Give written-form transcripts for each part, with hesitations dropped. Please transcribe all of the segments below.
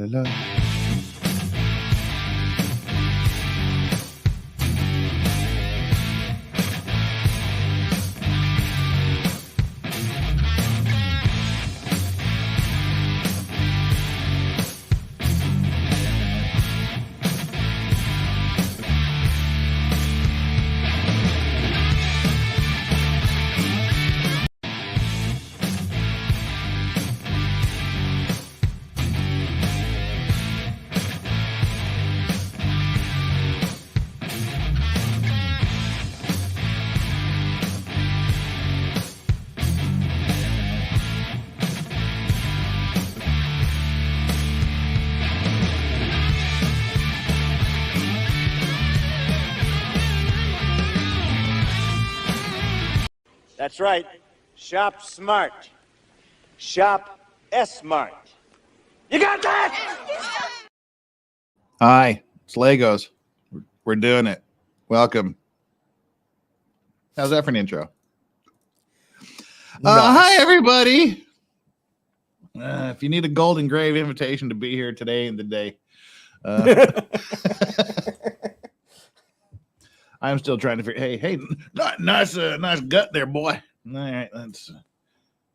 la la. That's right. Shop smart. Shop S-smart. You got that? Hi, it's Legos. We're doing it. Welcome. How's that for an intro? Nice. Hi, everybody. If you need a golden grave invitation to be here today and the day, I'm still trying to figure. Hey, nice gut there, boy. All right, that's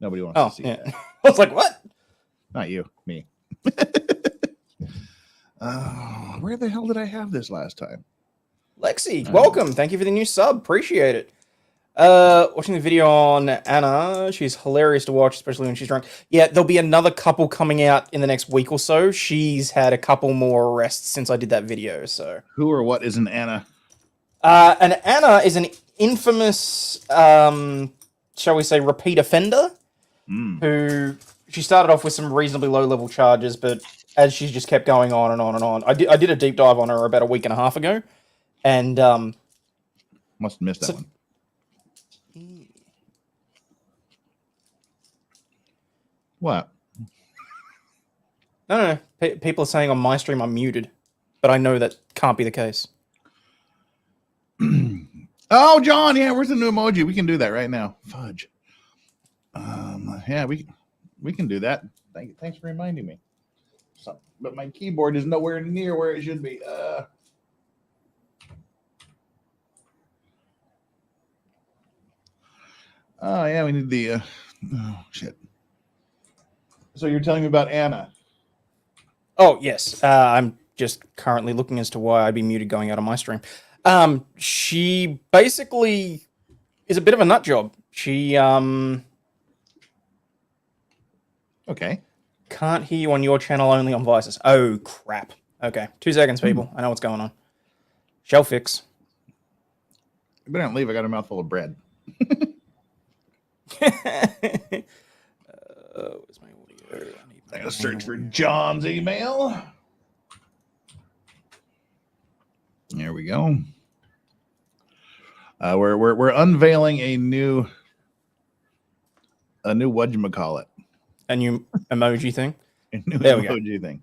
nobody wants to see that. I was like, what? Not you, me. Where the hell did I have this last time? Lexi, welcome. Thank you for the new sub. Appreciate it. Watching the video on Anna. She's hilarious to watch, especially when she's drunk. Yeah, there'll be another couple coming out in the next week or so. She's had a couple more arrests since I did that video. So Who or what is an Anna? And Anna is an infamous, shall we say, repeat offender, who she started off with some reasonably low-level charges, but as she's just kept going on and on and on, I did a deep dive on her about a week and a half ago, and Must have missed that one. What? No. People are saying on my stream I'm muted, but I know that can't be the case. Oh, John, yeah, where's the new emoji? We can do that right now. Fudge. Yeah, we can do that. Thanks for reminding me. But my keyboard is nowhere near where it should be. Oh, yeah, we need the oh shit. So you're telling me about Anna? Oh, yes. I'm just currently looking as to why I'd be muted going out on my stream. She basically is a bit of a nut job. She Okay. can't hear you on your channel, only on Vices. Oh, crap. Okay, 2 seconds, people. I know what's going on. Shall fix. You better not leave. I got a mouthful of bread. Where's my audio? I gotta search for John's email. There we go. We're unveiling a new whatchamacallit. A new emoji thing. A new There we go. emoji thing.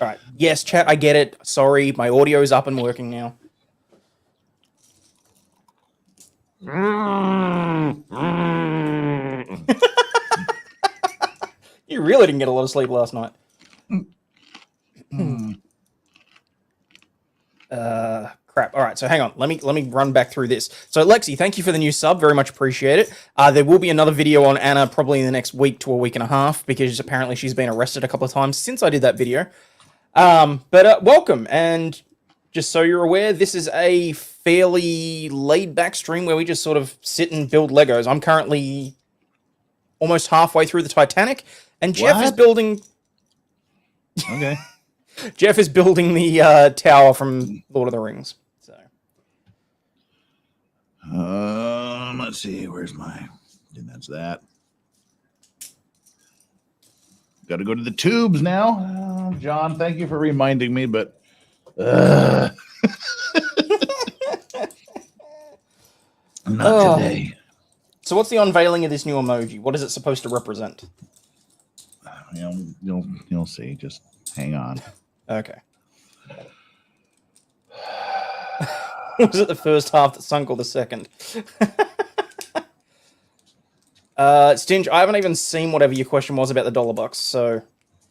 All right. Yes, chat, I get it. Sorry, my audio is up and working now. You really didn't get a lot of sleep last night. Crap. All right, so hang on. Let me run back through this. So Lexi, thank you for the new sub. Very much appreciate it. There will be another video on Anna probably in the next week to a week and a half because apparently she's been arrested a couple of times since I did that video. But welcome, and just so you're aware, this is a fairly laid-back stream where we just sort of sit and build Legos. I'm currently almost halfway through the Titanic, and Jeff is building... Okay. Jeff is building the tower from Lord of the Rings. So, let's see. Where's my? And that's that. Got to go to the tubes now. John, thank you for reminding me, but not today. So, what's the unveiling of this new emoji? What is it supposed to represent? You'll see. Just hang on. Okay. Was it the first half that sunk or the second? Stinge, I haven't even seen whatever your question was about the $1, so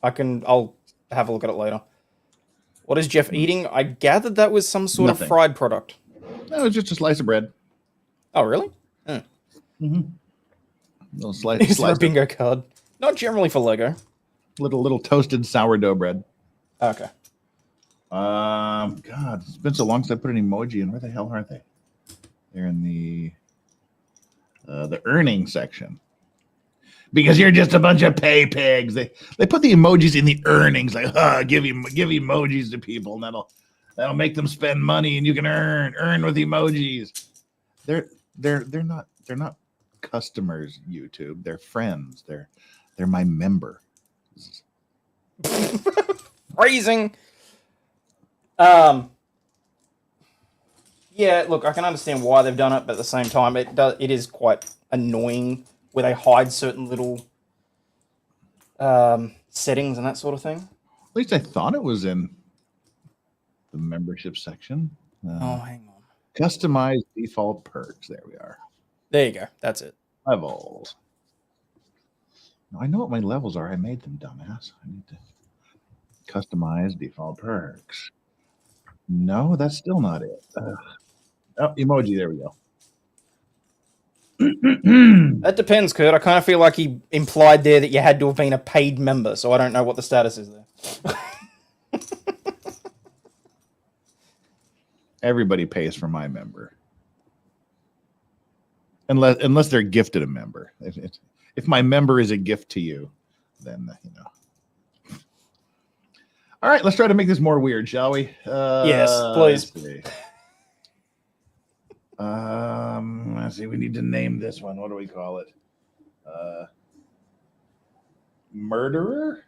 I'll have a look at it later. What is Jeff eating? I gathered that was some sort Nothing. of fried product. No, it's just a slice of bread. Oh, really? Little slice. Is there a slice bingo card? Not generally for Lego. little toasted sourdough bread. Okay. God, it's been so long since I put an emoji in. Where the hell are they? They're in the earning section. Because you're just a bunch of pay pigs. They put the emojis in the earnings, like, give emojis to people, and that'll make them spend money, and you can earn with emojis. They're not customers, YouTube. They're friends. They're my member. Phrasing. Yeah, look, I can understand why they've done it, but at the same time, it is quite annoying where they hide certain little settings and that sort of thing. At least I thought it was in the membership section. Hang on. Customize default perks. There we are. There you go. That's it. Levels. Now, I know what my levels are. I made them, dumbass. I need to customize default perks. No, that's still not it. Oh, emoji. There we go. That depends, Kurt. I kind of feel like he implied there that you had to have been a paid member, so I don't know what the status is there. Everybody pays for my member. Unless they're gifted a member. If my member is a gift to you, then, you know. All right, let's try to make this more weird, shall we? Yes, please. Let's see. We need to name this one. What do we call it? Murderer?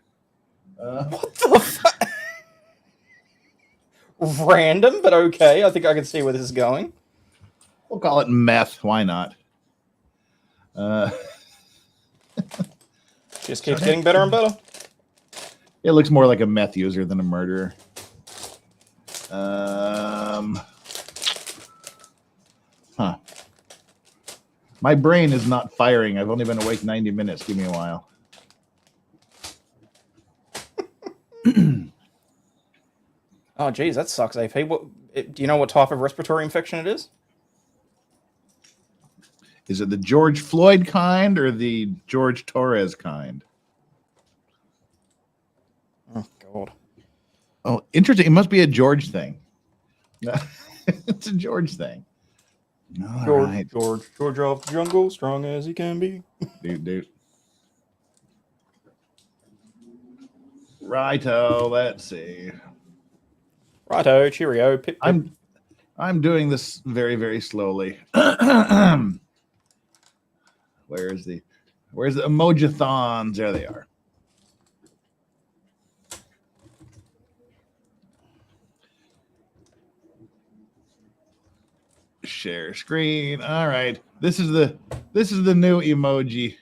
What the fuck? Random, but okay. I think I can see where this is going. We'll call it meth. Why not? Just keeps getting better and better. It looks more like a meth user than a murderer. My brain is not firing. I've only been awake 90 minutes. Give me a while. Oh, geez, that sucks, AP. Do you know what type of respiratory infection it is? Is it the George Floyd kind or the George Torres kind? Oh, God. Oh, interesting. It must be a George thing. It's a George thing. All right. George off the jungle, strong as he can be. Dude. Righto, let's see. Righto, cheerio. Pip, pip. I'm doing this very, very slowly. Where's the emoji-thons? There they are. Share screen. All right. This is the new emoji.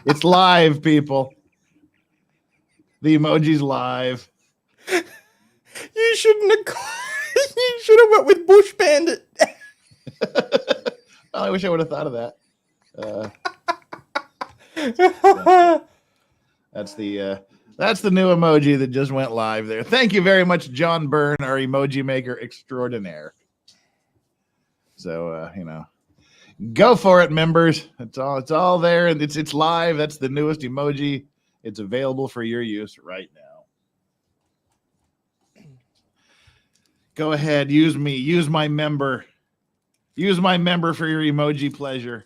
It's live, people. The emoji's live. You shouldn't have. You should have went with Bush Bandit. I wish I would have thought of that. That's the new emoji that just went live there. Thank you very much, John Byrne, our emoji maker extraordinaire. So go for it, members. It's all there, and it's live. That's the newest emoji. It's available for your use right now. Go ahead, use me. Use my member. Use my member for your emoji pleasure.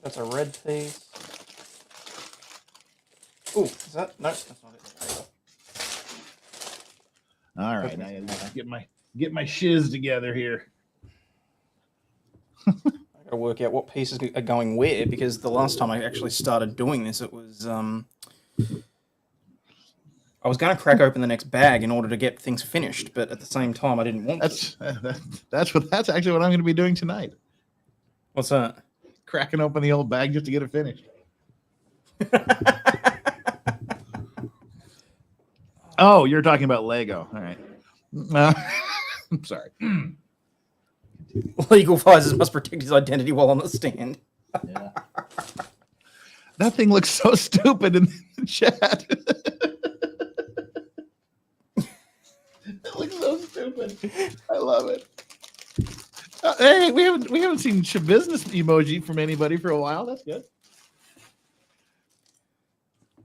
That's a red piece. Ooh, is that? No, that's not it. All right, now get my shiz together here. I gotta work out what pieces are going where, because the last time I actually started doing this, it was I was going to crack open the next bag in order to get things finished, but at the same time, I didn't want to. That's actually what I'm going to be doing tonight. What's that? Cracking open the old bag just to get it finished. Oh, you're talking about Lego. All right. I'm sorry. Legal advisors must protect his identity while on the stand. Yeah. That thing looks so stupid in the chat. It looks so stupid. I love it. Hey, we haven't seen business emoji from anybody for a while. That's good.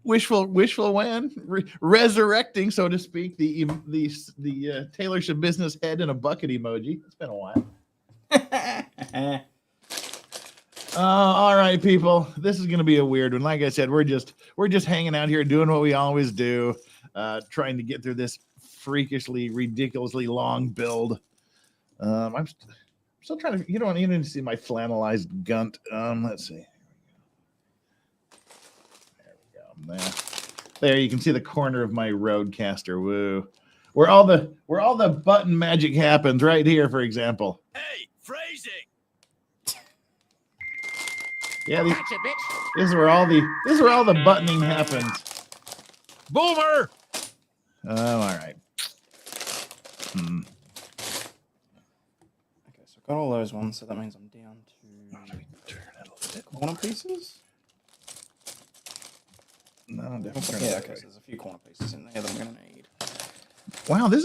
Wishful win, resurrecting, so to speak, the Taylor business head in a bucket emoji. It's been a while. All right, people. This is gonna be a weird one. Like I said, we're just hanging out here doing what we always do, trying to get through this freakishly, ridiculously long build. I'm still trying to. You don't even see my flannelized gunt. Let's see. There you can see the corner of my roadcaster. Woo. Where all the button magic happens right here, for example. Hey, phrasing. Yeah, this is where all the buttoning happens. Boomer. Oh, all right. Okay, so I've got all those ones, so that means I'm down to Turn it a little bit. corner pieces. No, definitely. Yeah, okay, so there's a few corner pieces in there that I'm going to need. Wow, this.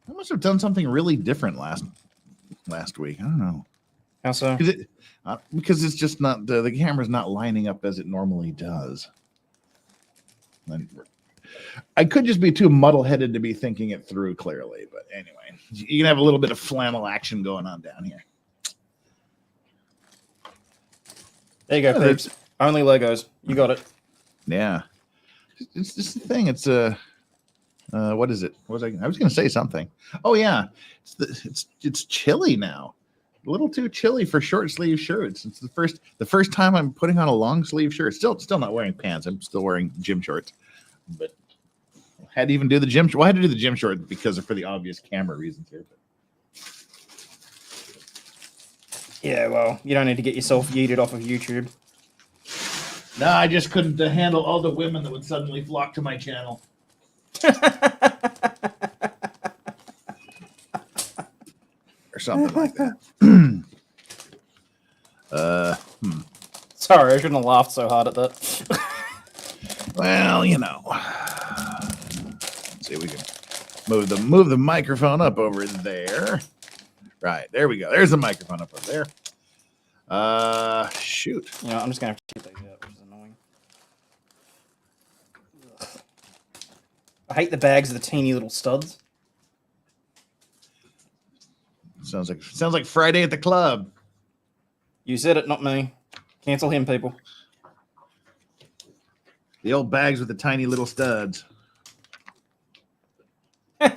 I must have done something really different last week. I don't know. How so? Because it's just not the camera's not lining up as it normally does. I could just be too muddle-headed to be thinking it through clearly, but anyway, you can have a little bit of flannel action going on down here. There you go, peeps. Only Legos. You got it. Yeah, it's just the thing. It's what is it? What was I was going to say something. Oh yeah, it's chilly now. A little too chilly for short sleeve shirts. It's the first time I'm putting on a long sleeve shirt. Still not wearing pants. I'm still wearing gym shorts, but had to even do the gym. Well, I had to do the gym short because for the obvious camera reasons here. But. Yeah, well, you don't need to get yourself yeeted off of YouTube. No, I just couldn't handle all the women that would suddenly flock to my channel. Or something like that. Sorry, I shouldn't have laughed so hard at that. Well, you know. Let's see if we can move the microphone up over there. Right, there we go. There's the microphone up over there. Shoot. You know, I'm just gonna have to take these out, which is annoying. Ugh. I hate the bags of the teeny little studs. Sounds like Friday at the club. You said it, not me. Cancel him, people. The old bags with the tiny little studs. All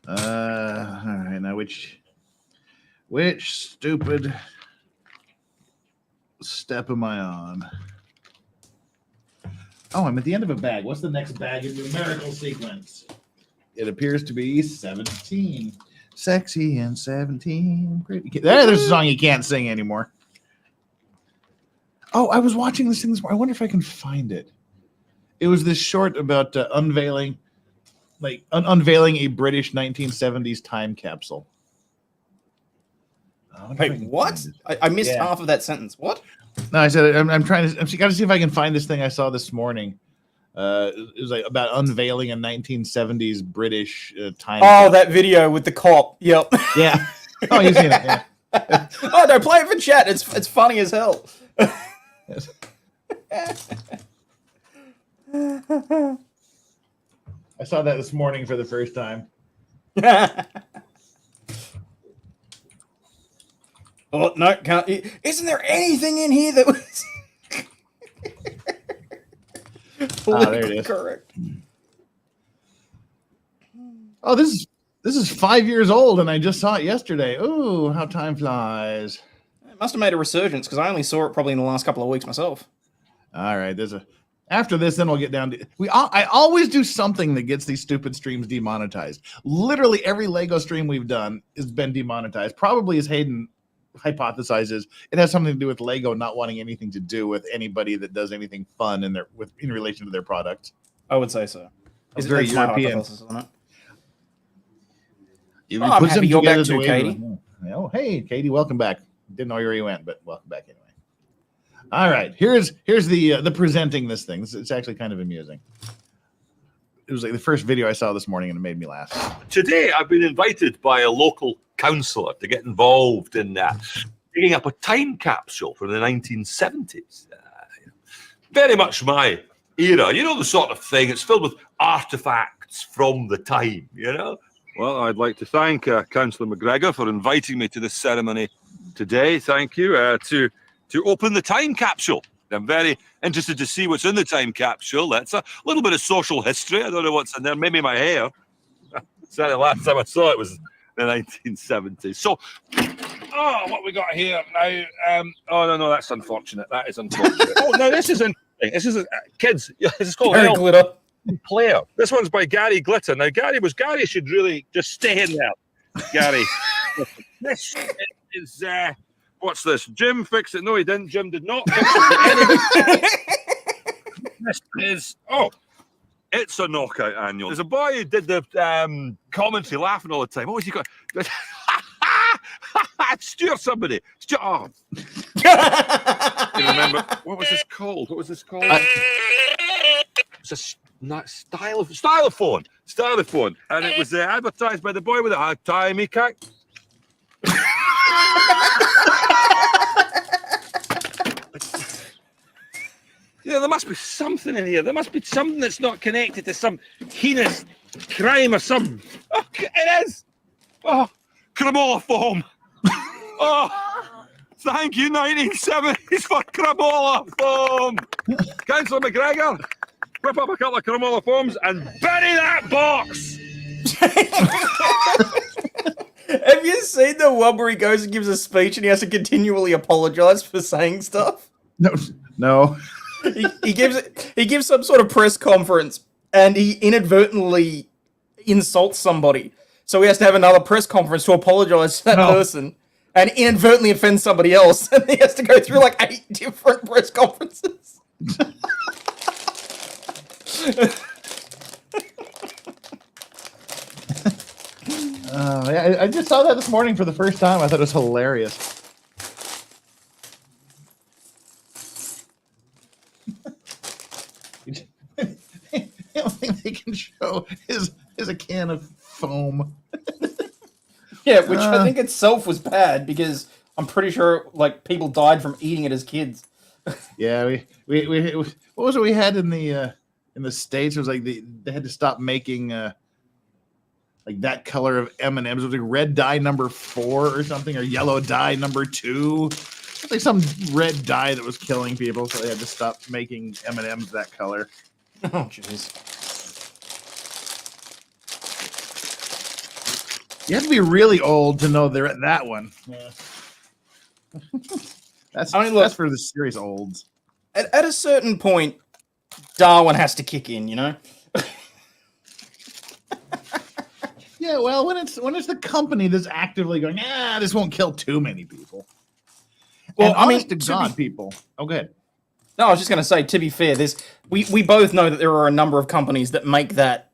right, now which stupid step am I on? Oh, I'm at the end of a bag. What's the next bag in numerical sequence? It appears to be 17. Sexy and 17. There's a song you can't sing anymore. Oh, I was watching this thing this morning. I wonder if I can find it. It was this short about unveiling a British 1970s time capsule. Wait, what? I missed half of that sentence. What? No, I said I'm trying to. I've got to see if I can find this thing I saw this morning. It was like about unveiling a 1970s British time. Oh, that video with the cop. Yep. Yeah. Oh, you've seen it. Yeah. Oh no, play it for chat. It's funny as hell. Yes. I saw that this morning for the first time. Oh no, can't. Isn't there anything in here that was there it is. correct? Oh, this is 5 years old, and I just saw it yesterday. Ooh, how time flies! It must have made a resurgence because I only saw it probably in the last couple of weeks myself. All right, after this, then we'll get down to I always do something that gets these stupid streams demonetized. Literally every Lego stream we've done has been demonetized. Probably, as Hayden hypothesizes, it has something to do with Lego not wanting anything to do with anybody that does anything fun in relation to their product. I would say so. It's very European. He I'm puts happy them you're back together too, the way Katie. Oh, hey, Katie, welcome back. Didn't know where you went, but welcome back anyway. All right, here's the presenting this thing. It's actually kind of amusing. It was like the first video I saw this morning, and it made me laugh. Today, I've been invited by a local councillor to get involved in digging up a time capsule from the 1970s. Very much my era. You know, the sort of thing. It's filled with artifacts from the time, you know? Well, I'd like to thank Councillor McGregor for inviting me to this ceremony today. Thank you. To open the time capsule. I'm very interested to see what's in the time capsule. That's a little bit of social history. I don't know what's in there. Maybe my hair. So the last time I saw it was the 1970s. So, what we got here now? Oh no, that's unfortunate. That is unfortunate. Oh no, this is interesting. This is kids. This is called Gary Glitter. Player. This one's by Gary Glitter. Now Gary should really just stay in there. Gary. This is what's this? Jim fixed it. No, he didn't. Jim did not fix it. This is it's a knockout annual. There's a boy who did the commentary laughing all the time. What was he got? Stuart somebody. Stuart. Oh. You remember what was this called? It's a stylophone, and it was advertised by the boy with a timey cack. Yeah, there must be something in here. There must be something that's not connected to some heinous crime or something. Oh, it is. Oh, cremola foam. Oh, thank you, 1970s, for cremola foam. Councillor McGregor, whip up a couple of cremola foams and bury that box. Have you seen the one where he goes and gives a speech and he has to continually apologize for saying stuff? No. He gives some sort of press conference and he inadvertently insults somebody. So he has to have another press conference to apologize to that person and inadvertently offends somebody else. And he has to go through like 8 different press conferences. Yeah, I just saw that this morning for the first time. I thought it was hilarious. The only thing they can show is a can of foam. Yeah, which I think itself was bad because I'm pretty sure like people died from eating it as kids. Yeah, we what was it we had in the States? It was like they had to stop making like that color of M&Ms. It was like red dye number 4 or something, or yellow dye number 2. It's like some red dye that was killing people, so they had to stop making M&Ms that color. Oh, jeez. You have to be really old to know they're at that one. Yeah. That's for the serious olds. At a certain point, Darwin has to kick in, you know? Yeah, well, when it's the company that's actively going, this won't kill too many people. Well, I mean, to God, people. Oh, go ahead. No, I was just going to say, to be fair, we both know that there are a number of companies that make that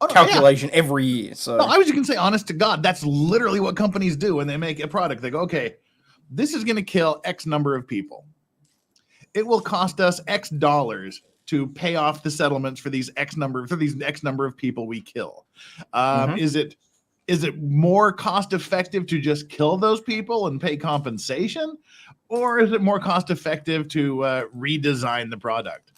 calculation every year. So no, I was just going to say, honest to God, that's literally what companies do when they make a product. They go, okay, this is going to kill X number of people. It will cost us X dollars to pay off the settlements for these X number of people we kill. Is it more cost effective to just kill those people and pay compensation, or is it more cost effective to redesign the product?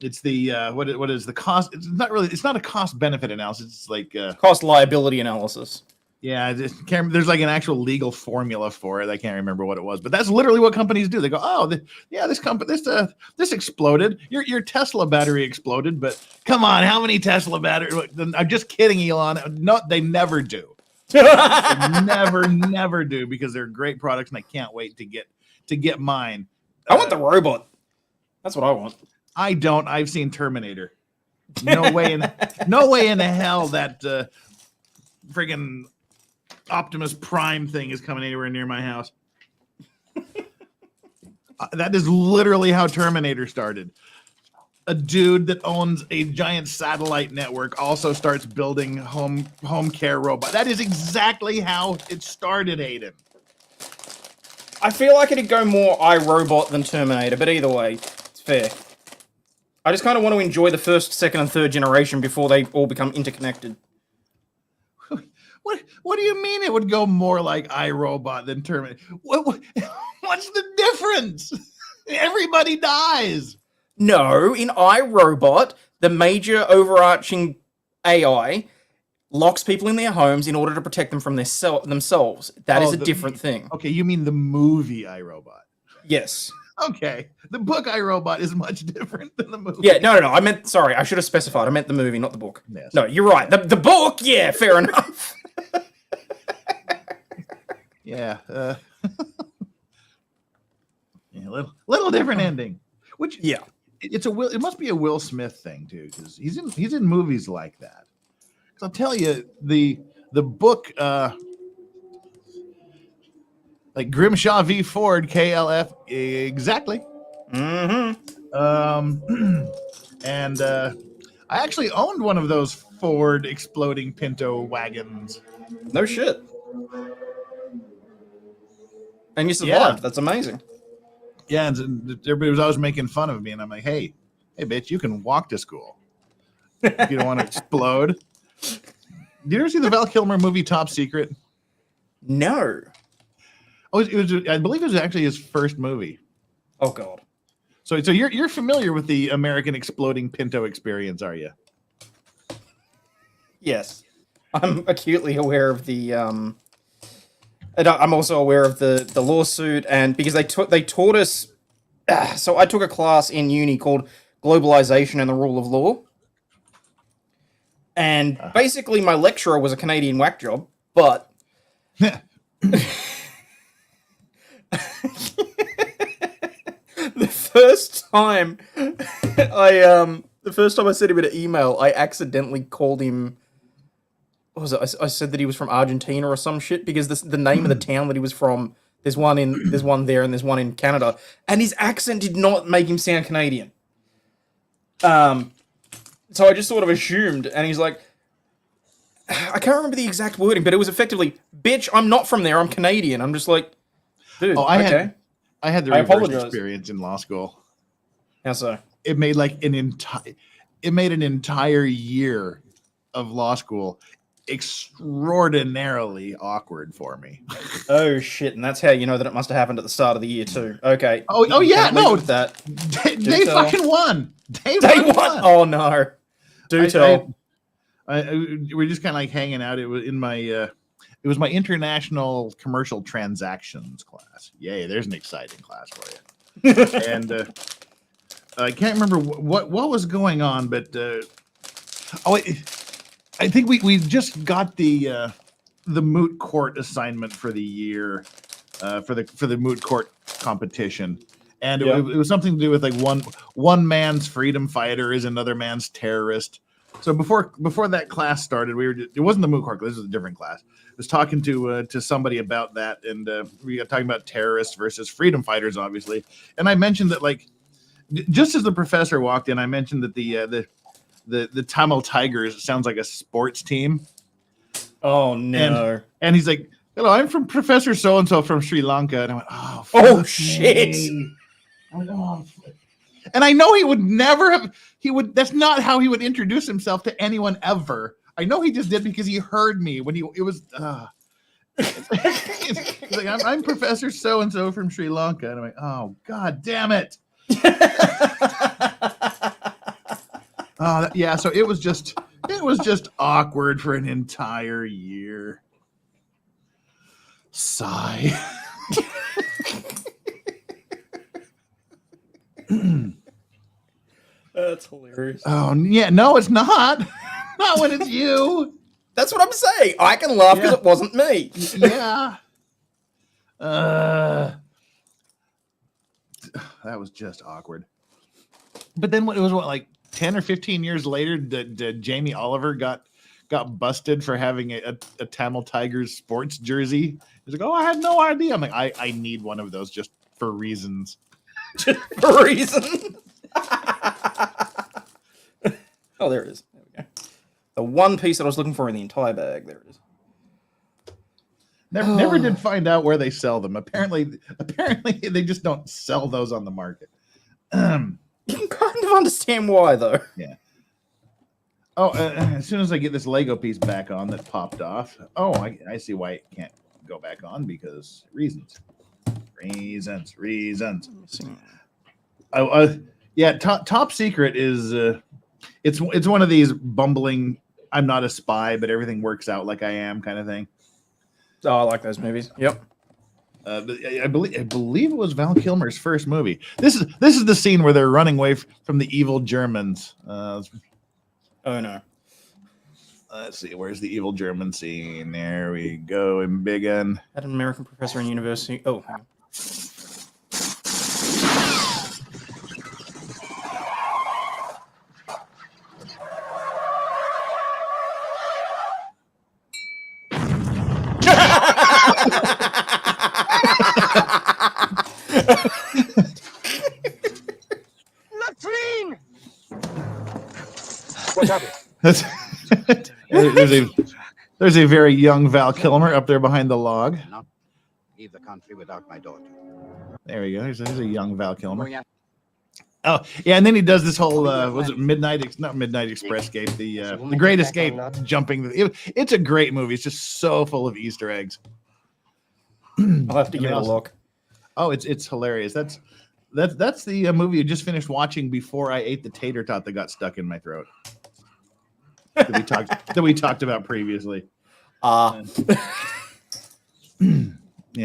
It's the what is the cost? It's not a cost benefit analysis. It's like cost liability analysis. Yeah, there's like an actual legal formula for it. I can't remember what it was, but that's literally what companies do. They go, this exploded. Your Tesla battery exploded, but come on, how many Tesla batteries? I'm just kidding, Elon. No, they never do. They never do, because they're great products, and I can't wait to get mine. I want the robot. That's what I want. I don't. I've seen Terminator. No way in the hell that friggin' Optimus Prime thing is coming anywhere near my house. That is literally how Terminator started. a dude that owns a giant satellite network also starts building home care robot. That is exactly how it started, Aiden. I feel like it'd go more iRobot than Terminator, but either way, it's fair. I just kind of want to enjoy the first, second, and third generation before they all become interconnected. What do you mean it would go more like iRobot than Terminator? What's the difference? Everybody dies. No, in iRobot, the major overarching AI locks people in their homes in order to protect them from themselves. That is a different thing. Okay, you mean the movie iRobot? Yes. Okay, the book iRobot is much different than the movie. Yeah, no. I meant, sorry, I should have specified. I meant the movie, not the book. Yes. No, you're right. The book, yeah, fair enough. Yeah. Yeah, little different ending. Which Yeah. It must be a Will Smith thing too, because he's in movies like that. Because I'll tell you, the book like Grimshaw v. Ford, KLF, exactly. Mm-hmm. And I actually owned one of those Ford exploding Pinto wagons. No shit. And you survived. Yeah. That's amazing. Yeah, and everybody was always making fun of me, and I'm like, hey, bitch, you can walk to school. You don't want to explode. Did you ever see the Val Kilmer movie Top Secret? No. Oh, it was. I believe it was actually his first movie. Oh god. So you're familiar with the American exploding Pinto experience, are you? Yes. I'm acutely aware of the and I'm also aware of the lawsuit, and because they taught us. So I took a class in uni called Globalization and the Rule of Law, and basically my lecturer was a Canadian whack job, but the first time I sent him an email, I accidentally called him. What was it? I said that he was from Argentina or some shit because the name of the town that he was from. There's one there, and there's one in Canada, and his accent did not make him sound Canadian. So I just sort of assumed, and he's like, I can't remember the exact wording, but it was effectively, "Bitch, I'm not from there. I'm Canadian." I'm just like, dude. I okay. had the reverse experience in law school. How so? It made like an entire year of law school extraordinarily awkward for me. Oh shit! And that's how you know that it must have happened at the start of the year too. Okay. Oh yeah, no, with that. Day fucking one. Day one. Oh no. Do tell. We're just kind of like hanging out. It was in my it was my international commercial transactions class. Yay, there's an exciting class for you. And I can't remember what was going on, but I think we just got the moot court assignment for the year for the moot court competition, and it was something to do with like one man's freedom fighter is another man's terrorist. So before that class started, it wasn't the moot court. This was a different class. I was talking to somebody about that, and we got talking about terrorists versus freedom fighters, obviously. And I mentioned that like just as the professor walked in, I mentioned that the Tamil Tigers sounds like a sports team. Oh no! And he's like, "Hello, I'm from Professor So and So from Sri Lanka." And I went, "Oh shit!" And I know he would never have. That's not how he would introduce himself to anyone ever. I know he just did because he heard me when it was. He's like, I'm Professor So and So from Sri Lanka, and I'm like, "Oh god damn it!" Yeah, so it was just awkward for an entire year. Sigh. That's hilarious. Oh yeah, no, it's not. Not when it's you. That's what I'm saying. I can laugh because it wasn't me. Yeah. That was just awkward. But then it was like 10 or 15 years later that Jamie Oliver got busted for having a Tamil Tigers sports jersey. He's like, "Oh, I had no idea." I'm like, I need one of those just for reasons. Just for reasons. Oh, there it is. There we go. The one piece that I was looking for in the entire bag. There it is. Never did find out where they sell them. Apparently they just don't sell those on the market. You can kind of understand why, though. Yeah. Oh, as soon as I get this Lego piece back on that popped off. Oh, I see why it can't go back on, because reasons. Yeah, top secret is it's one of these bumbling, I'm not a spy, but everything works out like I am kind of thing. Oh, I like those movies. Yep. I believe it was Val Kilmer's first movie. This is the scene where they're running away from the evil Germans. Oh no. Let's see, where's the evil German scene? There we go. In Big N. Had an American professor in university. Oh. Hang on. Latrine! What happened? There's a very young Val Kilmer up there behind the log. Not leave the country without my daughter. There we go. There's a young Val Kilmer. Oh yeah, and then he does this whole was it not Midnight Express Escape, the Great Escape, jumping. It's a great movie. It's just so full of Easter eggs. I'll have to give it a look. Oh, it's hilarious. That's the movie you just finished watching before I ate the tater tot that got stuck in my throat. that we talked about previously. Yeah,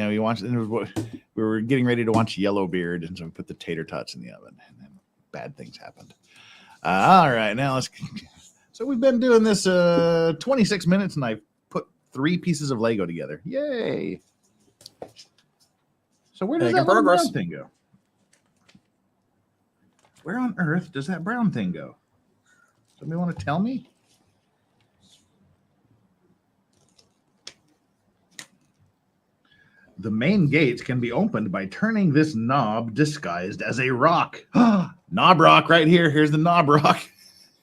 we watched. We were getting ready to watch Yellowbeard, and so we put the tater tots in the oven, and then bad things happened. All right, now let's. So we've been doing this 26 minutes, and I put 3 pieces of Lego together. Yay! So where does that brown thing go? Where on earth does that brown thing go? Somebody want to tell me? The main gates can be opened by turning this knob disguised as a rock. Knob rock right here. Here's the knob rock.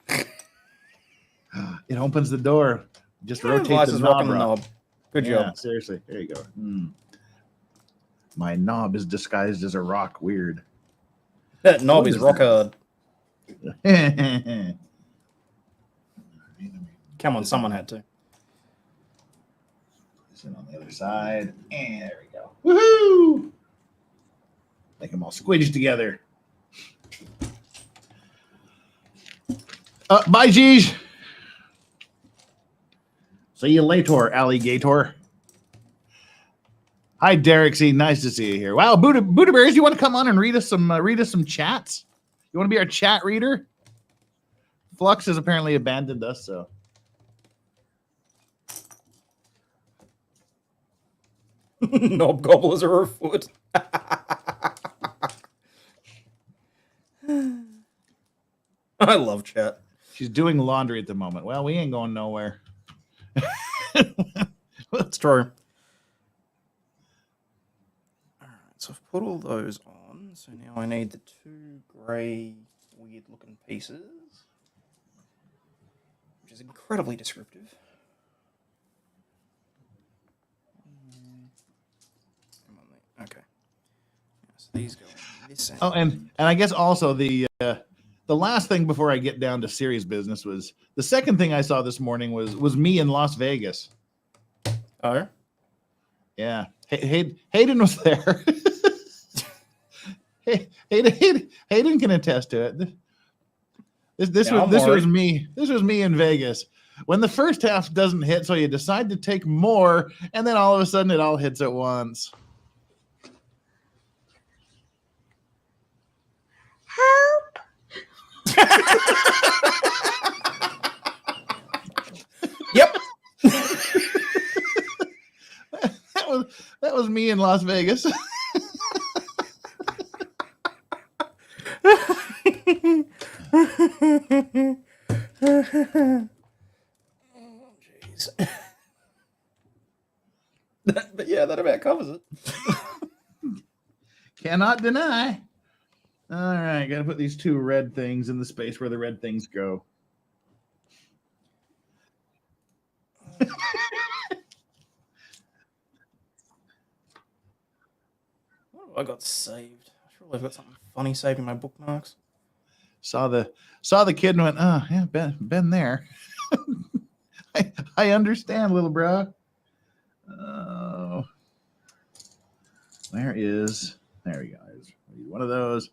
It opens the door. Just rotate the knob rock. Good job. Seriously. There you go. My knob is disguised as a rock. Weird. That knob is rock hard. Come on, someone had to. Sit on the other side, and there we go. Woohoo! Make them all squidged together. Bye, Jeez. See you later, alligator. Hi, Derek C. Nice to see you here. Wow, Buddha Bears, you want to come on and read us some chats? You want to be our chat reader? Flux has apparently abandoned us, so. Knob gobblers are afoot. I love chat. She's doing laundry at the moment. Well, we ain't going nowhere. That's true. All right, so I've put all those on. So now I need the 2 grey, weird-looking pieces, which is incredibly descriptive. Okay. So these go on this end. Oh, and I guess also the last thing before I get down to serious business was the second thing I saw this morning was me in Las Vegas. Oh, yeah. Hayden was there. Hayden can attest to it. This was me. This was me in Vegas. When the first half doesn't hit, so you decide to take more, and then all of a sudden it all hits at once. Help! Yep. That was me in Las Vegas. Jeez. But yeah, that about covers it. Cannot deny. All right, got to put these 2 red things in the space where the red things go. I got saved? I sure I've got something funny saved in my bookmarks. Saw the kid and went, oh yeah, been there. I understand, little bro. There we go. There's one of those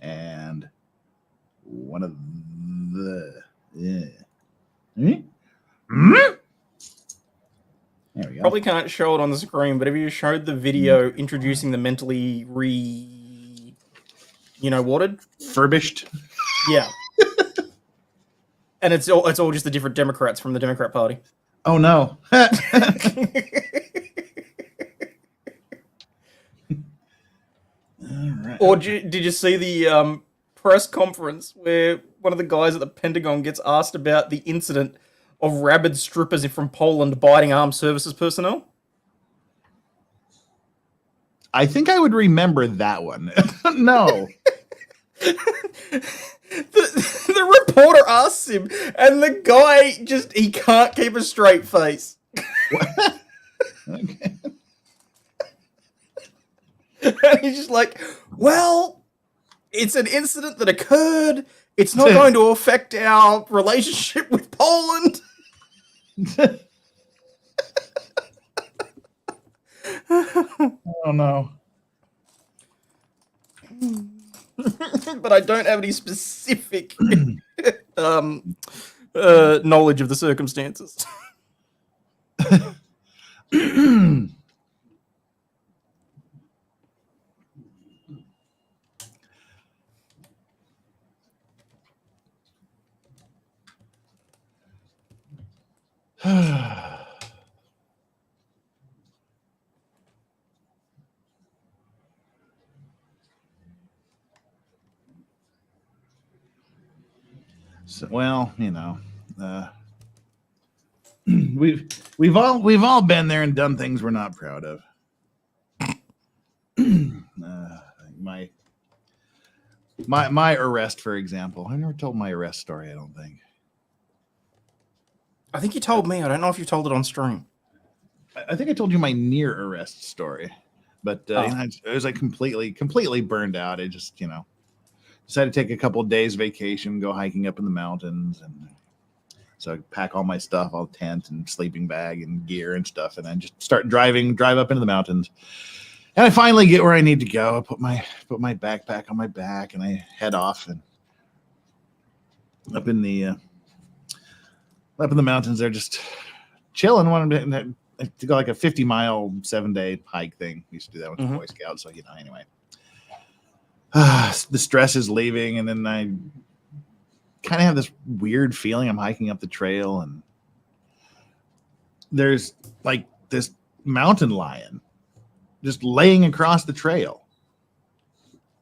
and one of the There we go. Probably can't show it on the screen, but if you showed the video introducing the mentally whatted? Furbished. Yeah. And it's all just the different Democrats from the Democrat Party. Oh no. Right. Or did you see the press conference where one of the guys at the Pentagon gets asked about the incident of rabid strippers from Poland biting armed services personnel? I think I would remember that one. No. The reporter asks him, and the guy he can't keep a straight face. Okay. And he's just like, well, it's an incident that occurred. It's not going to affect our relationship with Poland. Oh no. But I don't have any specific knowledge of the circumstances. So, well, we've all been there and done things we're not proud of. My arrest, for example. I've never told my arrest story, I don't think. I think you told me. I don't know if you told it on stream. I think I told you my near arrest story, but I was like completely burned out. I just, decided to take a couple of days vacation, go hiking up in the mountains, and so I pack all my stuff, all tent and sleeping bag and gear and stuff, and then just start drive up into the mountains. And I finally get where I need to go. I put my backpack on my back and I head off and up in the mountains. They're just chilling. Wanted to go like a 50-mile 7-day hike thing. We used to do that with the Boy Scouts. So anyway. The stress is leaving, and then I kind of have this weird feeling I'm hiking up the trail, and there's like this mountain lion just laying across the trail.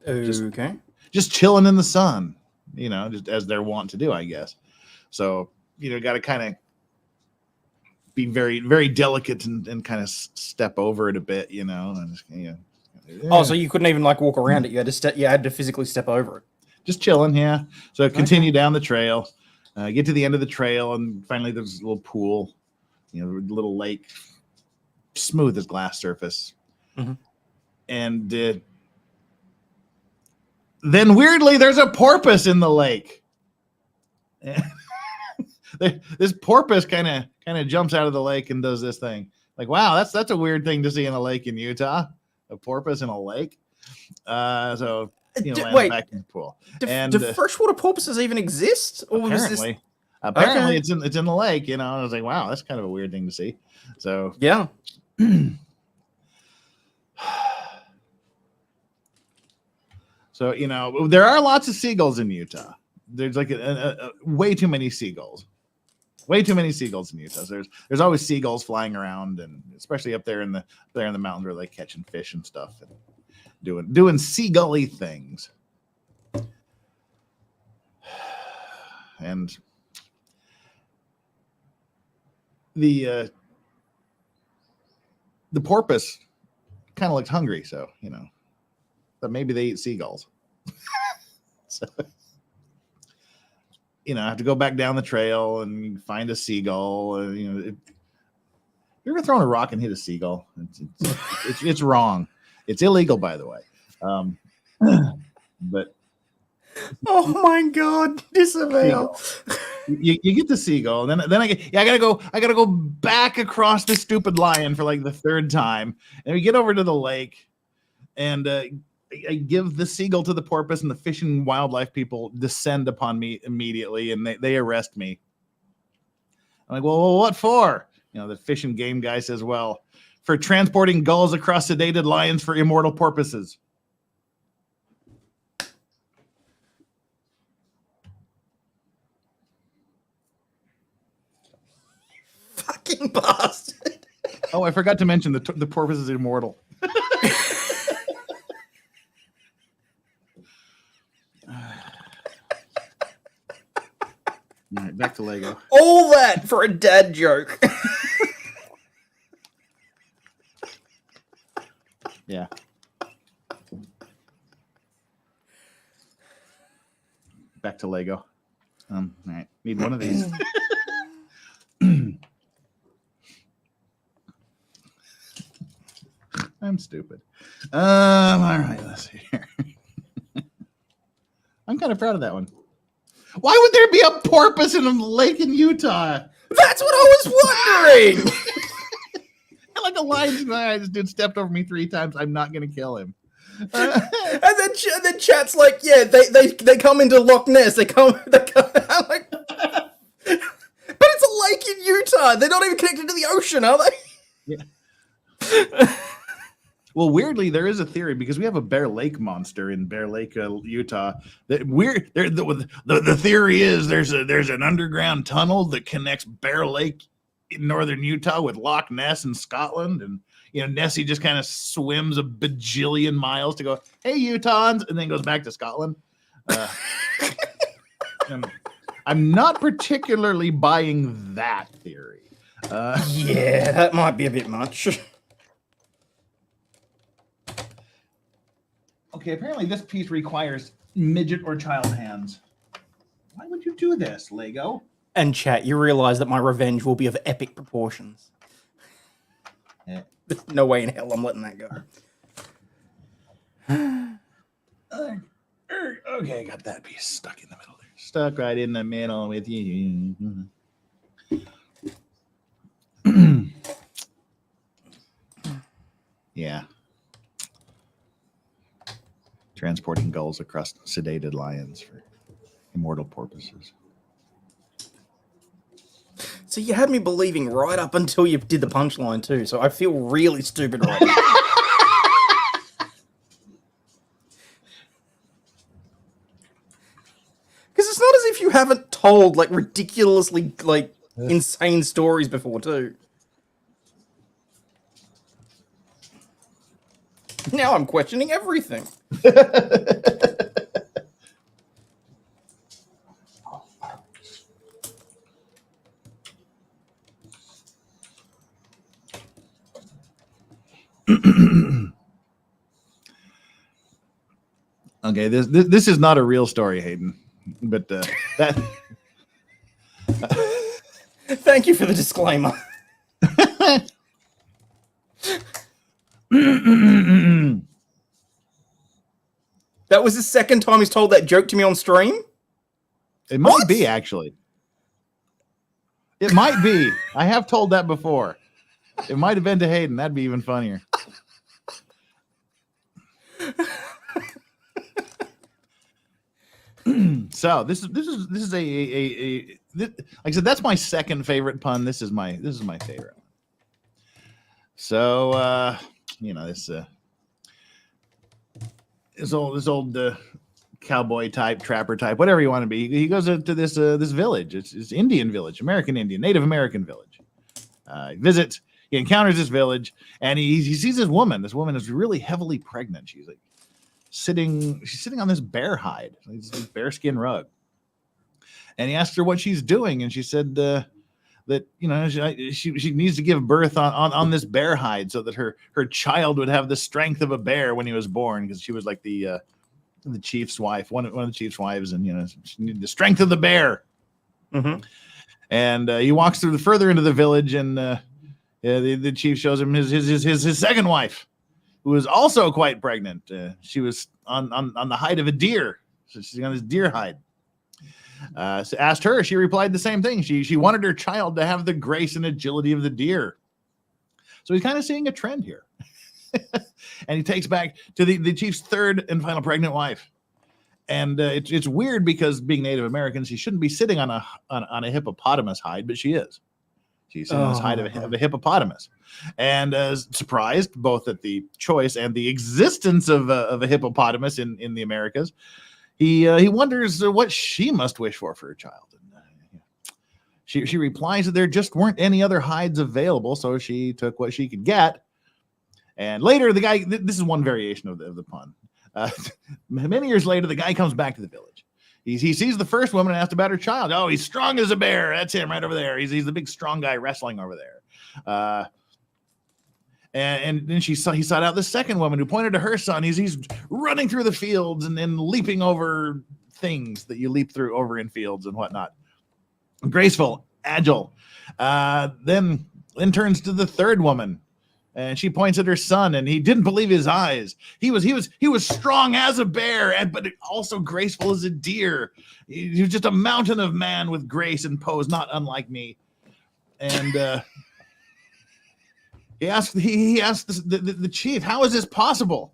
Okay. Just chilling in the sun, just as they're wont to do, I guess. So, got to kind of be very, very delicate and kind of step over it a bit, and just, Oh, so you couldn't even walk around it. You had to physically step over it. Just chilling, yeah. So I continue down the trail, get to the end of the trail, and finally there's a little pool, a little lake, smooth as glass surface. Mm-hmm. And then weirdly, there's a porpoise in the lake. This porpoise kind of jumps out of the lake and does this thing. Like, wow, that's a weird thing to see in a lake in Utah. A porpoise in a lake. So wait, back in the pool. Do freshwater porpoises even exist? Or apparently, it's in the lake. I was like, wow, that's kind of a weird thing to see. So yeah. So there are lots of seagulls in Utah. There's like way too many seagulls. Way too many seagulls in Utah. So there's always seagulls flying around, and especially up there in the mountains where they're catching fish and stuff and doing seagully things. And the porpoise kind of looked hungry, so but maybe they eat seagulls. So I have to go back down the trail and find a seagull. You ever thrown a rock and hit a seagull? It's wrong. It's illegal, by the way. Um, but Oh my god, disavow. you get the seagull, and then I gotta go back across this stupid lion for like the third time, and we get over to the lake, and I give the seagull to the porpoise, and the fish and wildlife people descend upon me immediately, and they arrest me. I'm like, well, what for? The fish and game guy says, well, for transporting gulls across sedated lions for immortal purposes. Fucking bastard. Oh, I forgot to mention the porpoise is immortal. All right, back to Lego. All that for a dad joke. Yeah. Back to Lego. All right, need one of these. I'm stupid. All right, let's see here. I'm kind of proud of that one. Why would there be a porpoise in a lake in Utah? That's what I was wondering. Like a lion's eye, this dude stepped over me 3 times. I'm not gonna kill him. And then chat's like, yeah, they come into Loch Ness. They come. I'm like, but it's a lake in Utah. They're not even connected to the ocean, are they? Yeah. Well, weirdly, there is a theory because we have a Bear Lake monster in Bear Lake, Utah. That the theory is there's an underground tunnel that connects Bear Lake in northern Utah with Loch Ness in Scotland, and Nessie just kind of swims a bajillion miles to go, hey Utahns, and then goes back to Scotland. I'm not particularly buying that theory. Yeah, that might be a bit much. Okay, apparently this piece requires midget or child hands. Why would you do this, Lego? And chat, you realize that my revenge will be of epic proportions. Yeah. There's no way in hell I'm letting that go. Okay, got that piece stuck in the middle there. Stuck right in the middle with you. Yeah. Transporting gulls across sedated lions for immortal purposes. So you had me believing right up until you did the punchline too, so I feel really stupid right now. Because it's not as if you haven't told like ridiculously insane stories before too. Now I'm questioning everything. Okay, this is not a real story, Hayden, but that. Thank you for the disclaimer. That was the second time he's told that joke to me on stream? It might be, actually. It might be. I have told that before. It might have been to Hayden. That'd be even funnier. So this is a like I said, that's my second favorite pun. This is my favorite. So this old cowboy type, trapper type, whatever you want to be. He goes to this village. It's Indian village, American Indian, Native American village. He encounters this village, and he sees this woman. This woman is really heavily pregnant. She's like sitting on this bear hide, this bear skin rug. And he asked her what she's doing, and she said that she needs to give birth on this bear hide so that her child would have the strength of a bear when he was born, because she was like the chief's wife, one of the chief's wives, and she needed the strength of the bear. Mm-hmm. And he walks further into the village, and the chief shows him his second wife. who was also quite pregnant. She was on the hide of a deer. So she's on this deer hide. So asked her, she replied the same thing. She wanted her child to have the grace and agility of the deer. So he's kind of seeing a trend here. And he takes back to the chief's third and final pregnant wife. And it's weird because being Native American, she shouldn't be sitting on a hippopotamus hide, but she is. She's sitting on this hide of a hippopotamus. And surprised both at the choice and the existence of a hippopotamus in the Americas, he wonders what she must wish for her child. And she replies that there just weren't any other hides available, so she took what she could get. And later, the guy, this is one variation of the pun. Many years later, the guy comes back to the village. He sees the first woman and asks about her child. Oh, he's strong as a bear. That's him right over there. He's the big strong guy wrestling over there. And then he sought out the second woman who pointed to her son. He's running through the fields and then leaping over things that you leap through over in fields and whatnot. Graceful, agile. Then turns to the third woman. And she points at her son, and he didn't believe his eyes. He was strong as a bear, but also graceful as a deer. He was just a mountain of man with grace and pose, not unlike me. And he asked the chief, "How is this possible?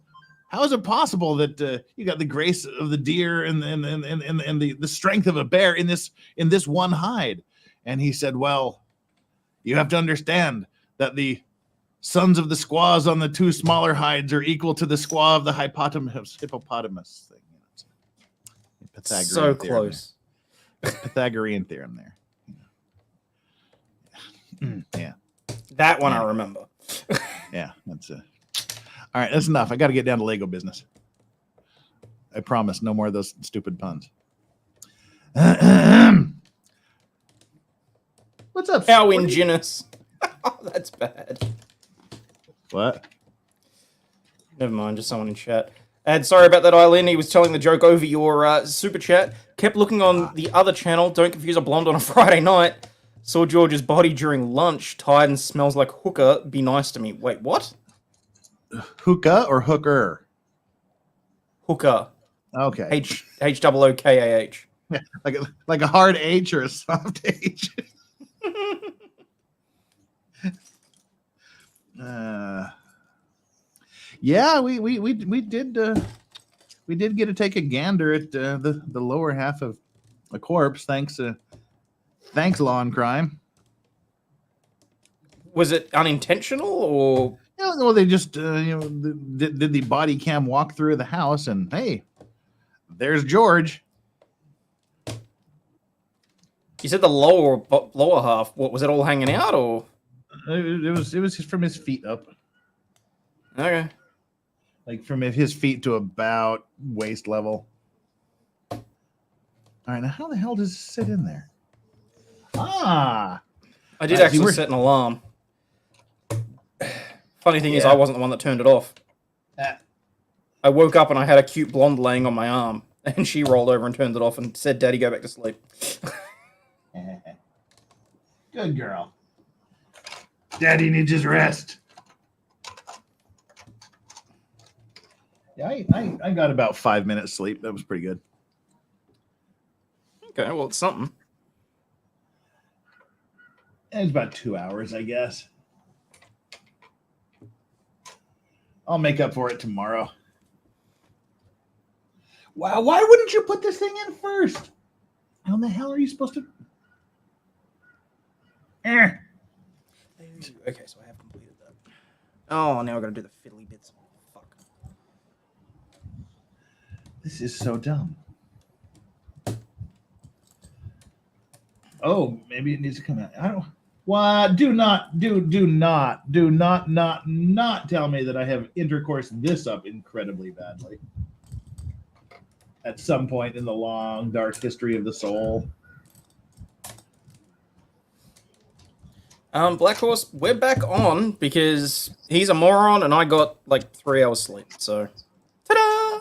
How is it possible that you got the grace of the deer and the strength of a bear in this one hide?" And he said, "Well, you have to understand that the sons of the squaws on the two smaller hides are equal to the squaw of the hippopotamus thing." Pythagorean So close. Pythagorean theorem there. Yeah. That one I remember. Yeah, that's it. All right, that's enough. I got to get down to Lego business. I promise, no more of those stupid puns. What's up? How ingenious. Oh, that's bad. What? Never mind, just someone in chat. And sorry about that, Eileen. He was telling the joke over your super chat. Kept looking on the other channel. Don't confuse a blonde on a Friday night. Saw George's body during lunch. Tired and smells like hooker. Be nice to me. Wait, what? Hookah or hooker? Hooker. Okay. H-O-O-K-A-H. Yeah, like a hard H or a soft H. Yeah, we did get to take a gander at the lower half of a corpse. Thanks, Law and Crime. Was it unintentional or? Yeah, well, they just did the body cam walk through the house, and hey, there's George. You said the lower half. What was it all hanging out or? It was from his feet up. Okay. Like from his feet to about waist level. All right, now how the hell does it sit in there? I did actually set an alarm. Funny thing is, I wasn't the one that turned it off. I woke up and I had a cute blonde laying on my arm, and she rolled over and turned it off and said, "Daddy, go back to sleep." Good girl. Daddy needs his rest. Yeah, I got about 5 minutes sleep. That was pretty good. Okay, well, it's something. It's about 2 hours, I guess. I'll make up for it tomorrow. Wow, why wouldn't you put this thing in first? How the hell are you supposed to? Okay, so I have completed that. Oh, now I gotta do the fiddly bits. Fuck. This is so dumb. Oh, maybe it needs to come out. I don't. What? Do not tell me that I have intercoursed this up incredibly badly. At some point in the long, dark history of the soul. Black Horse, we're back on because he's a moron and I got like 3 hours sleep, so. Ta-da!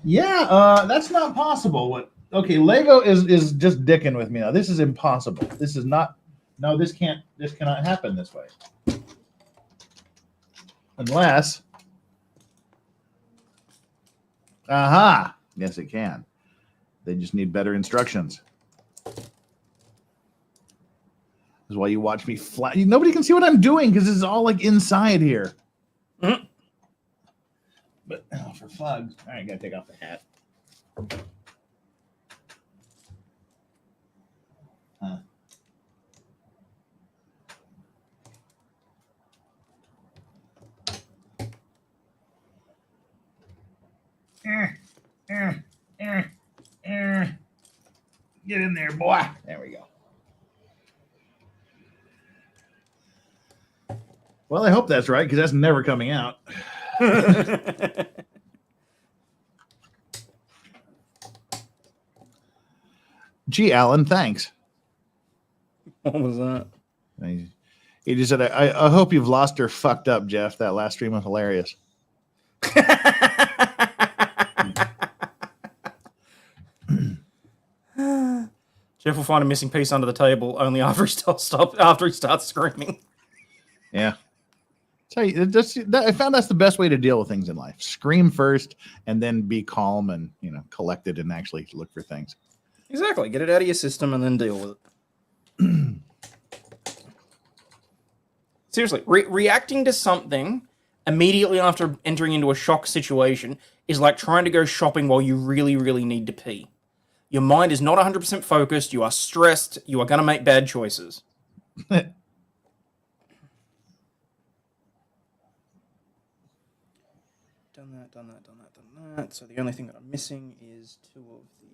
Yeah, that's not possible. Okay, Lego is just dicking with me now. This is impossible. This is not No, this cannot happen this way. Unless. Aha! Yes, it can. They just need better instructions. This is why you watch me fly. Nobody can see what I'm doing because this is all like inside here. Mhm. But for fun, all right, gotta take off the hat. Huh. Get in there, boy. There we go. Well, I hope that's right because that's never coming out. Gee, Alan, thanks. What was that? He just said, I hope you've lost or fucked up, Jeff. That last stream was hilarious. Jeff will find a missing piece under the table only after he starts screaming. Yeah. So I found that's the best way to deal with things in life. Scream first and then be calm and, collected and actually look for things. Exactly. Get it out of your system and then deal with it. Seriously, reacting to something immediately after entering into a shock situation is like trying to go shopping while you really, really need to pee. Your mind is not 100% focused. You are stressed. You are going to make bad choices. Done that. So the only thing that I'm missing is 2 of the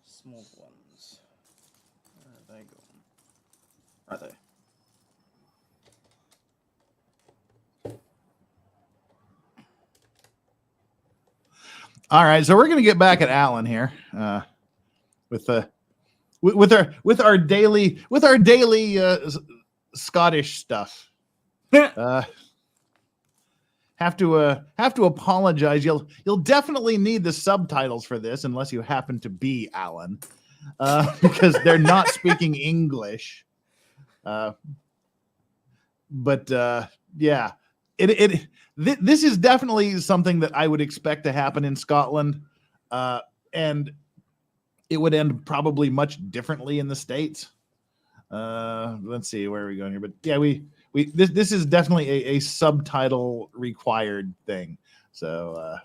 small ones. Where are they gone? Right there. All right, so we're going to get back at Alan here with our daily Scottish stuff. Have to apologize. You'll definitely need the subtitles for this unless you happen to be Alan, because they're not speaking English. But yeah, this is definitely something that I would expect to happen in Scotland, and it would end probably much differently in the States. Let's see, where are we going here? But yeah, this is definitely a subtitle required thing. So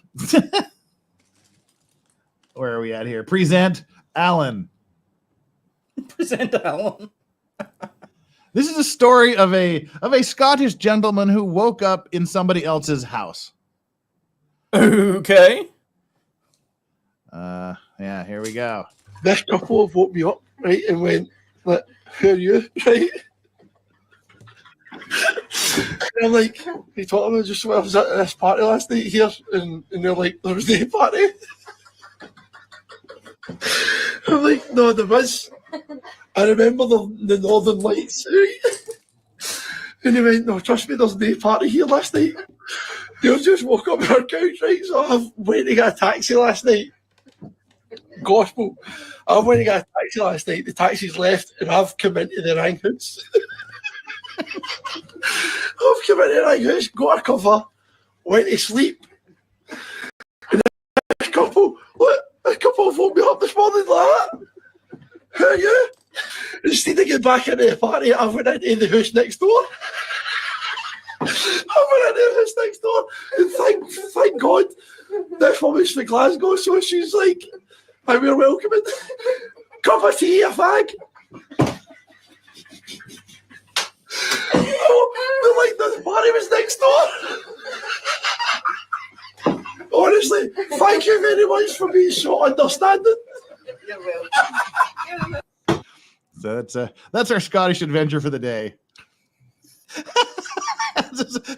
where are we at here? Present Alan. Present Alan. This is a story of a Scottish gentleman who woke up in somebody else's house. Okay. Yeah, here we go. This couple woke me up, right, and went, like, who are you, right? And I'm like, he told me just when I was at this party last night here, and they're like, there was no party. I'm like, no, there was. I remember the Northern Lights, right? And he went, no, trust me, there's no party here last night. They just woke up on our couch, right? So I went to get a taxi last night. Gospel. I went to get a taxi last night. The taxi's left, and I've come into the rank house. I've come into the rank house, got a cover, went to sleep. And a couple woke me up this morning like that. Who are you? Instead of getting back into the party, I went into the house next door. And thank God, this woman's from Glasgow, so she's like, and we're welcoming. Cup of tea, a fag. Oh, like the party was next door. Honestly, thank you very much for being so understanding. You're welcome. So that's our Scottish adventure for the day.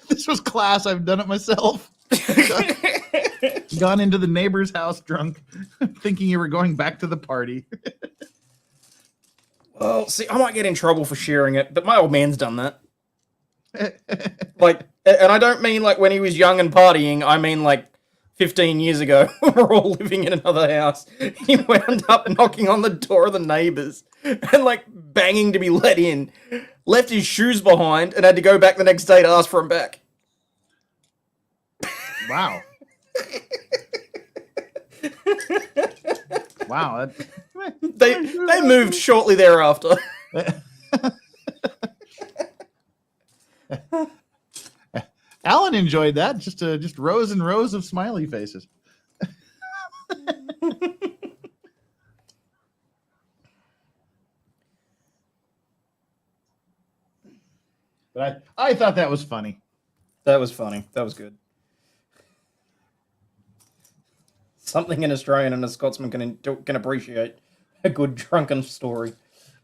This was class. I've done it myself. Gone into the neighbor's house drunk, thinking you were going back to the party. Well, see, I might get in trouble for sharing it, but my old man's done that. Like, and I don't mean like when he was young and partying. I mean like 15 years ago, when we were all living in another house. He wound up knocking on the door of the neighbors and like banging to be let in, left his shoes behind, and had to go back the next day to ask for them back. Wow. Wow. They moved shortly thereafter. Alan enjoyed that. Just rows and rows of smiley faces. But I thought that was funny. That was funny. That was good. Something an Australian and a Scotsman can appreciate. A good drunken story.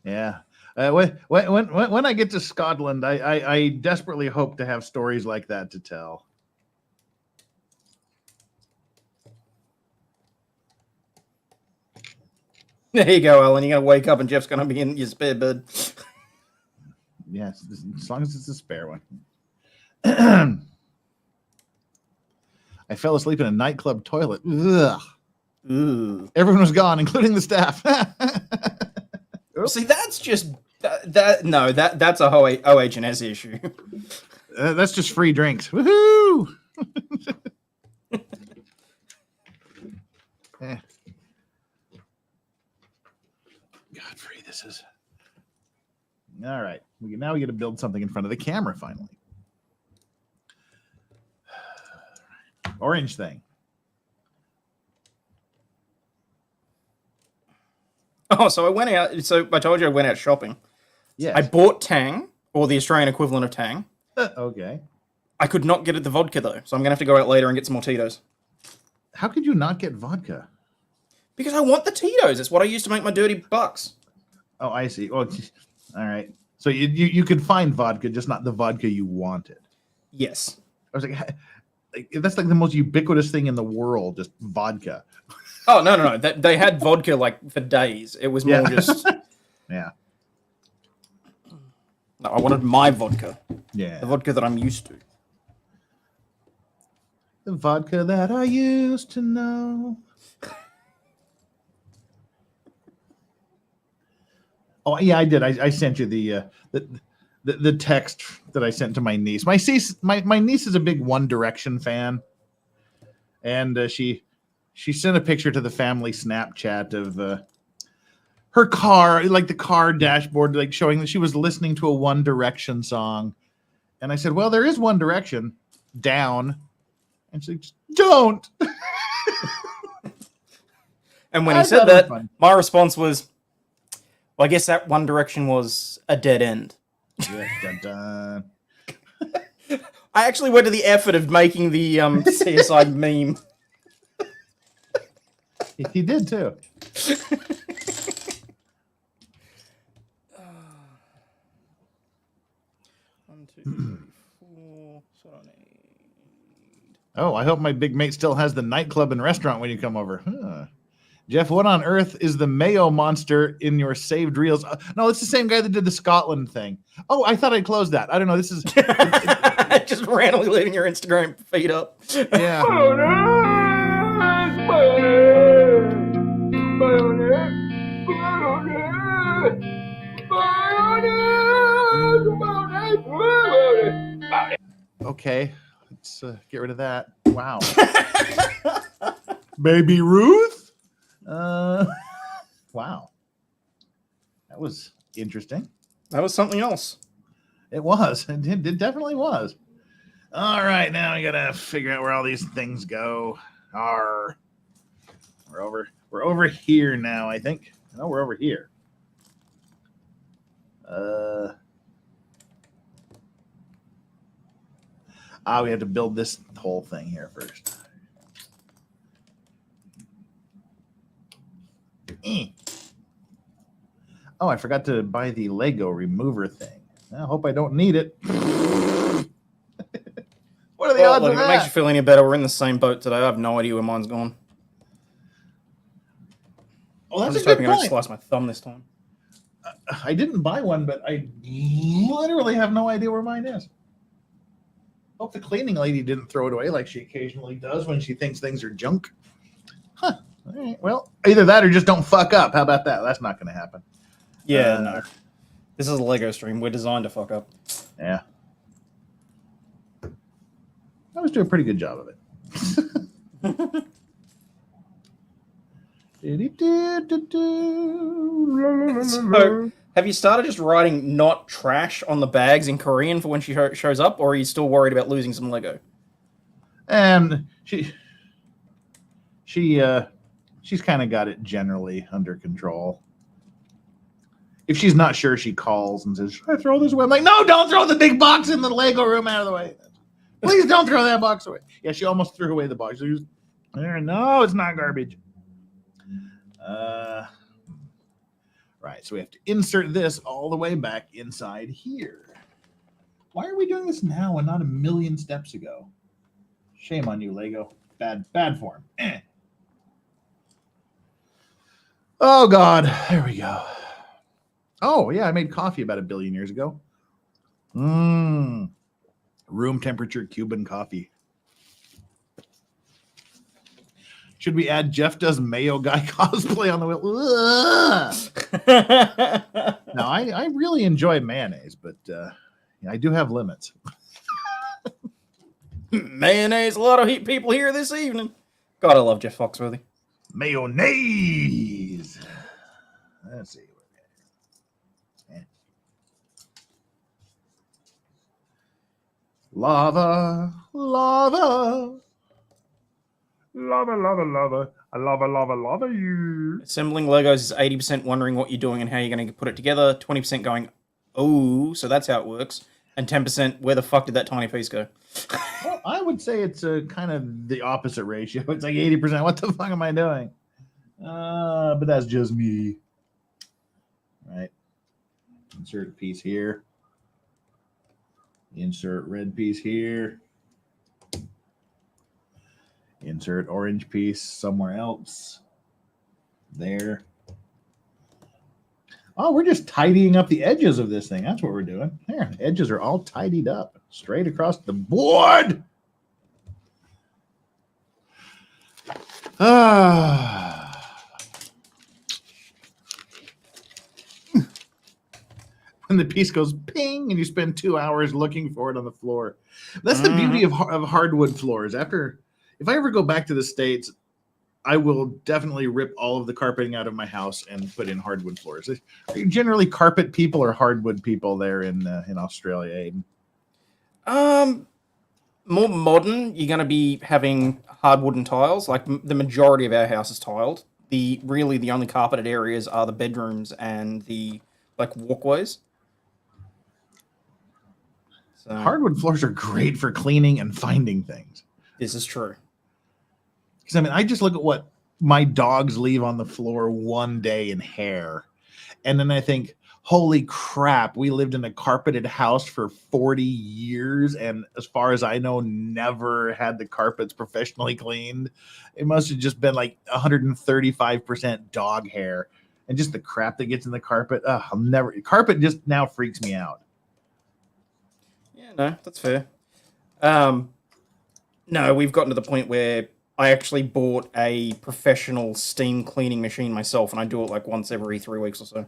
Yeah. When I get to Scotland, I desperately hope to have stories like that to tell. There you go, Alan. You're going to wake up and Jeff's going to be in your spare bed. Yes, as long as it's a spare one. I fell asleep in a nightclub toilet. Ugh. Ooh. Everyone was gone, including the staff. See, that's just that's a OH&S issue. That's just free drinks. Woohoo! Eh. Godfrey, this is all right. Now we get to build something in front of the camera finally. Orange thing. Oh, so I went out. So I told you I went out shopping. Yeah. I bought Tang, or the Australian equivalent of Tang. Okay. I could not get it the vodka though, so I'm gonna have to go out later and get some more Tito's. How could you not get vodka? Because I want the Tito's. It's what I used to make my dirty bucks. Oh, I see. Oh, all right. So you could find vodka, just not the vodka you wanted. Yes. I was like that's like the most ubiquitous thing in the world, just vodka. Oh no! They had vodka like for days. It was more just. Yeah. No, I wanted my vodka. Yeah. The vodka that I'm used to. The vodka that I used to know. Oh yeah, I did. I sent you the text that I sent to my niece. My niece is a big One Direction fan, and she sent a picture to the family Snapchat of her car, like the car dashboard, like showing that she was listening to a One Direction song. And I said, "Well, there is One Direction, Down," and she said, "Don't." And when he said that, my response was, well, I guess that One Direction was a dead end. Yeah, dun, dun. I actually went to the effort of making the CSI meme. He did too. 1, 2, 3, 4. So I need. Oh, I hope my big mate still has the nightclub and restaurant when you come over. Huh. Jeff, what on earth is the Mayo monster in your saved reels? No, it's the same guy that did the Scotland thing. Oh, I thought I closed that. I don't know. This is just randomly leaving your Instagram feed up. Yeah. Okay, let's get rid of that. Wow. Baby Ruth? Wow. That was interesting. That was something else. It was. It definitely was. All right, now we gotta figure out where all these things go. We're over here now, I think. No, we're over here. We have to build this whole thing here first. Oh, I forgot to buy the Lego remover thing. I hope I don't need it. What are the odds Look, of if it that? makes you feel any better, we're in the same boat today. I have no idea where mine's gone. Well, I'm that's just a hoping good I don't point. slice my thumb this time. I didn't buy one, but I literally have no idea where mine is. Hope the cleaning lady didn't throw it away like she occasionally does when she thinks things are junk. Huh. All right. Well, either that or just don't fuck up. How about that? That's not going to happen. Yeah, no. This is a Lego stream. We're designed to fuck up. Yeah. I was doing a pretty good job of it. So, have you started just writing "not trash" on the bags in Korean for when she shows up, or are you still worried about losing some Lego? And she's kind of got it generally under control. If she's not sure, she calls and says, "Should I throw this away?" I'm like, "No, don't throw the big box in the Lego room out of the way. Please don't throw that box away." Yeah, she almost threw away the box. She was, no, it's not garbage. Right, so we have to insert this all the way back inside here. Why are we doing this now and not a million steps ago? Shame on you, Lego. Bad form. Oh, God. There we go. Oh, yeah, I made coffee about 1 billion years ago. Room temperature Cuban coffee. Should we add Jeff does Mayo guy cosplay on the wheel? No, I really enjoy mayonnaise, but I do have limits. Mayonnaise, a lot of people here this evening. God, I love Jeff Foxworthy. Mayonnaise. Let's see. Lava, lava. Lava, lava, lava. I lava you. Assembling Legos is 80% wondering what you're doing and how you're going to put it together. 20% going, oh, so that's how it works. And 10%, where the fuck did that tiny piece go? Well, I would say it's a kind of the opposite ratio. It's like 80%. What the fuck am I doing? But that's just me. Right. Insert a piece here. Insert red piece here. Insert orange piece somewhere else. There. Oh, we're just tidying up the edges of this thing. That's what we're doing. There, the edges are all tidied up. Straight across the board. When the piece goes ping and you spend 2 hours looking for it on the floor. That's the beauty of hardwood floors. If I ever go back to the States, I will definitely rip all of the carpeting out of my house and put in hardwood floors. Are you generally carpet people or hardwood people there in Australia, Aiden? More modern, you're going to be having hardwooden tiles. Like the majority of our house is tiled. The only carpeted areas are the bedrooms and the walkways. So, hardwood floors are great for cleaning and finding things. This is true. Because I just look at what my dogs leave on the floor one day in hair, and then I think, holy crap, we lived in a carpeted house for 40 years, and as far as I know, never had the carpets professionally cleaned. It must have just been like 135% dog hair, and just the crap that gets in the carpet. Carpet just now freaks me out. Yeah, no, that's fair. No, we've gotten to the point where I actually bought a professional steam cleaning machine myself, and I do it like once every 3 weeks or so.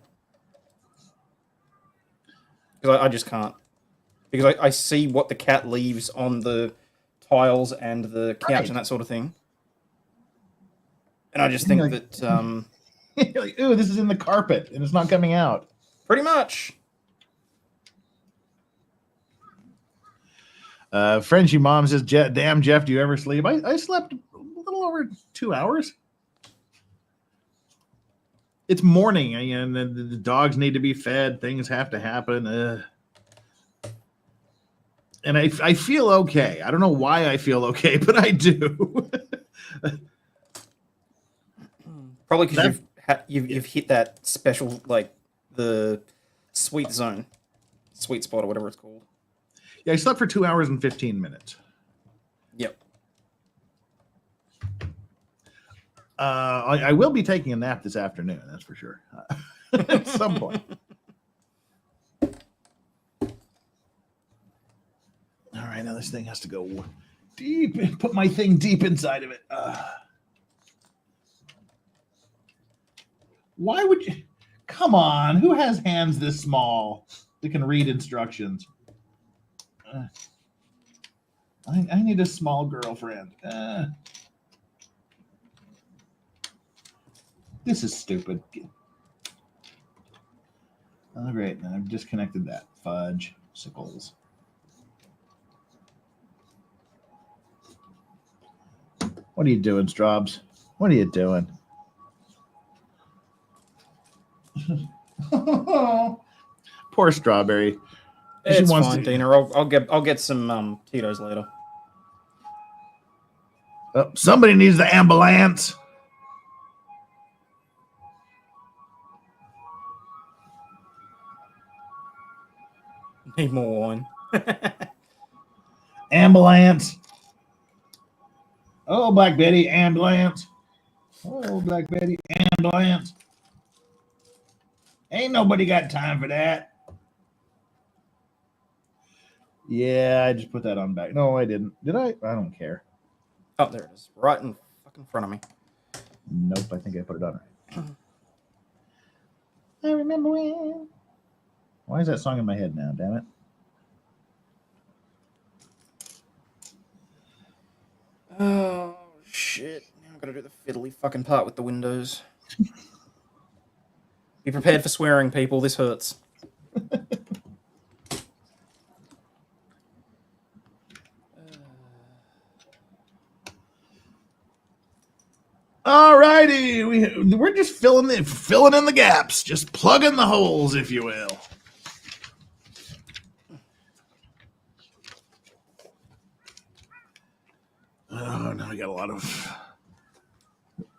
Because I just can't. Because I see what the cat leaves on the tiles and the couch and that sort of thing. And I just think that... You're like, ooh, this is in the carpet, and it's not coming out. Pretty much. Frenchy Mom says, damn, Jeff, do you ever sleep? I slept a little over 2 hours. It's morning, and the dogs need to be fed. Things have to happen. And I feel okay. I don't know why I feel okay, but I do. Probably because you've hit that special, the sweet zone. Sweet spot or whatever it's called. Yeah, I slept for 2 hours and 15 minutes. Yep. I will be taking a nap this afternoon, that's for sure. At some point. All right, now this thing has to go deep and put my thing deep inside of it. Why would you... Come on, who has hands this small that can read instructions? I need a small girlfriend. This is stupid. Oh, great. I've disconnected that. Fudge. Sickles. What are you doing, Straubs? What are you doing? Poor Strawberry. It's fine, Dina. I'll get some Tito's later. Oh, somebody needs the ambulance. Need more wine. Ambulance. Oh, Black Betty, ambulance. Oh, Black Betty, ambulance. Ain't nobody got time for that. Yeah, I just put that on back. No, I didn't. Did I? I don't care. Oh, there it is. Right in fucking front of me. Nope, I think I put it on right. I remember when. Why is that song in my head now? Damn it. Oh, shit. Now I've got to do the fiddly fucking part with the windows. Be prepared for swearing, people. This hurts. All righty, we're just filling in the gaps, just plugging the holes, if you will. Oh, now I got a lot of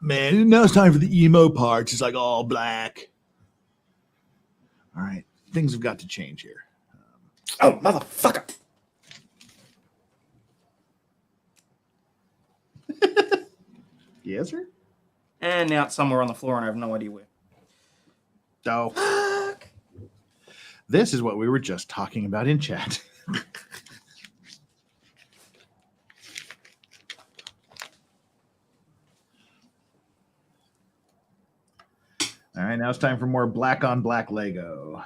man. Now it's time for the emo parts. It's like all black. All right, things have got to change here. Oh, motherfucker! Yes, sir. And now it's somewhere on the floor, and I have no idea where. Oh, fuck. This is what we were just talking about in chat. All right, now it's time for more black on black Lego.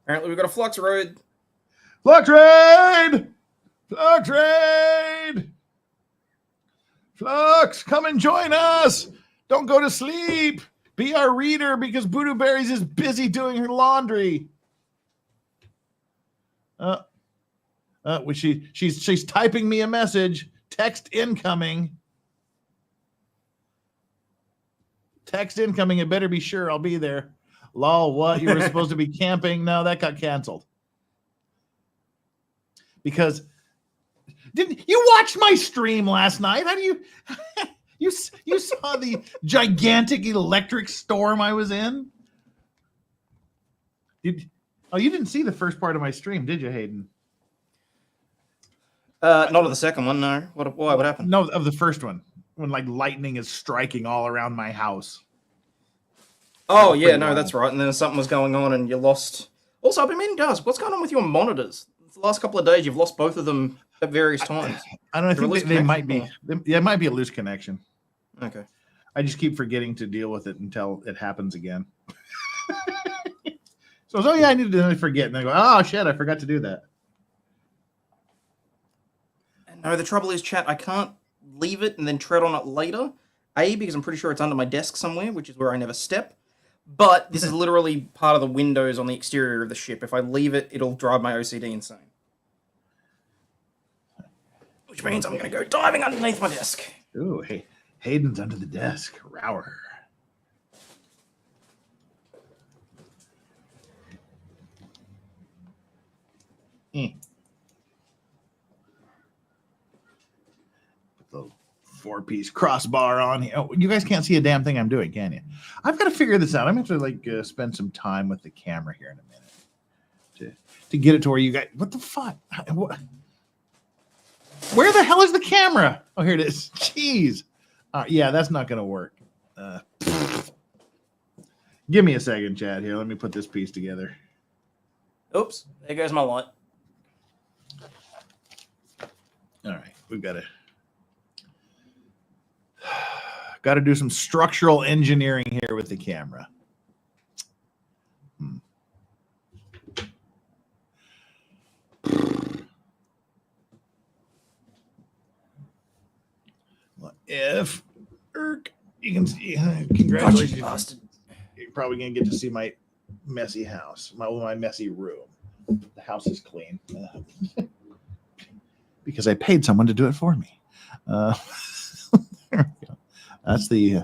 Apparently, we've got a flux road. Flux raid! Flux raid! Flux, come and join us! Don't go to sleep! Be our reader because Voodoo Berries is busy doing her laundry. She's typing me a message. Text incoming. Text incoming. It better be sure I'll be there. Lol, what? You were supposed to be camping? No, that got canceled. Because didn't you watch my stream last night? How do you you saw the gigantic electric storm I was in? You didn't see the first part of my stream, did you, Hayden? Not of the second one, no. What happened? No, of the first one. When like lightning is striking all around my house. Oh, yeah, no, that's right. And then something was going on and you lost. Also, I've been meaning to ask, what's going on with your monitors? The last couple of days, you've lost both of them at various times. I don't know. I think they might be. It might be a loose connection. Okay. I just keep forgetting to deal with it until it happens again. So, yeah, I need to forget. And I go, oh, shit, I forgot to do that. No, the trouble is, chat, I can't leave it and then tread on it later. A, because I'm pretty sure it's under my desk somewhere, which is where I never step. But this is literally part of the windows on the exterior of the ship. If I leave it, it'll drive my OCD insane. Which means I'm going to go diving underneath my desk. Ooh, hey, Hayden's under the desk. Rower. Put the 4-piece crossbar on here. Oh, you guys can't see a damn thing I'm doing, can you? I've got to figure this out. I'm going to like spend some time with the camera here in a minute to get it to where you guys. What the fuck? What? Where the hell is the camera? Oh, here it is. Jeez. Yeah, that's not going to work. Give me a second, Chad. Here, let me put this piece together. Oops, there goes my light. All right, we've got to do some structural engineering here with the camera. if you can see, congratulations. Bastard. You're probably going to get to see my messy house, my messy room. The house is clean because I paid someone to do it for me. There we go. That's the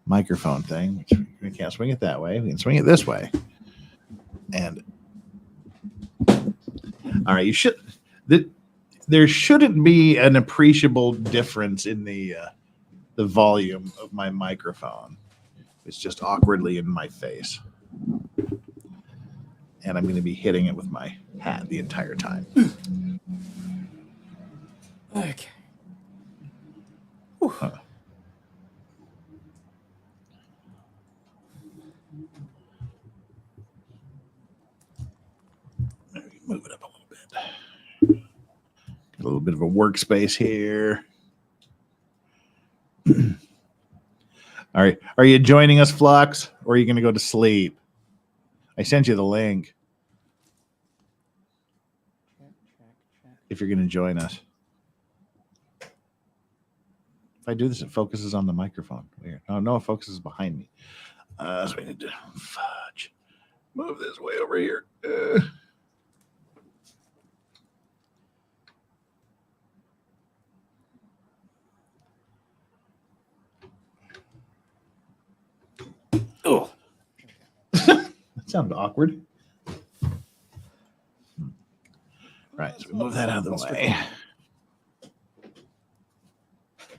microphone thing. We can't swing it that way. We can swing it this way. And all right, there shouldn't be an appreciable difference in the volume of my microphone. It's just awkwardly in my face. And I'm going to be hitting it with my hat the entire time. Okay. Move it up a little bit. A little bit of a workspace here. All right. Are you joining us, Flux, or are you going to go to sleep? I sent you the link. If you're going to join us. If I do this, it focuses on the microphone. Weird. Oh, no, it focuses behind me. So we need to fudge. Move this way over here. Oh, That sounded awkward. Right, so we move that out of the way.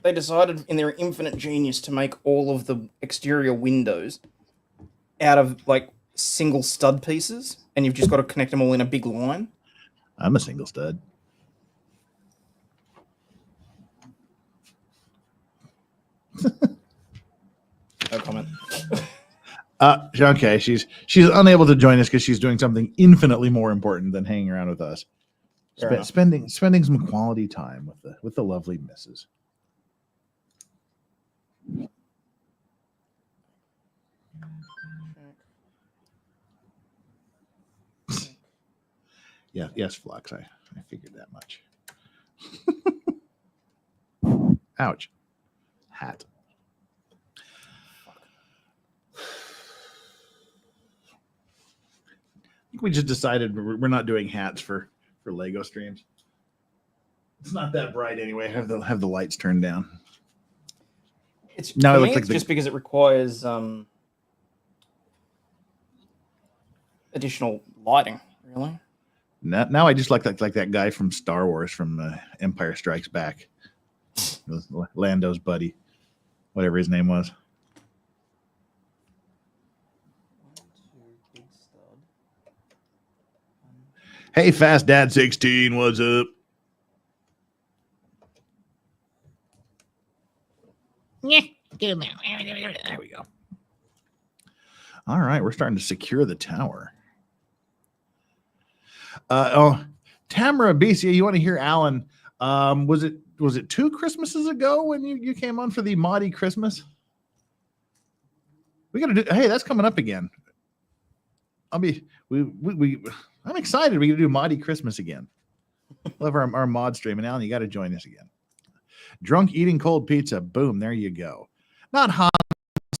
they decided in their infinite genius to make all of the exterior windows out of like single stud pieces, and you've just got to connect them all in a big line. I'm a single stud. No comment. Okay, she's unable to join us because she's doing something infinitely more important than hanging around with us. Spending some quality time with the lovely missus. Yeah, yes, Flux. I figured that much. Ouch. Hat. I think we just decided we're not doing hats for Lego streams. It's not that bright anyway. Have the lights turned down. It's No, for it me, looks like it's just because it requires additional lighting. Really. Now I just like that guy from Star Wars from Empire Strikes Back. Lando's buddy, whatever his name was. Hey, Fast Dad 16, what's up? Yeah, there we go. All right, we're starting to secure the tower. Tamara BC, you want to hear Alan? Was it 2 Christmases ago when you came on for the Maudie Christmas? We gotta do. Hey, that's coming up again. I'm excited. We're gonna do Maudie Christmas again. Love our mod stream, and Alan, you got to join us again. Drunk eating cold pizza. Boom, there you go. Not Han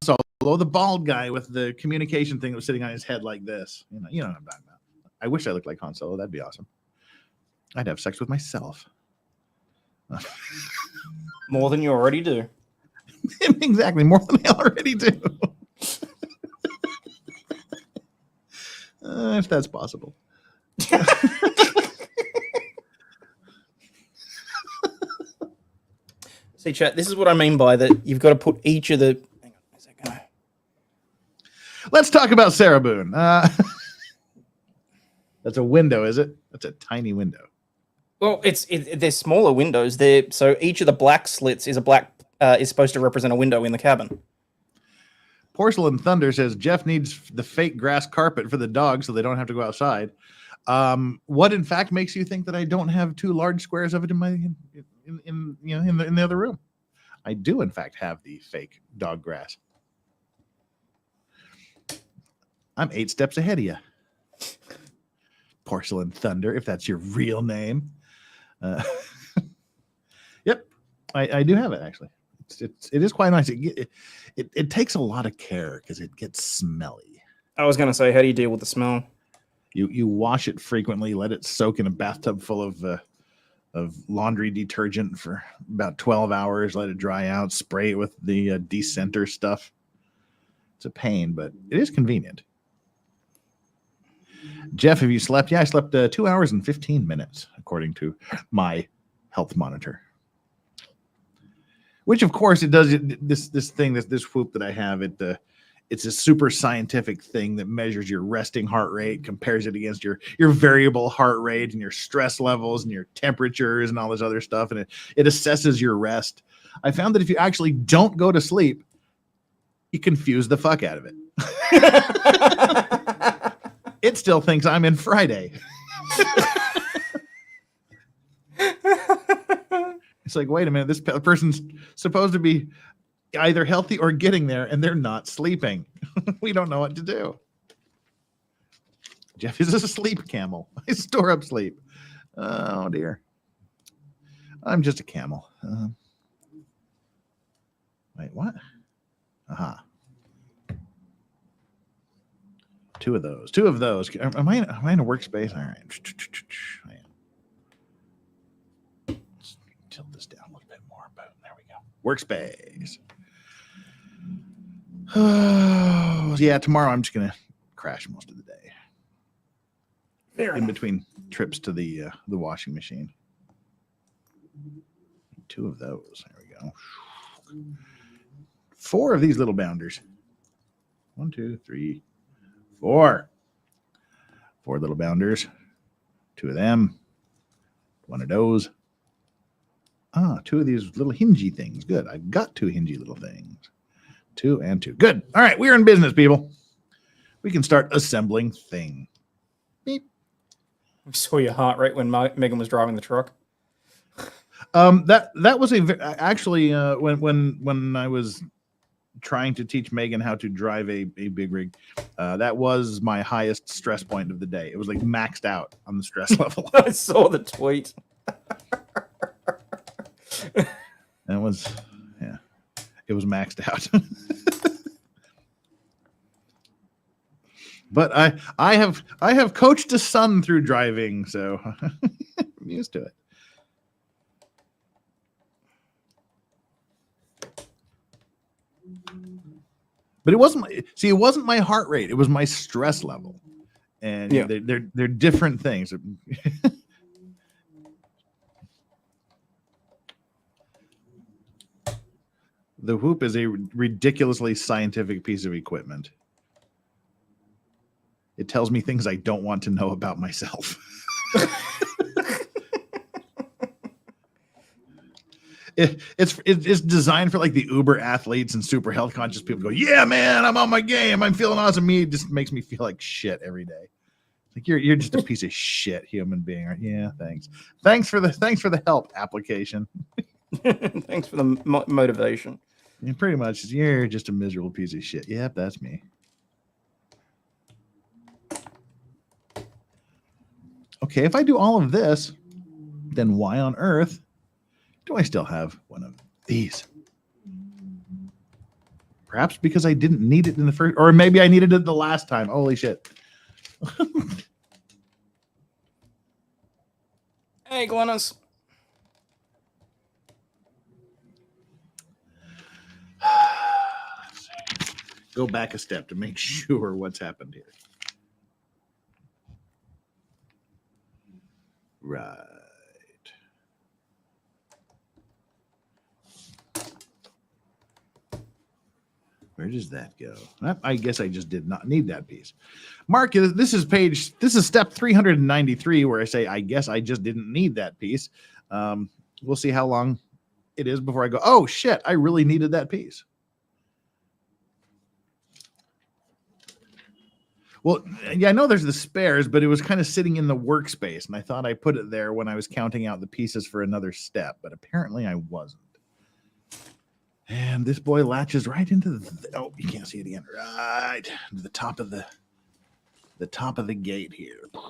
Solo, the bald guy with the communication thing that was sitting on his head like this. You know what I'm talking about. I wish I looked like Han Solo. That'd be awesome. I'd have sex with myself. More than you already do. Exactly, more than I already do. If that's possible. See, chat, this is what I mean by that you've got to put each of the... Hang on, where's that go? Let's talk about Sarah Boone. That's a window, is it? That's a tiny window. Well, they're smaller windows. So each of the black slits is is supposed to represent a window in the cabin. Porcelain Thunder says Jeff needs the fake grass carpet for the dogs so they don't have to go outside. What in fact makes you think that I don't have 2 large squares of it in the other room? I do in fact have the fake dog grass. I'm 8 steps ahead of you. Porcelain Thunder, if that's your real name. Yep. I do have it actually. It is quite nice. It takes a lot of care because it gets smelly. I was going to say, how do you deal with the smell? You wash it frequently, let it soak in a bathtub full of laundry detergent for about 12 hours, let it dry out, spray it with the de-scenter stuff. It's a pain, but it is convenient. Jeff, have you slept? Yeah, I slept 2 hours and 15 minutes, according to my health monitor. Which, of course, it does this thing, this whoop that I have. It's a super scientific thing that measures your resting heart rate, compares it against your variable heart rate and your stress levels and your temperatures and all this other stuff, and it assesses your rest. I found that if you actually don't go to sleep, you confuse the fuck out of it. It still thinks I'm in Friday. It's like, wait a minute, this person's supposed to be either healthy or getting there, and they're not sleeping. We don't know what to do. Jeff is a sleep camel. I store up sleep. Oh, dear. I'm just a camel. Wait, what? Aha. Two of those. Am I in a workspace? All right. Let's tilt this down a little bit more. Boom. There we go. Workspace. Oh, yeah. Tomorrow I'm just going to crash most of the day. In between trips to the washing machine. Two of those. There we go. 4 of these little bounders. 1, 2, 3, 4. 4 little bounders. 2 of them. 1 of those. 2 of these little hingy things. Good. I've got 2 hingy little things. 2 and 2. Good. All right. We're in business, people. We can start assembling thing. Beep. I saw your heart rate when Megan was driving the truck. That was actually when I was trying to teach Megan how to drive a big rig, that was my highest stress point of the day. It was like maxed out on the stress level. I saw the tweet. It was maxed out. But I have coached a son through driving, so I'm used to it. But it wasn't my heart rate. It was my stress level, and yeah. they're different things. The whoop is a ridiculously scientific piece of equipment. It tells me things I don't want to know about myself. It's designed for like the uber athletes and super health conscious people. Go, yeah, man, I'm on my game. I'm feeling awesome. Me, it just makes me feel like shit every day. Like you're just a piece of shit human being. Right? Yeah, thanks. Thanks for the help application. Thanks for the motivation. Yeah, pretty much, you're just a miserable piece of shit. Yep, that's me. Okay, if I do all of this, then why on earth do I still have one of these? Perhaps because I didn't need it in the first, or maybe I needed it the last time. Holy shit. Hey, Glennis. Go back a step to make sure what's happened here. Right. Where does that go? I guess I just did not need that piece. Mark, this is step 393 where I say, I guess I just didn't need that piece. We'll see how long it is before I go, oh shit, I really needed that piece. Well, yeah, I know there's the spares, but it was kind of sitting in the workspace, and I thought I put it there when I was counting out the pieces for another step, but apparently I wasn't. And this boy latches right into oh, you can't see it again. Right to the top of the gate here. I'm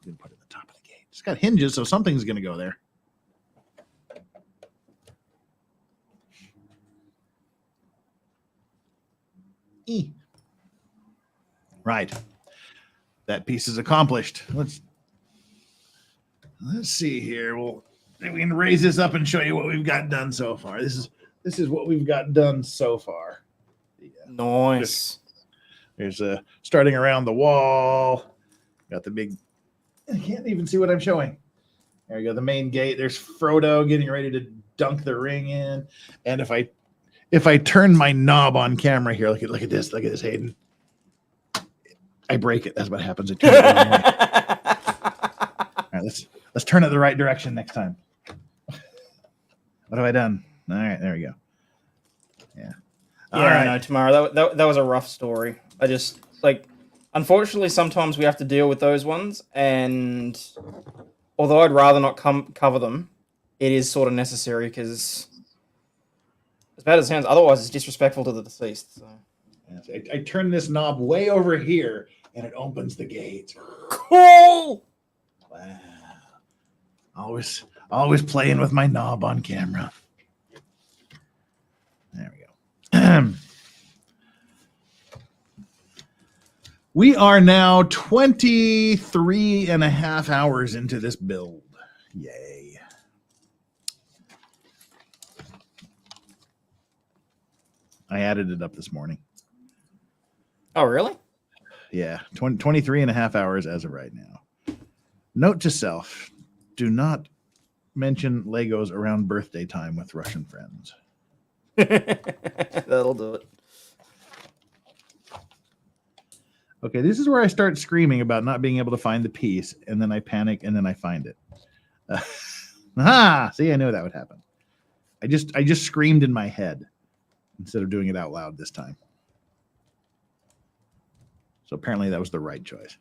gonna put it at the top of the gate. It's got hinges, so something's gonna go there. Right. That piece is accomplished. Let's see here. We can raise this up and show you what we've got done so far. This is what we've got done so far. Yeah. Nice. There's starting around the wall. Got the big. I can't even see what I'm showing. There you go. The main gate. There's Frodo getting ready to dunk the ring in. And if I turn my knob on camera here, look at this, Hayden. I break it. That's what happens. I turn it the wrong way. All right, let's turn it the right direction next time. What have I done? All right, there we go. Yeah. All right. No, tomorrow. That was a rough story. I just unfortunately, sometimes we have to deal with those ones, and although I'd rather not cover them, it is sort of necessary because, as bad as it sounds, otherwise it's disrespectful to the deceased. So. I turn this knob way over here, and it opens the gate. Cool. Wow. Always playing with my knob on camera. There we go. We are now 23 and a half hours into this build. Yay. I added it up this morning. Oh, really? Yeah, 23 and a half hours as of right now. Note to self, do not mention Legos around birthday time with Russian friends. That'll do it. Okay, this is where I start screaming about not being able to find the piece, and then I panic, and then I find it. See, I knew that would happen. I just screamed in my head instead of doing it out loud this time. So apparently that was the right choice.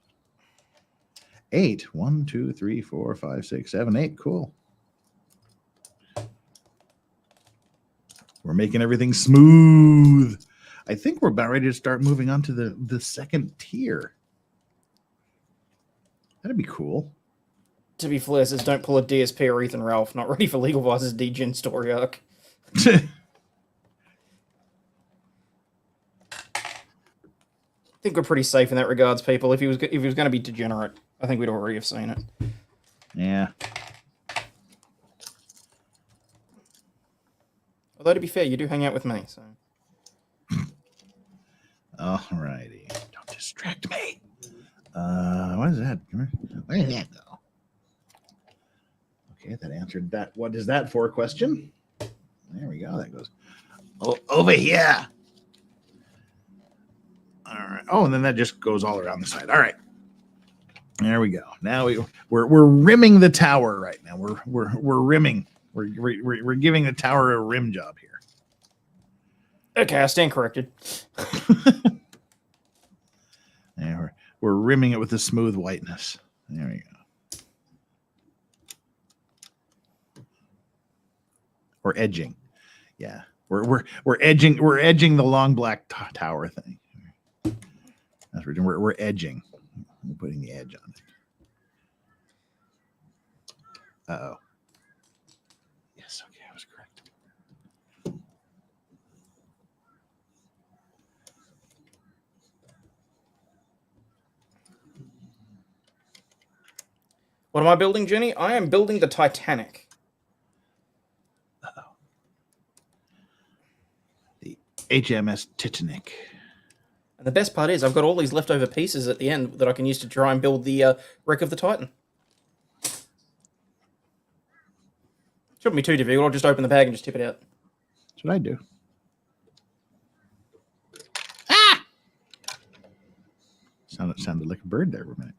8. 1, 2, 3, 4, 5, 6, 7, 8. Cool. We're making everything smooth. I think we're about ready to start moving on to the second tier. That'd be cool. To be fair, says don't pull a DSP or Ethan Ralph. Not ready for Legal Vices DGen story arc. I think we're pretty safe in that regards, people. If he was going to be degenerate, I think we'd already have seen it. Yeah. Although to be fair, you do hang out with me, so. Alrighty. Don't distract me. What is that? Where did that go? Okay, that answered that. What is that for question? There we go. That goes over here. All right. Oh, and then that just goes all around the side. All right. There we go. Now we're rimming the tower right now. We're rimming. We're giving the tower a rim job here. Okay, I stand corrected. Yeah, we're rimming it with a smooth whiteness. There we go. Or edging. Yeah. We're edging the long black tower thing. That's what we're doing. We're edging. We're putting the edge on it. Uh-oh. Yes, okay, I was correct. What am I building, Jenny? I am building the Titanic. Uh-oh. The HMS Titanic. And the best part is I've got all these leftover pieces at the end that I can use to try and build the wreck of the Titan. Shouldn't be too difficult. I'll just open the bag and just tip it out. That's what I do. Ah! Sounded like a bird there for a minute.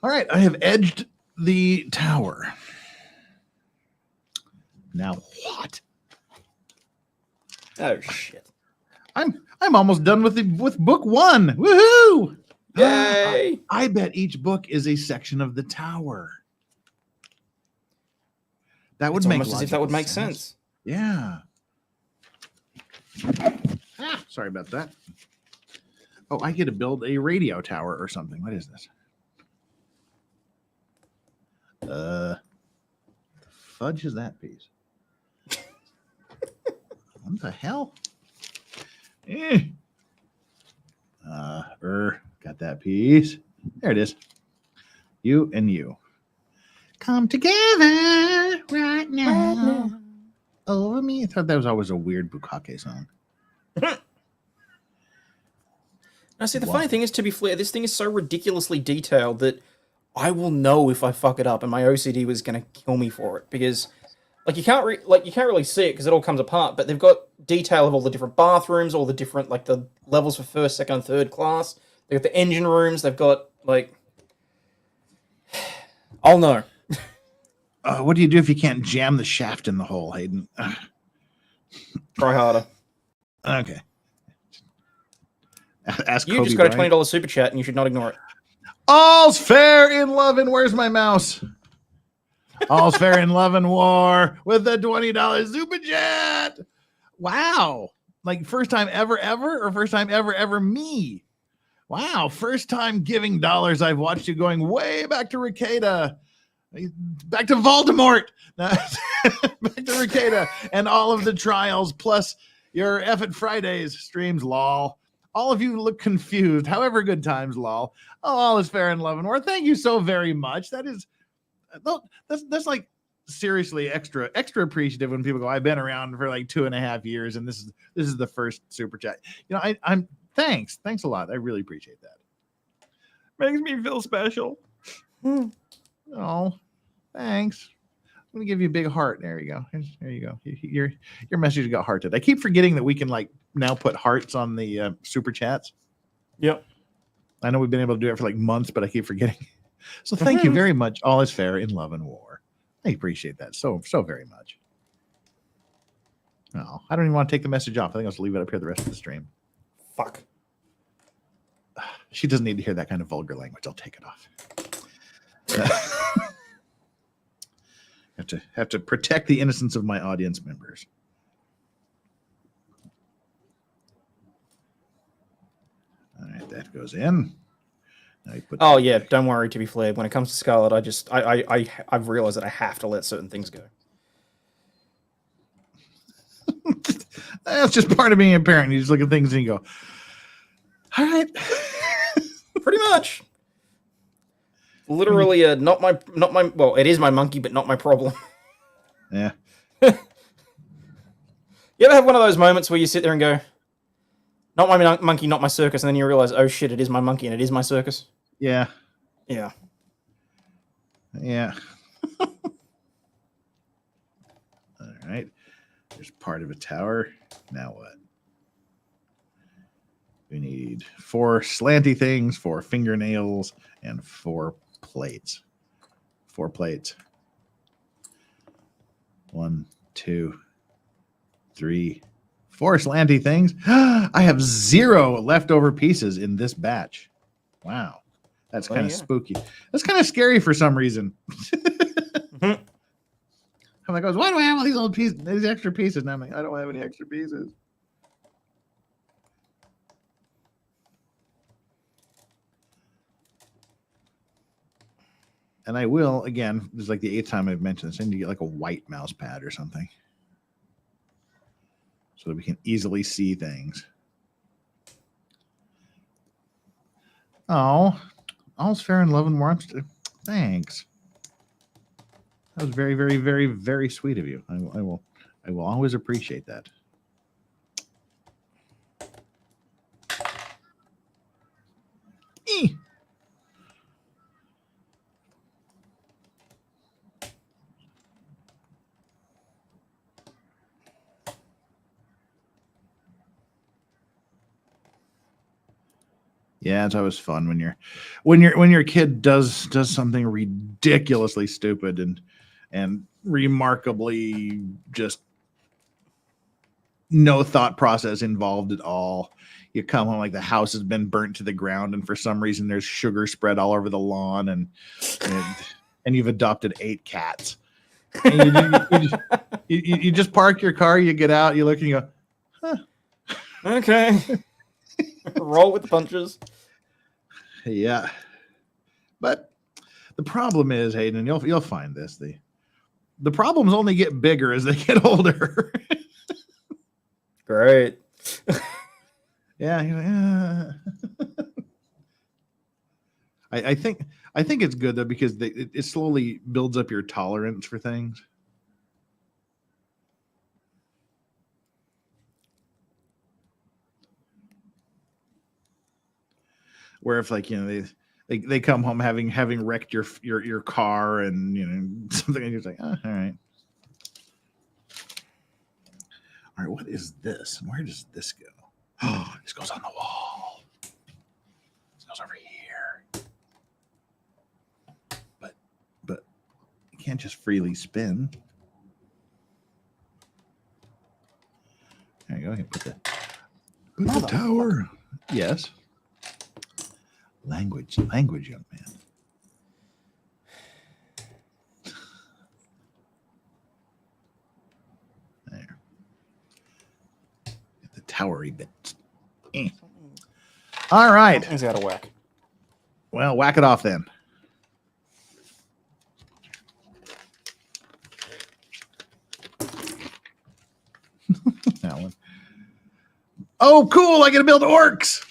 All right, I have edged the tower. Now what? Oh shit! I'm almost done with book 1. Woohoo! Yay! I bet each book is a section of the tower. That would It's make almost as if that would make sense. Yeah. Sorry about that. Oh, I get to build a radio tower or something. What is this? Fudge is that piece? What the hell? Got that piece. There it is. You and you. Come together right now. Over me. I thought that was always a weird Bukake song. Now, see, the funny thing is, to be fair, this thing is so ridiculously detailed that I will know if I fuck it up, and my OCD was going to kill me for it, because like you can't really see it because it all comes apart. But they've got detail of all the different bathrooms, all the different like the levels for first, second, and third class. They've got the engine rooms. They've got like, I'll know. What do you do if you can't jam the shaft in the hole, Hayden? Try harder. Okay. Ask You Kobe just got a Bryant. $20 super chat, and you should not ignore it. All's fair in love and where's my mouse? All's fair in love and war with the $20 super chat. Wow. Like first time ever, or first time ever me? Wow. First time giving dollars. I've watched you going way back to Ricada. Back to Voldemort. Back to Ricada and all of the trials plus your F at Fridays streams, lol. All of you look confused. However, good times, lol. Oh, all is fair in love and war. Thank you so very much. That's like seriously extra appreciative when people go, I've been around for like 2.5 years and this is the first super chat. You know, I'm thanks a lot. I really appreciate that. Makes me feel special. Oh, thanks. I'm gonna give you a big heart. There you go. There you go. Your message got hearted. I keep forgetting that we can like now put hearts on the super chats. Yep. I know we've been able to do it for like months, but I keep forgetting. So thank you very much. All is fair in love and war. I appreciate that so very much. No, I don't even want to take the message off. I think I'll just leave it up here the rest of the stream. Fuck. She doesn't need to hear that kind of vulgar language. I'll take it off. Have to protect the innocence of my audience members. All right, that goes in. Now you put Oh that yeah, back. don't worry. To be fair, when it comes to Scarlet, I've realized that I have to let certain things go. That's just part of being a parent. You just look at things and you go, all right. Pretty much. Literally, not my. Well, it is my monkey, but not my problem. Yeah. You ever have one of those moments where you sit there and go, "Not my monkey, not my circus," and then you realize, "Oh shit, it is my monkey and it is my circus." Yeah. Yeah. Yeah. All right. There's part of a tower. Now what? We need 4 slanty things, 4 fingernails, and 4 plates. 4 plates. 1, 2, 3, 4 slanty things. I have 0 leftover pieces in this batch. Wow. That's kind of spooky. That's kind of scary for some reason. I'm like, why do I have all these old pieces, these extra pieces? And I'm like, I don't have any extra pieces. And I will, again, this is like the 8th time I've mentioned this, I need to get like a white mouse pad or something so that we can easily see things. Oh, all's fair in love and warmth. Thanks. That was very, very, very, very sweet of you. I will always appreciate that. Yeah, it's always fun when your kid does something ridiculously stupid and remarkably just no thought process involved at all. You come home like the house has been burnt to the ground, and for some reason there's sugar spread all over the lawn, and you've adopted 8 cats. And you just park your car, you get out, you look, and you go, huh. Okay. Roll with the punches. Yeah, but the problem is, Hayden, and you'll find this, the problems only get bigger as they get older. Great. Yeah. I think it's good though because it slowly builds up your tolerance for things. Where if like they come home having wrecked your car and something and you're like, oh, all right. All right, what is this? Where does this go? Oh, this goes on the wall. This goes over here. But you can't just freely spin. There you go. You put the tower. Yes. Language, young man. There. Get the towery bit. All right. Something's out of whack. Well, whack it off then. That one. Oh, cool. I get to build orcs.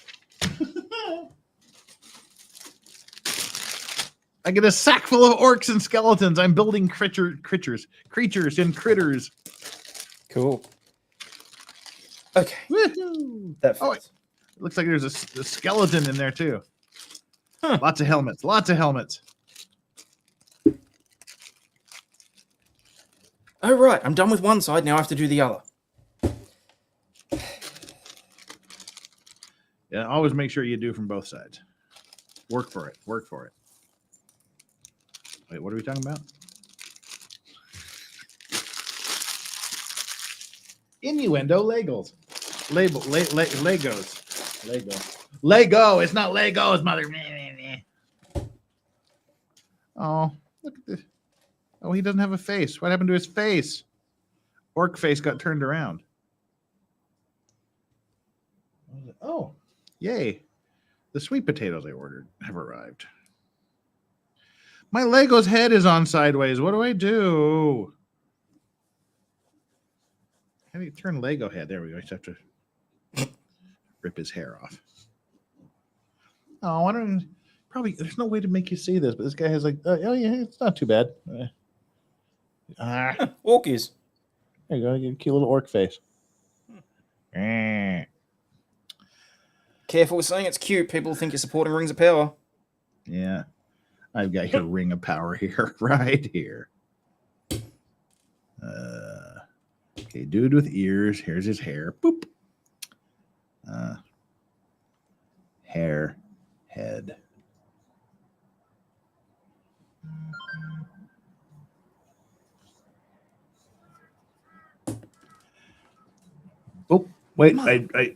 I get a sack full of orcs and skeletons. I'm building creatures and critters. Cool. Okay. Woohoo! That Oh, fits. it looks like there's a skeleton in there too. Huh. Lots of helmets. Oh, right. I'm done with one side. Now I have to do the other. Yeah, always make sure you do from both sides. Work for it. Wait, what are we talking about? Innuendo Legos. Lego. It's not Legos, mother. Oh, look at this. Oh, he doesn't have a face. What happened to his face? Orc face got turned around. Oh, yay. The sweet potatoes I ordered have arrived. My Lego's head is on sideways. What do I do? How do you turn Lego head? There we go. I just have to rip his hair off. Oh, I don't. Probably there's no way to make you see this, but this guy has like, oh yeah, it's not too bad. Orkies. There you go. You get a cute little orc face. Careful with saying it's cute. People think you're supporting Rings of Power. Yeah. I've got your ring of power here, right here. Okay, dude with ears. Here's his hair. Boop. Hair, head. Oh, wait. I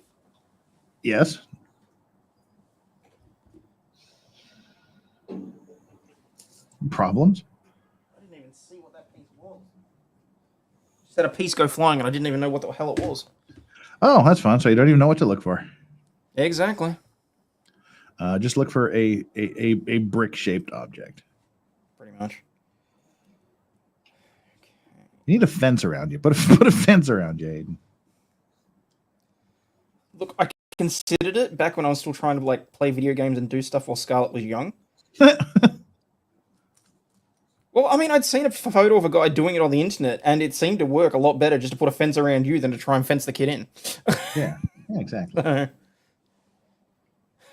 yes. Problems? I didn't even see what that piece was. Just had a piece go flying and I didn't even know what the hell it was. Oh, that's fun. So you don't even know what to look for. Exactly. Just look for a brick-shaped object. Pretty much. You need a fence around you. Put a fence around you, Aiden. Look, I considered it back when I was still trying to like play video games and do stuff while Scarlett was young. Well, I mean, I'd seen a photo of a guy doing it on the internet, and it seemed to work a lot better just to put a fence around you than to try and fence the kid in. Yeah, exactly.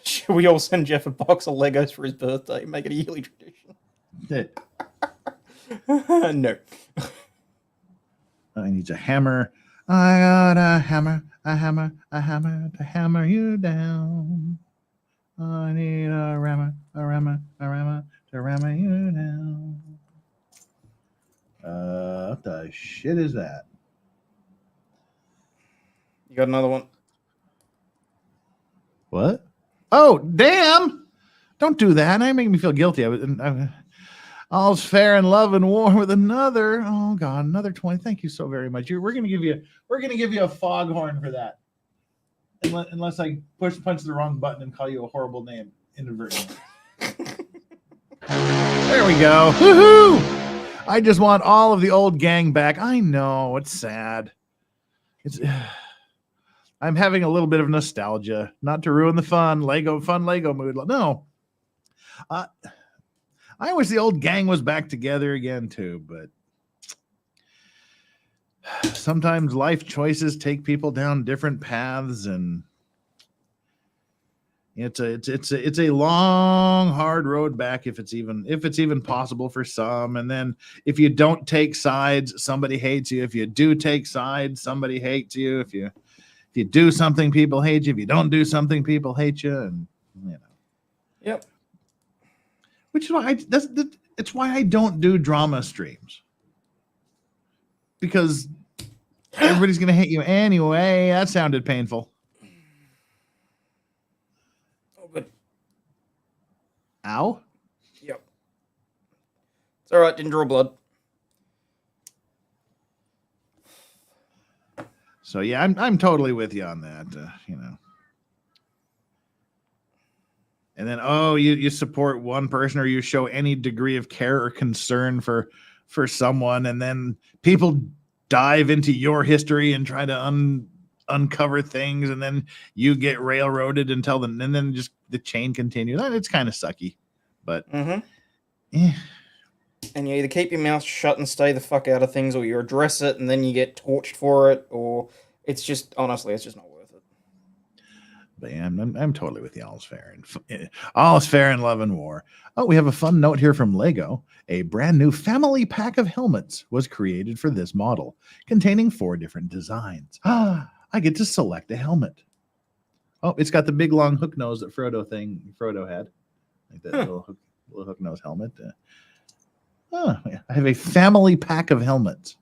Should we all send Jeff a box of Legos for his birthday? Make it a yearly tradition. No. He needs a hammer. I got a hammer to hammer you down. I need a rammer to rammer you down. What the shit is that? You got another one? What? Oh, damn! Don't do that. Now you make me feel guilty. All's fair in love and war with another. Oh God, another 20. Thank you so very much. We're gonna give you a foghorn for that. Unless I punch the wrong button and call you a horrible name inadvertently. There we go. Woohoo! I just want all of the old gang back. I know it's sad. I'm having a little bit of nostalgia, not to ruin the fun Lego mood. No, I wish the old gang was back together again too, but sometimes life choices take people down different paths, and it's a long, hard road back if it's even possible for some. And then if you don't take sides, somebody hates you. If you do take sides, somebody hates you. If you do something, people hate you. If you don't do something, people hate you. And Yep. Which is why it's why I don't do drama streams, because everybody's gonna hate you anyway. That sounded painful. Oh, good. Ow. Yep. It's all right. Didn't draw blood. So yeah, I'm totally with you on that. And then you support one person, or you show any degree of care or concern for someone, and then people dive into your history and try to uncover things, and then you get railroaded and then just the chain continues. It's kind of sucky, but And you either keep your mouth shut and stay the fuck out of things, or you address it and then you get torched for it, or it's just, honestly, it's just not worth it. But yeah, I'm totally with you. All's fair in love and war. Oh, we have a fun note here from Lego. A brand new family pack of helmets was created for this model, containing 4 different designs. I get to select a helmet. Oh, it's got the big long hook nose that Frodo had, like that little hook nose helmet. Yeah, I have a family pack of helmets.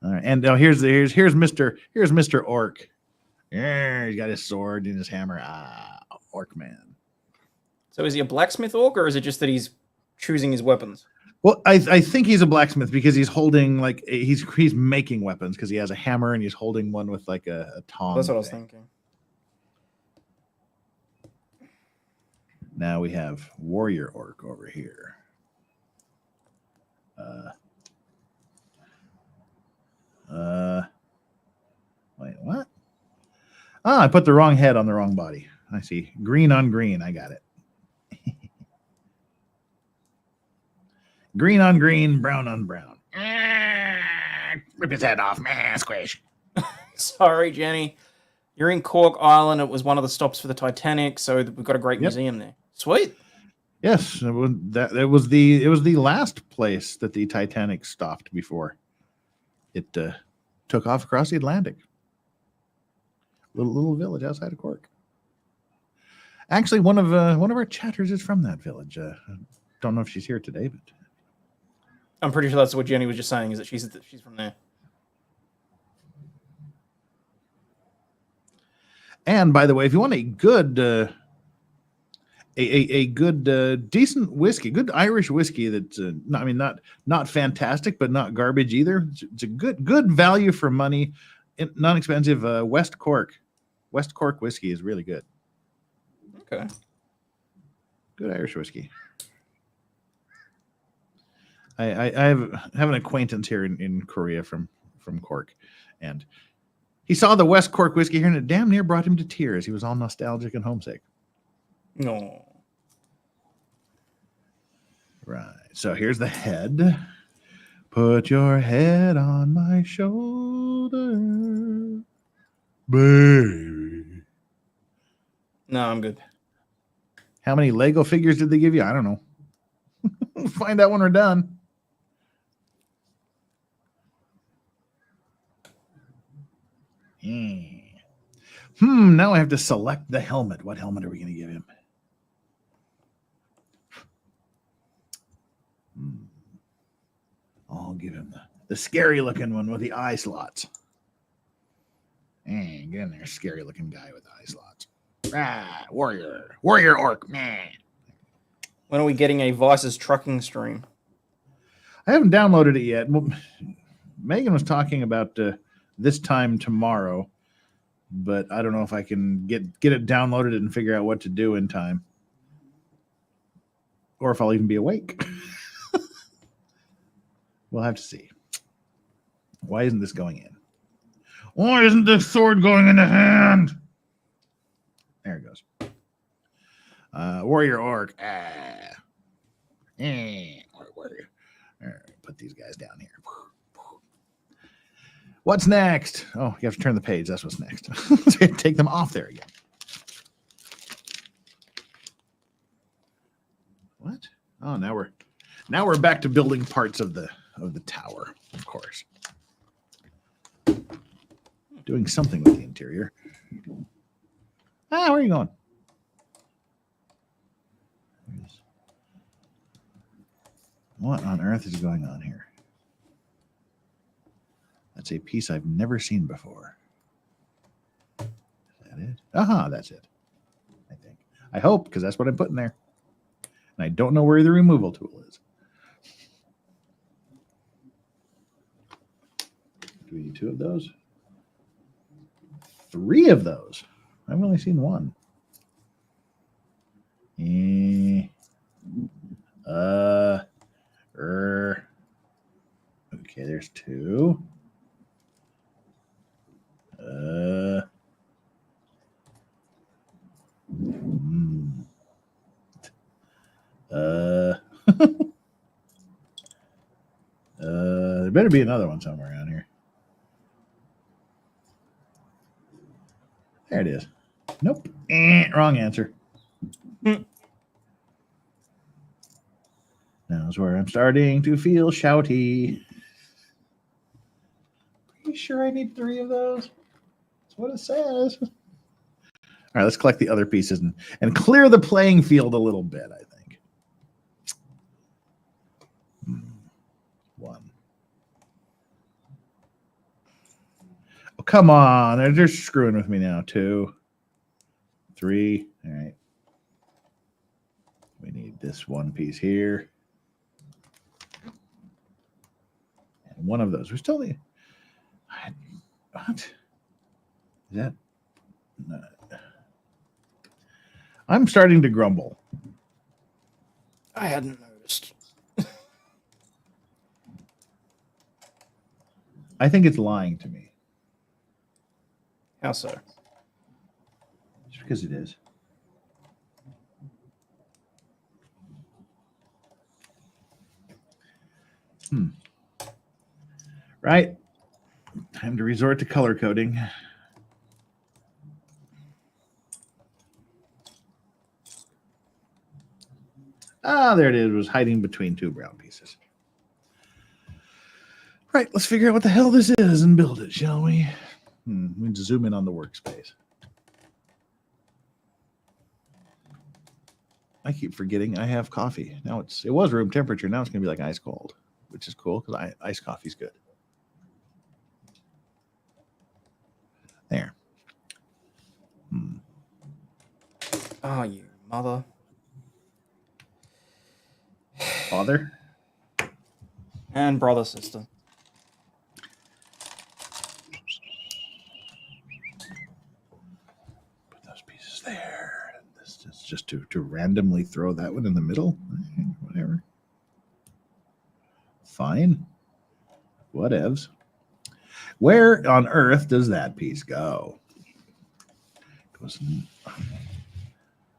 All right, and here's Mr. Orc. Yeah, he's got his sword and his hammer. Orc man. So is he a blacksmith orc, or is it just that he's choosing his weapons? Well, I think he's a blacksmith because he's holding he's making weapons, because he has a hammer and he's holding one with like a tong. That's what I was thinking. Now we have warrior orc over here. Wait, what? I put the wrong head on the wrong body. I see. Green on green. I got it. Green on green, brown on brown. Rip his head off, man. Squish. Sorry, Jenny. You're in Cork Island. It was one of the stops for the Titanic, so we've got a great museum there. Sweet. Yes, it was the last place that the Titanic stopped before it took off across the Atlantic. Little village outside of Cork. Actually, one of our chatters is from that village. Don't know if she's here today, but I'm pretty sure that's what Jenny was just saying, is that she's from there. And by the way, if you want a good decent whiskey, good Irish whiskey that's not fantastic but not garbage either. It's a good value for money, non expensive. West Cork whiskey is really good. Okay. Good Irish whiskey. I have an acquaintance here in Korea from Cork, and he saw the West Cork whiskey here, and it damn near brought him to tears. He was all nostalgic and homesick. No. Right. So here's the head. Put your head on my shoulder, baby. No, I'm good. How many Lego figures did they give you? I don't know. We'll find out when we're done. Now I have to select the helmet. What helmet are we going to give him? I'll give him the scary looking one with the eye slots. Get in there, scary looking guy with the eye slots. Warrior orc, man. When are we getting a Vices trucking stream? I haven't downloaded it yet. Well, Megan was talking about this time tomorrow, but I don't know if I can get it downloaded and figure out what to do in time, or if I'll even be awake. We'll have to see. Why isn't this going in? Why isn't the sword going in the hand? There it goes. Warrior orc. Warrior. All right, put these guys down here. What's next? Oh, you have to turn the page. That's what's next. Take them off there again. What? Oh, now we're back to building parts of the tower, of course. Doing something with the interior. Where are you going? What on earth is going on here? That's a piece I've never seen before. Is that it? Aha, that's it. I think. I hope, because that's what I'm putting there. And I don't know where the removal tool is. Do we need 2 of those? 3 of those. I've only seen 1. Okay, there's 2. There better be another one somewhere around here. There it is. Nope. Wrong answer. Now's where I'm starting to feel shouty. Are you sure I need 3 of those? That's what it says. All right, let's collect the other pieces and clear the playing field a little bit, I think. 1. Oh, come on. They're just screwing with me now. 2, 3. All right. We need this 1 piece here. And 1 of those. We still need... What? Is that... No. I'm starting to grumble. I hadn't noticed. I think it's lying to me. How so? Just because it is. Right. Time to resort to color coding. There it is. It was hiding between 2 brown pieces. Right, let's figure out what the hell this is and build it, shall we? We need to zoom in on the workspace. I keep forgetting I have coffee. Now it was room temperature. Now it's going to be like ice cold, which is cool because iced coffee's good. There. Oh, you mother. Father. And brother, sister. Put those pieces there. This is just to randomly throw that one in the middle. Whatever. Fine. Whatevs. Where on earth does that piece go? It goes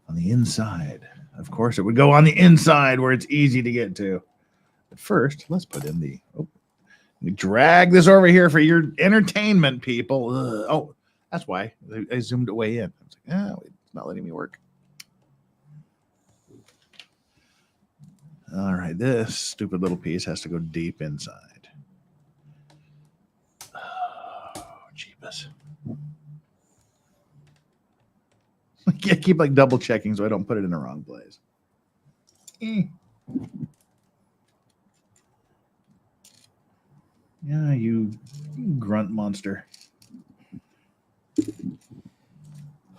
on the inside. Of course, it would go on the inside where it's easy to get to. But first, let's put in the... we drag this over here for your entertainment, people. Oh, that's why I zoomed it way in. I was like, it's not letting me work. All right, this stupid little piece has to go deep inside. Oh, jeebus. I keep like double checking so I don't put it in the wrong place. Yeah, you grunt monster.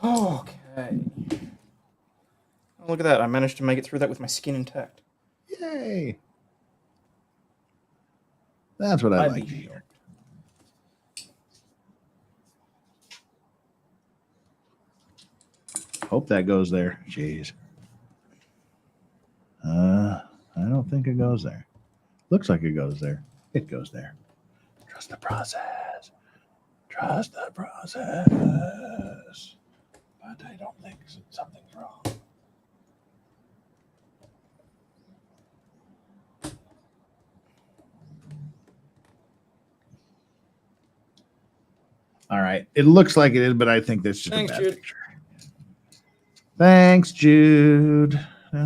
Okay. Oh, look at that. I managed to make it through that with my skin intact. Yay. That's what I like to hear. Hope that goes there. Jeez. I don't think it goes there. Looks like it goes there. It goes there. Trust the process. trust the process. But I don't think something's wrong. All right. It looks like it is, but I think that's just Thanks, a bad Jude. picture. Thanks, Jude. Why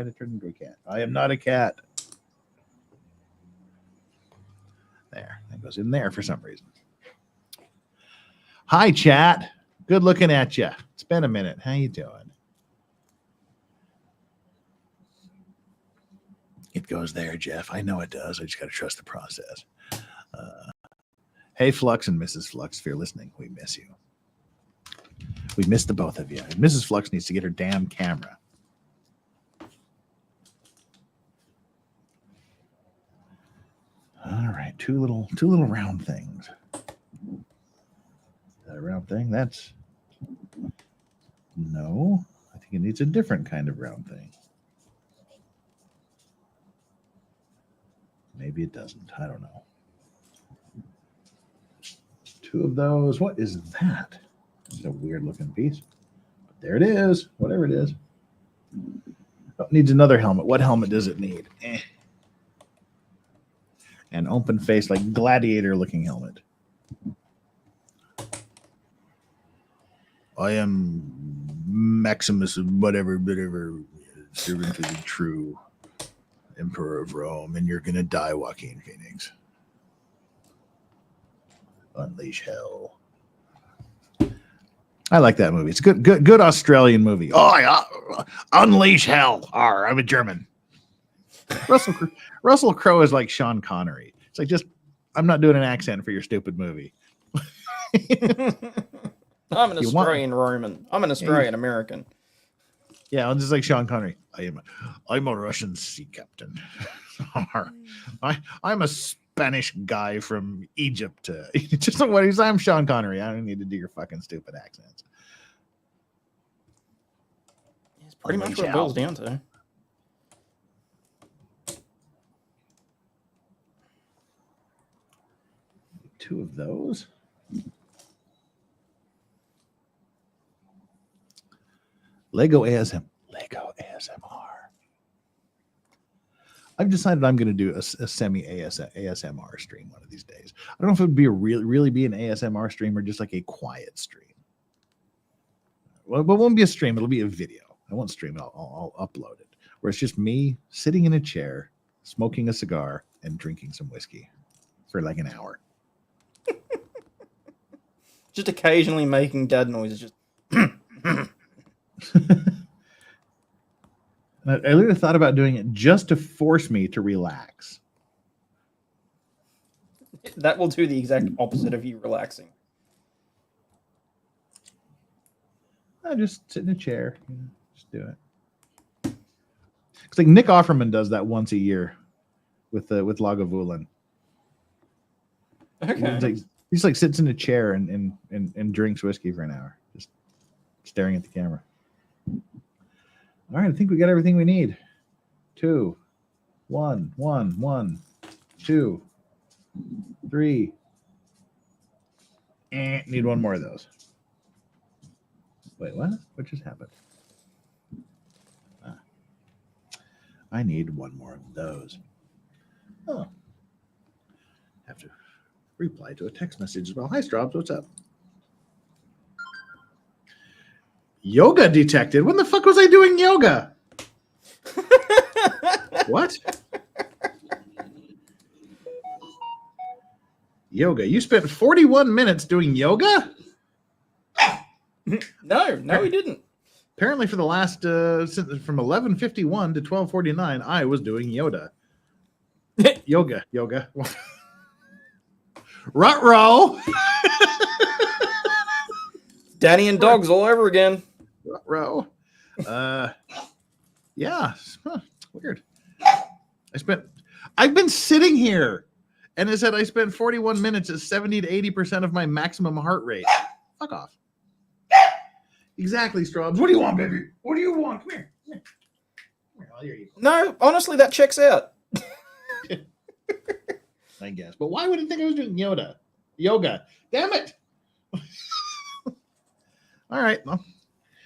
did it turn into a cat? I am not a cat. There. That goes in there for some reason. Hi, chat. Good looking at you. It's been a minute. How you doing? It goes there, Jeff. I know it does. I just got to trust the process. Hey, Flux and Mrs. Flux, if you're listening, we miss you. We miss the both of you. Mrs. Flux needs to get her damn camera. All right, two little round things. That a round thing? That's no. I think it needs a different kind of round thing. Maybe it doesn't. I don't know. Two of those. What is that? It's a weird looking piece. But there it is. Whatever it is. Oh, it needs another helmet. What helmet does it need? An open face, like gladiator looking helmet. I am Maximus, whatever, servant to the true Emperor of Rome, and you're gonna die, Joaquin Phoenix. Unleash hell. I like that movie. It's a good Australian movie. Oh, Unleash hell. I'm a German. Russell Crowe is like Sean Connery. It's like, just, I'm not doing an accent for your stupid movie. I'm an Australian Roman. I'm an Australian American. Yeah, I'm just like Sean Connery. I'm a Russian sea captain. I'm a Spanish guy from Egypt. Just what he's. I'm Sean Connery. I don't need to do your fucking stupid accents. It's pretty much what it boils down to. Two of those. Lego ASMR. I've decided I'm going to do a semi ASMR stream one of these days. I don't know if it would be really be an ASMR stream or just like a quiet stream. Well, it won't be a stream. It'll be a video. I won't stream it. I'll upload it. Where it's just me sitting in a chair, smoking a cigar, and drinking some whiskey for like an hour. Just occasionally making dad noises. Just. I literally thought about doing it just to force me to relax. That will do the exact opposite of you relaxing. I just sit in a chair, just do it. It's like Nick Offerman does that once a year with Lagavulin. Okay. He just like sits in a chair and drinks whiskey for an hour, just staring at the camera. All right, I think we got everything we need. 2, 1, 1, 1, 2, 3. Need one more of those. Wait, what? What just happened? I need one more of those. Oh. Have to reply to a text message as well. Hi, Strobs. What's up? Yoga detected. When the fuck was I doing yoga? What? Yoga. You spent 41 minutes doing yoga? No, he didn't. Apparently from the last, from 11:51 to 12:49, I was doing yoga. Yoga. Ruh-roh. Danny and dogs all over again. Ruh-roh. Yeah. Huh, weird. I've been sitting here and it said I spent 41 minutes at 70 to 80% of my maximum heart rate. Fuck off. Exactly, Straubs. What do you want, baby? What do you want? Come here. Well, you're evil, No, honestly, that checks out. I guess. But why would it think I was doing yoga? Damn it! All right. Well,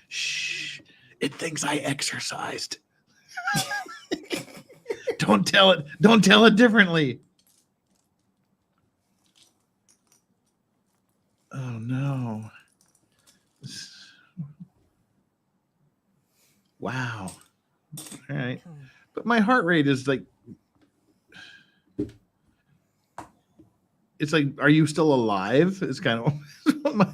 shh. It thinks I exercised. Don't tell it. Don't tell it differently. Oh no. Wow. All right. But my heart rate is like, it's like, are you still alive? It's kind of my,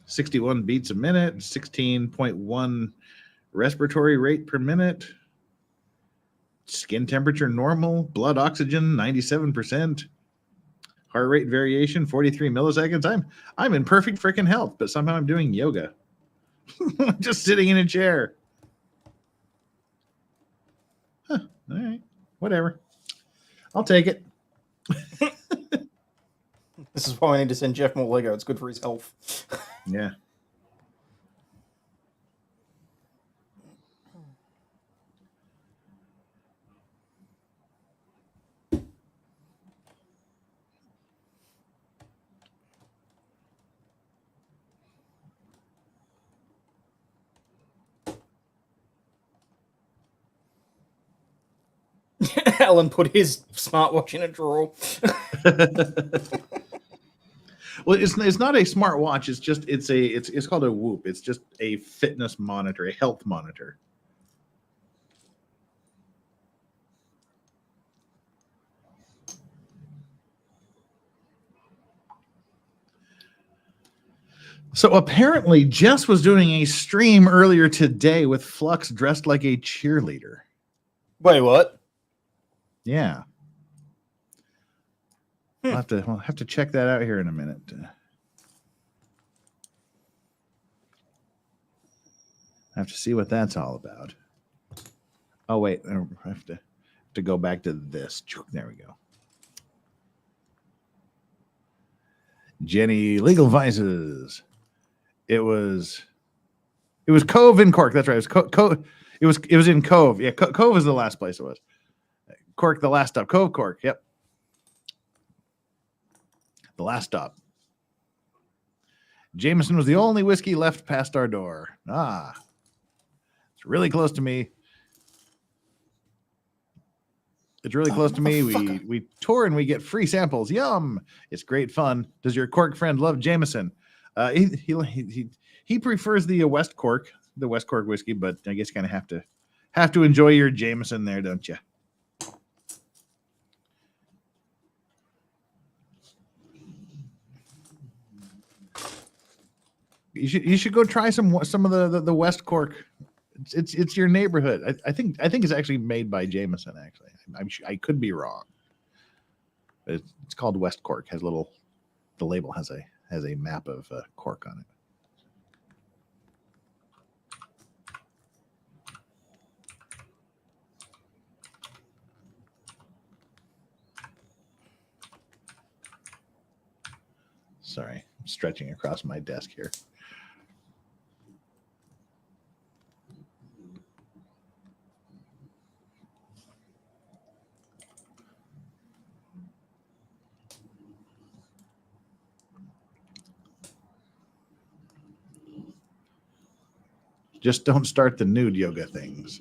61 beats a minute, 16.1 respiratory rate per minute, skin temperature normal, blood oxygen 97%, heart rate variation 43 milliseconds. I'm in perfect freaking health, but somehow I'm doing yoga. Just sitting in a chair. Huh, all right, whatever. I'll take it. This is why I need to send Jeff more Lego. It's good for his health. Yeah. Alan put his smartwatch in a drawer. Well, it's not a smartwatch. It's called a Whoop. It's just a fitness monitor, a health monitor. So apparently, Jess was doing a stream earlier today with Flux dressed like a cheerleader. Wait, what? Yeah. We'll have to check that out here in a minute. I have to see what that's all about. Oh wait, I have to go back to this. There we go. Jenny Legal Vices. It was Cove in Cork. That's right. It was in Cove. Yeah, Cove is the last place it was. Cork, the last stop. Cove, Cork. Yep. The last stop. Jameson was the only whiskey left past our door. Ah, it's really close to me. It's really close to me. We tour and we get free samples. Yum! It's great fun. Does your Cork friend love Jameson? He prefers the West Cork whiskey, but I guess you kind of have to enjoy your Jameson there, don't you? You should go try some of the West Cork. It's your neighborhood. I think it's actually made by Jameson. Actually, I could be wrong. But it's called West Cork. The label has a map of Cork on it. Sorry, I'm stretching across my desk here. Just don't start the nude yoga things.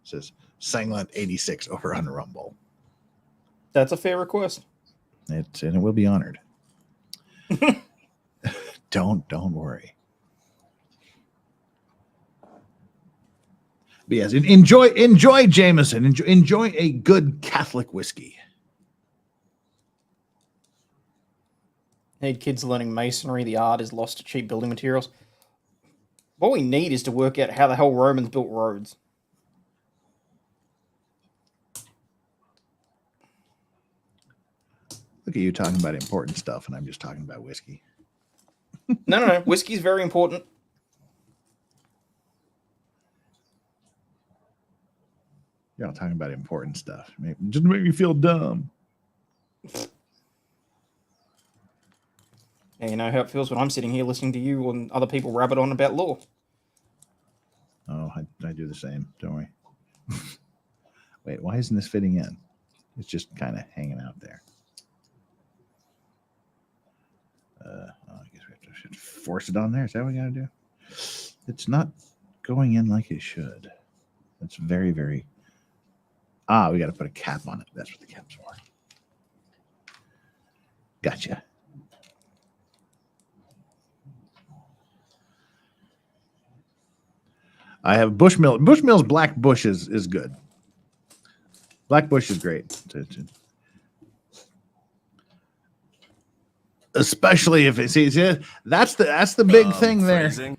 Says Sanglant86 over on Rumble. That's a fair request. And it will be honored. Don't worry. But yes, enjoy Jameson. Enjoy a good Catholic whiskey. Need kids learning masonry. The art is lost to cheap building materials. What we need is to work out how the hell Romans built roads. Look at you talking about important stuff, and I'm just talking about whiskey. No. Whiskey's very important. You're not talking about important stuff. Just make me feel dumb. Yeah, you know how it feels when I'm sitting here listening to you and other people rabbit on about law. Oh, I do the same. Don't worry. Wait, why isn't this fitting in? It's just kind of hanging out there. I guess we have to force it on there. Is that what we got to do? It's not going in like it should. That's very, very... we got to put a cap on it. That's what the cap's for. Gotcha. I have Bushmill. Bushmill's Black Bush is good. Black Bush is great. Especially if it's easy. That's the big thing there. Phrasing.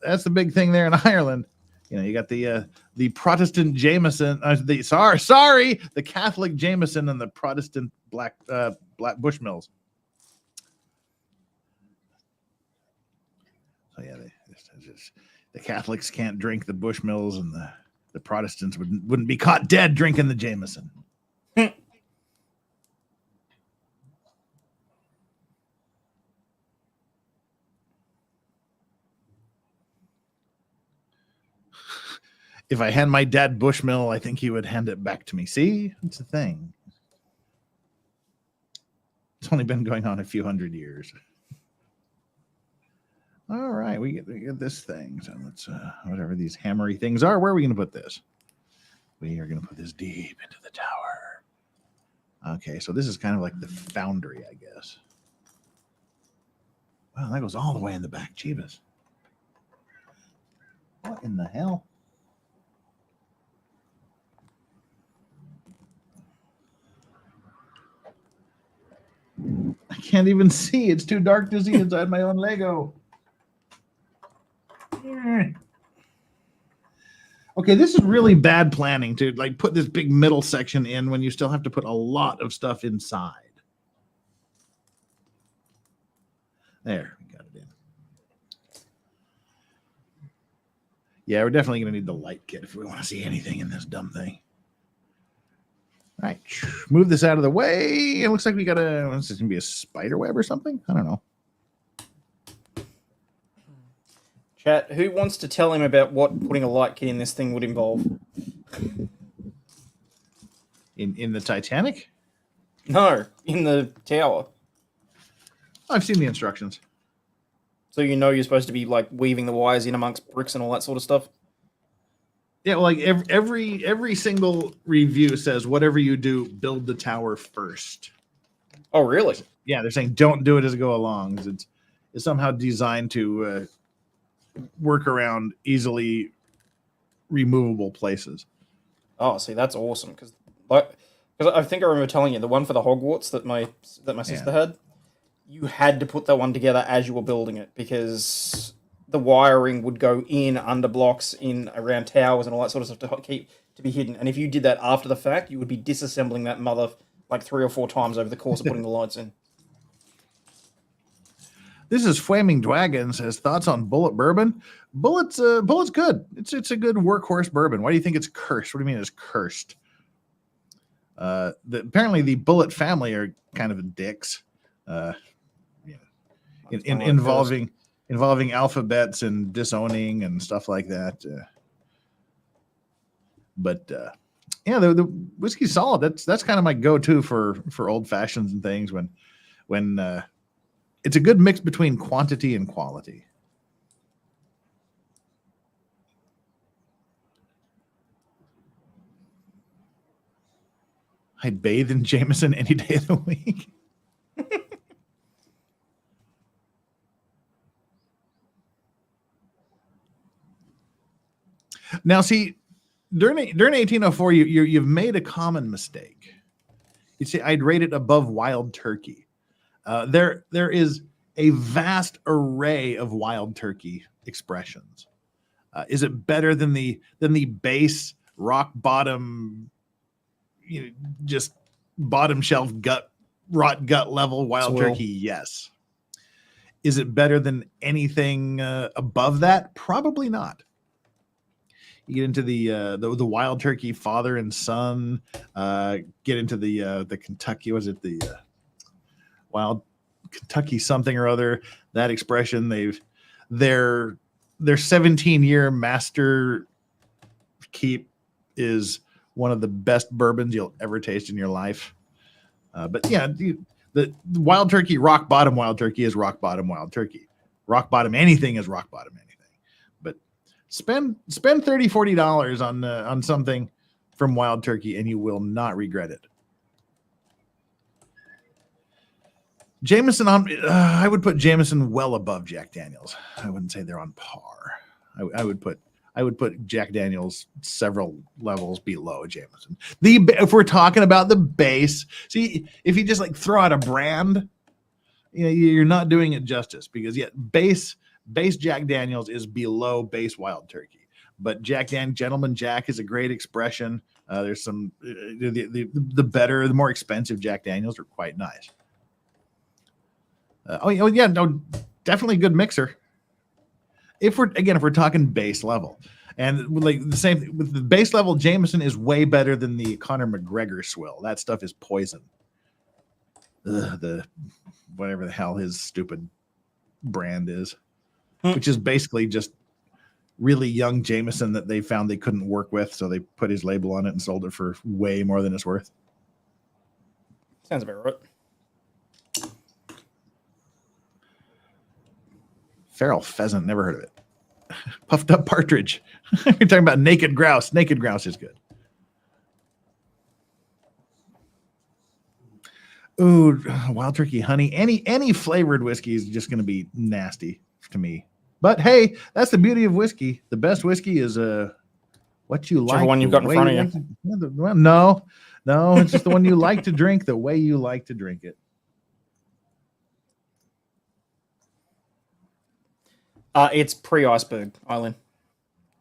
That's the big thing there in Ireland. You know, you got the Protestant Jameson. The Catholic Jameson and the Protestant Black Bushmills. So yeah, the Catholics can't drink the Bushmills, and the Protestants wouldn't be caught dead drinking the Jameson. If I hand my dad Bushmill, I think he would hand it back to me. See, it's a thing. It's only been going on a few hundred years. All right, we get this thing. So let's whatever these hammery things are. Where are we going to put this? We are going to put this deep into the tower. Okay, so this is kind of like the foundry, I guess. Wow, that goes all the way in the back. Jeebus. What in the hell? I can't even see. It's too dark to see inside my own Lego. Okay, this is really bad planning to like put this big middle section in when you still have to put a lot of stuff inside. There, we got it in. Yeah, we're definitely going to need the light kit if we want to see anything in this dumb thing. All right, move this out of the way. It looks like we got this is going to be a spider web or something. I don't know. Chat, who wants to tell him about what putting a light kit in this thing would involve? In the Titanic? No, in the tower. I've seen the instructions. So you know you're supposed to be like weaving the wires in amongst bricks and all that sort of stuff? Yeah, well, like every single review says whatever you do, build the tower first. Oh, really? Yeah, they're saying don't do it as you go along. It's somehow designed to work around easily removable places. Oh, see, that's awesome. Because I think I remember telling you the one for the Hogwarts that my sister had. You had to put that one together as you were building it because the wiring would go in under blocks, in around towers, and all that sort of stuff to be hidden. And if you did that after the fact, you would be disassembling that mother like 3 or 4 times over the course of putting the lights in. This is Flaming Dragon says thoughts on Bullet bourbon. Bullet's good. It's a good workhorse bourbon. Why do you think it's cursed? What do you mean it's cursed? Apparently the Bullet family are kind of dicks. Involving alphabets and disowning and stuff like that. But the whiskey's solid. That's kind of my go-to for old fashions and things when it's a good mix between quantity and quality. I'd bathe in Jameson any day of the week. Now, see, during 1804, you've made a common mistake. You see, I'd rate it above wild turkey. There is a vast array of wild turkey expressions. Is it better than the base rock bottom, just bottom shelf rot gut level wild turkey? Yes. Is it better than anything above that? Probably not. You get into the wild turkey father and son. Get into the Kentucky. Was it the wild Kentucky something or other. That expression, their 17-year master keep is one of the best bourbons you'll ever taste in your life. But yeah, the wild turkey, rock bottom wild turkey is rock bottom wild turkey. Rock bottom anything is rock bottom anything. But spend $30-$40 on something from Wild Turkey and you will not regret it. Jameson I would put Jameson well above Jack Daniels. I wouldn't say they're on par. I would put Jack Daniels several levels below Jameson. If we're talking about the base, see, if you just like throw out a brand, you're not doing it justice, because base Jack Daniels is below base Wild Turkey. But Gentleman Jack is a great expression. There's some the better, the more expensive Jack Daniels are quite nice. Definitely a good mixer. If we're talking base level, and like the same with the base level, Jameson is way better than the Conor McGregor swill. That stuff is poison. The whatever the hell his stupid brand is, which is basically just really young Jameson that they found they couldn't work with, so they put his label on it and sold it for way more than it's worth. Sounds about right. Feral pheasant, never heard of it. Puffed up partridge. You're talking about naked grouse. Naked grouse is good. Ooh, wild turkey honey. Any flavored whiskey is just going to be nasty to me. But hey, that's the beauty of whiskey. The best whiskey is what you like. Whichever one you've got in front of you. No, it's just the one you like to drink, the way you like to drink it. It's pre-Iceberg Island.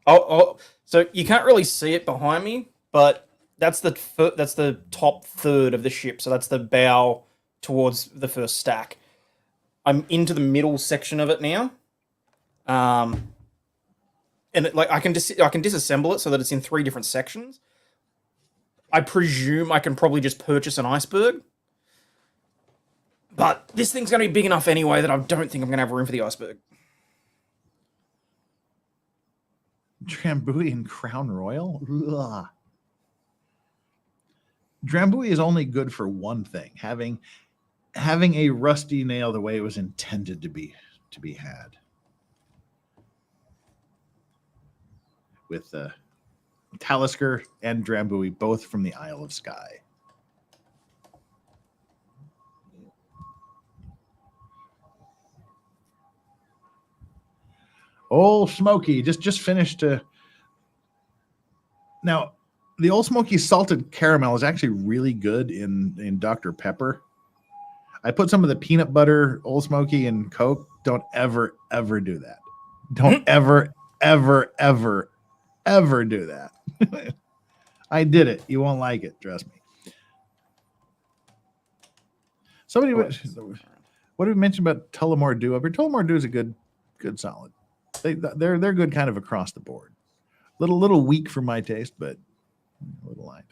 Oh, so you can't really see it behind me, but that's the top third of the ship. So that's the bow towards the first stack. I'm into the middle section of it now, and I can disassemble it so that it's in 3 different sections. I presume I can probably just purchase an iceberg, but this thing's going to be big enough anyway that I don't think I'm going to have room for the iceberg. Drambuie and Crown Royal? Ugh. Drambuie is only good for one thing, having a rusty nail the way it was intended to be had. With Talisker and Drambuie, both from the Isle of Skye. Old Smoky just finished. Now, the Old Smoky salted caramel is actually really good in Dr. Pepper. I put some of the peanut butter Old Smoky in Coke. Don't ever do that. Don't ever do that. I did it. You won't like it. Trust me. Somebody, what did we mention about Tullamore Dew? Tullamore Dew is a good solid. They're good kind of across the board. Little weak for my taste, but a little light.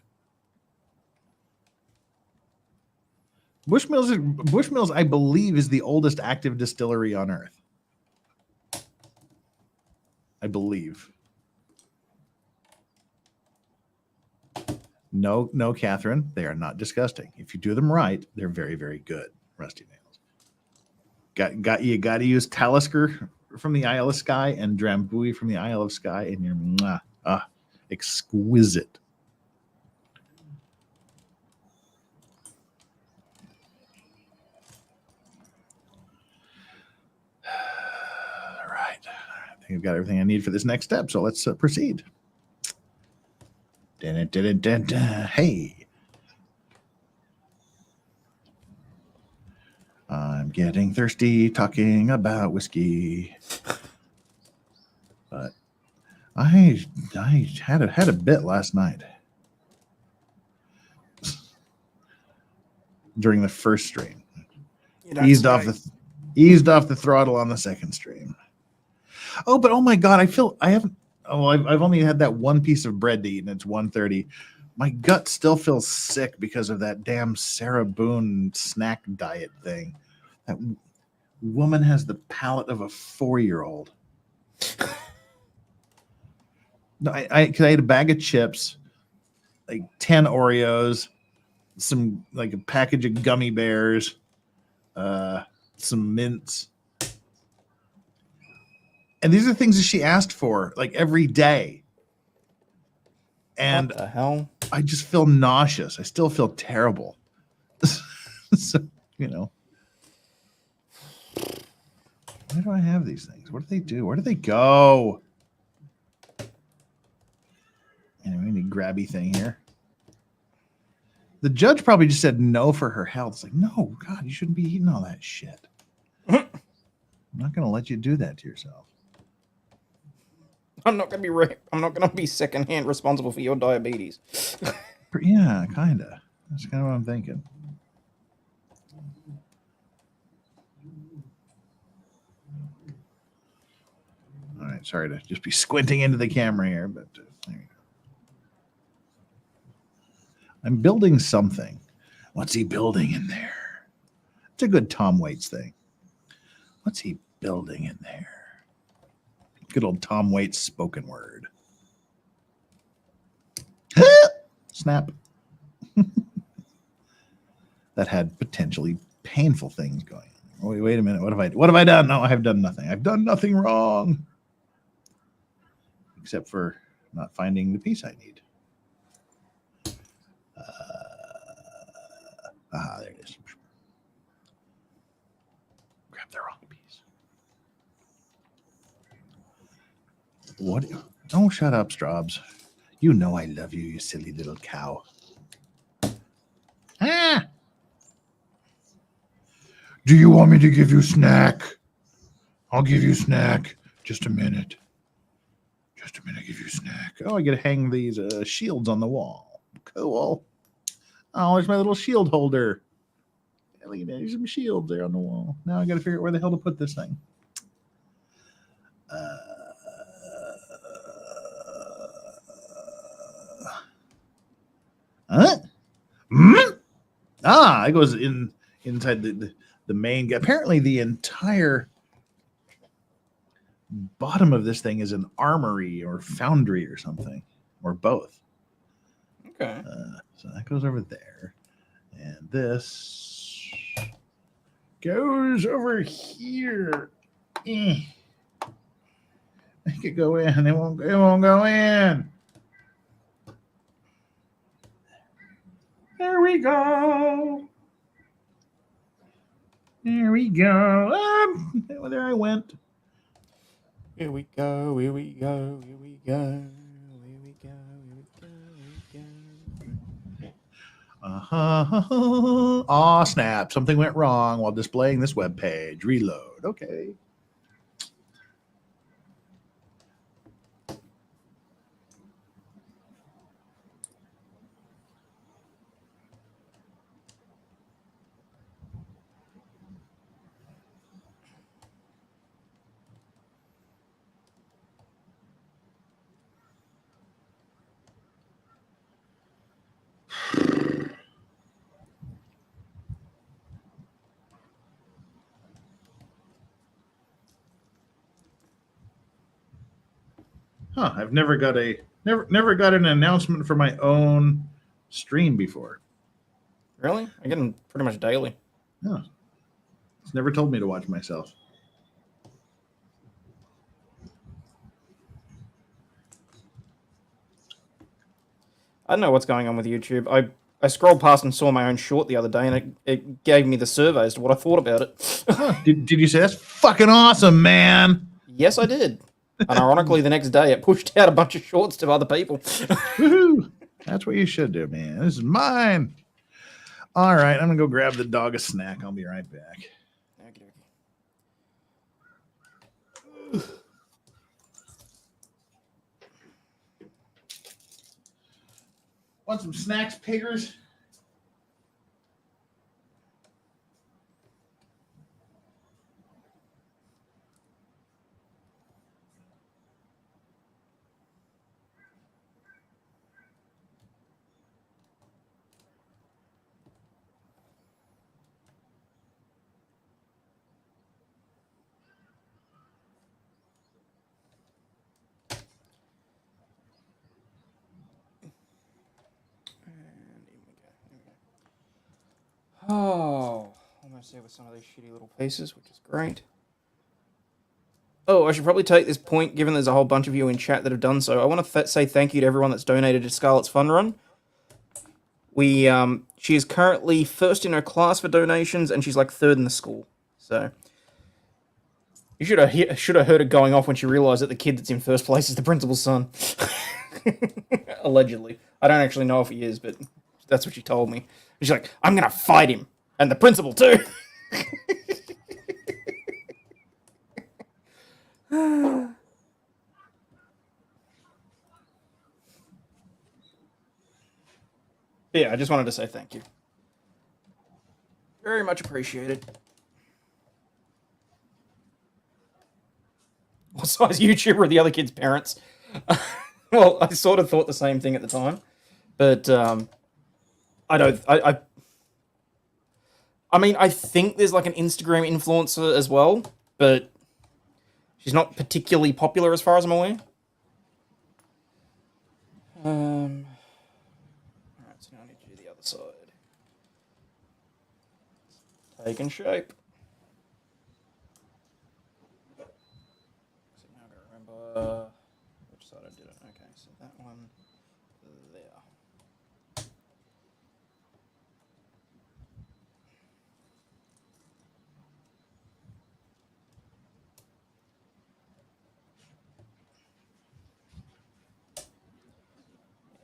Bushmills, I believe, is the oldest active distillery on Earth. I believe. No, Catherine, they are not disgusting. If you do them right, they're very, very good. Rusty nails. You got to use Talisker from the Isle of Skye and Drambuie from the Isle of Skye, and you're exquisite. All right. I think I've got everything I need for this next step, so let's proceed. Hey. I'm getting thirsty talking about whiskey. But I had a bit last night during the first stream. Eased off the throttle on the second stream. But oh my god, I've only had that one piece of bread to eat, and it's 1:30. My gut still feels sick because of that damn Sarah Boone snack diet thing. That woman has the palate of a 4-year-old. No, I ate a bag of chips, like 10 Oreos, some like a package of gummy bears, some mints. And these are things that she asked for like every day. And What the hell? I just feel nauseous. I still feel terrible. So, you know. Why do I have these things? What do they do? Where do they go? Anyway, any grabby thing here. The judge probably just said no for her health. It's like, no, God, you shouldn't be eating all that shit. I'm not going to let you do that to yourself. I'm not gonna be secondhand responsible for your diabetes. Yeah, kind of. That's kind of what I'm thinking. All right, sorry to just be squinting into the camera here, but there you go. I'm building something. What's he building in there? It's a good Tom Waits thing. What's he building in there? Good old Tom Waits spoken word. Snap. That had potentially painful things going on. Wait a minute. What have I done? No, I have done nothing. I've done nothing wrong. Except for not finding the piece I need. There it is. Grab the wrong piece. What? Oh, shut up, Straubs. You know I love you, you silly little cow. Ah! Do you want me to give you snack? I'll give you snack. Just a minute. Just a minute, give you snack. Oh, I get to hang these shields on the wall. Cool. Oh, there's my little shield holder. Look at that. There's some shields there on the wall. Now I got to figure out where the hell to put this thing. Huh? It goes inside the main. Apparently, the entire bottom of this thing is an armory or foundry or something, or both. Okay. So that goes over there, and this goes over here. Make it go in. It won't go in. There we go. There we go. There I went. Here we go. Here we go. Here we go. Here we go. Here we go. Aw, snap. Something went wrong while displaying this web page. Reload. Okay. Huh, I've never got an announcement for my own stream before. Really? I get them pretty much daily. No. It's never told me to watch myself. I don't know what's going on with YouTube. I scrolled past and saw my own short the other day, and it gave me the survey as to what I thought about it. Did you say that's fucking awesome, man? Yes, I did. And ironically, the next day, it pushed out a bunch of shorts to other people. Woohoo! That's what you should do, man. This is mine. All right, I'm gonna go grab the dog a snack. I'll be right back. Want some snacks, piggers? there with some of these shitty little pieces, which is great. Oh, I should probably take this point, given there's a whole bunch of you in chat that have done so. I want to say thank you to everyone that's donated to Scarlett's Fun Run. She is currently first in her class for donations, and she's like third in the school. So you should have heard it going off when she realised that the kid that's in first place is the principal's son. Allegedly, I don't actually know if he is, but that's what she told me. She's like, "I'm gonna fight him, and the principal too." Yeah, I just wanted to say thank you. Very much appreciated. What size YouTuber are the other kids' parents? Well, I sort of thought the same thing at the time, but I don't. I mean, I think there's like an Instagram influencer as well, but she's not particularly popular as far as I'm aware. Alright, so now I need to do the other side. Taking shape. So now I've got to remember which side I did it. Okay, so that one there.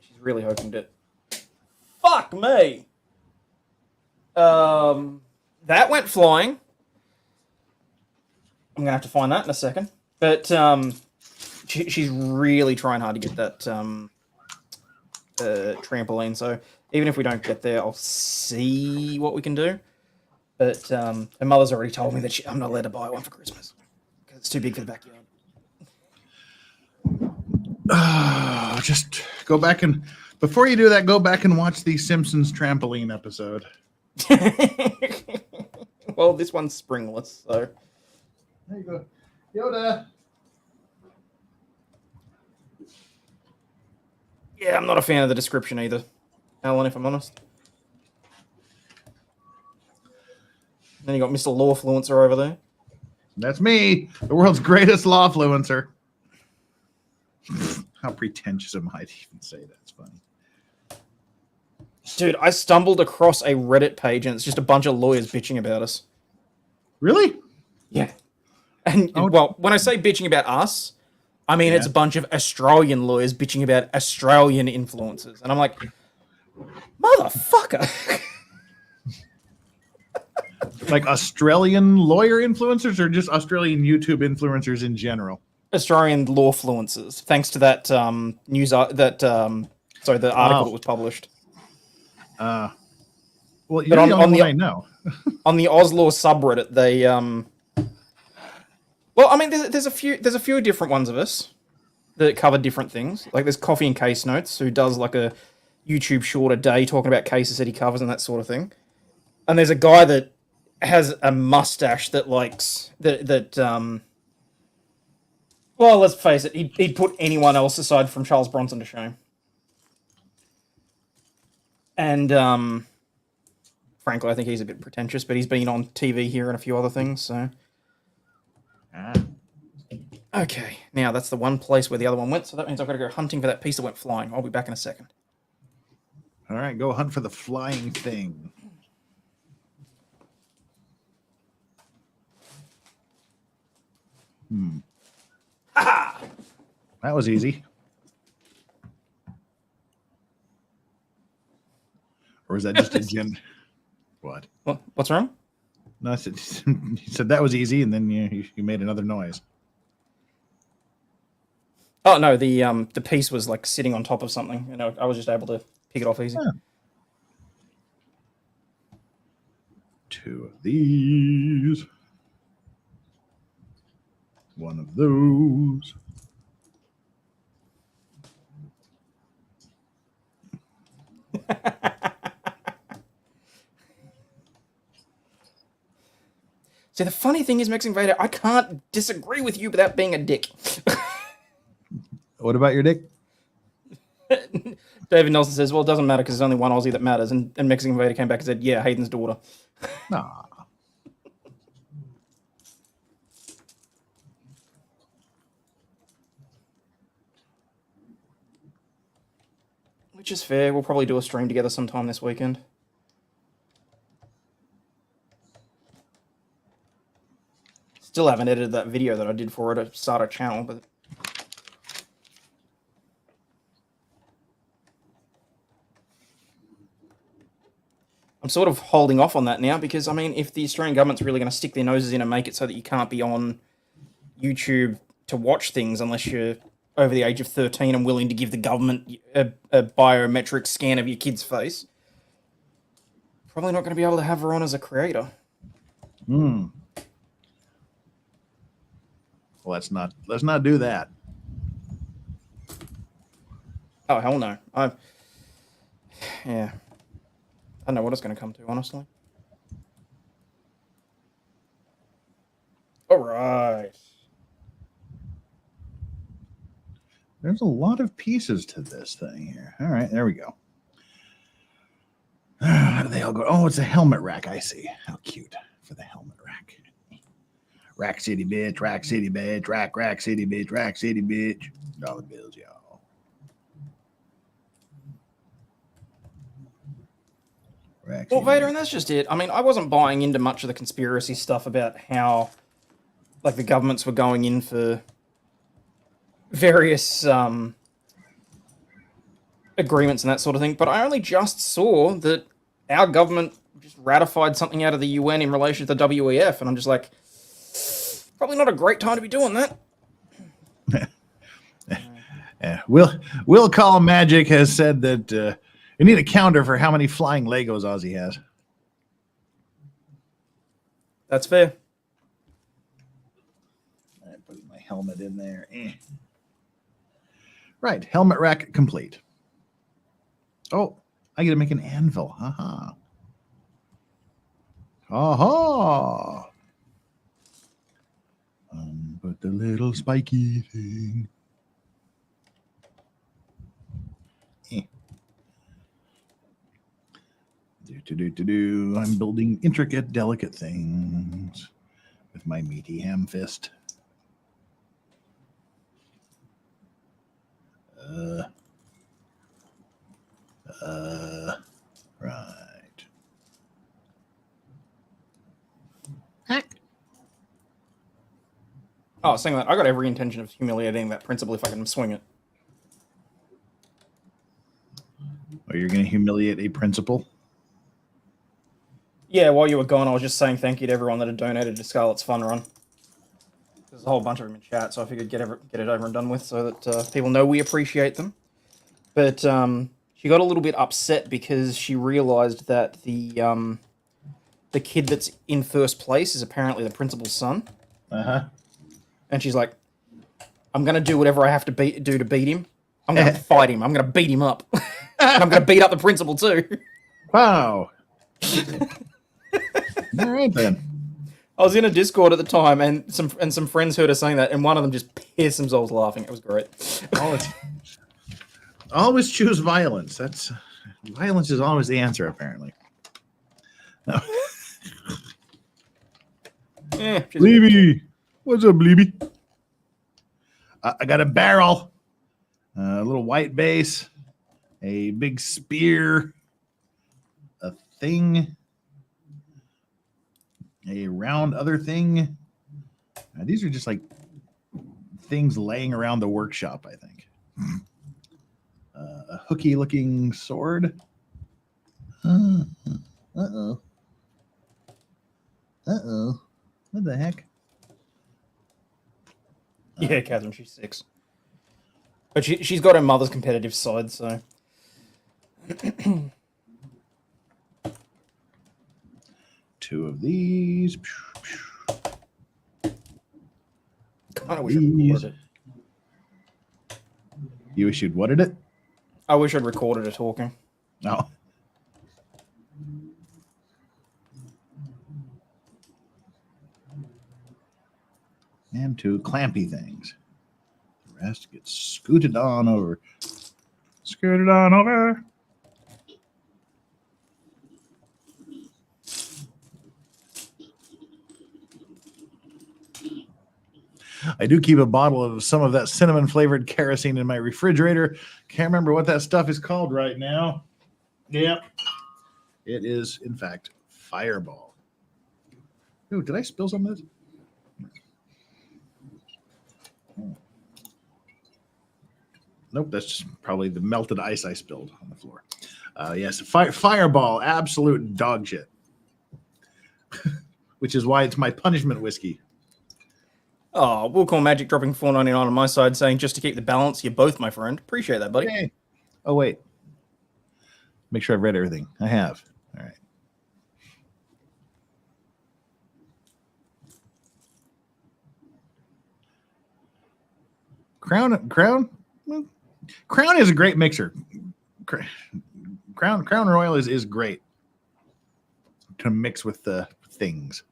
She's really hoping to. Fuck me! That went flying. I'm gonna have to find that in a second. But she's really trying hard to get that trampoline. So even if we don't get there, I'll see what we can do. But her mother's already told me that I'm not allowed to buy one for Christmas because it's too big for the backyard. Just go back and before you do that, go back and watch the Simpsons trampoline episode. Well, this one's springless, so. There you go. Yoda. Yeah, I'm not a fan of the description either, Alan, if I'm honest. Then you got Mr. Lawfluencer over there. That's me, the world's greatest lawfluencer. How pretentious am I to even say that? It's funny. Dude, I stumbled across a Reddit page and it's just a bunch of lawyers bitching about us. Really? Yeah. And, well, when I say bitching about us, I mean it's a bunch of Australian lawyers bitching about Australian influencers. And I'm like, motherfucker. Like Australian lawyer influencers or just Australian YouTube influencers in general? Australian lawfluencers, thanks to that the article that was published. Well, you're the only one I know. On the Oslaw subreddit, they well, I mean, there's a few different ones of us that cover different things. Like there's Coffee and Case Notes, who does like a YouTube short a day talking about cases that he covers and that sort of thing. And there's a guy that has a mustache that likes well, let's face it, he'd put anyone else aside from Charles Bronson to shame. And frankly, I think he's a bit pretentious, but he's been on TV here and a few other things, so. Okay, now that's the one place where the other one went, so that means I've got to go hunting for that piece that went flying. I'll be back in a second. All right, go hunt for the flying thing. Ha! That was easy. Or is that just a gen? What? What's wrong? No, I said, he said that was easy, and then you made another noise. Oh no, the piece was like sitting on top of something, and I was just able to pick it off easy. Yeah. 2 of these. 1 of those. See, the funny thing is, Mixing Vader, I can't disagree with you without being a dick. What about your dick? David Nelson says, well, it doesn't matter because there's only one Aussie that matters. And Mexican Vader came back and said, yeah, Hayden's daughter. Nah. Which is fair. We'll probably do a stream together sometime this weekend. Still haven't edited that video that I did for her to start a channel, but I'm sort of holding off on that now because, I mean, if the Australian government's really going to stick their noses in and make it so that you can't be on YouTube to watch things unless you're over the age of 13 and willing to give the government a biometric scan of your kid's face, probably not going to be able to have her on as a creator. Well, let's not do that. Oh, hell no. Yeah. I don't know what it's going to come to, honestly. All right. There's a lot of pieces to this thing here. All right, there we go. How do they all go? Oh, it's a helmet rack. I see. How cute for the helmet rack. Rack City, bitch. Rack City, bitch. Rack City, bitch. Rack City, bitch. Dollar bills, y'all. Well, Vader, and that's just it. I mean, I wasn't buying into much of the conspiracy stuff about how, like, the governments were going in for various agreements and that sort of thing, but I only just saw that our government just ratified something out of the UN in relation to the WEF, and I'm just like, probably not a great time to be doing that. Yeah. Will Call Magic has said that you need a counter for how many flying Legos Aussie has. That's fair. I put my helmet in there. Right, helmet rack complete. Oh, I get to make an anvil. Haha. Aha. But the little spiky thing. I'm building intricate, delicate things with my meaty ham fist. Right. Oh, I was saying that I got every intention of humiliating that principal if I can swing it. Oh, you're going to humiliate a principal? Yeah, while you were gone, I was just saying thank you to everyone that had donated to Scarlet's Fun Run. There's a whole bunch of them in chat, so I figured get it over and done with so that people know we appreciate them. But she got a little bit upset because she realised that the kid that's in first place is apparently the principal's son. Uh-huh. And she's like, I'm going to do whatever I have to do to beat him. I'm going to fight him. I'm going to beat him up. And I'm going to beat up the principal too. Wow. All right, then. I was in a Discord at the time, and some friends heard us saying that, and one of them just pissed themselves laughing. It was great. Always choose violence. Violence is always the answer, apparently. No. Bleeby. What's up, Bleeby? I got a barrel, a little white base, a big spear, a thing, a round other thing. These are just like things laying around the workshop, I think. A hooky looking sword. Uh-oh. What the heck? Yeah, Catherine, she's 6. But she's got her mother's competitive side, so. Two of these. Kind of wish I'd recorded it. You wish you'd whatted it? I wish I'd recorded her talking. No. And 2 clampy things. The rest gets scooted on over. Scooted on over. I do keep a bottle of some of that cinnamon flavored kerosene in my refrigerator Can't remember what that stuff is called right now. Yep. It is, in fact, Fireball. Ooh, did I spill some of this? Nope, that's just probably the melted ice I spilled on the floor. Yes, Fireball, absolute dog shit. Which is why it's my punishment whiskey. Oh, we'll call Magic dropping $4.99 on my side, saying just to keep the balance, you're both my friend. Appreciate that, buddy. Hey. Oh, wait. Make sure I've read everything. I have. All right. Crown is a great mixer. Crown Royal is great to mix with the things.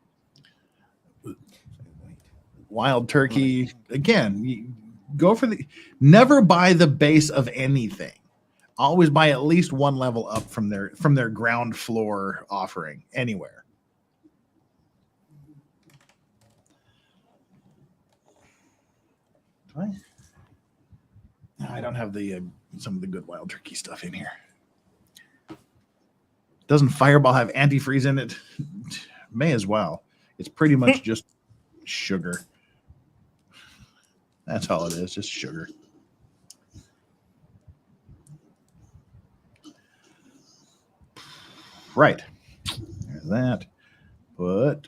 Wild Turkey, again, you go for never buy the base of anything. Always buy at least one level up from their ground floor offering anywhere. I don't have the some of the good Wild Turkey stuff in here. Doesn't Fireball have antifreeze in it? May as well. It's pretty much just sugar. That's all it is, just sugar. Right. There's that. Put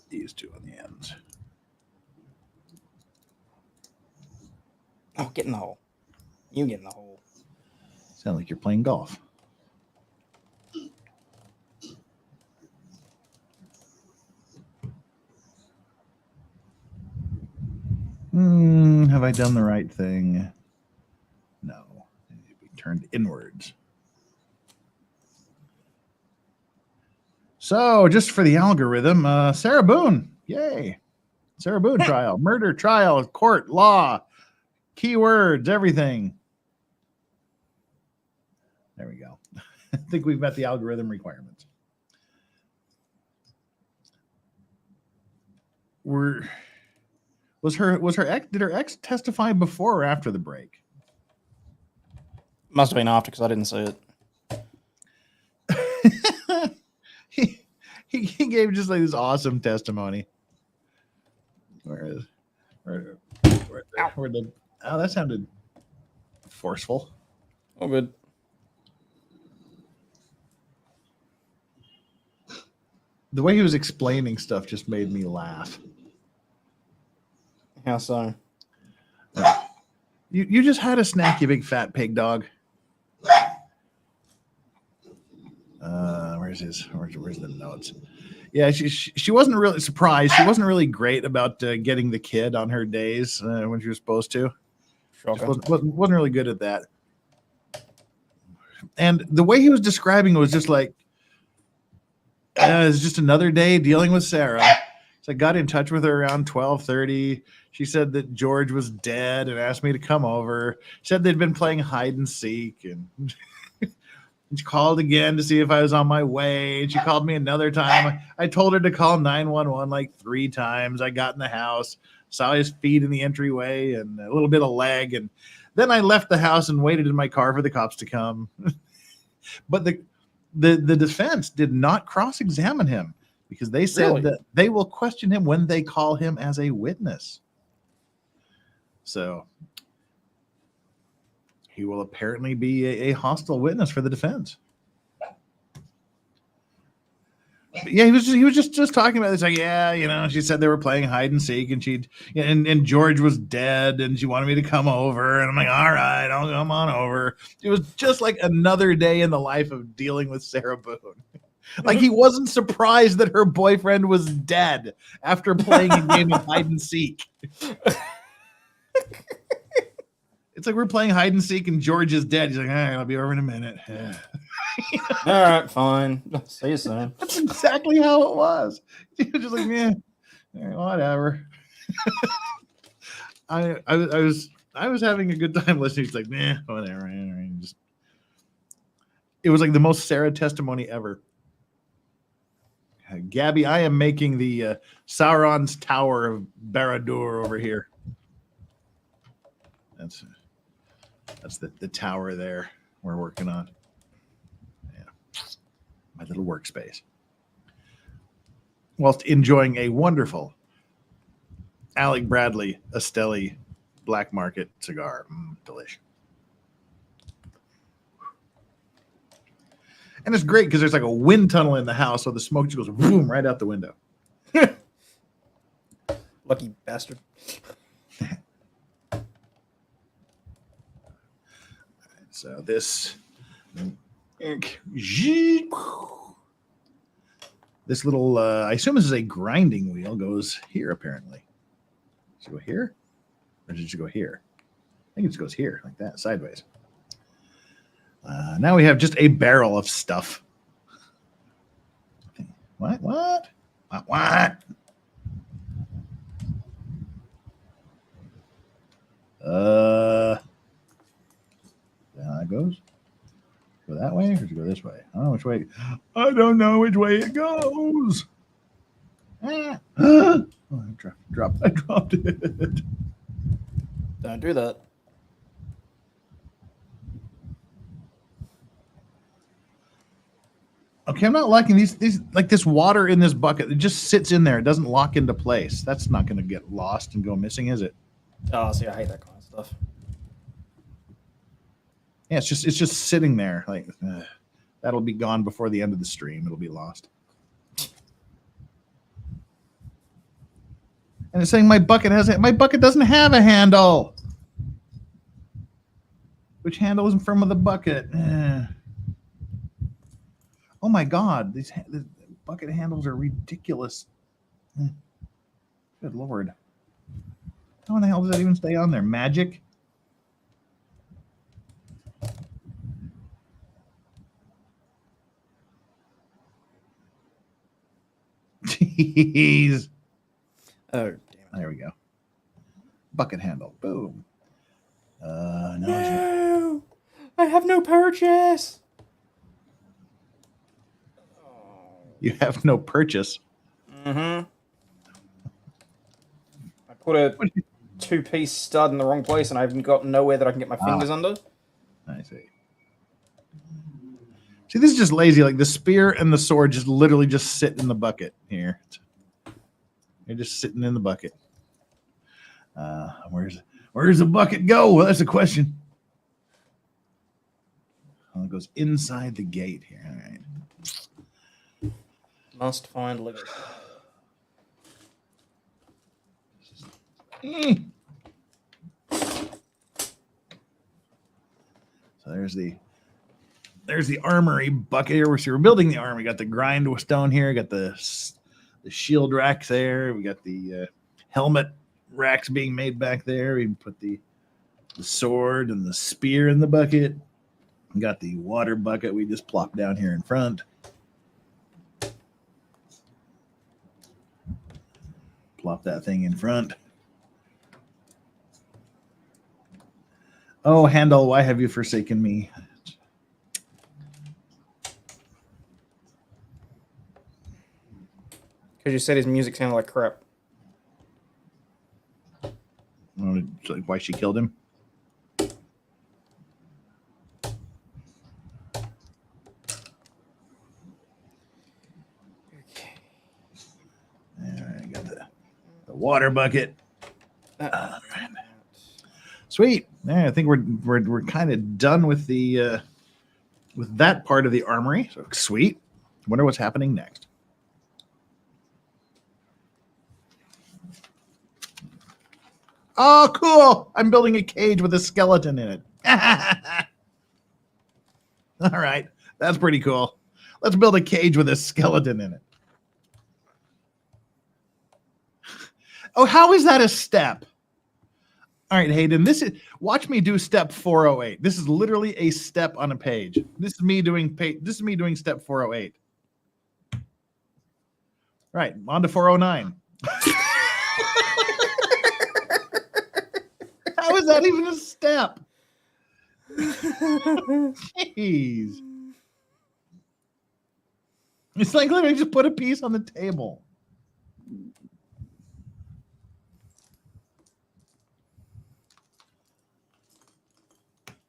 these two on the ends. Oh, get in the hole. You get in the hole. Sound like you're playing golf. Have I done the right thing? No. It needs to be turned inwards. So, just for the algorithm, Sarah Boone. Yay. Sarah Boone trial. Murder trial, court, law, keywords, everything. There we go. I think we've met the algorithm requirements. Was her ex? Did her ex testify before or after the break? Must have been after because I didn't see it. he gave just like this awesome testimony. Where the oh, that sounded forceful. Oh, good. The way he was explaining stuff just made me laugh. How so? You just had a snack, you big fat pig dog. Where's the notes? Yeah, she wasn't really surprised. She wasn't really great about getting the kid on her days when she was supposed to. Wasn't really good at that. And the way he was describing it was just like, it's just another day dealing with Sarah. So I got in touch with her around 12:30. She said that George was dead and asked me to come over. She said they'd been playing hide and seek, and she called again to see if I was on my way. And she called me another time. I told her to call 911 like 3 times. I got in the house, saw his feet in the entryway and a little bit of leg, and then I left the house and waited in my car for the cops to come. But the defense did not cross-examine him because they said that they will question him when they call him as a witness. So he will apparently be a hostile witness for the defense. But yeah, he was just talking about this. Like, yeah, she said they were playing hide and seek, and and George was dead, and she wanted me to come over, and I'm like, all right, I'll come on over. It was just like another day in the life of dealing with Sarah Boone. Like he wasn't surprised that her boyfriend was dead after playing a game of hide and seek. It's like we're playing hide and seek and George is dead. He's like, all right, I'll be over in a minute. All right, fine. See you soon. That's exactly how it was. He was just like, yeah, whatever. I was having a good time listening. He's like, nah, whatever. It was like the most Sarah testimony ever. Gabby, I am making the Sauron's Tower of Barad-dûr over here. That's the tower there we're working on. Yeah. My little workspace. Whilst enjoying a wonderful Alec Bradley Esteli Black Market cigar. Delish. And it's great because there's like a wind tunnel in the house, so the smoke just goes boom right out the window. Lucky bastard. So this little, I assume this is a grinding wheel, goes here apparently. Does it go here? Or does it go here? I think it just goes here, like that, sideways. Now we have just a barrel of stuff. What? What? What? How that goes? Go that way, or does it go this way? I don't know which way. I don't know which way it goes. Oh, I dropped it. Don't do that. Okay, I'm not liking these like this water in this bucket. It just sits in there. It doesn't lock into place. That's not going to get lost and go missing, is it? Oh, see, I hate that kind of stuff. Yeah, it's just sitting there. Like that'll be gone before the end of the stream. It'll be lost. And it's saying my bucket doesn't have a handle. Which handle is from the bucket? Oh my God, the bucket handles are ridiculous. Good Lord. How in the hell does that even stay on there? Magic? Jeez. Oh, damn it. There we go. Bucket handle. Boom. No, I have no purchase. You have no purchase. Mm-hmm. I put a two-piece stud in the wrong place, and I haven't got nowhere that I can get my fingers under. I see. See, this is just lazy. Like the spear and the sword just literally just sit in the bucket here. They're just sitting in the bucket. Where's the bucket go? Well, that's a question. Well, it goes inside the gate here. All right. Must find living. So there's the armory bucket here. We're building the armory. We got the grind stone here. We got the shield racks there. We got the helmet racks being made back there. We put the sword and the spear in the bucket. We got the water bucket we just plopped down here in front. Plop that thing in front. Oh, handle, why have you forsaken me? Because you said his music sounded like crap. Oh, it's like why she killed him? Okay. All right, got the water bucket. All right. Sweet. Yeah, I think we're kind of done with the with that part of the armory. So sweet. Wonder what's happening next. Oh, cool! I'm building a cage with a skeleton in it. All right, that's pretty cool. Let's build a cage with a skeleton in it. Oh, how is that a step? All right, Hayden, watch me do step 408. This is literally a step on a page. This is me doing step 408. Right, on to 409. How is that even a step? Jeez. It's like literally just put a piece on the table.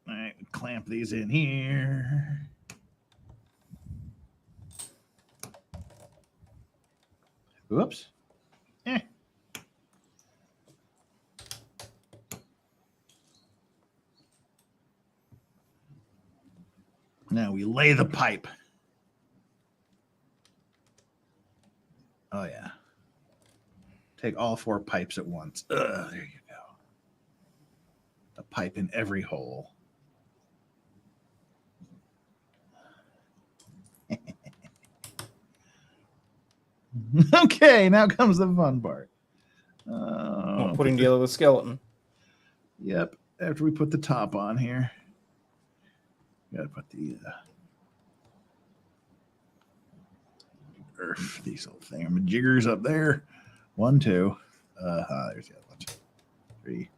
All right, clamp these in here. Whoops. Eh. Now we lay the pipe. Oh, yeah. Take all 4 pipes at once. There you go. A pipe in every hole. Okay, now comes the fun part. Putting together the skeleton. Yep. After we put the top on here, gotta put the these little thingamajiggers up there. 1, 2. There's the other one. 3.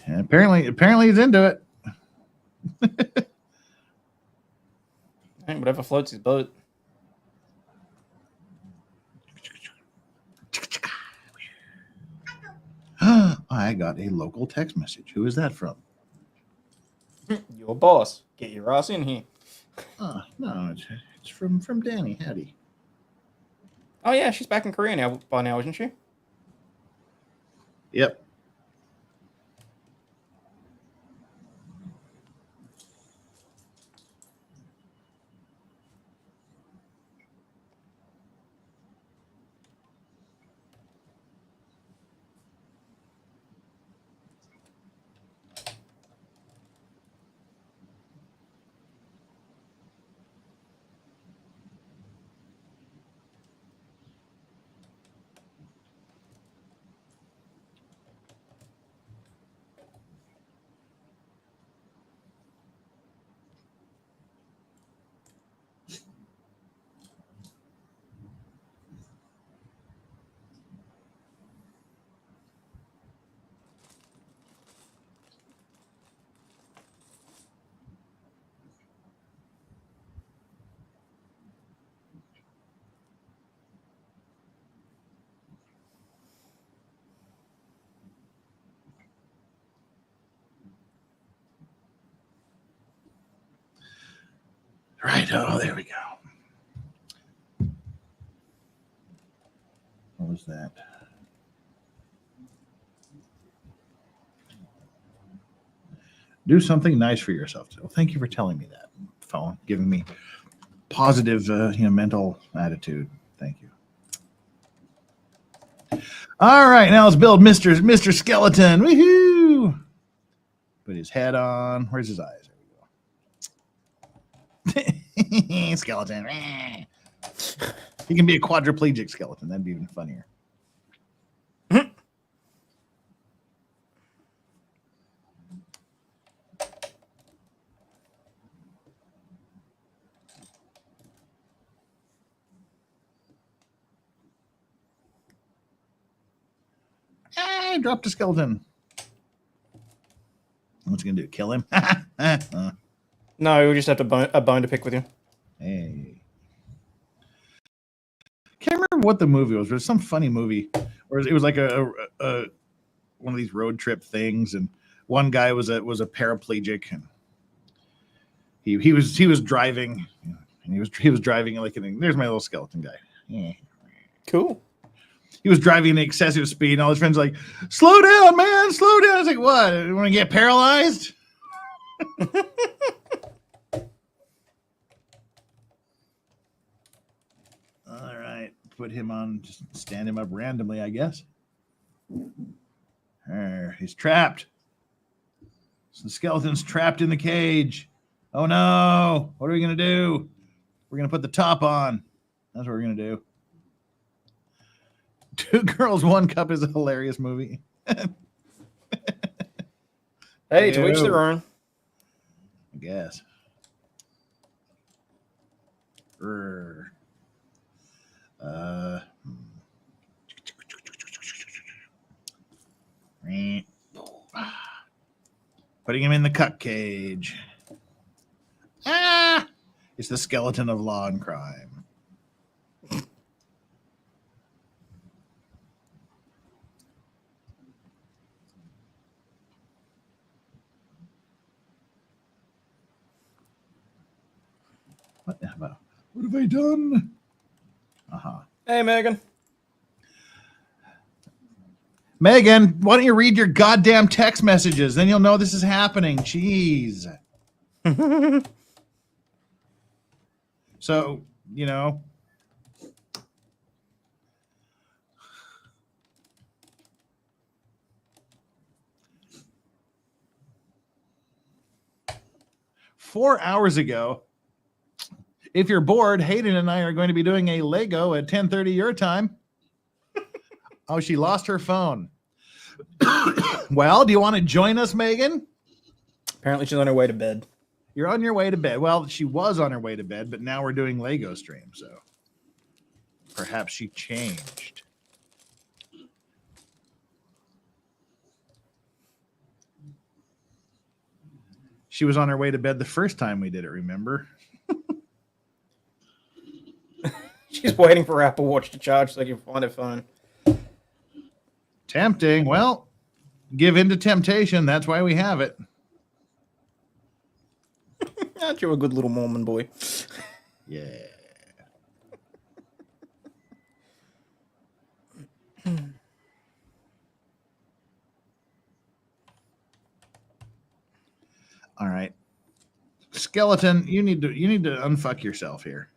And apparently he's into it. Hey, whatever floats his boat. I got a local text message. Who is that from? Your boss. Get your ass in here. No, it's from Danny. Howdy. Oh yeah, she's back in Korea now by now, isn't she? Yep. Right. Oh, there we go. What was that? Do something nice for yourself. Well, thank you for telling me that, phone, giving me positive, mental attitude. Thank you. All right, now let's build Mr. Skeleton. Woohoo! Put his head on. Where's his eyes? There we go. Skeleton. He can be a quadriplegic skeleton. That'd be even funnier. I dropped a skeleton. What's he gonna do? Kill him? No, we just have a bone to pick with you. Hey. Can't remember what the movie was. It was some funny movie where it was like a one of these road trip things, and one guy was a paraplegic, and he was driving, and he was driving like there's my little skeleton guy. Yeah. Cool. He was driving at excessive speed, and all his friends were like, "Slow down, man! Slow down!" I was like, "What? You want to get paralyzed?" All right, put him on. Just stand him up randomly, I guess. He's trapped. So the skeleton's trapped in the cage. Oh no! What are we gonna do? We're gonna put the top on. That's what we're gonna do. 2 Girls, 1 Cup is a hilarious movie. Hey, to each their own. I guess. Putting him in the cuck cage. It's the skeleton of law and crime. What have I done? Hey, Megan. Megan, why don't you read your goddamn text messages? Then you'll know this is happening. Jeez. So, 4 hours ago, if you're bored, Hayden and I are going to be doing a Lego at 10:30 your time. Oh, she lost her phone. Well, do you want to join us, Megan? Apparently she's on her way to bed. You're on your way to bed. Well, she was on her way to bed, but now we're doing Lego stream, so perhaps she changed. She was on her way to bed the first time we did it, remember? She's waiting for her Apple Watch to charge so she can find her phone. Tempting. Well, give in to temptation. That's why we have it. Aren't you a good little Mormon boy? Yeah. All right. Skeleton, you need to unfuck yourself here.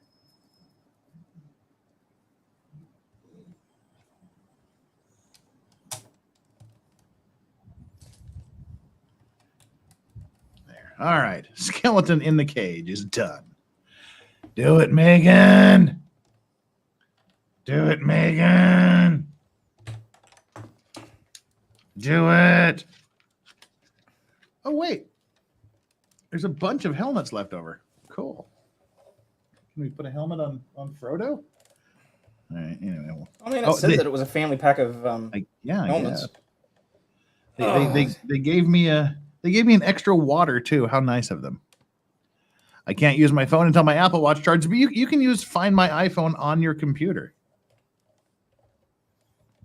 All right. Skeleton in the cage is done. Do it, Megan. Do it, Megan. Do it. Oh, wait. There's a bunch of helmets left over. Cool. Can we put a helmet on Frodo? All right. Anyway. I mean, it said that it was a family pack of helmets. They gave me an extra water too. How nice of them. I can't use my phone until my Apple Watch charges, but you can Find My iPhone on your computer.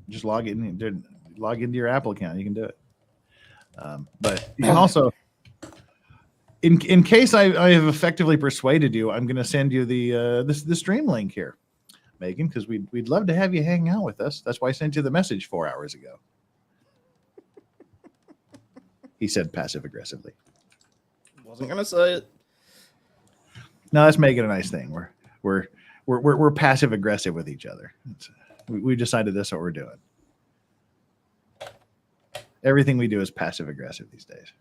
Just log into your Apple account. You can do it. But you can also, in case I have effectively persuaded you, I'm going to send you the stream link here, Megan, because we'd love to have you hang out with us. That's why I sent you the message 4 hours ago. He said passive aggressively. Wasn't gonna say it. No, that's making a nice thing. We're passive aggressive with each other. We decided that's what we're doing. Everything we do is passive aggressive these days.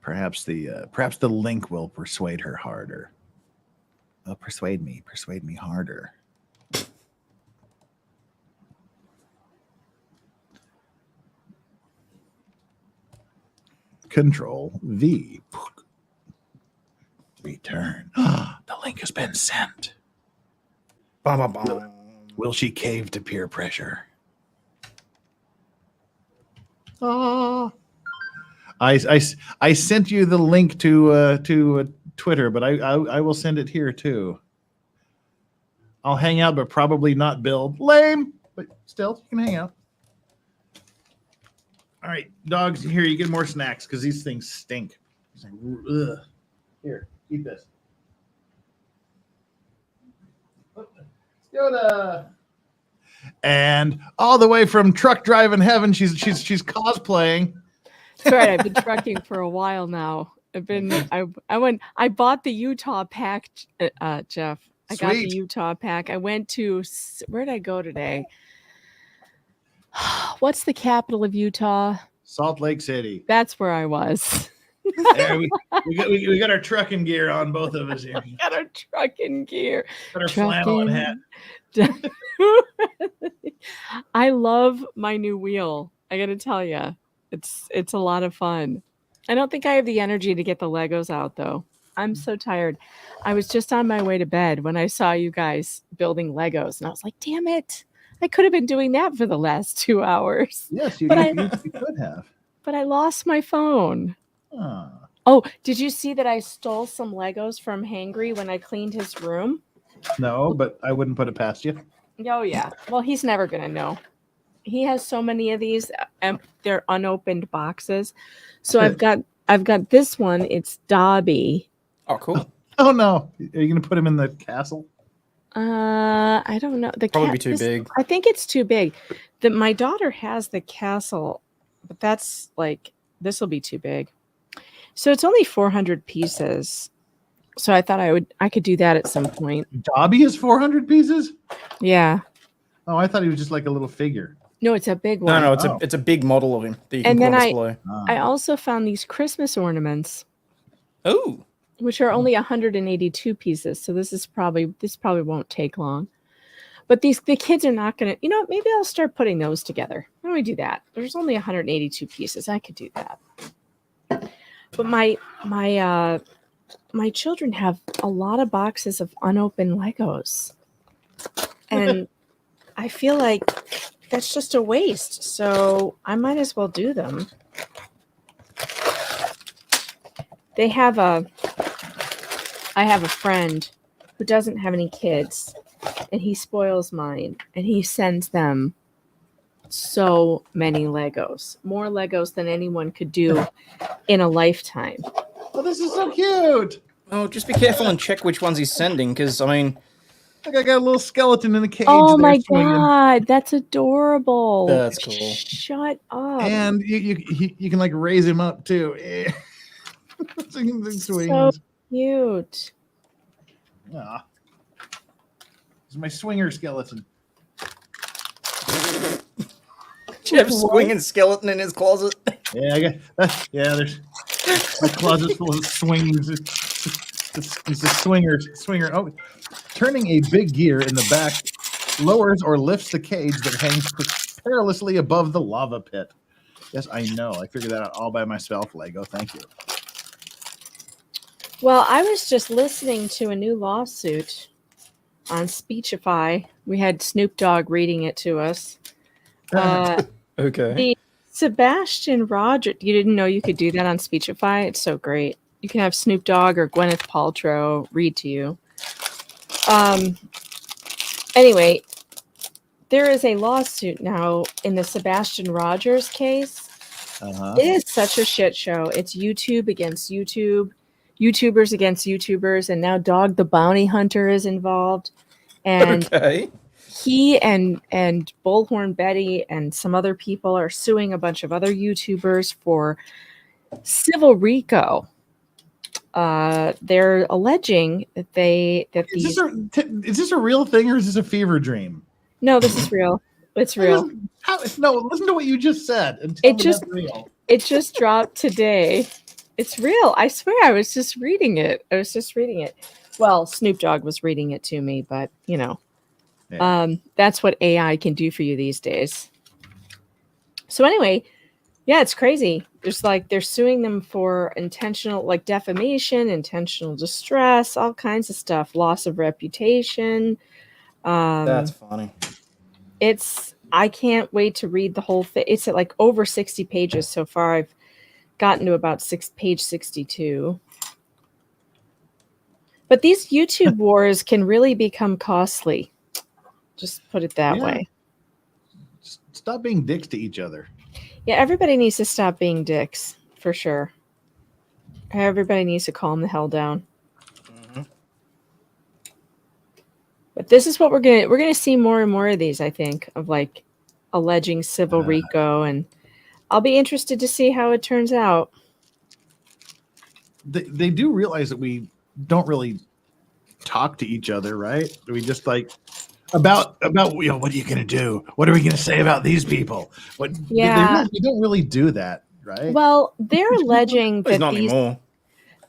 Perhaps the link will persuade her harder. Oh, persuade me harder. Control V. Return. The link has been sent. Bum, bum, bum. Will she cave to peer pressure? I sent you the link to Twitter, but I will send it here too. I'll hang out, but probably not build. Lame, but still, you can hang out. All right, dogs, here, you get more snacks because these things stink. It's like, ugh. Here, eat this. Yoda. And all the way from truck driving heaven, she's cosplaying. That's right. I've been trucking for a while now. I bought the Utah pack, Jeff. I got the Utah pack. I went to, where did I go today? What's the capital of Utah? Salt Lake City. That's where I was. There, we got our trucking gear on, both of us here. We got our trucking gear. Got our flannel and hat. I love my new wheel. I got to tell you, it's a lot of fun. I don't think I have the energy to get the Legos out, though. I'm so tired. I was just on my way to bed when I saw you guys building Legos, and I was like, damn it. I could have been doing that for the last 2 hours. Yes, you could have. But I lost my phone. Oh, did you see that I stole some Legos from Hangry when I cleaned his room? No, but I wouldn't put it past you. Oh yeah. Well, he's never gonna know. He has so many of these. They're unopened boxes. So I've got this one. It's Dobby. Oh, cool. Oh no, are you gonna put him in the castle? I don't know. The Probably be too big. I think it's too big. My daughter has the castle, but that's like this will be too big. So it's only 400 pieces. So I thought I could do that at some point. Dobby is 400 pieces. Yeah. Oh, I thought he was just like a little figure. No, it's a big one. No, Oh. it's a big model of him that you can And put on then display. I also found these Christmas ornaments, Oh, which are only 182 pieces. So this probably won't take long. But the kids are not gonna. You know, maybe I'll start putting those together. Why don't we do that? There's only 182 pieces. I could do that. But my children have a lot of boxes of unopened Legos, and I feel like that's just a waste. So I might as well do them. I have a friend who doesn't have any kids, and he spoils mine, and he sends them so many Legos, more Legos than anyone could do in a lifetime. Oh, this is so cute. oh, just be careful and check which ones he's sending, because I mean, Like I got a little skeleton in the cage. Oh there my swinging. god, that's adorable. That's cool. Shut up. And you can like raise him up too. Swings. So cute. Aw. It's my swinger skeleton. Jeff's swinging skeleton in his closet. Yeah, I got. Yeah, there's my closet's full of swings. It's a swinger. Oh, turning a big gear in the back lowers or lifts the cage that hangs perilously above the lava pit. Yes, I know. I figured that out all by myself, Lego. Thank you. Well, I was just listening to a new lawsuit on Speechify. We had Snoop Dogg reading it to us. Okay. The Sebastian Rogers, you didn't know you could do that on Speechify? It's so great. You can have Snoop Dogg or Gwyneth Paltrow read to you. Anyway, there is a lawsuit now in the Sebastian Rogers case. Uh-huh. It is such a shit show. It's YouTube against YouTube, YouTubers against YouTubers, and now Dog the Bounty Hunter is involved. And Okay. he and Bullhorn Betty and some other people are suing a bunch of other YouTubers for civil RICO. They're alleging that Is this a real thing or is this a fever dream? No, this is real. It's real. No, listen to what you just said. And tell It me just- that's real. It just dropped today. It's real. I swear I was just reading it. Well, Snoop Dogg was reading it to me, but you know, that's what AI can do for you these days. So anyway, yeah, it's crazy. They're suing them for intentional, like defamation, intentional distress, all kinds of stuff, loss of reputation. That's funny. I can't wait to read the whole thing. It's at like over 60 pages so far. I've gotten to about page 62. But these YouTube wars can really become costly. Just put it that way. Stop being dicks to each other. Yeah, everybody needs to stop being dicks, for sure. Everybody needs to calm the hell down. Mm-hmm. But this is what we're gonna see more and more of these, I think, of like alleging civil RICO, and I'll be interested to see how it turns out. They do realize that we don't really talk to each other, right? We just like about what are you gonna do? What are we gonna say about these people? Yeah. They don't really do that, right? Well, they're alleging Well, he's that not anymore.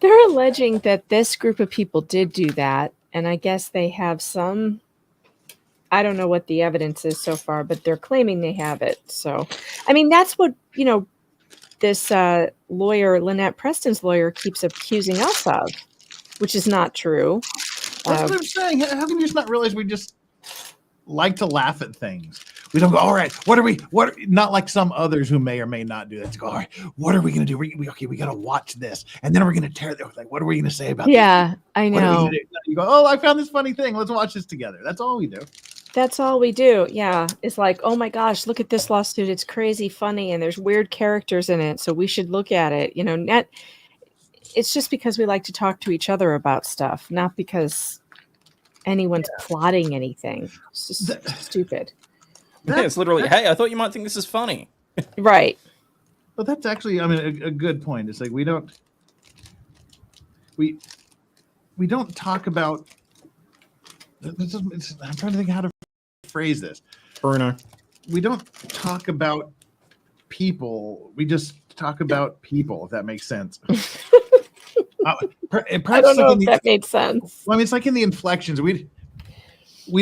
they're alleging that this group of people did do that, and I guess they have some. I don't know what the evidence is so far, but they're claiming they have it. So, I mean, that's what this lawyer, Lynette Preston's lawyer, keeps accusing us of, which is not true. That's what I'm saying. How can you just not realize we just like to laugh at things? We don't go, all right, not like some others who may or may not do that. To go, all right, what are we going to do? We got to watch this. And then we're going to tear it. Like, what are we going to say about this? Yeah, I What are we know. gonna do? You go, oh, I found this funny thing. Let's watch this together. That's all we do. That's all we do. Yeah. It's like, oh my gosh, look at this lawsuit. It's crazy funny and there's weird characters in it. So we should look at it. It's just because we like to talk to each other about stuff, not because anyone's plotting anything. It's just stupid. Yeah, it's literally, hey, I thought you might think this is funny. Right. But that's actually, I mean, a good point. It's like we don't talk about. I'm trying to think how to phrase this. Bruno. We don't talk about people. We just talk about people, if that makes sense. I don't know if that made sense. Well, I mean, it's like in the inflections. We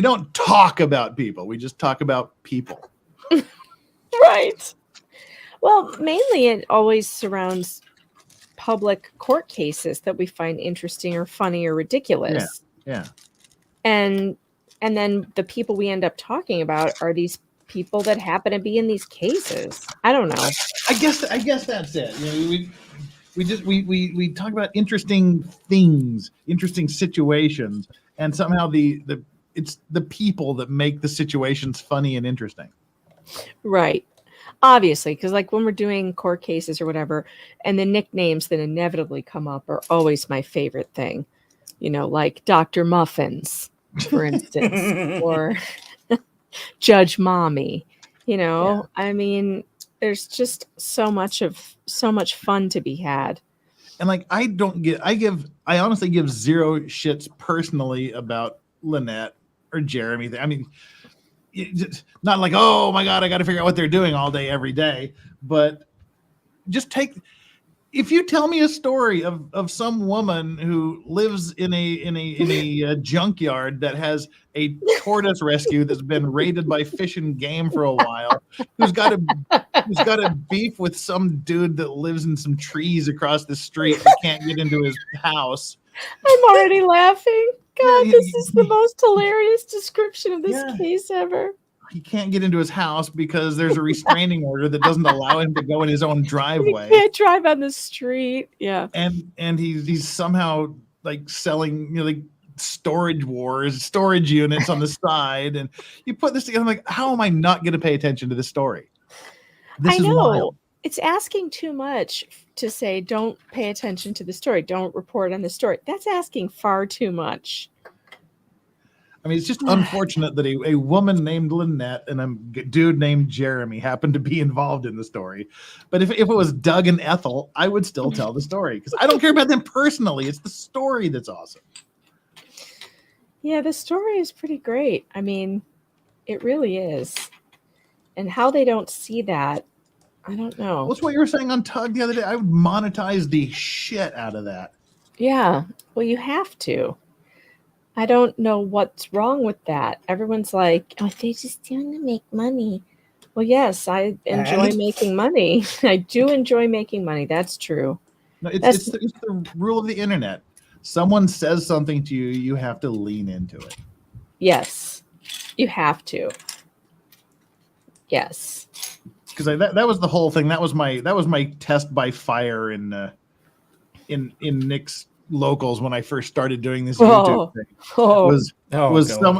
don't talk about people. We just talk about people. Right. Well, mainly it always surrounds public court cases that we find interesting or funny or ridiculous. Yeah. And then the people we end up talking about are these people that happen to be in these cases. I don't know. I guess that's it. We talk about interesting things, interesting situations, and somehow it's the people that make the situations funny and interesting. Right. Obviously, because like when we're doing court cases or whatever, and the nicknames that inevitably come up are always my favorite thing. Like Dr. Muffins, for instance, or Judge Mommy. I mean, there's just so much fun to be had. And like, I honestly give zero shits personally about Lynette or Jeremy. I mean, not like, oh my God, I got to figure out what they're doing all day, every day. But just if you tell me a story of some woman who lives in a junkyard that has a tortoise rescue that's been raided by Fish and Game for a while, who's got a beef with some dude that lives in some trees across the street and can't get into his house. I'm already laughing. God, this is the most hilarious description of this case ever. He can't get into his house because there's a restraining order that doesn't allow him to go in his own driveway. He can't drive on the street. Yeah. And he's somehow like selling, like storage units on the side. And you put this together, I'm like, how am I not going to pay attention to this story? This is wild. It's asking too much to say, don't pay attention to the story. Don't report on the story. That's asking far too much. I mean, it's just unfortunate that a woman named Lynette and a dude named Jeremy happened to be involved in the story. But if it was Doug and Ethel, I would still tell the story because I don't care about them personally. It's the story that's awesome. Yeah, the story is pretty great. I mean, it really is. And how they don't see that, I don't know. What's what you were saying on Tug the other day? I would monetize the shit out of that. Yeah, well, you have to. I don't know what's wrong with that. Everyone's like, oh, they just want to make money. Well, yes, I enjoy making money. I do enjoy making money. That's true. No, it's the rule of the internet. Someone says something to you, you have to lean into it. Yes, you have to. Yes. Because that was the whole thing. That was my test by fire in Nick's locals when I first started doing this YouTube thing. Was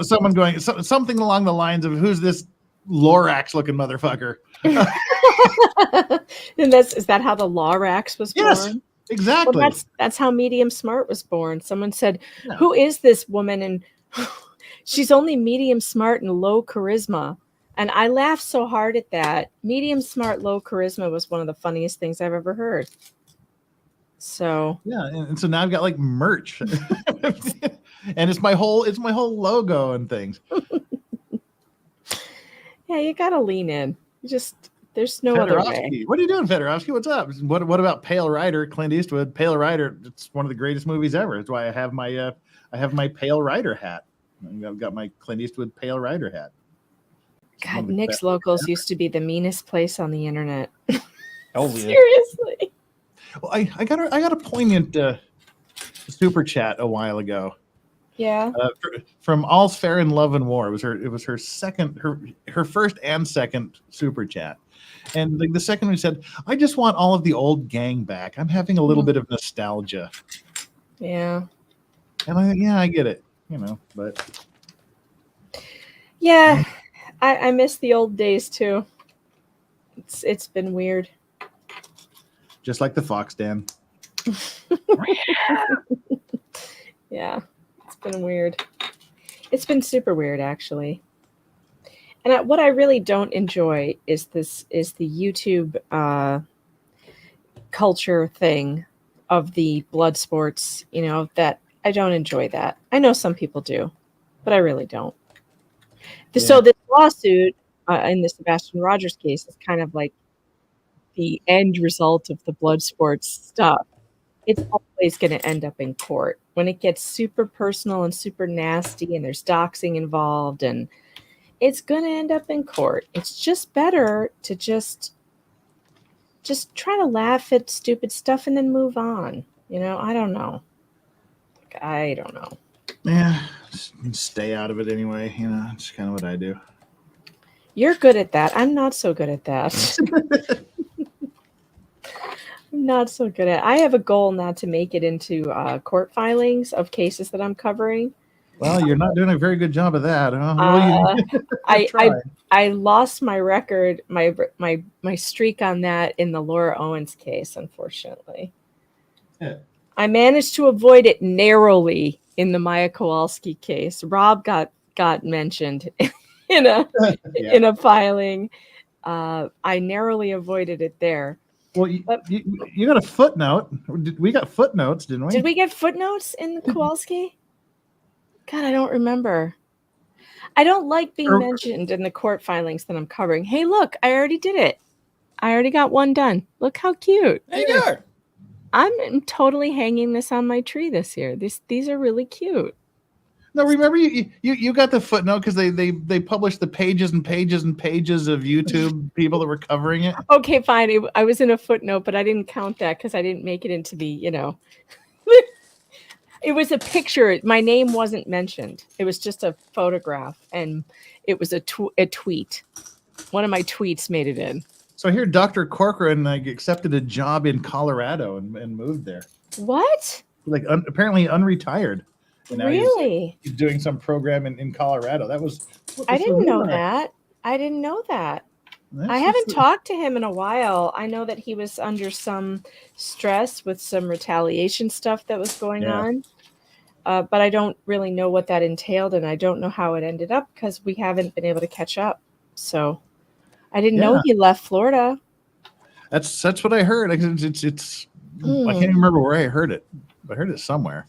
someone going something along the lines of, who's this Lorax looking motherfucker? And is that how the Lorax was born? Yes, exactly. Well, that's how Medium Smart was born. Someone said, who is this woman? And she's only medium smart and low charisma. And I laughed so hard at that. Medium smart, low charisma was one of the funniest things I've ever heard. So yeah, and so now I've got like merch, and it's my whole logo and things. Yeah, you gotta lean in. There's no other way. What are you doing, Fedorovsky? What's up? What about Pale Rider? Clint Eastwood, Pale Rider. It's one of the greatest movies ever. That's why I have my Pale Rider hat. I've got my Clint Eastwood Pale Rider hat. God, Nick's Locals used to be the meanest place on the internet. Oh, Seriously. Well, I got a poignant super chat a while ago. Yeah. From All's Fair in Love and War. It was her second, her first and second super chat. And the second one said, I just want all of the old gang back. I'm having a little bit of nostalgia. Yeah. And I think, yeah, I get it, but Yeah. I miss the old days too. It's been weird. just like the Fox Den. Yeah. It's been weird. It's been super weird, actually. And what I really don't enjoy is the YouTube culture thing of the blood sports, that I don't enjoy that. I know some people do, but I really don't. So this lawsuit in the Sebastian Rogers case is kind of like the end result of the blood sports stuff. It's always going to end up in court when it gets super personal and super nasty and there's doxing involved, and it's going to end up in court. It's just better to just try to laugh at stupid stuff and then move on. I don't know. I don't know. Yeah, stay out of it anyway. It's kind of what I do. You're good at that. I'm not so good at that. I'm not so good at it. I have a goal not to make it into court filings of cases that I'm covering. Well, you're not doing a very good job of that. Huh? I lost my record, my streak on that in the Laura Owens case, unfortunately. Yeah. I managed to avoid it narrowly in the Maya Kowalski case. Rob got mentioned in a filing. I narrowly avoided it there. Well, you got a footnote. We got footnotes, didn't we? Did we get footnotes in Kowalski? God, I don't remember. I don't like being mentioned in the court filings that I'm covering. Hey, look, I already did it. I already got one done. Look how cute. There you go. I'm totally hanging this on my tree this year. These are really cute. No, remember you got the footnote because they published the pages and pages and pages of YouTube people that were covering it. Okay, fine. I was in a footnote, but I didn't count that because I didn't make it into the, It was a picture. My name wasn't mentioned. It was just a photograph, and it was a tweet. One of my tweets made it in. So here, Dr. Corcoran accepted a job in Colorado and moved there. What? Apparently unretired. And now really? He's doing some program in Colorado. I didn't know that. I didn't know that. I haven't talked to him in a while. I know that he was under some stress with some retaliation stuff that was going on. But I don't really know what that entailed, and I don't know how it ended up because we haven't been able to catch up. So I didn't know he left Florida. That's what I heard. I can't even remember where I heard it. I heard it somewhere.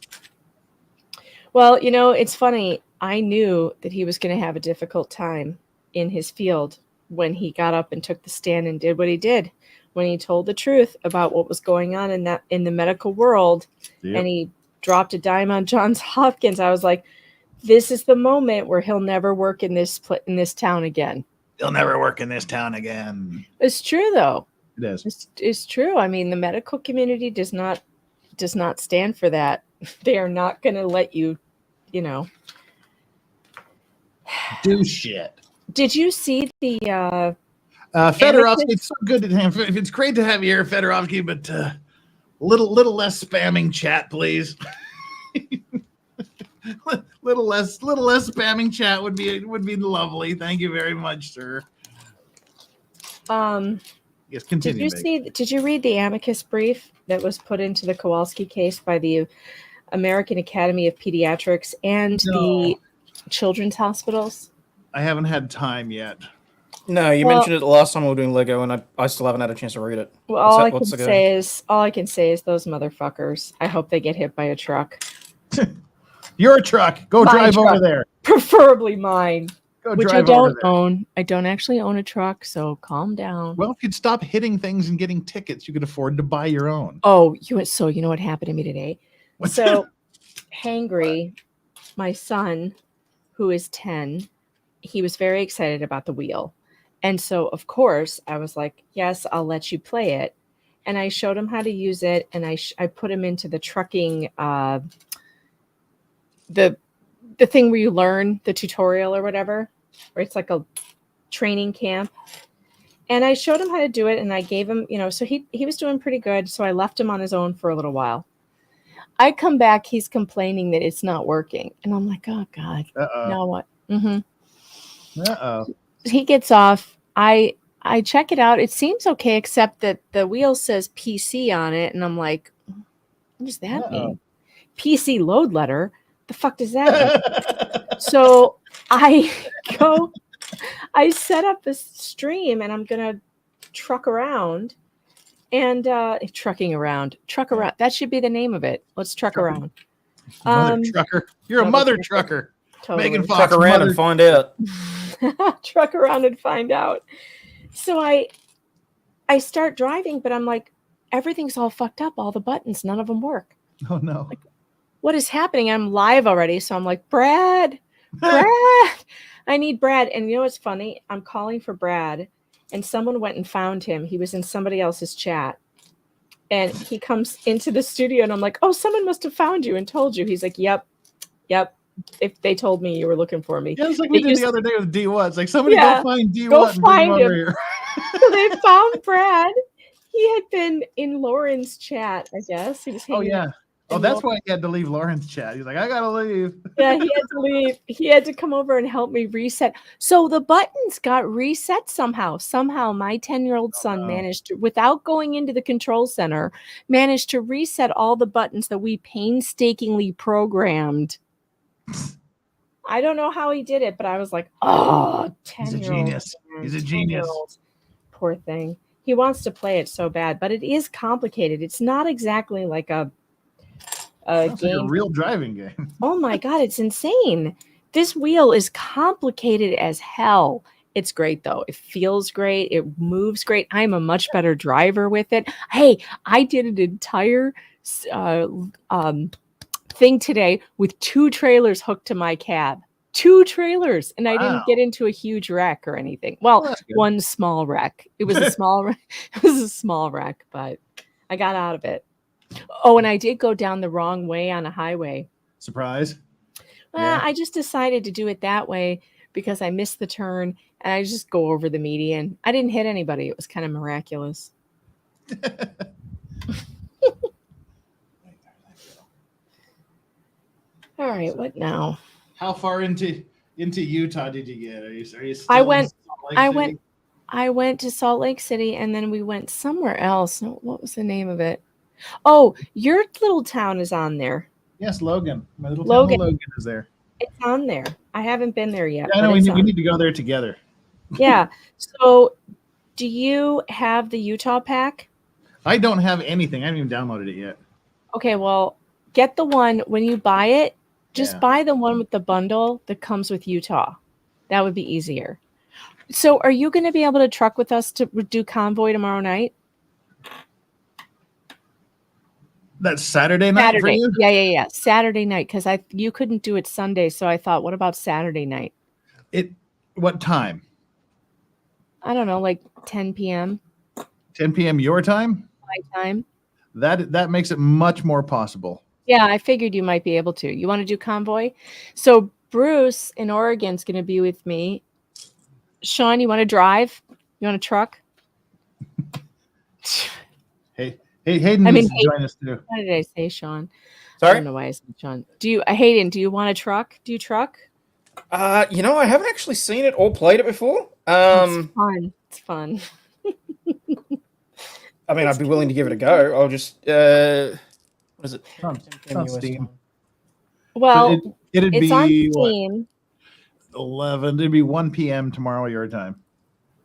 Well, it's funny. I knew that he was going to have a difficult time in his field when he got up and took the stand and did what he did. When he told the truth about what was going on in the medical world, and he dropped a dime on Johns Hopkins, I was like, this is the moment where he'll never work in this town again. He'll never work in this town again. It's true, though. It is. It's true. I mean, the medical community does not stand for that. They are not going to let you, do shit. Did you see the Fedorovsky? It's so good to have. It's great to have you here, Fedorovsky, but little less spamming chat, please. little less spamming chat would be lovely. Thank you very much, sir. Yes, continue. Did you read the amicus brief that was put into the Kowalski case by the American Academy of Pediatrics and the children's hospitals? I haven't had time yet. No, you mentioned it the last time we were doing Lego, and I still haven't had a chance to read it. Well, all I can say is those motherfuckers. I hope they get hit by a truck. Your truck. Go drive over there. Preferably mine. Which I don't own. I don't actually own a truck, so calm down. Well, if you'd stop hitting things and getting tickets, you could afford to buy your own. Oh, you know what happened to me today? So, Hangry, my son, who is 10, he was very excited about the wheel. And so, of course, I was like, yes, I'll let you play it. And I showed him how to use it, and I put him into the trucking, the the thing where you learn the tutorial or whatever, where it's like a training camp. And I showed him how to do it, and I gave him, so he was doing pretty good. So I left him on his own for a little while. I come back, he's complaining that it's not working. And I'm like, oh God, now what? He gets off. I check it out. It seems okay, except that the wheel says PC on it. And I'm like, what does that mean? PC load letter? The fuck does that mean? So I set up this stream, and I'm going to truck around. And truck around. That should be the name of it. Let's truck around. Mother trucker. You're a mother trucker. Totally. Megan Fox. Truck around and find out. Truck around and find out. So I start driving, but I'm like, everything's all fucked up. All the buttons, none of them work. Oh no. Like, what is happening? I'm live already. So I'm like, Brad, I need Brad. And you know what's funny? I'm calling for Brad, and someone went and found him. He was in somebody else's chat. And he comes into the studio, and I'm like, oh, someone must have found you and told you. He's like, yep. If they told me you were looking for me. Yeah, it's like we did the other day with D1. It's like, somebody Yeah, go find D1 go and bring him find over him. here. So they found Brad. He had been in Lauren's chat, I guess. He was hanging out. Oh, that's why he had to leave Lauren's chat. He's like, I gotta leave. Yeah, he had to leave. He had to come over and help me reset. So the buttons got reset somehow. Somehow my 10-year-old son managed to, without going into the control center, managed to reset all the buttons that we painstakingly programmed. I don't know how he did it, but I was like, oh, 10-year-old. He's a genius. He's a genius. Poor thing. He wants to play it so bad, but it is complicated. It's not exactly like a That's game. like a real driving game. Oh my God, it's insane. This wheel is complicated as hell. It's great though. It feels great. It moves great. I'm a much better driver with it. Hey, I did an entire thing today with 2 trailers hooked to my cab. 2 trailers, and I didn't get into a huge wreck or anything. Well, one small wreck. It was a small wreck. It was a small wreck, but I got out of it. Oh, and I did go down the wrong way on a highway. Surprise. Well, I just decided to do it that way because I missed the turn, and I just go over the median. I didn't hit anybody. It was kind of miraculous. All right, what now? How far into Utah did you get? Are you still I in went Salt Lake City? to Salt Lake City, and then we went somewhere else. What was the name of it? Oh, your little town is on there. Yes, Logan. My little Logan. town of Logan is there. It's on there. I haven't been there yet. Yeah, I know we need to go there together. Yeah. So, do you have the Utah pack? I don't have anything. I haven't even downloaded it yet. Okay, well, get the one when you buy it. Just buy the one with the bundle that comes with Utah. That would be easier. So, are you going to be able to truck with us to do convoy tomorrow night? That's Saturday night for you? Yeah. Saturday night, because you couldn't do it Sunday, so I thought, what about Saturday night? What time? I don't know, like 10 p.m. 10 p.m. your time? My time. That makes it much more possible. Yeah, I figured you might be able to. You want to do convoy? So Bruce in Oregon is going to be with me. Sean, you want to drive? You want to truck? Hey, Hayden needs to join us too. What did I say, Sean? Sorry? I don't know why I said Sean. Hayden, do you want to truck? Do you truck? I haven't actually seen it or played it before. It's fun. It's fun. I mean, I'd be willing to give it a go. I'll just what is it? It's on Steam. Well, So it'd it's be on Steam. 11. It'd be 1 p.m. tomorrow your time.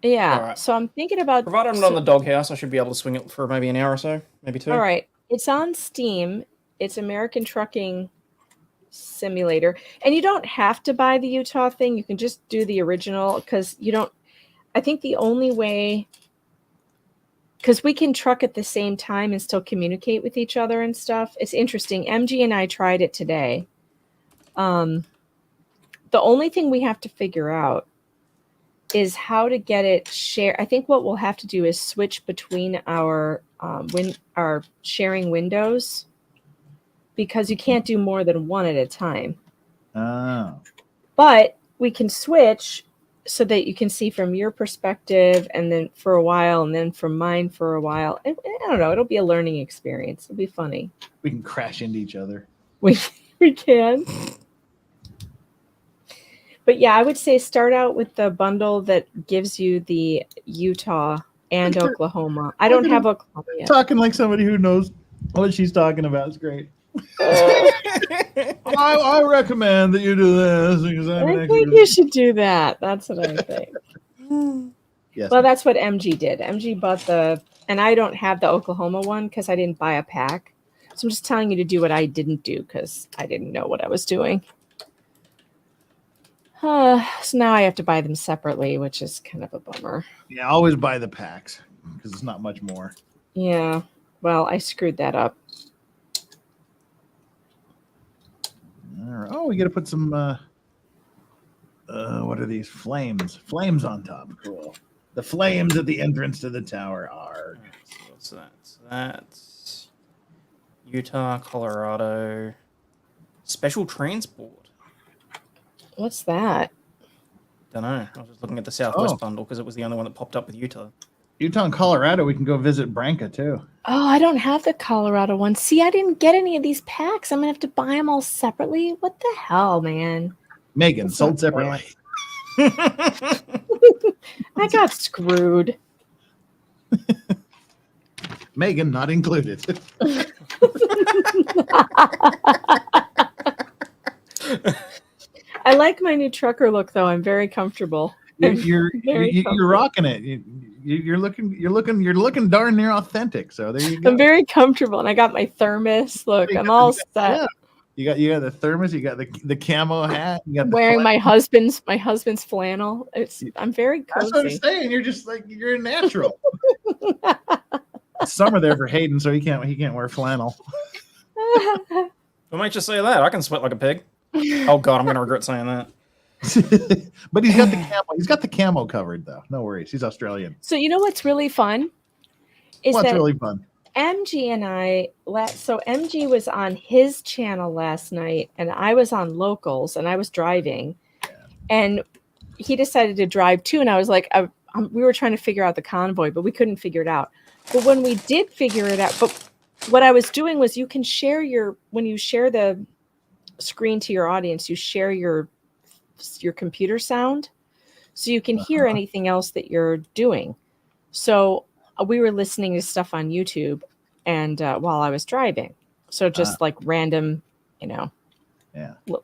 Yeah. All right. So I'm thinking about Provided I'm not in the doghouse, I should be able to swing it for maybe an hour or so, maybe 2. All right. It's on Steam. It's American Trucking Simulator. And you don't have to buy the Utah thing. You can just do the original because I think the only way, because we can truck at the same time and still communicate with each other and stuff. It's interesting. MG and I tried it today. The only thing we have to figure out is how to get it shared. I think what we'll have to do is switch between our sharing windows because you can't do more than one at a time. Oh. But we can switch so that you can see from your perspective and then for a while and then from mine for a while. I don't know. It'll be a learning experience. It'll be funny. We can crash into each other. We can. But yeah, I would say start out with the bundle that gives you the Utah and Oklahoma. I don't have Oklahoma yet. Talking like somebody who knows what she's talking about. It's great. I recommend that you do this because I think you should do that. That's what I think. Yes. Well, that's what MG did. MG bought and I don't have the Oklahoma one because I didn't buy a pack. So I'm just telling you to do what I didn't do because I didn't know what I was doing. So now I have to buy them separately, which is kind of a bummer. Yeah, always buy the packs because it's not much more. Yeah. Well, I screwed that up. All right. Oh, we got to put some. What are these flames? Flames on top. Cool. The flames at the entrance to the tower are. So what's that? So that's Utah, Colorado. Special transport. What's that? Don't know. I was just looking at the Southwest bundle because it was the only one that popped up with Utah. Utah and Colorado. We can go visit Branca too. Oh, I don't have the Colorado one. See, I didn't get any of these packs. I'm going to have to buy them all separately. What the hell, man? Megan, That's sold not separately. I got screwed. Megan, not included. I like my new trucker look, though. I'm very comfortable. You're Very rocking it. You're looking darn near authentic. So there you go. I'm very comfortable, and I got my thermos. Look, I'm all set. Yeah. You got the thermos. You got the camo hat. You got the Wearing flannel. my husband's flannel. I'm very That's what I'm cozy. saying. You're just like you're natural. It's summer there for Hayden, so he can't wear flannel. What makes you say that? I can sweat like a pig. Oh God, I'm gonna regret saying that. But he's got the camo. He's got the camo covered though. No worries. He's Australian. So you know what's really fun is What's that really fun? MG and I. So MG was on his channel last night, and I was on Locals, and I was driving, and he decided to drive too. And I was like, we were trying to figure out the convoy, but we couldn't figure it out. But when we did figure it out, but what I was doing was you can share when you share the screen to your audience, you share your computer sound so you can hear anything else that you're doing. So we were listening to stuff on YouTube and while I was driving. So just like random,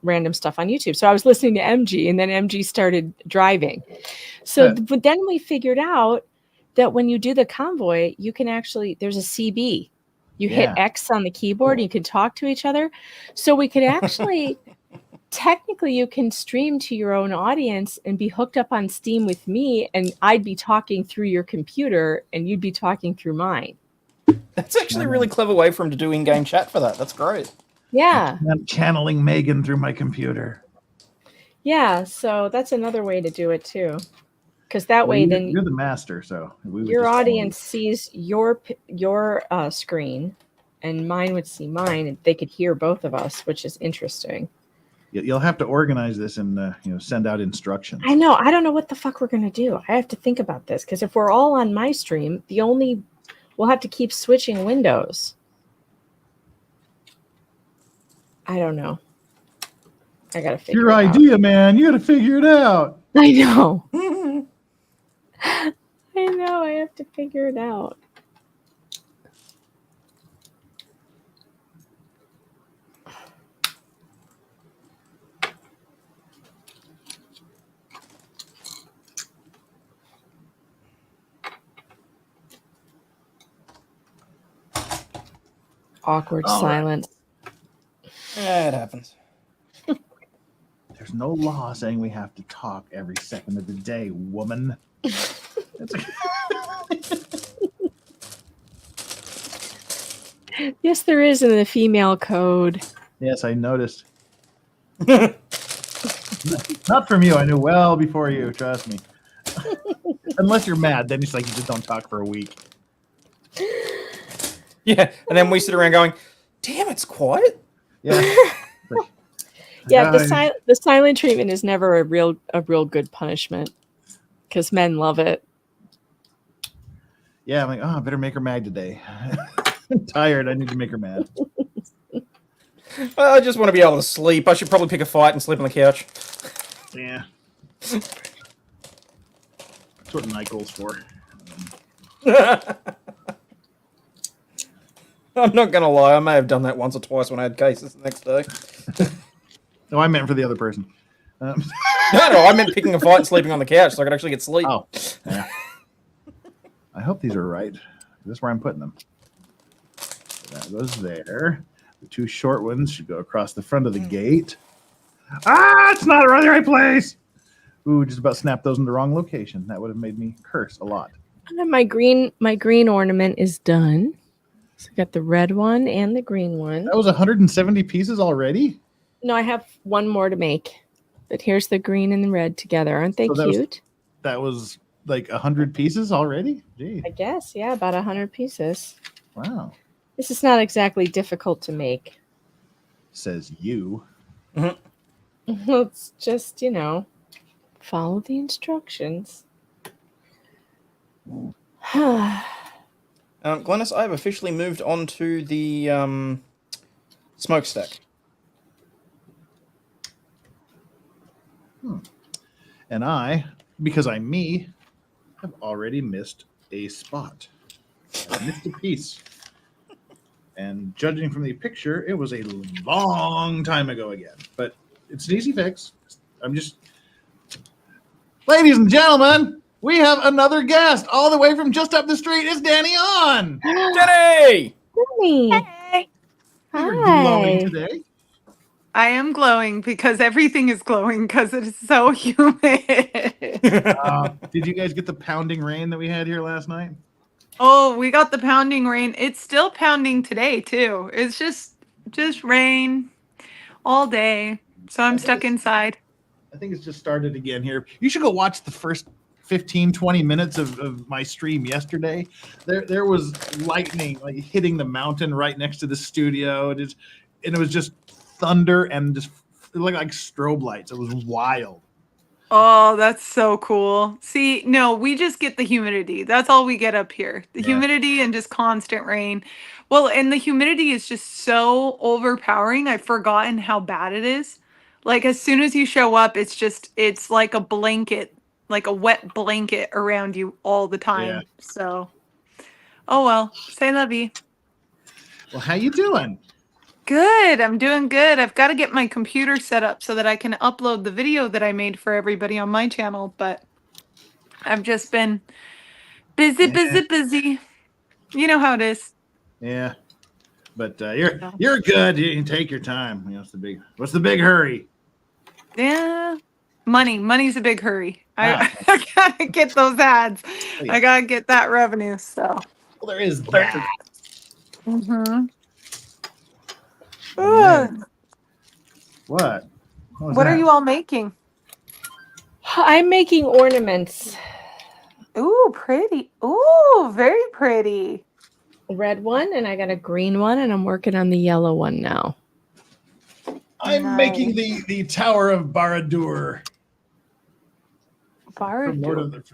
random stuff on YouTube. So I was listening to MG and then MG started driving. So but then we figured out that when you do the convoy, you can actually, there's a CB. You hit X on the keyboard, and you can talk to each other. So we could actually, technically, you can stream to your own audience and be hooked up on Steam with me, and I'd be talking through your computer, and you'd be talking through mine. That's actually a really clever way for him to do in-game chat for that. That's great. Yeah. I'm channeling Megan through my computer. Yeah, so that's another way to do it too. Because that way, then you're the master, so your audience sees your screen, and mine would see mine, and they could hear both of us, which is interesting. You'll have to organize this and send out instructions. I know. I don't know what the fuck we're gonna do. I have to think about this because if we're all on my stream, we'll have to keep switching windows. I don't know. I gotta figure your it out. idea, man. You gotta figure it out. I know. I know. I have to figure it out. Awkward silence. Yeah, it happens. There's no law saying we have to talk every second of the day, woman. Yes, there is in the female code. Yes, I noticed. Not from you. I knew well before you. Trust me. Unless you're mad, then it's like you just don't talk for a week. Yeah, and then we sit around going, "Damn, it's quiet." Yeah. Yeah, the silent treatment is never a real good punishment because men love it. Yeah, I'm like, oh, I better make her mad today. I'm tired. I need to make her mad. Well, I just want to be able to sleep. I should probably pick a fight and sleep on the couch. Yeah. That's what NyQuil's for. I'm not going to lie. I may have done that once or twice when I had cases the next day. No, I meant for the other person. No, I meant picking a fight and sleeping on the couch so I could actually get sleep. Oh. Yeah. I hope these are right. This is where I'm putting them. So that goes there. The two short ones should go across the front of the gate. Ah, it's not the right place. Ooh, just about snapped those in the wrong location. That would have made me curse a lot. And my green ornament is done. So I got the red one and the green one. That was 170 pieces already? No, I have one more to make. But here's the green and the red together. Aren't they cute? That was like 100 pieces already? Gee. I guess, yeah, about 100 pieces. Wow. This is not exactly difficult to make. Says you. It's just, follow the instructions. Glennis, I have officially moved on to the smokestack. And I, because I'm me, have already missed a spot. I missed a piece. And judging from the picture, it was a long time ago again. But it's an easy fix. Ladies and gentlemen, we have another guest all the way from just up the street. It's Danny on. Danny! Danny! Hey, You're Hi. glowing today. I am glowing because everything is glowing because it is so humid. Did you guys get the pounding rain that we had here last night? Oh, we got the pounding rain. It's still pounding today too. It's just rain all day. So I'm stuck inside. I think it's just started again here. You should go watch the first 15, 20 minutes of my stream yesterday. There was lightning like hitting the mountain right next to the studio. And it was just thunder and just it looked like strobe lights. It was wild. Oh, that's so cool. See, no, we just get the humidity. That's all we get up here. The Yeah. humidity and just constant rain. Well, and the humidity is just so overpowering. I've forgotten how bad it is. Like as soon as you show up, it's like a blanket, like a wet blanket around you all the time. Yeah. So, oh well, say la vie. Well, how you doing? Good. I'm doing good. I've got to get my computer set up so that I can upload the video that I made for everybody on my channel, but I've just been busy. You know how it is. Yeah. But you're good. You can take your time. What's the big hurry? Yeah. Money's a big hurry. Ah. I gotta get those ads. yeah. I gotta get that revenue. So. Well, there is that. Mm-hmm. What? What are you all making? I'm making ornaments. Ooh, pretty. Ooh, very pretty. Red one, and I got a green one, and I'm working on the yellow one now. I'm making the Tower of Barad-dûr. From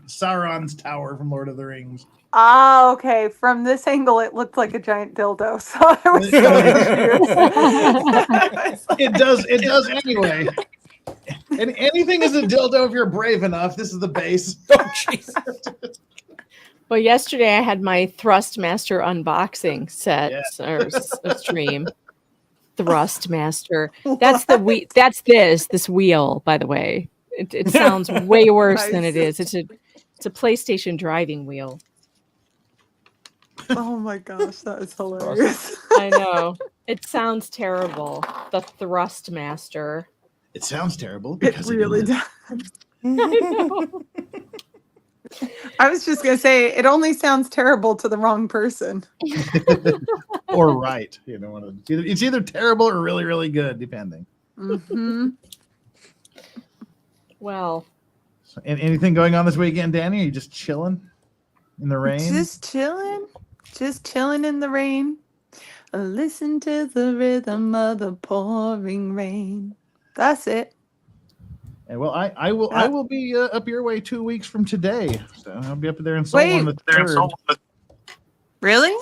Sauron's Tower from Lord of the Rings. Ah, okay. From this angle, it looked like a giant dildo. So I was so confused. It does anyway. And anything is a dildo if you're brave enough. This is the base. Oh, Jesus. Well, yesterday I had my Thrustmaster unboxing set or stream. Thrustmaster. That's this wheel, by the way. It sounds way worse than it is. It's a PlayStation driving wheel. Oh my gosh, that is hilarious. I know. It sounds terrible. The Thrustmaster. It sounds terrible. It really does. I know. I was just going to say, it only sounds terrible to the wrong person. Or right. It's either terrible or really, really good, depending. Mm-hmm. Well. So, anything going on this weekend, Danny? Are you just chilling in the rain? Just chilling in the rain. Listen to the rhythm of the pouring rain. That's it. And well, I will be up your way 2 weeks from today. So I'll be up there in Seoul on the Wait. 3rd. Really?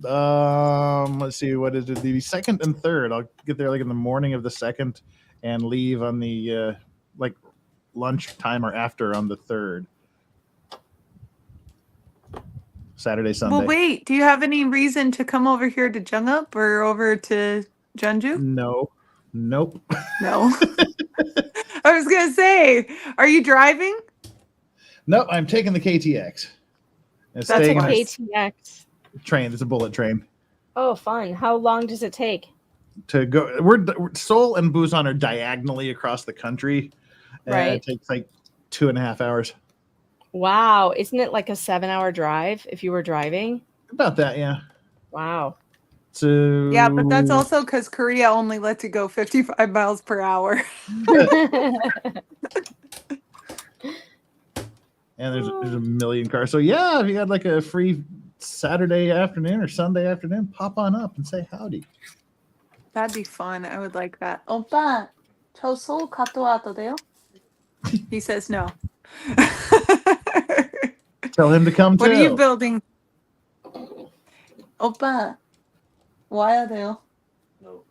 Let's see, what is it? The 2nd and 3rd. I'll get there like in the morning of the 2nd and leave on the like lunchtime or after on the 3rd. Saturday, Sunday. Well, wait. Do you have any reason to come over here to Jeongeuk or over to Jeonju? No. Nope. No. I was gonna say, are you driving? No, I'm taking the KTX. It's That's staying in why. a KTX. train. It's a bullet train. Oh, fun. How long does it take? To go, we're Seoul and Busan are diagonally across the country. And Right. it takes like 2.5 hours. Wow. Isn't it like a 7-hour drive if you were driving? About that, yeah. Wow. So Yeah, but that's also because Korea only lets you go 55 miles per hour. and there's a million cars. So yeah, if you had like a free Saturday afternoon or Sunday afternoon, pop on up and say howdy. That'd be fun. I would like that. 오빠, 저 서울 갔다 와도 돼요? He says no. Tell him to come What too. are you building? 오빠, 와야 돼요? No.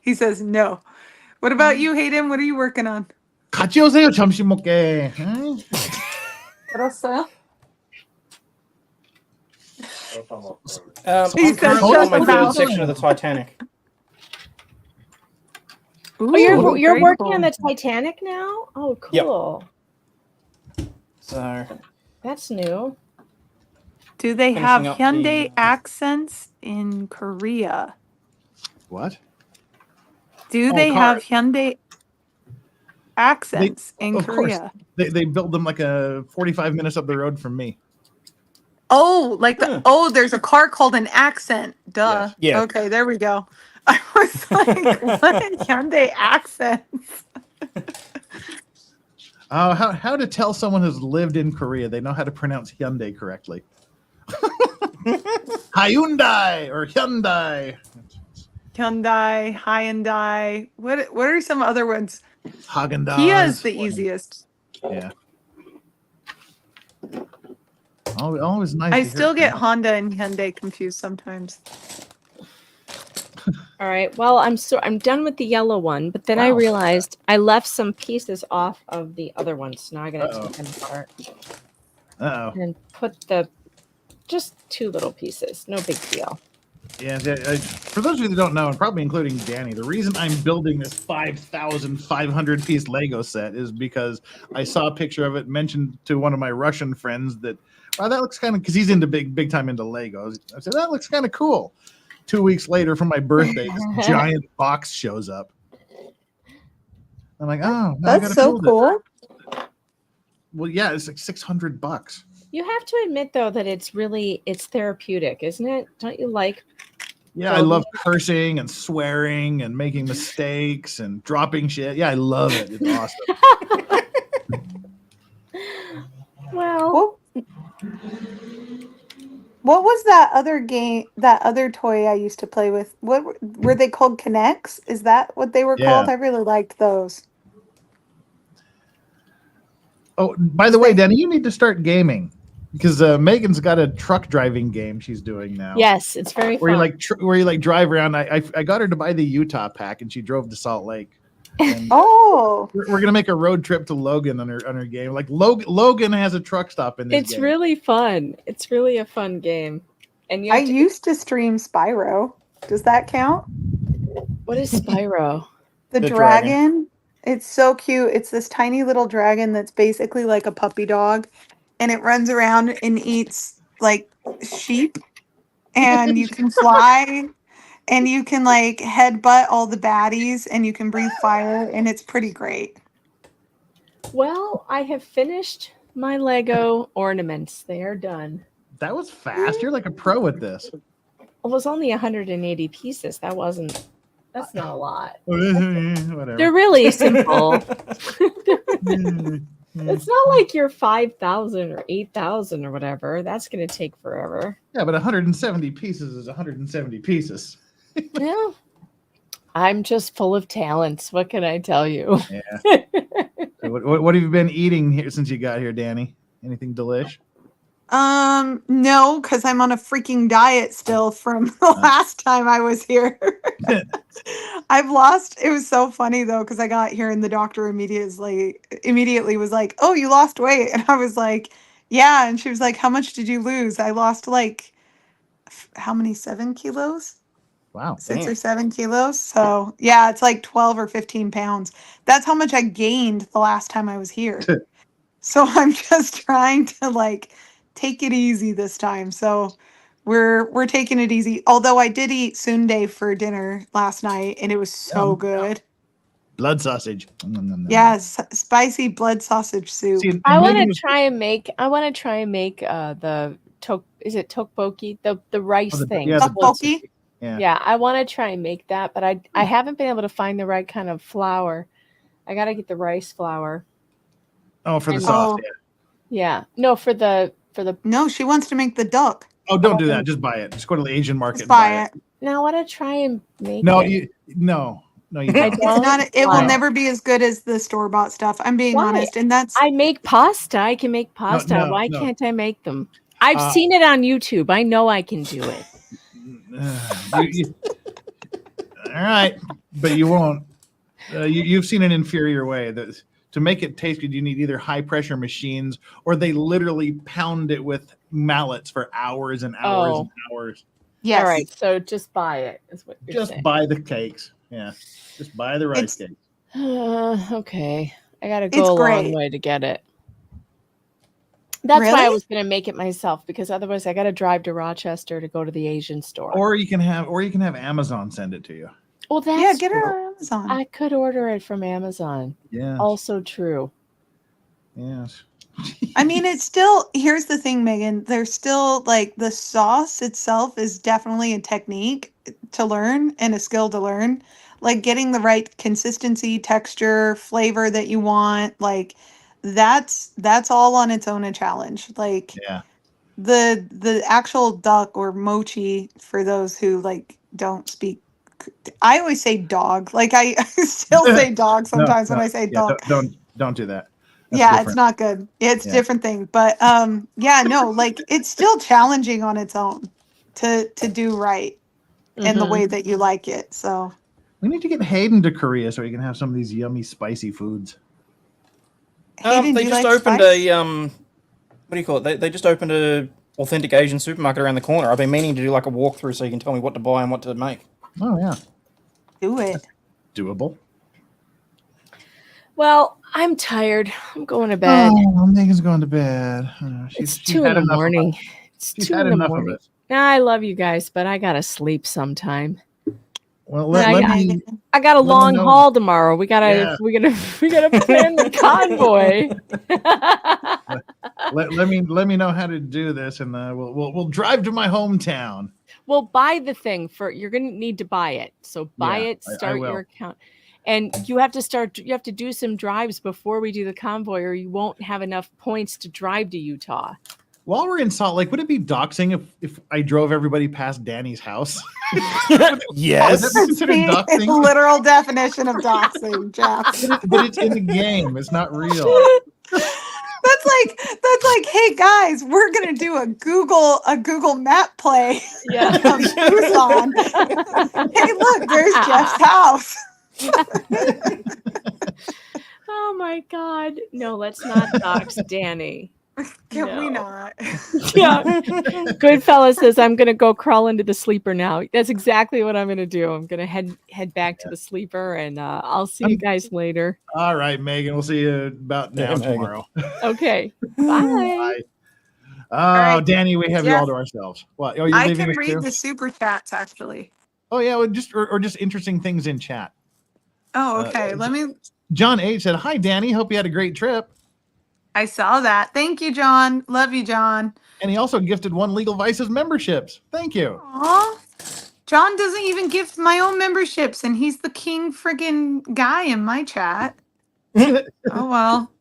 He says no. What about you, Hayden? What are you working on? 같이 오세요, 점심 먹게. 응? 들었어요? I'm He said currently shut on my the 3rd mouth. section of the Titanic. Oh, you're very working cool. on the Titanic now? Oh, Yep. cool. So That's new. Do they have Finishing up Hyundai the- accents in Korea? What? Do Oh, they cars. have Hyundai accents in of course. Korea? They build them like a 45 minutes up the road from me. Oh, like Yeah. there's a car called an accent. Duh. Yes. Yeah. Okay, there we go. I was like, what? Hyundai accents? Oh, how to tell someone who's lived in Korea? They know how to pronounce Hyundai correctly. Hyundai or Hyundai. Hyundai, Hyundai. What are some other ones? Haagen-Dazs. Kia is the easiest. Yeah. Always nice. I to hear still it get from Honda and Hyundai confused sometimes. All right. Well, I'm done with the yellow one, but then I Wow. realized I left some pieces off of the other ones. So now I gotta Uh-oh. take them apart Uh-oh. and put just 2 little pieces. No big deal. Yeah, for those of you that don't know, and probably including Danny, the reason I'm building this 5,500 piece Lego set is because I saw a picture of it mentioned to one of my Russian friends that, wow, that looks kind of, because he's into big time into Legos. I said, that looks kind of cool. 2 weeks later for my birthday, this giant box shows up. I'm like, oh, now I That's gotta so build it. cool. Well, yeah, it's like $600. You have to admit though that it's therapeutic, isn't it? Don't you like? Yeah, I love cursing and swearing and making mistakes and dropping shit. Yeah, I love it. It's awesome. Well, What was that other game, that other toy I used to play with? What were they called? Connects? Is that what they were Yeah. called? I really liked those. Oh, by the way, Danny, you need to start gaming because Megan's got a truck driving game she's doing now. yes, it's very Where fun. you like drive around. I got her to buy the Utah pack, and she drove to Salt Lake. And Oh, we're gonna make a road trip to Logan on her game. Like Logan has a truck stop in this It's game. really fun. It's really a fun game. And you I have to, used to stream Spyro. Does that count? what is Spyro? The The dragon. dragon. It's so cute. It's this tiny little dragon that's basically like a puppy dog, and it runs around and eats like sheep, and you can fly, and you can like headbutt all the baddies, and you can breathe fire, and it's pretty great. Well, I have finished my Lego ornaments. They are done. That was fast. You're like a pro at this. It was only 180 pieces. That's not a lot. Whatever. They're really simple. It's not like you're 5,000 or 8,000 or whatever. That's going to take forever. Yeah, but 170 pieces is 170 pieces. Yeah. I'm just full of talents. What can I tell you? Yeah. So what have you been eating here since you got here, Danny? Anything delish? No, because I'm on a freaking diet still from the last time I was here. I've lost. It was so funny though, because I got here and the doctor immediately was like, "Oh, you lost weight," and I was like, "Yeah," and she was like, "How much did you lose?" I lost like how many? 7 kilos. Wow. 6 or 7 kilos. So yeah, it's like 12 or 15 pounds. That's how much I gained the last time I was here. So I'm just trying to like take it easy this time. So we're taking it easy. Although I did eat sundae for dinner last night and it was so Yum. good. Blood sausage. Nom, nom, nom. Yeah, spicy blood sausage soup. See, and I want Megan to was- try and make. the is it tteokbokki, the rice thing? Yeah, Tteokbokki? Yeah. Yeah, I want to try and make that, but I haven't been able to find the right kind of flour. I got to get the rice flour. Oh, for the And- sauce. Oh. Yeah. Yeah, no, for the No, she wants to make the duck. Oh, don't do that. Just buy it. Just go to the Asian market. Just and buy it. now I want to try and make No, it. no, you I don't. It's don't. not. It will Why? never be as good as the store bought stuff. I'm being Why? honest, and that's I make pasta. I can make pasta. no, Why no. can't I make them? I've Uh, seen it on YouTube. I know I can do it. All right, but you won't. You've seen an inferior way. That to make it taste good, you need either high pressure machines or they literally pound it with mallets for hours and hours and hours. yes. All right, so just buy it. Is what you're Just saying. buy the cakes. Yeah, just buy the rice It's- cakes. Okay, I got to It's go a long great. way to get it. That's why I Really? was going to make it myself, because otherwise I got to drive to Rochester to go to the Asian store. Or you can have Amazon send it to you. well, that's Yeah, get it true. on Amazon. I could order it from Amazon. Yeah. Also true. Yes. I mean, it's still, here's the thing, Megan. There's still like the sauce itself is definitely a technique to learn and a skill to learn. Like getting the right consistency, texture, flavor that you want. Like that's all on its own a challenge. Like Yeah. the actual duck or mochi for those who like don't speak. I always say dog. Like I still say dog sometimes when I say yeah, dog. Don't do that. That's Yeah, different. it's not good. It's Yeah. different thing. But yeah, no, like it's still challenging on its own to do right in the Mhm. way that you like it. So We need to get Hayden to Korea so he can have some of these yummy spicy foods. Hayden, They do you just like opened spice? what do you call it? They just opened a authentic Asian supermarket around the corner. I've been meaning to do like a walkthrough so you can tell me what to buy and what to make. Oh yeah, Do it. doable. Well, I'm tired. I'm going to bed. Oh, Megan's going to bed. It's 2 in the morning. It's She's 2 had in the enough of morning. it. I love you guys, but I gotta sleep sometime. Well, Yeah, let yeah. me. I got a Let me long know. haul tomorrow. We gotta Yeah. we gotta plan the convoy. let me know how to do this, and we'll drive to my hometown. Well, buy the thing for you're gonna need to buy it. So buy Yeah, it, I start will. your account. And you have to do some drives before we do the convoy, or you won't have enough points to drive to Utah. While we're in Salt Lake, would it be doxing if I drove everybody past Danny's house? Yes. Would that be considered See, it's doxing? literal definition of doxing, Jeff. But it's in the game. It's not real. That's like, hey guys, we're gonna do a Google map play Yeah. of Tucson. Hey, look, there's Jeff's house. Oh my God. No, let's not dox Danny. Can we No. not? Yeah. Goodfella says I'm gonna go crawl into the sleeper now. That's exactly what I'm gonna do. I'm gonna head back to the sleeper, and I'll see you guys later. All right, Megan. We'll see you about now Yeah, Megan. tomorrow. Okay. Bye. Oh, right, Danny, we have you Jeff, all to ourselves. What? Oh, you're I leaving can us read too? the super chats actually. Oh yeah, well, just interesting things in chat. Oh, okay. Let me. John H said, "Hi, Danny. Hope you had a great trip." I saw that. Thank you, John. Love you, John. And he also gifted 1 Legal Vices memberships. Thank you. Aw. John doesn't even gift my own memberships, and he's the king friggin' guy in my chat. You're Oh well.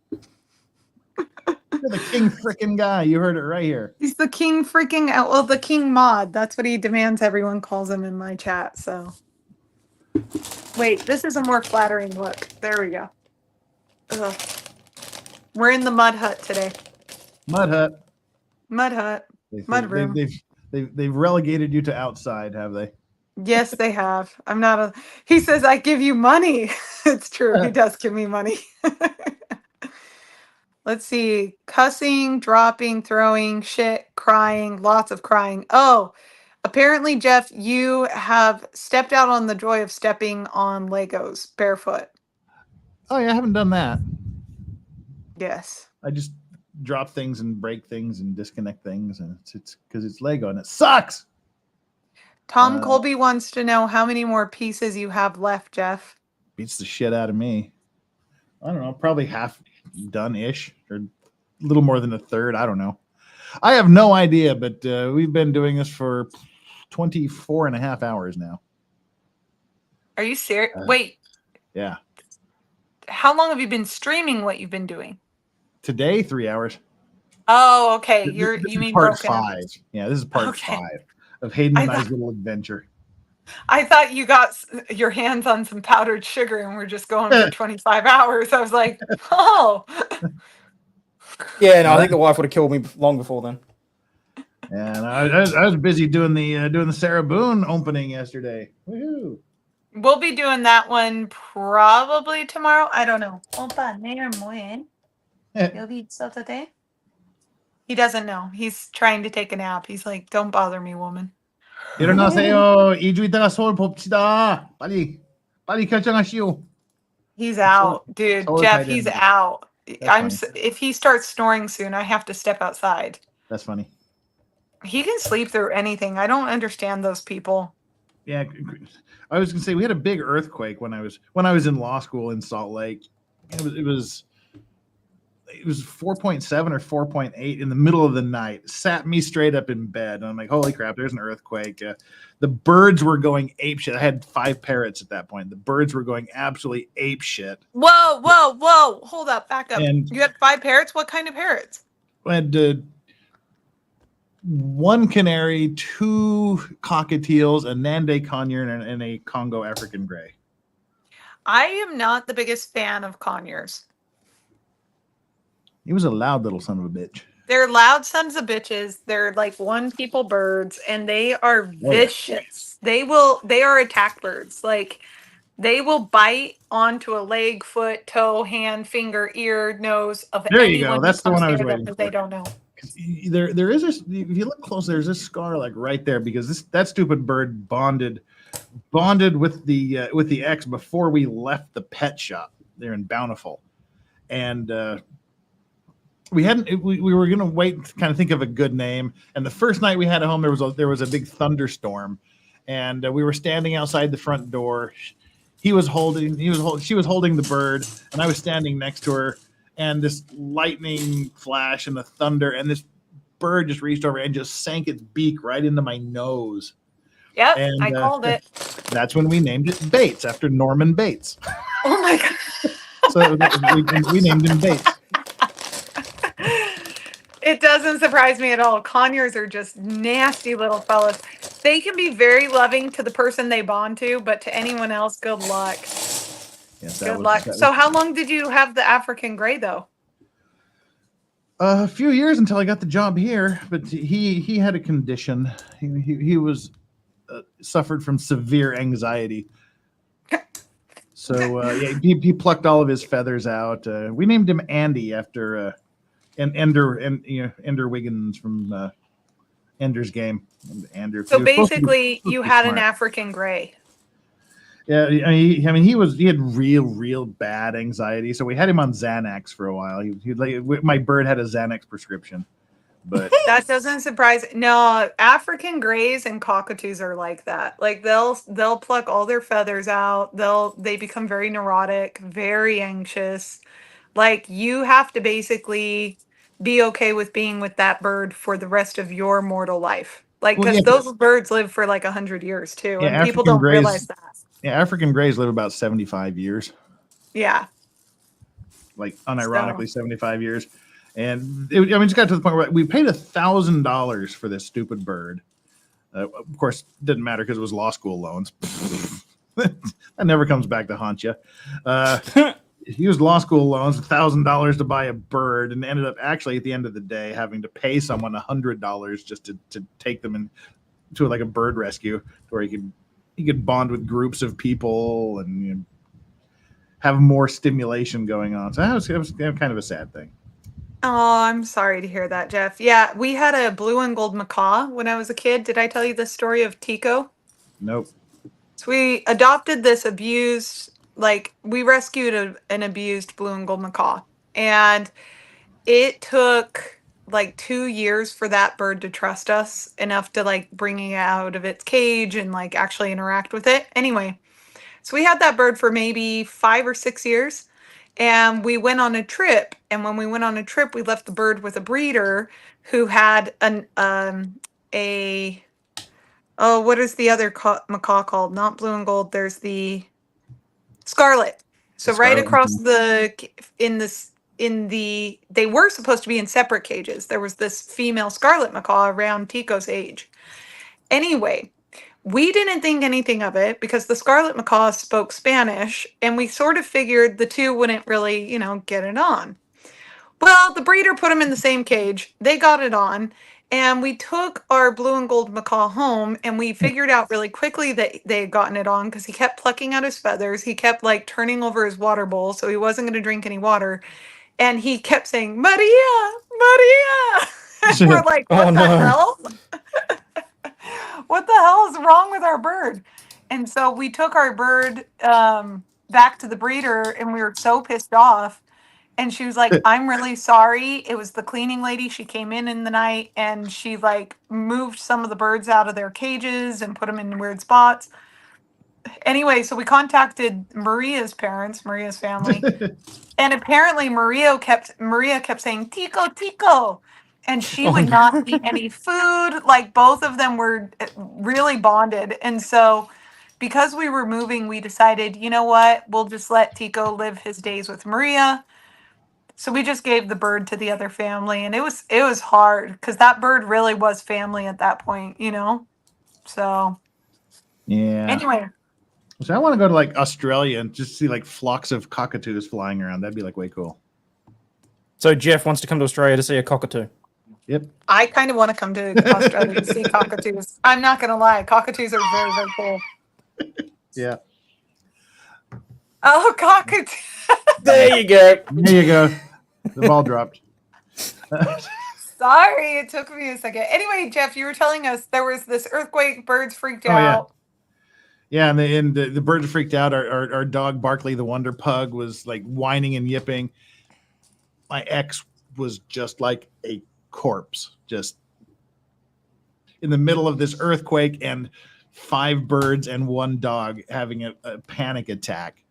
the king frickin' guy. You heard it right here. He's the king freaking well, the king mod. That's what he demands everyone calls him in my chat. So Wait, this is a more flattering look. There we go. Ugh. We're in the mud hut today. Mud hut. Mud hut. Mud room. They've relegated you to outside, have they? Yes, they have. I'm not a. He says I give you money. It's true. He does give me money. Let's see. Cussing, dropping, throwing, shit, crying, lots of crying. Oh, apparently, Jeff, you have stepped out on the joy of stepping on Legos barefoot. Oh yeah, I haven't done that. Yes. I just drop things and break things and disconnect things, and it's because it's Lego and it sucks. Tom Colby wants to know how many more pieces you have left, Jeff. Beats the shit out of me. I don't know, probably half done-ish, or a little more than a third. I don't know. I have no idea, but we've been doing this for 24 and a half hours now. Are you serious? Wait, Yeah. how long have you been streaming what you've been doing? Today, 3 hours. Oh, okay. This You is mean part broken up. 5. Yeah, this is part Okay. 5 of Hayden and I I's thought- little adventure. I thought you got your hands on some powdered sugar and we're just going for 25 hours. I was like, oh. Yeah, no, I think the wife would have killed me long before then. And I was busy doing the Sarah Boone opening yesterday. Woohoo! We'll be doing that one probably tomorrow. I don't know. Opa, mayor muy. You'll be so today? He doesn't know. He's trying to take a nap. He's like, don't bother me, woman. 일어나세요. 2주 있다가 서울 봅시다. 빨리 결정하시오. He's out, dude. so Jeff, tight he's end. out. That's funny. If he starts snoring soon, I have to step outside. That's funny. He can sleep through anything. I don't understand those people. Yeah, I was gonna say we had a big earthquake when I was in law school in Salt Lake. It was 4.7 or 4.8 in the middle of the night. Sat me straight up in bed, and I'm like, "Holy crap! There's an earthquake." The birds were going ape shit. I had 5 parrots at that point. The birds were going absolutely ape shit. Whoa, whoa, whoa. Hold up, back up. And- You had 5 parrots? What kind of parrots? I had 1 canary, 2 cockatiels, a Nande conure, and a Congo African gray. I am not the biggest fan of conures. He was a loud little son of a bitch. They're loud sons of bitches. They're like one people birds, and they are vicious. They are attack birds. Like they will bite onto a leg, foot, toe, hand, finger, ear, nose of There you anyone go. who That's the comes one I was near them waiting that for. they don't know. There is if you look close, there's a scar like right there because that stupid bird bonded with the ex before we left the pet shop there in Bountiful, and we were gonna wait to kind of think of a good name. And the first night we had at home, there was a big thunderstorm, and we were standing outside the front door. She was holding the bird, and I was standing next to her. And this lightning flash and the thunder, and this bird just reached over and just sank its beak right into my nose. Yep, And, I called it. That's when we named it Bates after Norman Bates. Oh my god. So we named him Bates. It doesn't surprise me at all. Conures are just nasty little fellas. They can be very loving to the person they bond to, but to anyone else, good luck. Yes, Good luck. So how long did you have the African gray though? A few years until I got the job here, but he had a condition. He was suffered from severe anxiety. So yeah, he plucked all of his feathers out. We named him Andy after Ender Wiggins from Ender's Game. Ender. So He was supposed to be- basically, supposed to you be had an smart. African gray. Yeah, I mean, he had real bad anxiety, so we had him on Xanax for a while. He like my bird had a Xanax prescription, but That doesn't surprise. No, African grays and cockatoos are like that. Like they'll pluck all their feathers out. They become very neurotic, very anxious. Like you have to basically be okay with being with that bird for the rest of your mortal life. Like Well, because yeah. those birds live for like 100 years too, Yeah, and people African don't grays- realize that. yeah, African grays live about 75 years, Yeah. like unironically 75 years. And it's got to the point where we paid $1,000 for this stupid bird. Of course, it didn't matter because it was law school loans. that never comes back to haunt you. He used law school loans, $1,000 to buy a bird, and ended up actually at the end of the day having to pay someone $100 just to take them into like a bird rescue where he could bond with groups of people and have more stimulation going on. So it was kind of a sad thing. Oh, I'm sorry to hear that, Jeff. Yeah, we had a blue and gold macaw when I was a kid. Did I tell you the story of Tico? Nope. So we adopted this abused, like we rescued an abused blue and gold macaw. And it took like 2 years for that bird to trust us enough to like bring it out of its cage and like actually interact with it. Anyway, so we had that bird for maybe 5 or 6 years. And we went on a trip. And when we went on a trip, we left the bird with a breeder who had what is the other macaw called? Not blue and gold. There's the scarlet. So right across they were supposed to be in separate cages. There was this female scarlet macaw around Tico's age. Anyway, we didn't think anything of it because the scarlet macaw spoke Spanish, and we sort of figured the two wouldn't really, get it on. Well, the breeder put them in the same cage. They got it on, and we took our blue and gold macaw home, and we figured out really quickly that they had gotten it on because he kept plucking out his feathers. He kept like turning over his water bowl, so he wasn't going to drink any water. And he kept saying, Maria, Maria. And we're like, what the hell? What the hell is wrong with our bird? And so we took our bird back to the breeder, and we were so pissed off. And she was like, I'm really sorry. It was the cleaning lady. She came in the night, and she like moved some of the birds out of their cages and put them in weird spots. Anyway, so we contacted Maria's parents, Maria's family. And apparently Maria kept saying, Tico, Tico. And she would not eat any food. Like both of them were really bonded. And so because we were moving, we decided, you know what? We'll just let Tico live his days with Maria. So we just gave the bird to the other family. And it was hard because that bird really was family at that point, So yeah. Anyway. So I want to go to like Australia and just see like flocks of cockatoos flying around. That'd be like way cool. So Jeff wants to come to Australia to see a cockatoo. Yep. I kind of want to come to Australia to see cockatoos. I'm not going to lie. Cockatoos are very, very cool. Yeah. Oh, cockatoo. There you go. There you go. The ball dropped. Sorry, it took me a second. Anyway, Jeff, you were telling us there was this earthquake, birds freaked out. Yeah, and the birds freaked out. Our dog Barkley, the Wonder Pug, was like whining and yipping. My ex was just like a corpse, just in the middle of this earthquake and 5 birds and 1 dog having a panic attack.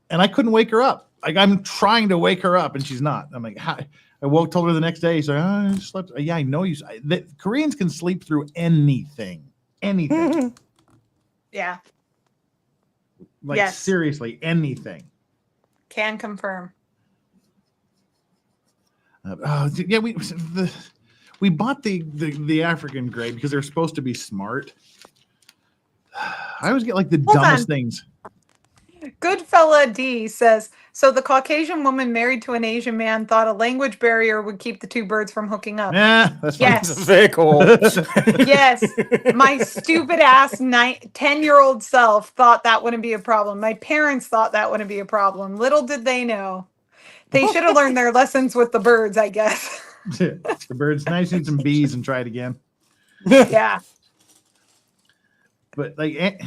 And I couldn't wake her up. Like I'm trying to wake her up and she's not. I'm like, how? Told her the next day. He's like, I slept. Yeah, I know you. The Koreans can sleep through anything. Yeah. Like yes. Seriously, anything. Can confirm. Yeah, we bought the African gray because they're supposed to be smart. I always get like the dumbest things. Goodfella D says, so the Caucasian woman married to an Asian man thought a language barrier would keep the two birds from hooking up. Yeah, that's fine. Yes. Very cool. Yes. My stupid ass 10-year-old self thought that wouldn't be a problem. My parents thought that wouldn't be a problem. Little did they know. They should have learned their lessons with the birds, I guess. The birds. Now you need some bees and try it again. Yeah. But like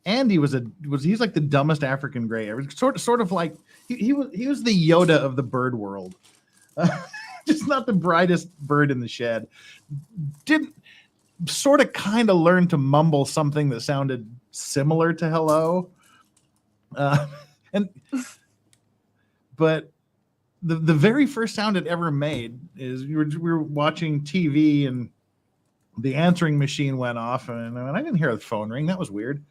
Andy he's like the dumbest African gray ever. Sort of like he was the Yoda of the bird world. Just not the brightest bird in the shed. Didn't sort of kind of learn to mumble something that sounded similar to hello. But the very first sound it ever made is we were watching TV and the answering machine went off and I didn't hear the phone ring. That was weird.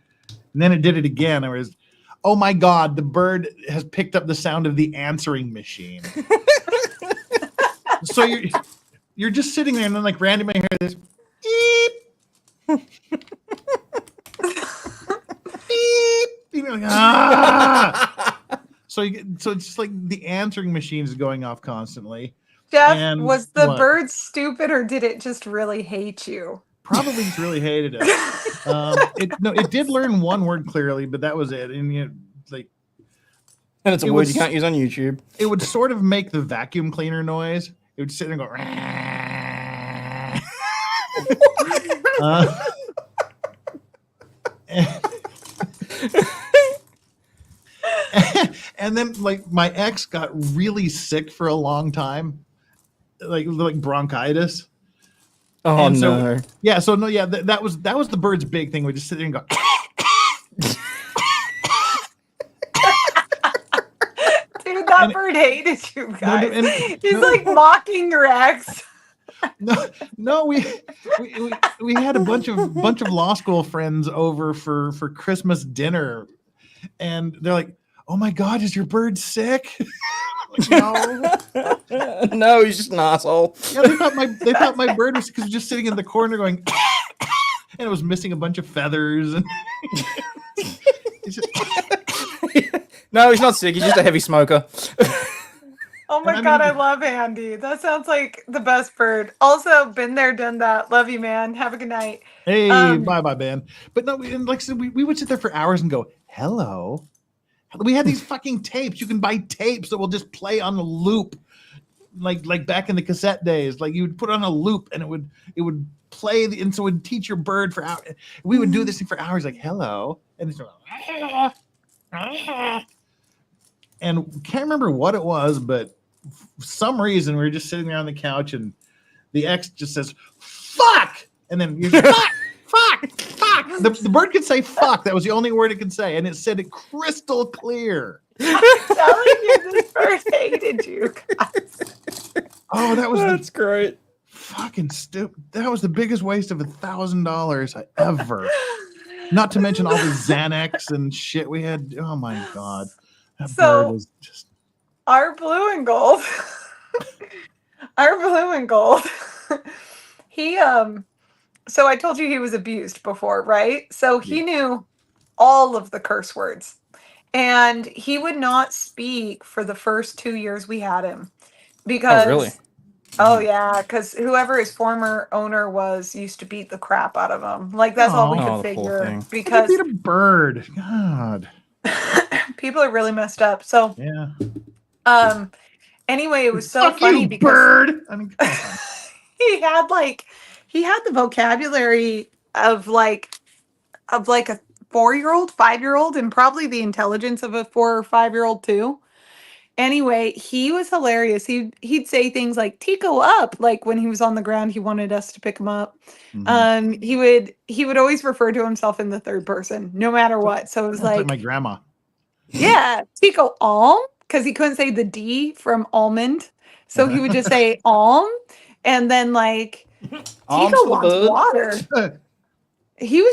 And then it did it again. I was, oh my God, the bird has picked up the sound of the answering machine. So you're just sitting there and then like randomly hear this beep. You're like, ah! So it's just like the answering machine is going off constantly. Jeff, And was the what? bird stupid or did it just really hate you? Probably just really hated it. It did learn one word clearly, but that was it. And like, And it's a It word was- you can't use on YouTube. it would sort of make the vacuum cleaner noise. It would sit there and go. And then like my ex got really sick for a long time, like bronchitis. Oh And so- no. Yeah, so no, yeah, that was the bird's big thing. We just sit there and go. Dude, that And- bird hated you No, guys. no, and- He's no. like mocking your ex. No, we had a bunch of law school friends over for Christmas dinner, and they're like, "Oh my God, is your bird sick?" Like, no, No, he's just an asshole. yeah, they thought my bird was because just sitting in the corner going, and it was missing a bunch of feathers. And it's just- No, he's not sick. He's just a heavy smoker. Oh my And I God, mean- I love Andy. That sounds like the best bird. Also, been there, done that. Love you, man. Have a good night. Hey, Um, bye, man. But no, and like I said, we would sit there for hours and go, "Hello." We had these fucking tapes. You can buy tapes that will just play on a loop, like back in the cassette days. Like you would put on a loop and it would play, and so it would teach your bird for hours. We would do this thing for hours, like "Hello," and it's and can't remember what it was, but for some reason we were just sitting there on the couch and the ex just says "fuck," and then you're just, fuck. The bird could say "fuck." That was the only word it could say, and it said it crystal clear. I'm telling you, this bird hated you guys. Oh, that was That's great. fucking stupid. That was the biggest waste of $1,000 I ever. Not to mention all the Xanax and shit we had. Oh my God, that So- bird was just. Our blue and gold. Our blue and gold. He so I told you he was abused before, right? So he knew all of the curse words. And he would not speak for the first 2 years we had him. Because really? Oh yeah, because whoever his former owner was used to beat the crap out of him. Like that's all we Oh, could the poor figure. thing. I could Because beat a bird. God. people are really messed up. So Yeah. anyway, it was so Fuck funny you, because bird. I mean, come on. he had the vocabulary of like a 4-year-old, 5-year-old, and probably the intelligence of a 4 or 5-year-old too. Anyway, he was hilarious. He'd say things like "Tico up," like when he was on the ground, he wanted us to pick him up. Mhm. He would always refer to himself in the third person, no matter what. So it was That's like, my grandma. yeah, Tico alm, because he couldn't say the D from almond. So he would just say alm, and then like Arms Tico for the wants bird. water. He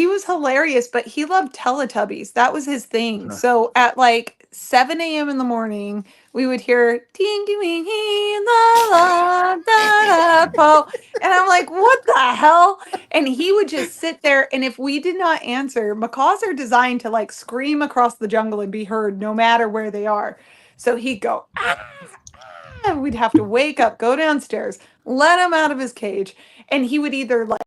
was hilarious, but he loved Teletubbies. That was his thing. Huh. So at like 7 a.m. in the morning, we would hear ding ding ding ding, la la da da po. And I'm like, what the hell? And he would just sit there. And if we did not answer, macaws are designed to like scream across the jungle and be heard no matter where they are. So he'd go, ah, and we'd have to wake up, go downstairs, let him out of his cage, and he would either like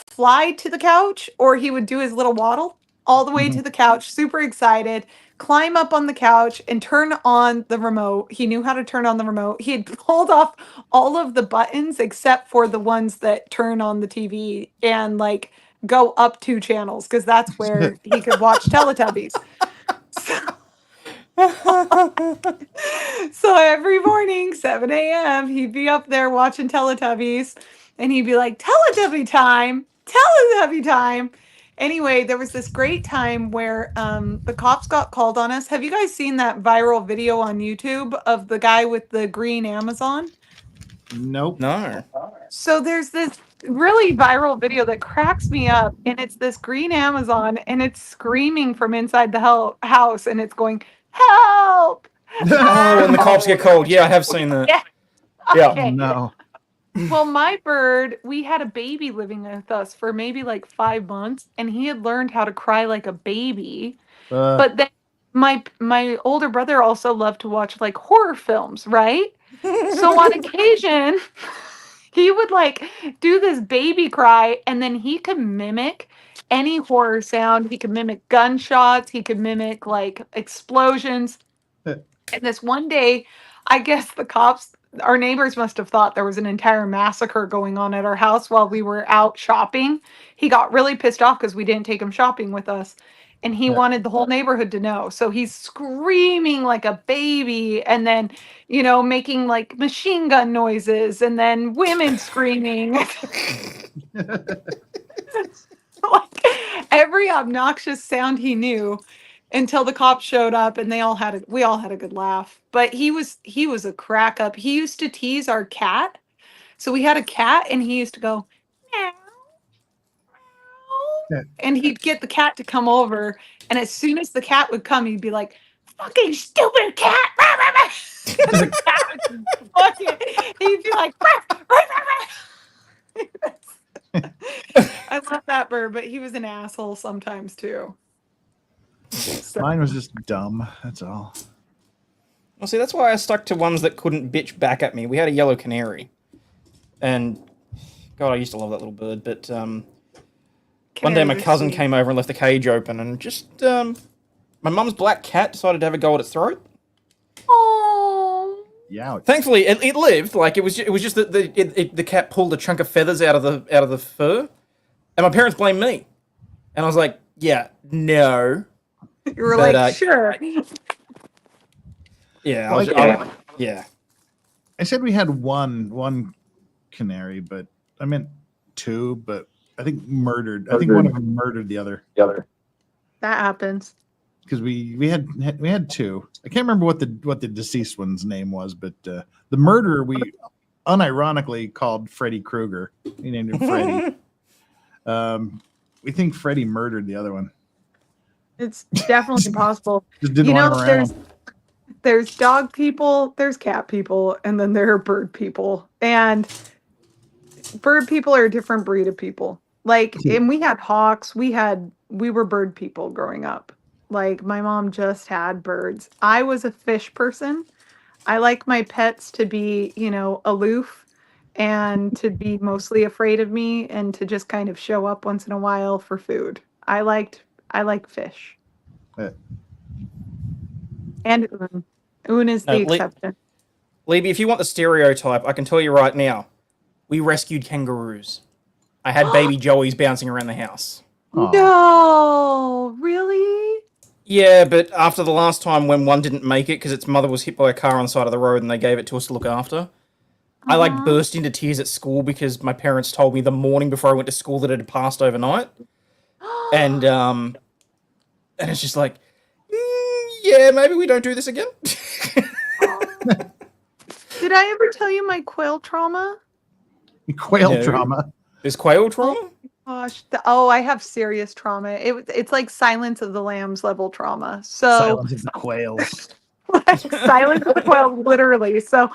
fly to the couch or he would do his little waddle all the way to the couch, super excited, climb up on the couch and turn on the remote. He knew how to turn on the remote. He had pulled off all of the buttons except for the ones that turn on the TV and like go up 2 channels because that's where he could watch Teletubbies. So every morning, 7 a.m., he'd be up there watching Teletubbies and he'd be like, Teletubby time, Teletubby time. Anyway, there was this great time where the cops got called on us. Have you guys seen that viral video on YouTube of the guy with the green Amazon? Nope. No. So there's this really viral video that cracks me up, and it's this green Amazon, and it's screaming from inside the house, and it's going, help! Oh, when the cops get called. Yeah, I have seen that. Yeah. Yeah. Okay. No. Well, my bird, we had a baby living with us for maybe like 5 months, and he had learned how to cry like a baby. But then my older brother also loved to watch like horror films, right? So on occasion, he would like do this baby cry, and then he could mimic any horror sound. He could mimic gunshots. He could mimic like explosions. And this one day, I guess the cops, our neighbors must have thought there was an entire massacre going on at our house while we were out shopping. He got really pissed off because we didn't take him shopping with us. And he wanted the whole neighborhood to know. So he's screaming like a baby and then, making like machine gun noises and then women screaming. Like every obnoxious sound he knew until the cops showed up and we all had a good laugh. But he was a crack up. He used to tease our cat. So we had a cat and he used to go meow, meow, and he'd get the cat to come over, and as soon as the cat would come, he'd be like, fucking stupid cat. And the cat would he'd be like, I love that bird, but he was an asshole sometimes too. So, Mine was just dumb. That's all. Well, see, that's why I stuck to ones that couldn't bitch back at me. We had a yellow canary, and God, I used to love that little bird. But one day my cousin came over and left the cage open, and just my mum's black cat decided to have a go at its throat. oh, Yeah. Thankfully, it lived. Like it was just that the cat pulled a chunk of feathers out of the fur, and my parents blamed me, and I was like, yeah, no. you were But, like, sure. Yeah, Well, yeah. I said we had one canary, but I meant two, but I think murdered. I think one of them murdered the other. That happens. Because we had two. I can't remember what the deceased one's name was, but the murderer we unironically called Freddy Krueger. We named him Freddy. We think Freddy murdered the other one. It's definitely possible. Just didn't want him around. There's dog people, there's cat people, and then there are bird people. And bird people are a different breed of people. Like, and we had hawks. We were bird people growing up. Like, my mom just had birds. I was a fish person. I like my pets to be, aloof and to be mostly afraid of me and to just kind of show up once in a while for food. I like fish. And Un. Un is the exception. Libby, if you want the stereotype, I can tell you right now. We rescued kangaroos. I had baby Joeys bouncing around the house. Aw. No, really? Yeah, but after the last time when one didn't make it because its mother was hit by a car on the side of the road and they gave it to us to look after, I burst into tears at school because my parents told me the morning before I went to school that it had passed overnight. And it's just like, yeah, maybe we don't do this again. Did I ever tell you my quail trauma? Quail No. trauma. Is quail trauma? Gosh, I have serious trauma. It's like Silence of the Lambs level trauma. So Silence of the quails. like Silence of the Quails, literally. So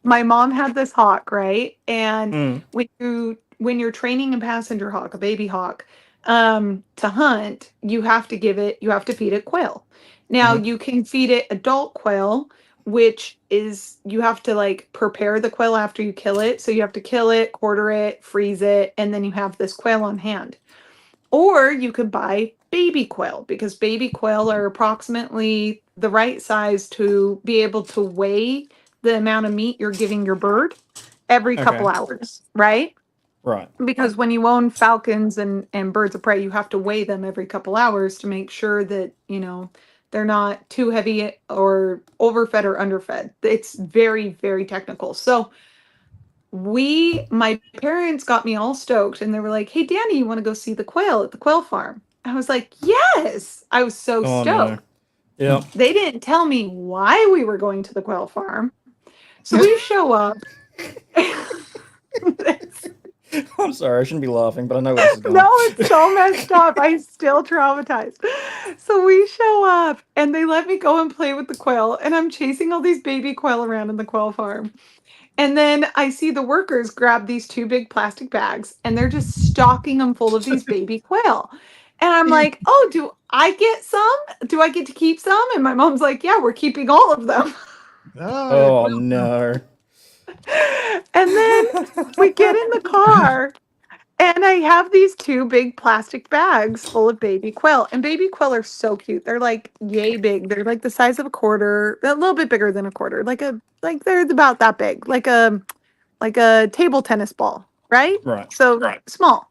my mom had this hawk, right? And when you're training a passenger hawk, a baby hawk, to hunt, you have to feed it quail. Now you can feed it adult quail, which is you have to like prepare the quail after you kill it. So you have to kill it, quarter it, freeze it, and then you have this quail on hand. Or you could buy baby quail because baby quail are approximately the right size to be able to weigh the amount of meat you're giving your bird every couple hours, right? Right. Because when you own falcons and birds of prey, you have to weigh them every couple hours to make sure that, they're not too heavy or overfed or underfed. It's very, very technical. So my parents got me all stoked and they were like, hey, Danny, you want to go see the quail at the quail farm? I was like, yes. I was so stoked. No. Yeah. They didn't tell me why we were going to the quail farm. So we show up. I'm sorry, I shouldn't be laughing, but I know where this is going. No, it's so messed up. I'm still traumatized. So we show up and they let me go and play with the quail. And I'm chasing all these baby quail around in the quail farm. And then I see the workers grab these two big plastic bags and they're just stocking them full of these baby quail. And I'm like, oh, do I get some? Do I get to keep some? And my mom's like, yeah, we're keeping all of them. Oh no. And then we get in the car and I have these 2 big plastic bags full of baby quail. And baby quail are so cute. They're like yay big. They're like the size of a quarter, a little bit bigger than a quarter. Like they're about that big. Like a table tennis ball, right? Right. So small.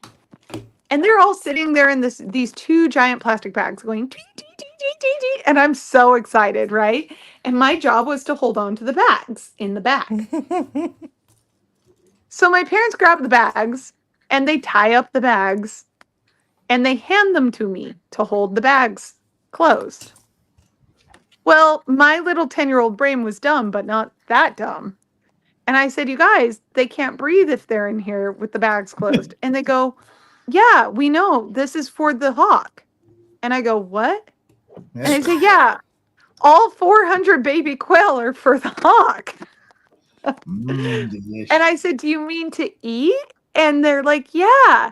And they're all sitting there in these 2 giant plastic bags going tee, tee, tee, tee, tee, tee. And I'm so excited, right? And my job was to hold on to the bags in the back. So my parents grab the bags and they tie up the bags and they hand them to me to hold the bags closed. Well, my little 10-year-old brain was dumb, but not that dumb. And I said, you guys, they can't breathe if they're in here with the bags closed. And they go, yeah, we know. This is for the hawk. And I go, what? And they say, yeah, all 400 baby quail are for the hawk. Delicious. And I said, do you mean to eat? And they're like, yeah.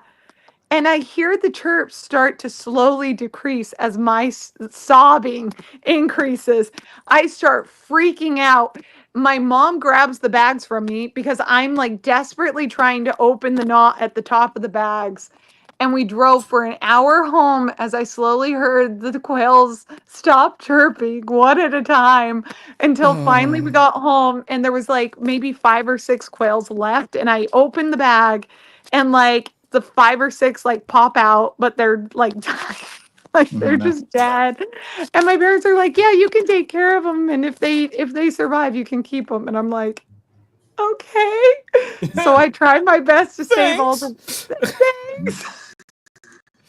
And I hear the chirps start to slowly decrease as my sobbing increases. I start freaking out. My mom grabs the bags from me because I'm like desperately trying to open the knot at the top of the bags. And we drove for an hour home as I slowly heard the quails stop chirping one at a time until finally we got home and there was like maybe 5 or 6 quails left. And I opened the bag and like the 5 or 6 like pop out, but they're like like they're just dead. And my parents are like, yeah, you can take care of them. And if they survive, you can keep them. And I'm like, okay. So I tried my best to save all the things.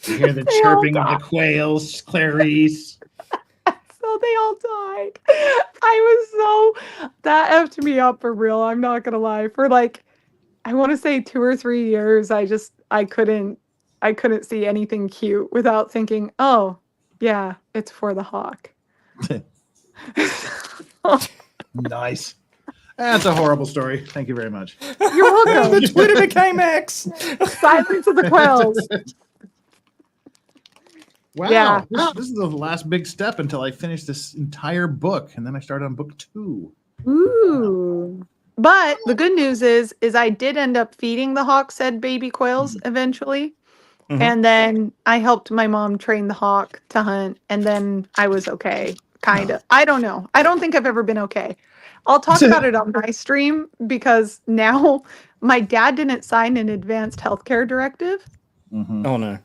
You hear the chirping of the quails, Clarice. So they all died. That effed me up for real. I'm not gonna lie. For like, I want to say 2 or 3 years, I couldn't see anything cute without thinking, oh, yeah, it's for the hawk. Nice. That's a horrible story. Thank you very much. You're welcome. The Twitter became X. Silence of the quails. Wow. Yeah. This is the last big step until I finish this entire book. And then I start on book 2. Ooh. But the good news is I did end up feeding the hawk said baby quails eventually. Mhm. And then I helped my mom train the hawk to hunt. And then I was okay. Kind of. I don't know. I don't think I've ever been okay. I'll talk about it on my stream because now my dad didn't sign an advanced healthcare directive. Mm-hmm. Oh no.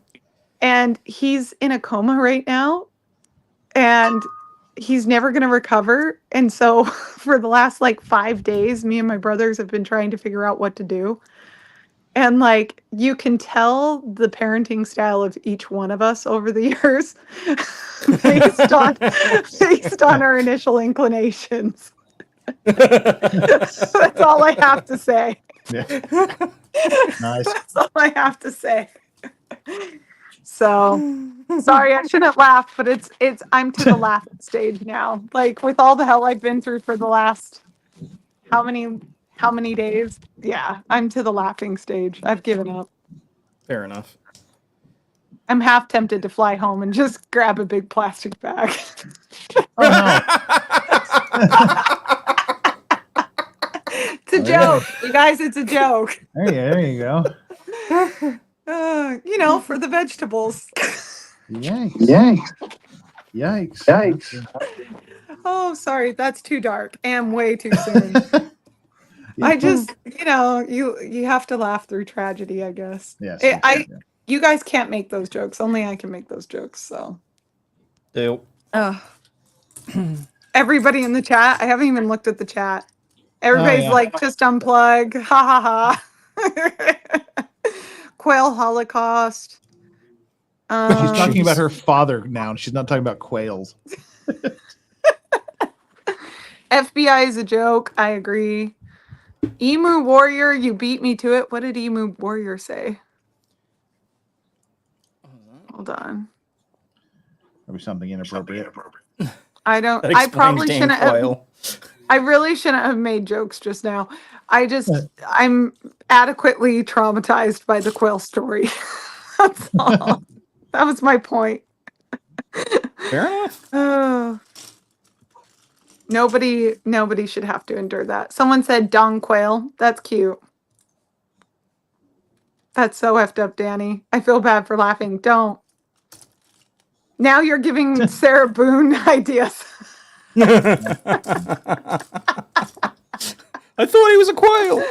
And he's in a coma right now. And he's never going to recover. And so for the last like 5 days, me and my brothers have been trying to figure out what to do. And like, you can tell the parenting style of each one of us over the years based on our initial inclinations. That's all I have to say. Yeah. Nice. That's all I have to say. So sorry, I shouldn't laugh, but I'm to the laughing stage now. Like with all the hell I've been through for the last how many days? Yeah, I'm to the laughing stage. I've given up. Fair enough. I'm half tempted to fly home and just grab a big plastic bag. Oh, no. It's a joke. You guys, it's a joke. There you go. For the vegetables. Yikes. Yikes. Oh, sorry. That's too dark and way too soon. I just, you have to laugh through tragedy, I guess. Yes. You guys can't make those jokes. Only I can make those jokes. So. Deal. Everybody in the chat. I haven't even looked at the chat. Everybody's like, just unplug. Ha ha ha. Quail Holocaust. She's talking about her father now. She's not talking about quails. FBI is a joke. I agree. Emu Warrior, you beat me to it. What did Emu Warrior say? Hold on. Maybe something inappropriate. I don't. That I explains probably Dan shouldn't have. Quayle. I really shouldn't have made jokes just now. I'm adequately traumatized by the quail story. That's all. That was my point. Fair enough. Oh. Nobody should have to endure that. Someone said dung quail. That's cute. That's so effed up, Danny. I feel bad for laughing. Don't. Now you're giving Sarah Boone ideas. I thought he was a quail.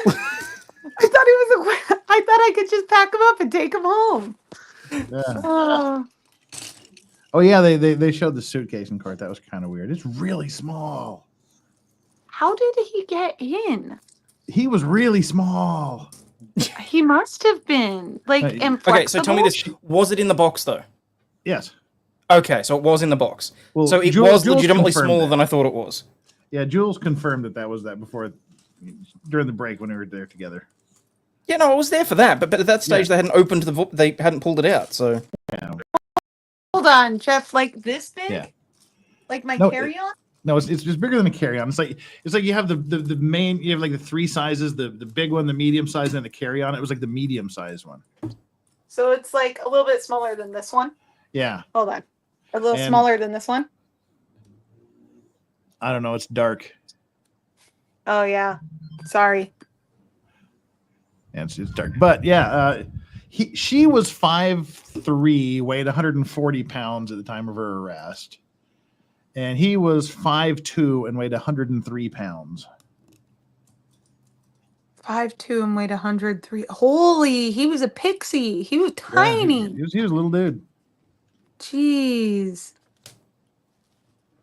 I thought I could just pack him up and take him home. Yeah. Oh yeah, they showed the suitcase in court. That was kind of weird. It's really small. How did he get in? He was really small. He must have been inflexible. Okay, so tell me this: was it in the box though? Yes. Okay, so it was in the box. Well, so it Jules was legitimately confirmed smaller that. than I thought it was. Yeah, Jules confirmed that was that before, during the break when we were there together. Yeah, no, I was there for that, but at that stage they hadn't opened they hadn't pulled it out. So Yeah. Hold on, Jeff. Like this big? Yeah. Like my No, carry-on? No, it's just bigger than a carry-on. It's like you have the main, you have like the three sizes, the big one, the medium size, and the carry-on. It was like the medium sized one. So it's like a little bit smaller than this one. Yeah. Hold on. A little And- smaller than this one. I don't know. It's dark. Oh yeah. Sorry. Yeah, it's dark. But yeah, she was 5'3", weighed 140 pounds at the time of her arrest. And he was 5'2" and weighed 103 pounds. 5'2" and weighed 103. Holy, he was a pixie. He was tiny. Yeah, he was a little dude. Jeez.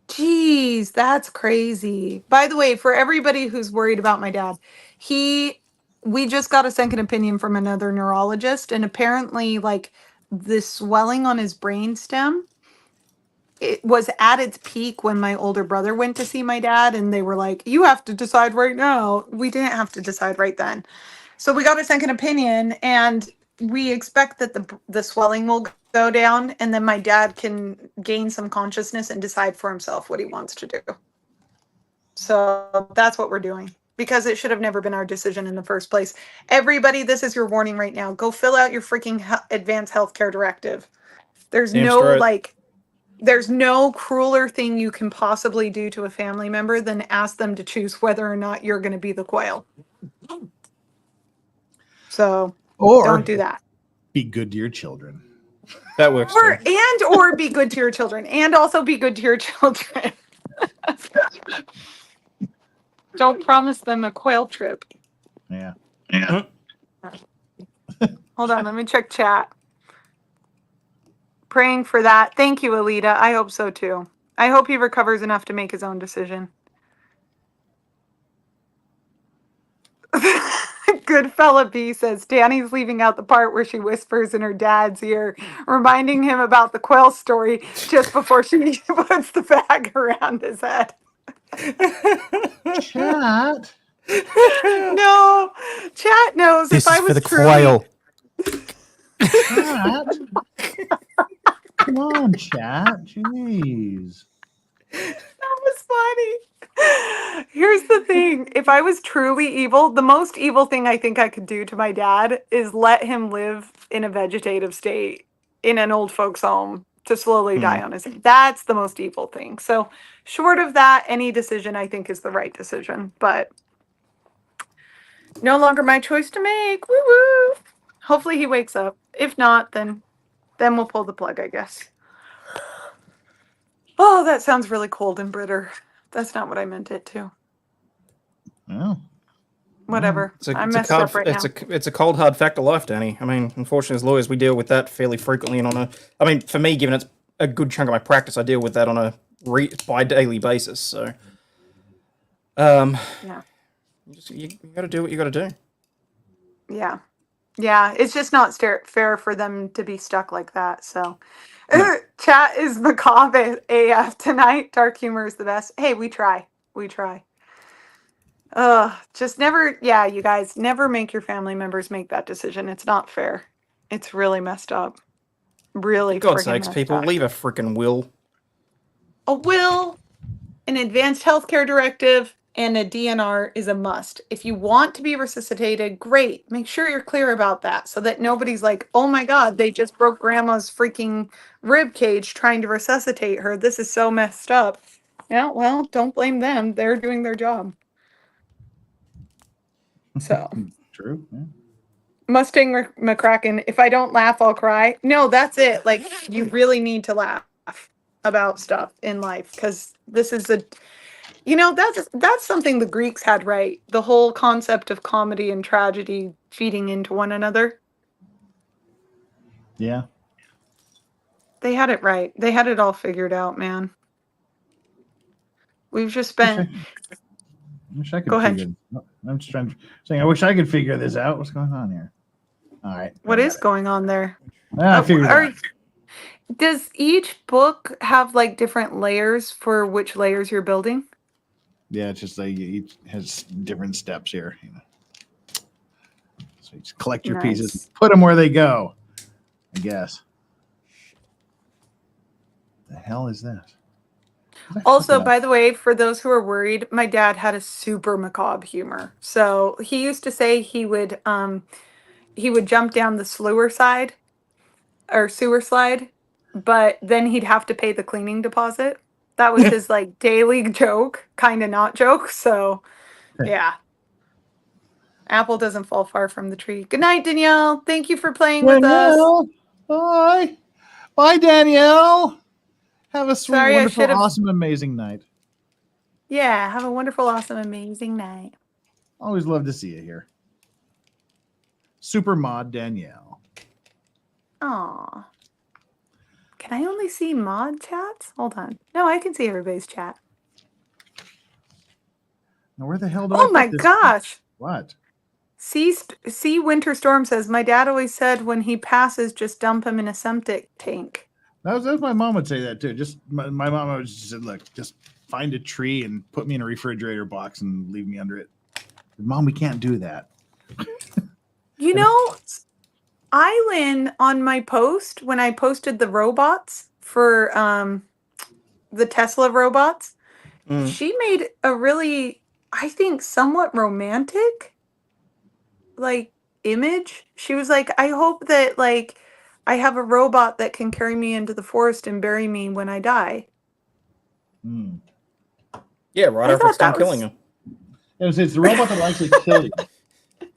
Jeez, that's crazy. By the way, for everybody who's worried about my dad, we just got a second opinion from another neurologist, and apparently like the swelling on his brainstem, it was at its peak when my older brother went to see my dad, and they were like, you have to decide right now. We didn't have to decide right then. So we got a second opinion, and we expect that the swelling will go down, and then my dad can gain some consciousness and decide for himself what he wants to do. So that's what we're doing, because it should have never been our decision in the first place. Everybody, this is your warning right now. Go fill out your freaking advanced healthcare directive. There's there's no crueler thing you can possibly do to a family member than ask them to choose whether or not you're going to be the quail. So don't do that. Be good to your children. that works. Or be good to your children, and also be good to your children. Don't promise them a quail trip. Yeah. Hold on, let me check chat. Praying for that. Thank you, Alita. I hope so too. I hope he recovers enough to make his own decision. Good fella B says Danny's leaving out the part where she whispers in her dad's ear, reminding him about the quail story just before she puts the bag around his head. Chat. No, chat knows This if I is was for the truly, quail. Chat. Come on, chat. Jeez. That was funny. Here's the thing. If I was truly evil, the most evil thing I think I could do to my dad is let him live in a vegetative state in an old folks home to slowly die on his own. That's the most evil thing. So short of that, any decision I think is the right decision, but no longer my choice to make. Woo woo. Hopefully he wakes up. If not, then we'll pull the plug, I guess. Oh, that sounds really cold and bitter. That's not what I meant it to. Oh. Whatever. I'm messed up right now. It's a cold, hard fact of life, Danny. I mean, unfortunately, as lawyers, we deal with that fairly frequently, and I mean, for me, given it's a good chunk of my practice, I deal with that on a bi-daily basis. So, Yeah. you got to do what you got to do. Yeah. Yeah. It's just not fair for them to be stuck like that. So, chat is macabre AF tonight. Dark humor is the best. Hey, we try. We try. Just never, you guys, never make your family members make that decision. It's not fair. It's really messed up. Really, For God's friggin' sakes, messed people, up. leave a freaking will. A will, an advanced healthcare directive, and a DNR is a must. If you want to be resuscitated, great. Make sure you're clear about that so that nobody's like, oh my God, they just broke grandma's freaking rib cage trying to resuscitate her. This is so messed up. Yeah, well, don't blame them. They're doing their job. So, True. Yeah. Mustang McCracken, if I don't laugh, I'll cry. No, that's it. Like, you really need to laugh about stuff in life because this is a, you know, that's something the Greeks had right. The whole concept of comedy and tragedy feeding into one another. Yeah. They had it right. They had it all figured out, man. We've just spent. I wish I could Go ahead. figure. I'm just saying. I wish I could figure this out. What's going on here? All right. What is going on there? I figured it out. Does each book have like different layers for which layers you're building? Yeah, it's just like each has different steps here. You know. So you just collect your pieces, put them where they go. I guess. The hell is this? Also, by the way, for those who are worried, my dad had a super macabre humor. So he used to say he would jump down the sewer slide, but then he'd have to pay the cleaning deposit. That was his like daily joke, kind of not joke. So yeah. Apple doesn't fall far from the tree. Good night, Danielle. Thank you for playing with us. Bye. Bye, Danielle. Have a sweet, Sorry, wonderful, awesome, amazing night. Yeah, have a wonderful, awesome, amazing night. Always love to see you here. Super mod Danielle. Aw. Can I only see mod chats? Hold on. No, I can see everybody's chat. Now, where the hell do I Oh put my this gosh. thing? What? See Winter Storm says, my dad always said when he passes, just dump him in a septic tank. That was my mom would say that too. Just my mom always said, look, just find a tree and put me in a refrigerator box and leave me under it. Mom, we can't do that. You know, Eileen on my post, when I posted the robots for the Tesla robots, she made a really, I think, somewhat romantic like image. She was like, I hope that like I have a robot that can carry me into the forest and bury me when I die. Yeah, right after it's done killing you. It's the robot that will actually kill you.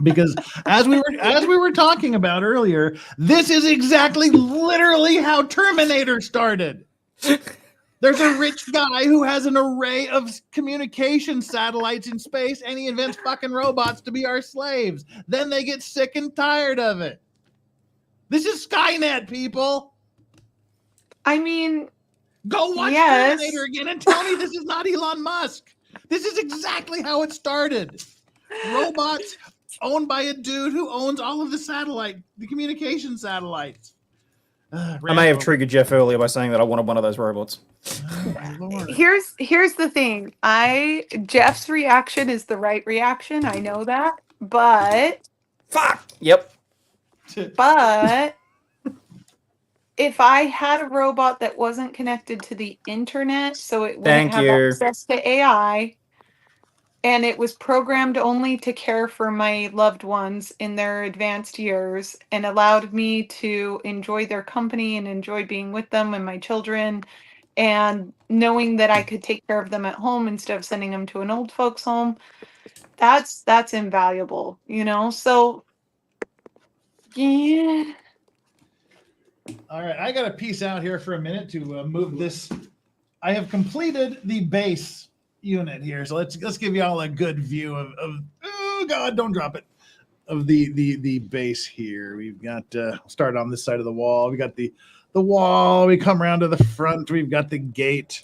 Because as we were talking about earlier, this is exactly literally how Terminator started. There's a rich guy who has an array of communication satellites in space, and he invents fucking robots to be our slaves. Then they get sick and tired of it. This is Skynet, people. I mean, go watch Terminator again and tell me this is not Elon Musk. This is exactly how it started. Robots owned by a dude who owns all of the communication satellites. I may have triggered Jeff earlier by saying that I wanted one of those robots. Here's the thing. Jeff's reaction is the right reaction. I know that, but fuck. Yep. But if I had a robot that wasn't connected to the internet, so it wouldn't have access to AI, and it was programmed only to care for my loved ones in their advanced years and allowed me to enjoy their company and enjoy being with them and my children, and knowing that I could take care of them at home instead of sending them to an old folks home, that's invaluable, you know? So, yeah. All right, I got to peace out here for a minute to move this. I have completed the base unit here, so let's give you all a good view of oh god, don't drop it, of the base here. We've got start on this side of the wall. We got the wall. We come around to the front. We've got the gate.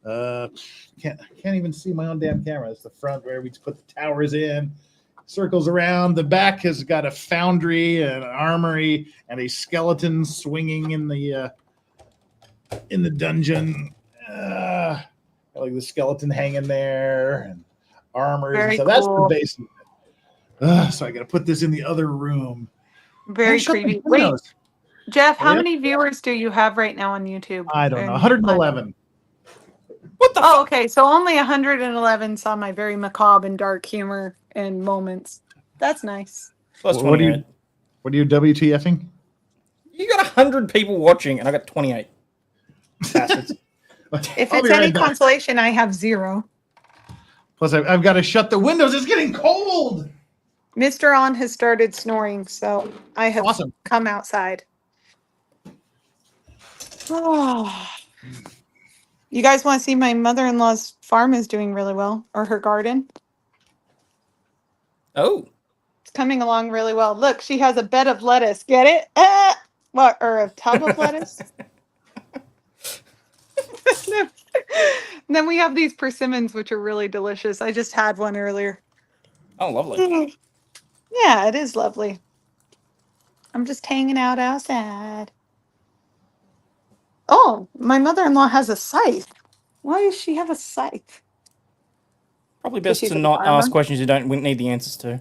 Can't even see my own damn camera. It's the front where we put the towers in. Circles around. The back has got a foundry, an armory, and a skeleton swinging in the dungeon. Like the skeleton hanging there and armors. Very so cool. That's the basement. So I got to put this in the other room. Very creepy. Wait, Jeff, how many viewers do you have right now on YouTube? I don't know. 111. What the? Oh, okay. So only 111 saw my very macabre and dark humor and moments. That's nice. That's What do 28. you? What are you WTFing? You got 100 people watching, and I got 28. Bastards. If I'll it's be any right back. consolation, I have 0. Plus, I've got to shut the windows. It's getting cold. Mr. On has started snoring, so I have Awesome. come outside. Oh. You guys want to see my mother-in-law's farm is doing really well, or her garden? Oh. It's coming along really well. Look, she has a bed of lettuce. Get it? What? Or a tub of lettuce? Then we have these persimmons, which are really delicious. I just had one earlier. Oh, lovely. Yeah, it is lovely. I'm just hanging out outside. Oh, my mother-in-law has a scythe. Why does she have a scythe? Probably best she's to a not farmer. ask questions you don't need the answers to.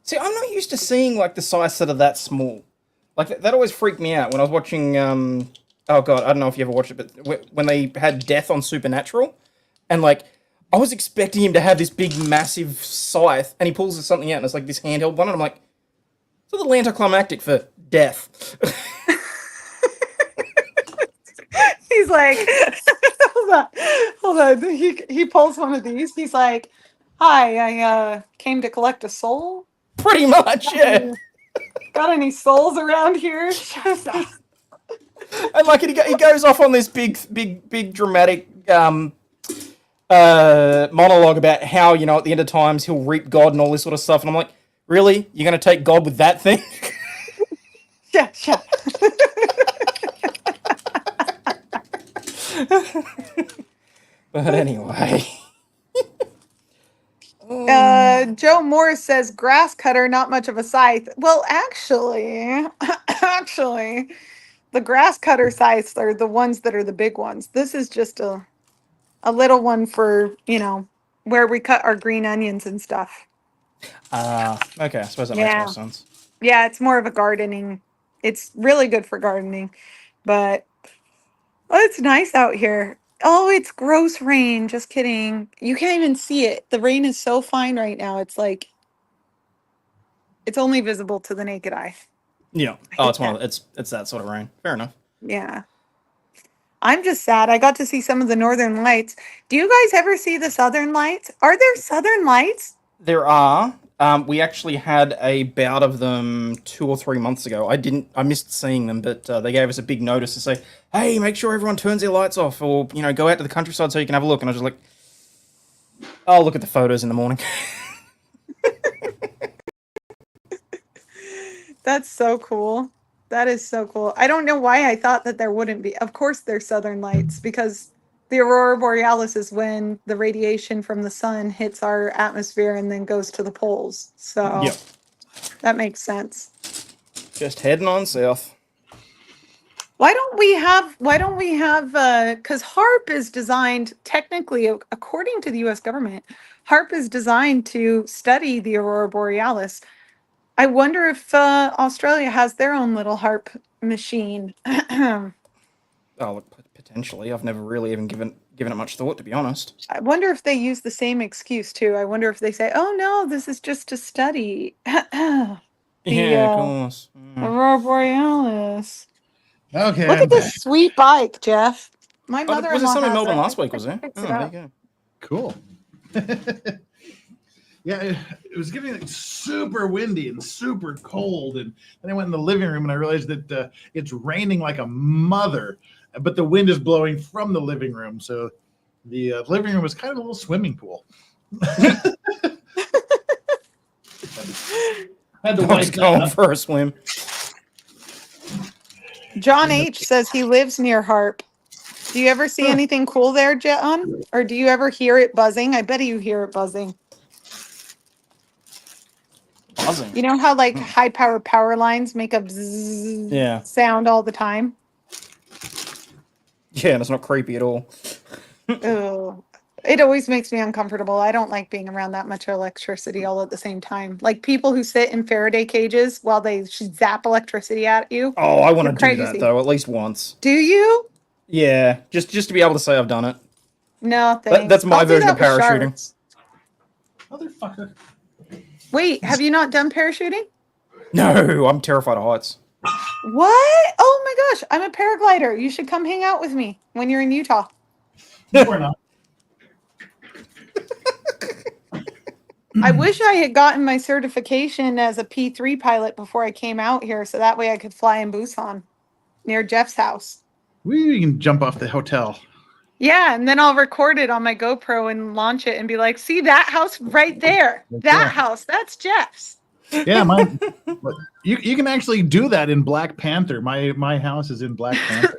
See, I'm not used to seeing like the scythes that are that small. Like that always freaked me out when I was watching. Oh god, I don't know if you ever watched it, but when they had Death on Supernatural, and like I was expecting him to have this big, massive scythe, and he pulls something out, and it's like this handheld one, and I'm like, it's a little anticlimactic for Death. He's like, hold on. He pulls one of these. He's like, "Hi, I came to collect a soul. Pretty much, yeah. Got any souls around here?" And like he goes off on this big dramatic monologue about how, you know, at the end of times he'll reap God and all this sort of stuff, and I'm like, really? You're gonna take God with that thing? Yeah. But anyway. Joe Morris says grass cutter, not much of a scythe. Well, actually, the grass cutter scythes are the ones that are the big ones. This is just a little one for, you know, where we cut our green onions and stuff. Okay, I suppose that makes more sense. Yeah, it's more of a gardening. It's really good for gardening, but it's nice out here. Oh, it's gross rain. Just kidding. You can't even see it. The rain is so fine right now. It's like it's only visible to the naked eye. Yeah. Oh, it's that sort of rain. Fair enough. Yeah. I'm just sad. I got to see some of the northern lights. Do you guys ever see the southern lights? Are there southern lights? There are. We actually had a bout of them 2 or 3 months ago. I missed seeing them, but they gave us a big notice to say, hey, make sure everyone turns their lights off, or, you know, go out to the countryside so you can have a look. And I was just like, I'll look at the photos in the morning. That's so cool. That is so cool. I don't know why I thought that there wouldn't be. Of course there's southern lights, because the aurora borealis is when the radiation from the sun hits our atmosphere and then goes to the poles. So Yep. That makes sense. Just heading on south. Why don't we have because HARP is designed, technically, according to the US government, HARP is designed to study the aurora borealis. I wonder if Australia has their own little HARP machine. Oh, look, potentially. I've never really even given it much thought, to be honest. I wonder if they use the same excuse too. I wonder if they say, "Oh no, this is just to study." Yeah, of course. Aurora borealis. Okay. Look I'm at this back. sweet bike, Jeff. My Oh, mother-in-law was it some in has Melbourne that. last week, was there? Fix Oh, it there you up. go. Cool. Yeah, it was getting like super windy and super cold, and then I went in the living room and I realized that it's raining like a mother, but the wind is blowing from the living room, so the living room was kind of a little swimming pool. Had to I was wipe that going up. for a swim. John H says he lives near HARP. Do you ever see anything cool there, John? Or do you ever hear it buzzing? I bet you hear it buzzing. Buzzing. You know how like high power lines make a bzzz sound all the time? Yeah, and it's not creepy at all. Oh, It always makes me uncomfortable. I don't like being around that much electricity all at the same time. Like people who sit in Faraday cages while they zap electricity at you. Oh, I want You're to do that crazy. though, at least once. Do you? Yeah, just to be able to say I've done it. No, thanks. That's my I'll do version of that with parachuting. sharks. Motherfucker. Wait, have you not done parachuting? No, I'm terrified of heights. What? Oh my gosh, I'm a paraglider. You should come hang out with me when you're in Utah. No, we're not. I wish I had gotten my certification as a P3 pilot before I came out here, so that way I could fly in Busan near Jeff's house. We can jump off the hotel. Yeah, and then I'll record it on my GoPro and launch it and be like, see that house right there? That house, that's Jeff's. Yeah, mine. You can actually do that in Black Panther. My house is in Black Panther.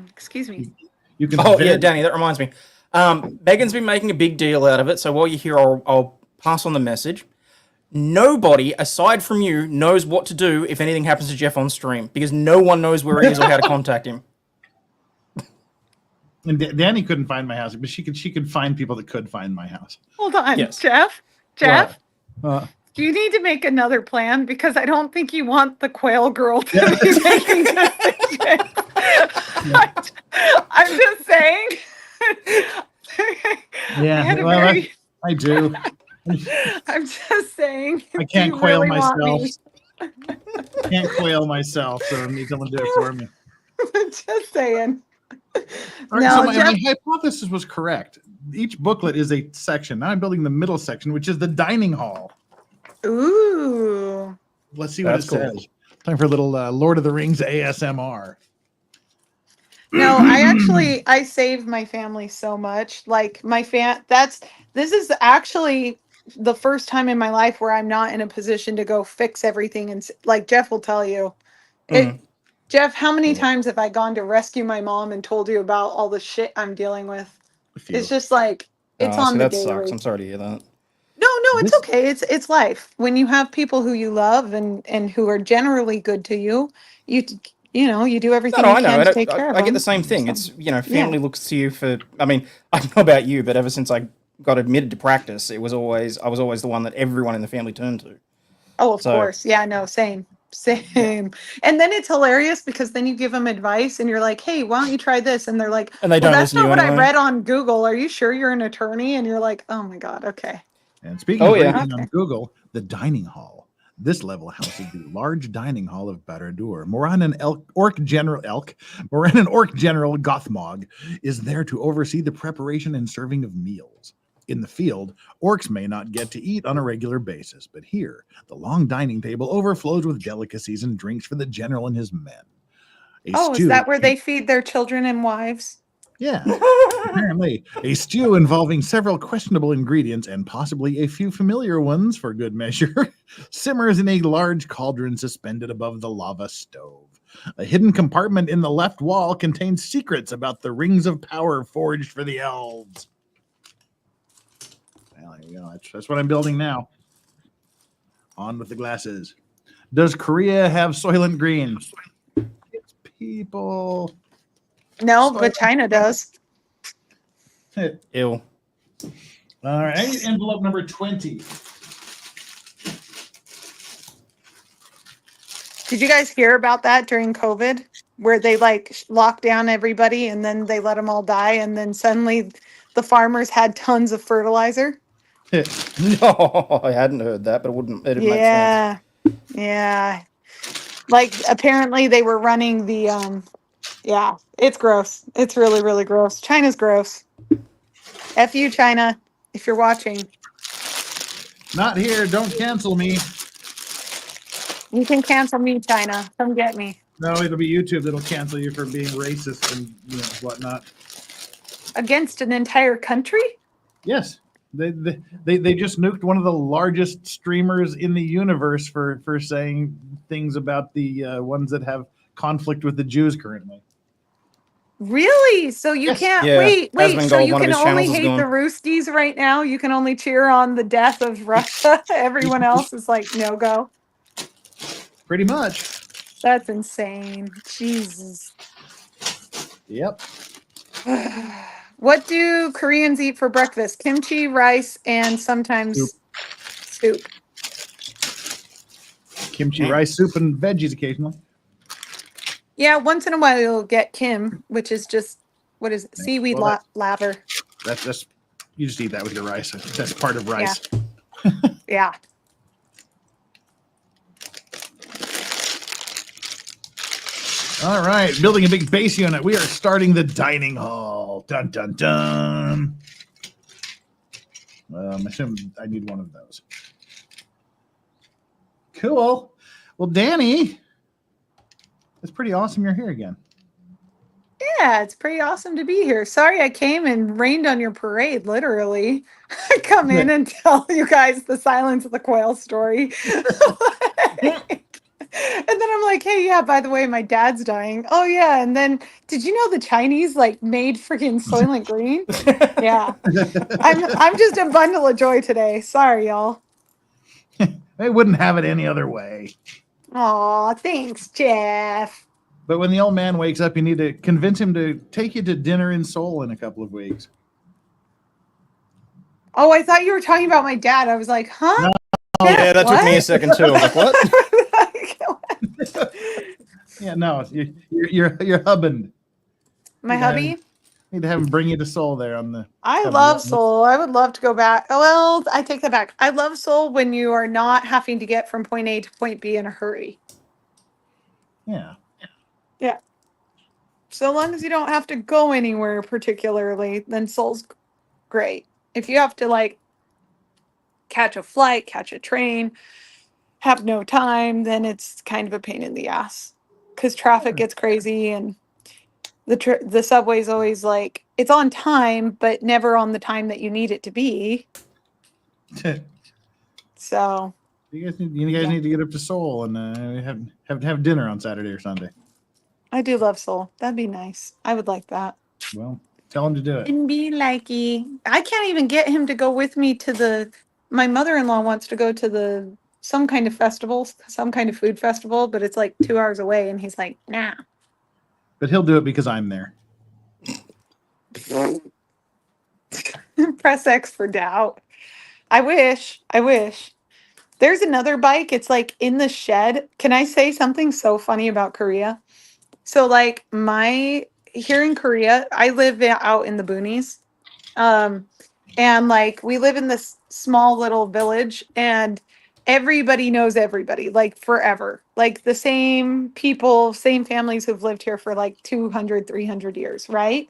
Excuse me. You can. Oh yeah, Danny, that reminds me. Megan's been making a big deal out of it, so while you're here, I'll pass on the message. Nobody, aside from you, knows what to do if anything happens to Jeff on stream, because no one knows where he is or how to contact him. And Danny couldn't find my house, but she could find people that could find my house. Hold on, Yes. Jeff. What? Do you need to make another plan? Because I don't think you want the quail girl to be making decisions. I'm just saying. Yeah, I do. I'm just saying. I can't you quail really want myself. me. Can't quail myself, so I need someone to do it for me. Just saying. All right, No, so my Jeff- hypothesis was correct. Each booklet is a section. Now I'm building the middle section, which is the dining hall. Ooh. Let's see what That's it cool. says. Time for a little Lord of the Rings ASMR. No, I saved my family so much. Like this is actually the first time in my life where I'm not in a position to go fix everything. And like Jeff will tell you, Jeff, how many times have I gone to rescue my mom and told you about all the shit I'm dealing with? It's just like, it's on the that daily. sucks. I'm sorry to hear that. No, it's okay. It's life. When you have people who you love and who are generally good to you, you do everything you I know. can to take care of I get them. the same thing. It's, family looks to you for, I mean, I don't know about you, but ever since I got admitted to practice, I was always the one that everyone in the family turned to. Oh, of course. Yeah, no, same. And then it's hilarious because then you give them advice and you're like, hey, why don't you try this? And they're like, And they don't that's listen to not you what I anyway. read on Google. Are you sure you're an attorney? And you're like, oh my God, okay. And speaking of yeah. reading on Google, the dining hall. This level houses the large dining hall of Barad-dûr. Moran and Orc General Gothmog is there to oversee the preparation and serving of meals. In the field, orcs may not get to eat on a regular basis, but here, the long dining table overflows with delicacies and drinks for the general and his men. Is that where they feed their children and wives? Yeah, apparently. A stew involving several questionable ingredients and possibly a few familiar ones for good measure simmers in a large cauldron suspended above the lava stove. A hidden compartment in the left wall contains secrets about the rings of power forged for the elves. Well, there you go. That's what I'm building now. On with the glasses. Does Korea have Soylent Green? It's people. No, but China does. Ew. All right, envelope number 20. Did you guys hear about that during COVID? Where they locked down everybody and then they let them all die. And then suddenly the farmers had tons of fertilizer. No, I hadn't heard that, but it'd make sense. Yeah. Like apparently they were running the, yeah, it's gross. It's really, really gross. China's gross. F you, China, if you're watching. Not here. Don't cancel me. You can cancel me, China. Come get me. No, it'll be YouTube that'll cancel you for being racist and whatnot. Against an entire country? Yes. They just nuked one of the largest streamers in the universe for saying things about the ones that have conflict with the Jews currently. Really? So you can't wait. So you can only hate the Roosties right now? You can only cheer on the death of Russia? Everyone else is like, no go? Pretty much. That's insane. Jesus. Yep. What do Koreans eat for breakfast? Kimchi, rice, and sometimes soup. Kimchi, rice, soup, and veggies occasionally. Yeah, once in a while you'll get kim, which is just, what is it? Seaweed Well, lather. That's you just eat that with your rice. That's part of rice. Yeah. All right, building a big base unit. We are starting the dining hall. Dun dun dun. I assume I need one of those. Cool. Well, Danny, it's pretty awesome you're here again. Yeah, it's pretty awesome to be here. Sorry I came and rained on your parade, literally. I come in and tell you guys the Silence of the Quail story. And then I'm like, hey, yeah, by the way, my dad's dying. Oh, yeah. And then did you know the Chinese like made freaking Soylent Green? Yeah. I'm just a bundle of joy today. Sorry, y'all. They wouldn't have it any other way. Aw, thanks, Jeff. But when the old man wakes up, you need to convince him to take you to dinner in Seoul in a couple of weeks. Oh, I thought you were talking about my dad. I was like, huh? No. Yeah, that took me a second too. I'm like, what? Yeah, no, you're hubbing. My hubby? Need to have him bring you to Seoul there on the. I love Seoul. I would love to go back. Oh, well, I take that back. I love Seoul when you are not having to get from point A to point B in a hurry. Yeah. Yeah. So long as you don't have to go anywhere particularly, then Seoul's great. If you have to like catch a flight, catch a train, have no time, then it's kind of a pain in the ass because traffic gets crazy and the subway's always like it's on time, but never on the time that you need it to be. So you guys need to get up to Seoul and have dinner on Saturday or Sunday. I do love Seoul. That'd be nice. I would like that. Well, tell him to do it. And be likey. I can't even get him to go with me to my mother-in-law wants to go to some kind of festival, some kind of food festival, but it's like 2 hours away. And he's like, nah. But he'll do it because I'm there. Press X for doubt. I wish. There's another bike. It's like in the shed. Can I say something so funny about Korea? So like here in Korea, I live out in the boonies. And like we live in this small little village and everybody knows everybody like forever. Like the same people, same families who've lived here for like 200, 300 years, right?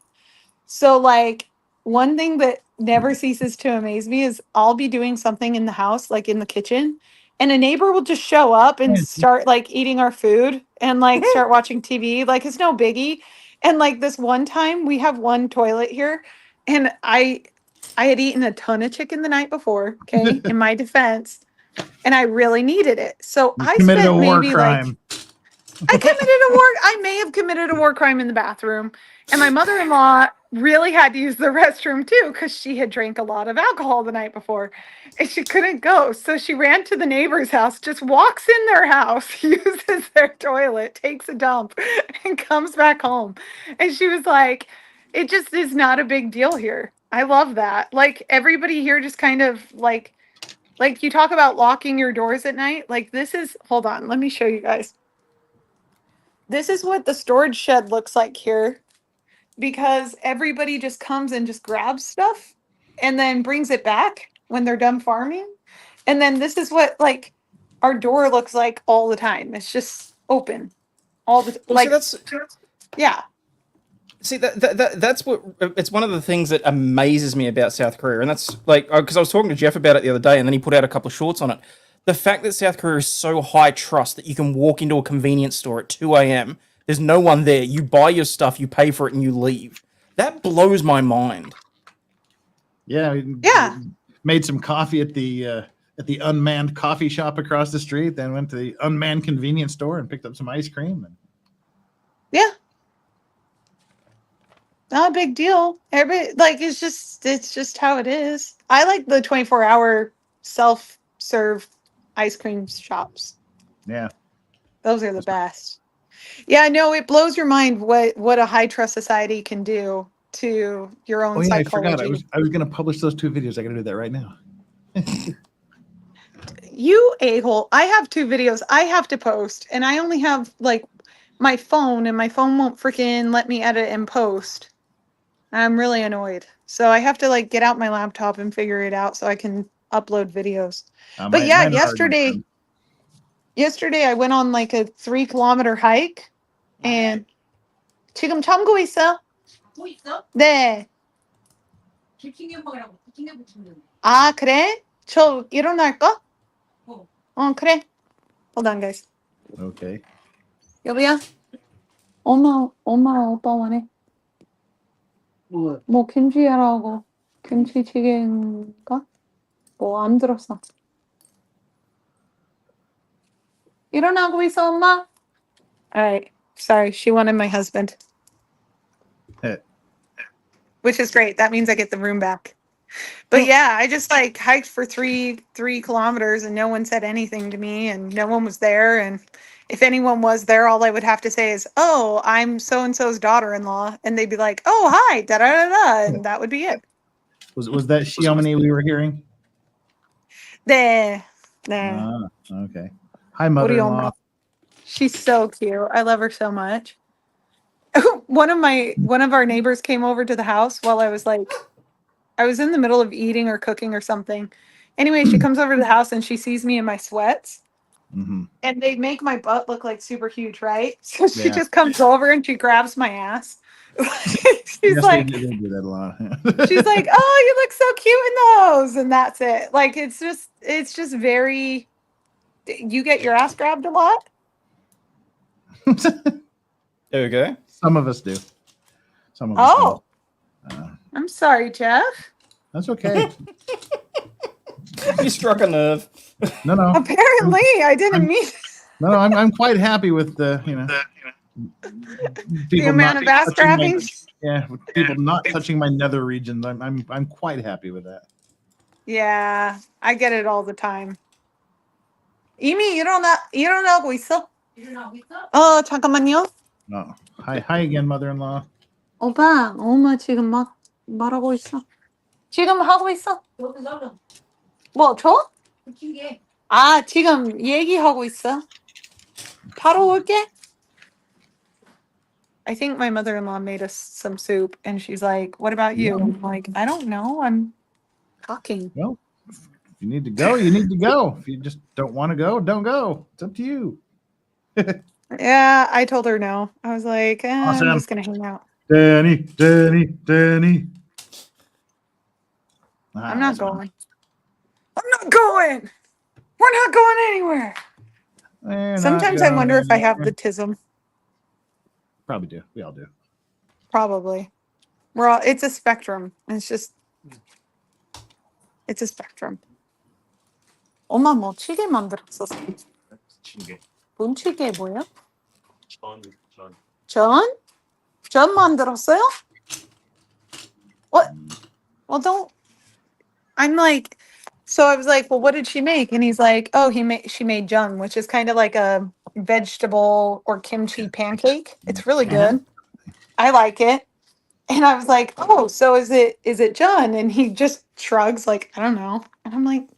So like one thing that never ceases to amaze me is I'll be doing something in the house, like in the kitchen, and a neighbor will just show up and start like eating our food and like start watching TV. Like it's no biggie. And like this one time we have one toilet here and I had eaten a ton of chicken the night before, okay, in my defense, and I really needed it. So I committed spent a war maybe crime. I may have committed a war crime in the bathroom. And my mother-in-law really had to use the restroom too because she had drank a lot of alcohol the night before and she couldn't go. So she ran to the neighbor's house, just walks in their house, uses their toilet, takes a dump, and comes back home. And she was like, it just is not a big deal here. I love that. Like everybody here just kind of like you talk about locking your doors at night. Like this is, hold on, let me show you guys. This is what the storage shed looks like here because everybody just comes and just grabs stuff and then brings it back when they're done farming. And then this is what like our door looks like all the time. It's just open all the Well, like see, yeah. See that's what it's one of the things that amazes me about South Korea, and that's like because I was talking to Jeff about it the other day, and then he put out a couple of shorts on it. The fact that South Korea is so high trust that you can walk into a convenience store at 2 a.m. There's no one there. You buy your stuff, you pay for it, and you leave. That blows my mind. Yeah. Yeah. Made some coffee at the unmanned coffee shop across the street. Then went to the unmanned convenience store and picked up some ice cream. Yeah. Not a big deal. Everybody like it's just how it is. I like the 24-hour self-serve ice cream shops. Yeah. Those are the best. Yeah, no, it blows your mind what a high trust society can do. to your own Oh yeah, I psychology. forgot. I was gonna publish those 2 videos. I gotta do that right now. You a-hole. I have 2 videos I have to post, and I only have like my phone, and my phone won't freaking let me edit and post. I'm really annoyed. So I have to like get out my laptop and figure it out so I can upload videos. But yeah, Mine are already yesterday I went on like a 3-kilometer hike, and 지금 참고 있어? 네. 아, 그래? 저 일어날까? 그래. Hold on, guys. done. Okay. 여보야? 엄마 오빠 원해. 뭐 김치하라고. 김치찌개인가? 뭐 안 들었어. 일어나고 있어, 엄마? Alright. Sorry, she wanted my husband. Which is great. That means I get the room back. But yeah, I just like hiked for 3 kilometers and no one said anything to me and no one was there. And if anyone was there, all I would have to say is, "Oh, I'm so and so's daughter-in-law," and they'd be like, "Oh, hi, da da da da," and that would be it. Was that Xiomini we were hearing? There. Okay. Hi, mother-in-law. She's so cute. I love her so much. One of our neighbors came over to the house while I was in the middle of eating or cooking or something. Anyway, she comes over to the house and she sees me in my sweats. Mm-hmm. And they make my butt look like super huge, right? So she Yeah. just comes over and she grabs my ass. She's Yes, like, they do that a lot. she's like, "Oh, you look so cute in those," and that's it. Like it's just very. You get your ass grabbed a lot. There we go. Some of us do. Some of us Oh, don't. I'm sorry, Jeff. That's okay. You struck a nerve. No. Apparently, I didn't mean No, I'm quite happy with the the amount of ass grabbing. With people not touching my nether regions. I'm quite happy with that. Yeah, I get it all the time. 이미 일어나고 있어? 잠깐만요. No. Hi again, mother-in-law. 오빠, 엄마 지금 막 말하고 있어. 지금 하고 있어. 뭐 저? 아, 지금 얘기하고 있어. 바로 올게. I think my mother-in-law made us some soup, and she's like, "What about you?" I'm like, "I don't know. I'm talking." Well, if you need to go, you need to go. If you just don't want to go, don't go. It's up to you. Yeah, I told her no. I was like, Awesome. I'm just gonna hang out. Danny. I'm not going. I'm not going. We're not going anywhere. Sometimes I wonder if I have the tism. Probably do. We all do. Probably. It's a spectrum. It's a spectrum. 엄마 뭐 찌개 만들었었어. 뭔 찌개 뭐야? 전? 전 만들었어요? What? Well, don't. I'm like, so I was like, well, what did she make? And he's like, oh, she made jung, which is kind of like a vegetable or kimchi pancake. It's really good. I like it. And I was like, oh, so is it jung? And he just shrugs like, I don't know. And I'm like,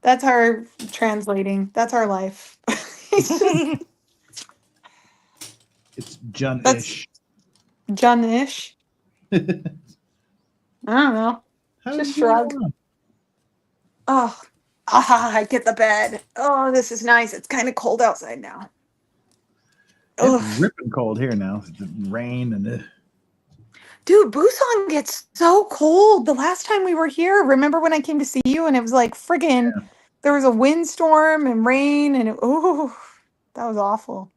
that's our translating. That's our life. It's Jun-ish. Jun-ish. I don't know. Just shrug. I get the bed. Oh, this is nice. It's kind of cold outside now. It's ripping cold here now. The rain and Dude, Busan gets so cold. The last time we were here, remember when I came to see you and it was like friggin', there was a windstorm and rain and that was awful.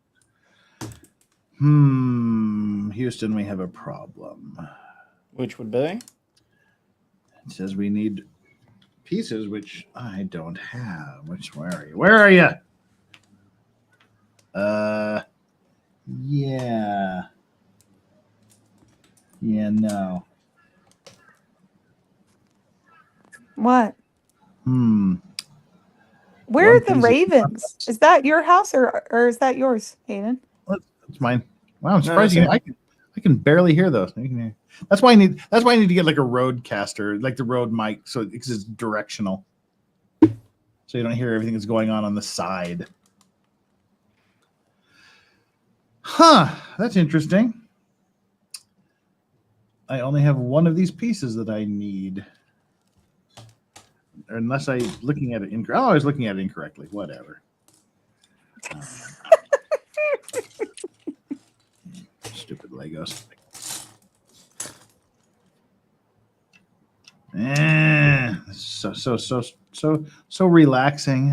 Houston, we have a problem. Which would be? It says we need pieces, which I don't have. Where are you? Where are you? Yeah. Yeah, no. What? One Where are the piece of- ravens? Is that your house or is that yours, Hayden? It's mine. Wow, I'm surprised that's I can barely hear those. That's why I need to get like a roadcaster, like the Rode mic, so it's directional, so you don't hear everything that's going on the side. Huh, that's interesting. I only have one of these pieces that I need. Unless I looking at it incorrectly. Oh, I was looking at it incorrectly. Whatever. Stupid Legos. So relaxing.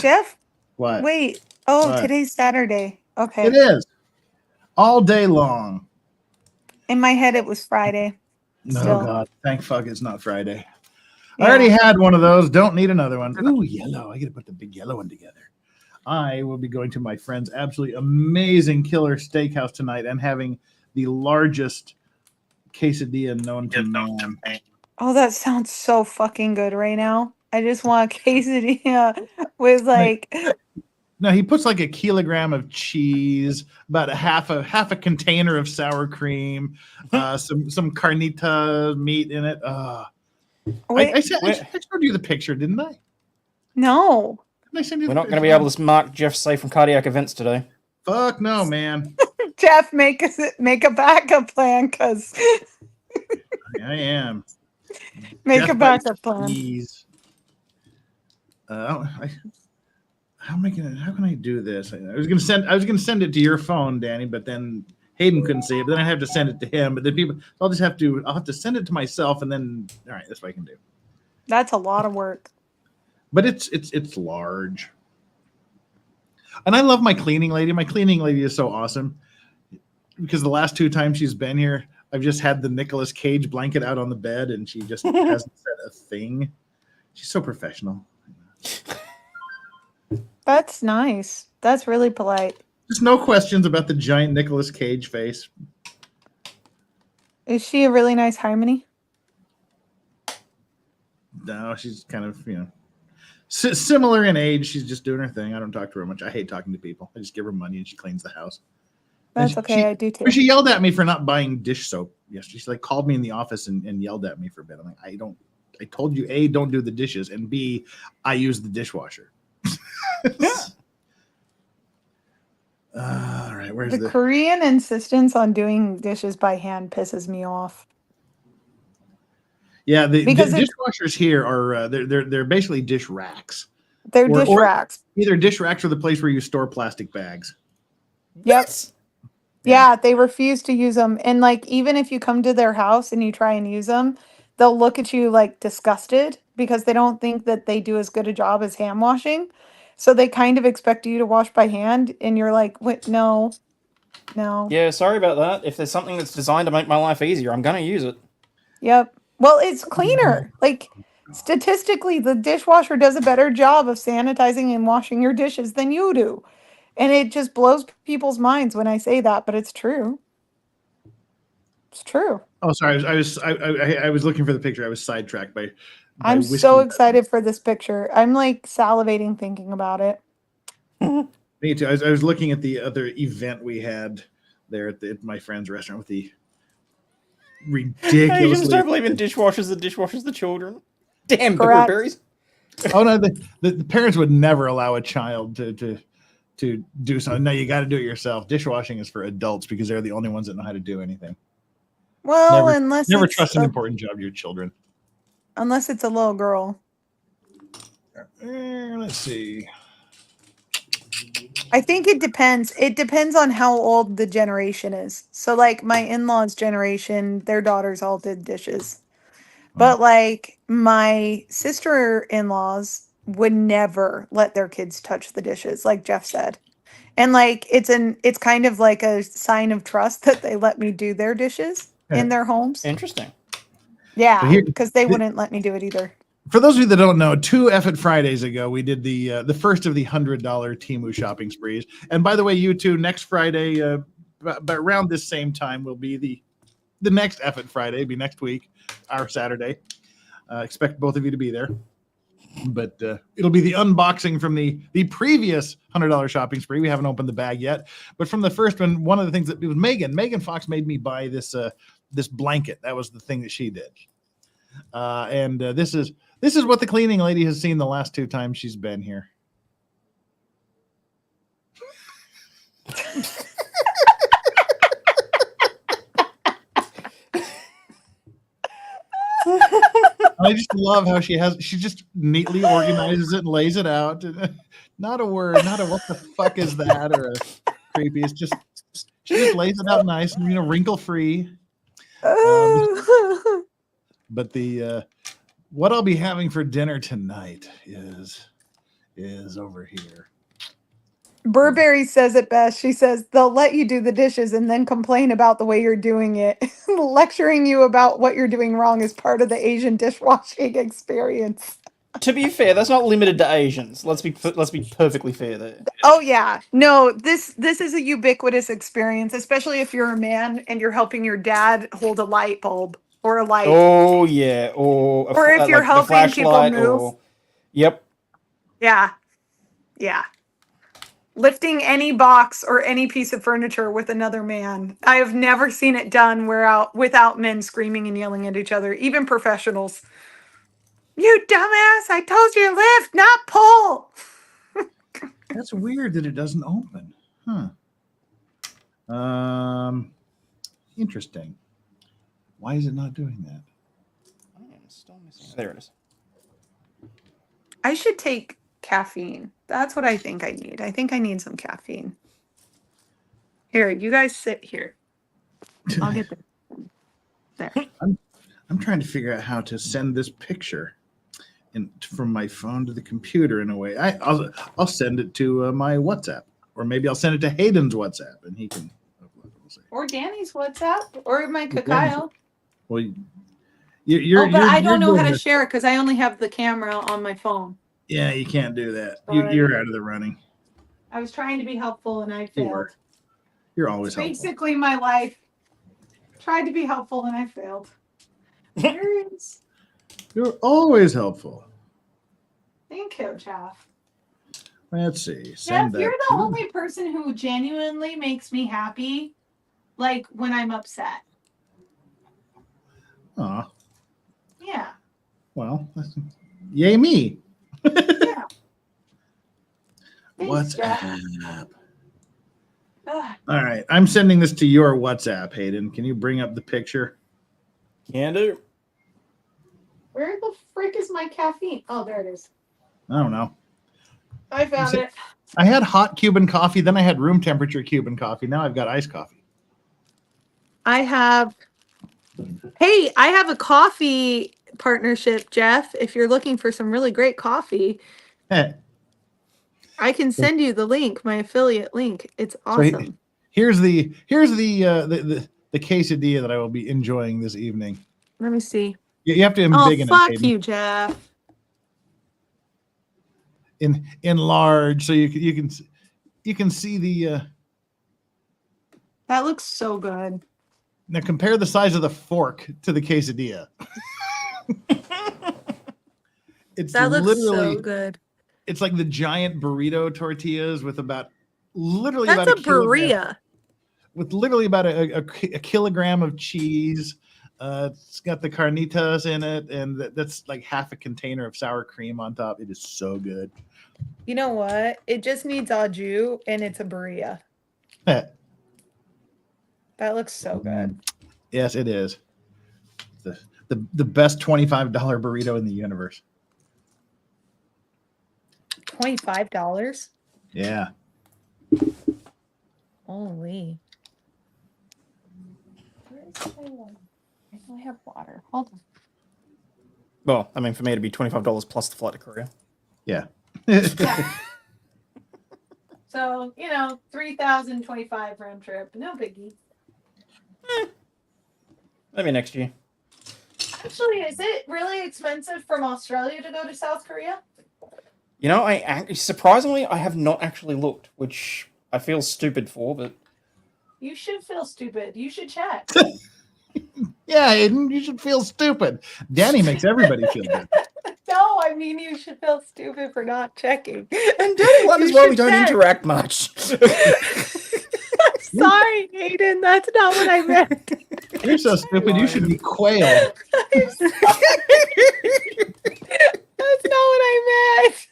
Jeff, What? wait. Oh, What? today's Saturday. Okay. It is all day long. In my head, it was Friday. No, Still. God, thank fuck it's not Friday. Yeah. I already had one of those. Don't need another one. Ooh, yellow. I got to put the big yellow one together. I will be going to my friend's absolutely amazing killer steakhouse tonight and having the largest quesadilla known to man. Oh, that sounds so fucking good right now. I just want a quesadilla with like. No, he puts like a kilogram of cheese, about half a container of sour cream, some carnita meat in it. Wait, I showed you the picture, didn't I? no. Didn't I send you We're the not going to picture? be able to mark Jeff safe from cardiac events today. Fuck no, man. Jeff, make a backup plan, cause I am. make Death a by backup plan. disease. How can I do this? I was gonna send it to your phone, Danny, but then Hayden couldn't see it. But then I have to send it to him. But then I'll have to send it to myself, and then all right, that's what I can do. That's a lot of work. But it's large, and I love my cleaning lady. My cleaning lady is so awesome because the last 2 times she's been here, I've just had the Nicolas Cage blanket out on the bed, and she just hasn't said a thing. She's so professional. That's nice. That's really polite. Just no questions about the giant Nicolas Cage face. Is she a really nice Harmony? No, she's kind of, similar in age. She's just doing her thing. I don't talk to her much. I hate talking to people. I just give her money and she cleans the house. That's okay. I do too. She yelled at me for not buying dish soap yesterday. She called me in the office and yelled at me for a bit. I'm like, I told you, A, don't do the dishes, and B, I use the dishwasher. All right, where's The the Korean insistence on doing dishes by hand pisses me off. Yeah, the Because dishwashers here are they're basically dish racks. They're dish racks. Either dish racks or the place where you store plastic bags. Yep. Yeah, they refuse to use them. And even if you come to their house and you try and use them, they'll look at you disgusted because they don't think that they do as good a job as hand washing. So they kind of expect you to wash by hand and you're like, "What? No. No." Yeah, sorry about that. If there's something that's designed to make my life easier, I'm going to use it. Yep. Well, it's cleaner. Statistically, the dishwasher does a better job of sanitizing and washing your dishes than you do. And it just blows people's minds when I say that, but it's true. It's true. Oh, sorry. I was looking for the picture. I was sidetracked by I'm so excited for this picture. I'm salivating thinking about it. Me too. I was looking at the other event we had there at my friend's restaurant with the ridiculous. You just don't believe in dishwashers that dishwashes the children. Damn, Correct. berries. Oh no, the parents would never allow a child to do something. No, you got to do it yourself. Dishwashing is for adults because they're the only ones that know how to do anything. Well, Never trust an important job to your children. Unless it's a little girl. Let's see. I think it depends. It depends on how old the generation is. So my in-laws generation, their daughters all did dishes. But my sister-in-laws would never let their kids touch the dishes, like Jeff said. And it's kind of like a sign of trust that they let me do their dishes in their homes. Interesting. Yeah, because they wouldn't let me do it either. For those of you that don't know, 2 Effort Fridays ago, we did the first of the $100 Temu shopping sprees. And by the way, you two, next Friday, but around this same time will be the next Effort Friday, be next week, our Saturday. Expect both of you to be there. But it'll be the unboxing from the previous $100 shopping spree. We haven't opened the bag yet, but from the first one, one of the things that it was Megan Fox made me buy this this blanket. That was the thing that she did. And this is what the cleaning lady has seen the last 2 times she's been here. I just love how she just neatly organizes it and lays it out. Not a word, not a what the fuck is that or a creepy. It's just she just lays it out nice and wrinkle free. But the what I'll be having for dinner tonight is over here. Burberry says it best. She says they'll let you do the dishes and then complain about the way you're doing it. Lecturing you about what you're doing wrong is part of the Asian dishwashing experience. To be fair, that's not limited to Asians. Let's be perfectly fair there. Oh yeah. No, this is a ubiquitous experience, especially if you're a man and you're helping your dad hold a light bulb or a light. Oh yeah, or if you're helping people move. Yep. Yeah. Yeah. Lifting any box or any piece of furniture with another man. I have never seen it done without men screaming and yelling at each other, even professionals. You dumbass, I told you to lift, not pull. That's weird that it doesn't open. Huh. Interesting. Why is it not doing that? There it is. I should take caffeine. That's what I think I need. I think I need some caffeine. Here, you guys sit here. I'll get there. I'm trying to figure out how to send this picture from my phone to the computer in a way. I'll send it to my WhatsApp, or maybe I'll send it to Hayden's WhatsApp, and he can upload it. Or Danny's WhatsApp, or my Kyle. Well, you're. But I don't know doing how to this. share it because I only have the camera on my phone. Yeah, you can't do that. Sorry. You're out of the running. I was trying to be helpful and I failed. You're always helpful. Basically, my life. Tried to be helpful and I failed. You're always helpful. Thank you, Jeff. Let's see. Jeff, you're the only person who genuinely makes me happy, like when I'm upset. Aw. Yeah. Well, yay me. Yeah. What's Jeff. up? Ugh. All right. I'm sending this to your WhatsApp, Hayden. Can you bring up the picture? Can do. Where the frick is my caffeine? Oh, there it is. I don't know. I found it. I had hot Cuban coffee, then I had room temperature Cuban coffee. Now I've got iced coffee. I have a coffee partnership, Jeff. If you're looking for some really great coffee, I can send you the link, my affiliate link. It's awesome. So here's the quesadilla that I will be enjoying this evening. Let me see. You have to embiggen it. Fuck Hayden. you, Jeff. In large, so you can see the. That looks so good. Now compare the size of the fork to the quesadilla. It's That looks literally so good. It's like the giant burrito tortillas with about That's a burrito. With literally about a kilogram of cheese. It's got the carnitas in it, and that's like half a container of sour cream on top. It is so good. You know what? It just needs au jus, and it's a burrito. That looks so good. Yes, it is. The best $25 burrito in the universe. $25? Yeah. Holy. I have water. Hold on. Well, I mean, for me, it'd be $25 plus the flight to Korea. Yeah. Yeah. So, $3,025 round trip. No biggie. Maybe next year. Actually, is it really expensive from Australia to go to South Korea? Surprisingly, I have not actually looked, which I feel stupid for, but... You should feel stupid. You should check. Yeah, Aiden, you should feel stupid. Danny makes everybody feel good. No, I mean you should feel stupid for not checking. And Dirty Love You is why we should don't check. interact much. I'm sorry, Hayden. That's not what I meant. You're so stupid. You should be quail. I'm sorry. That's not what I meant.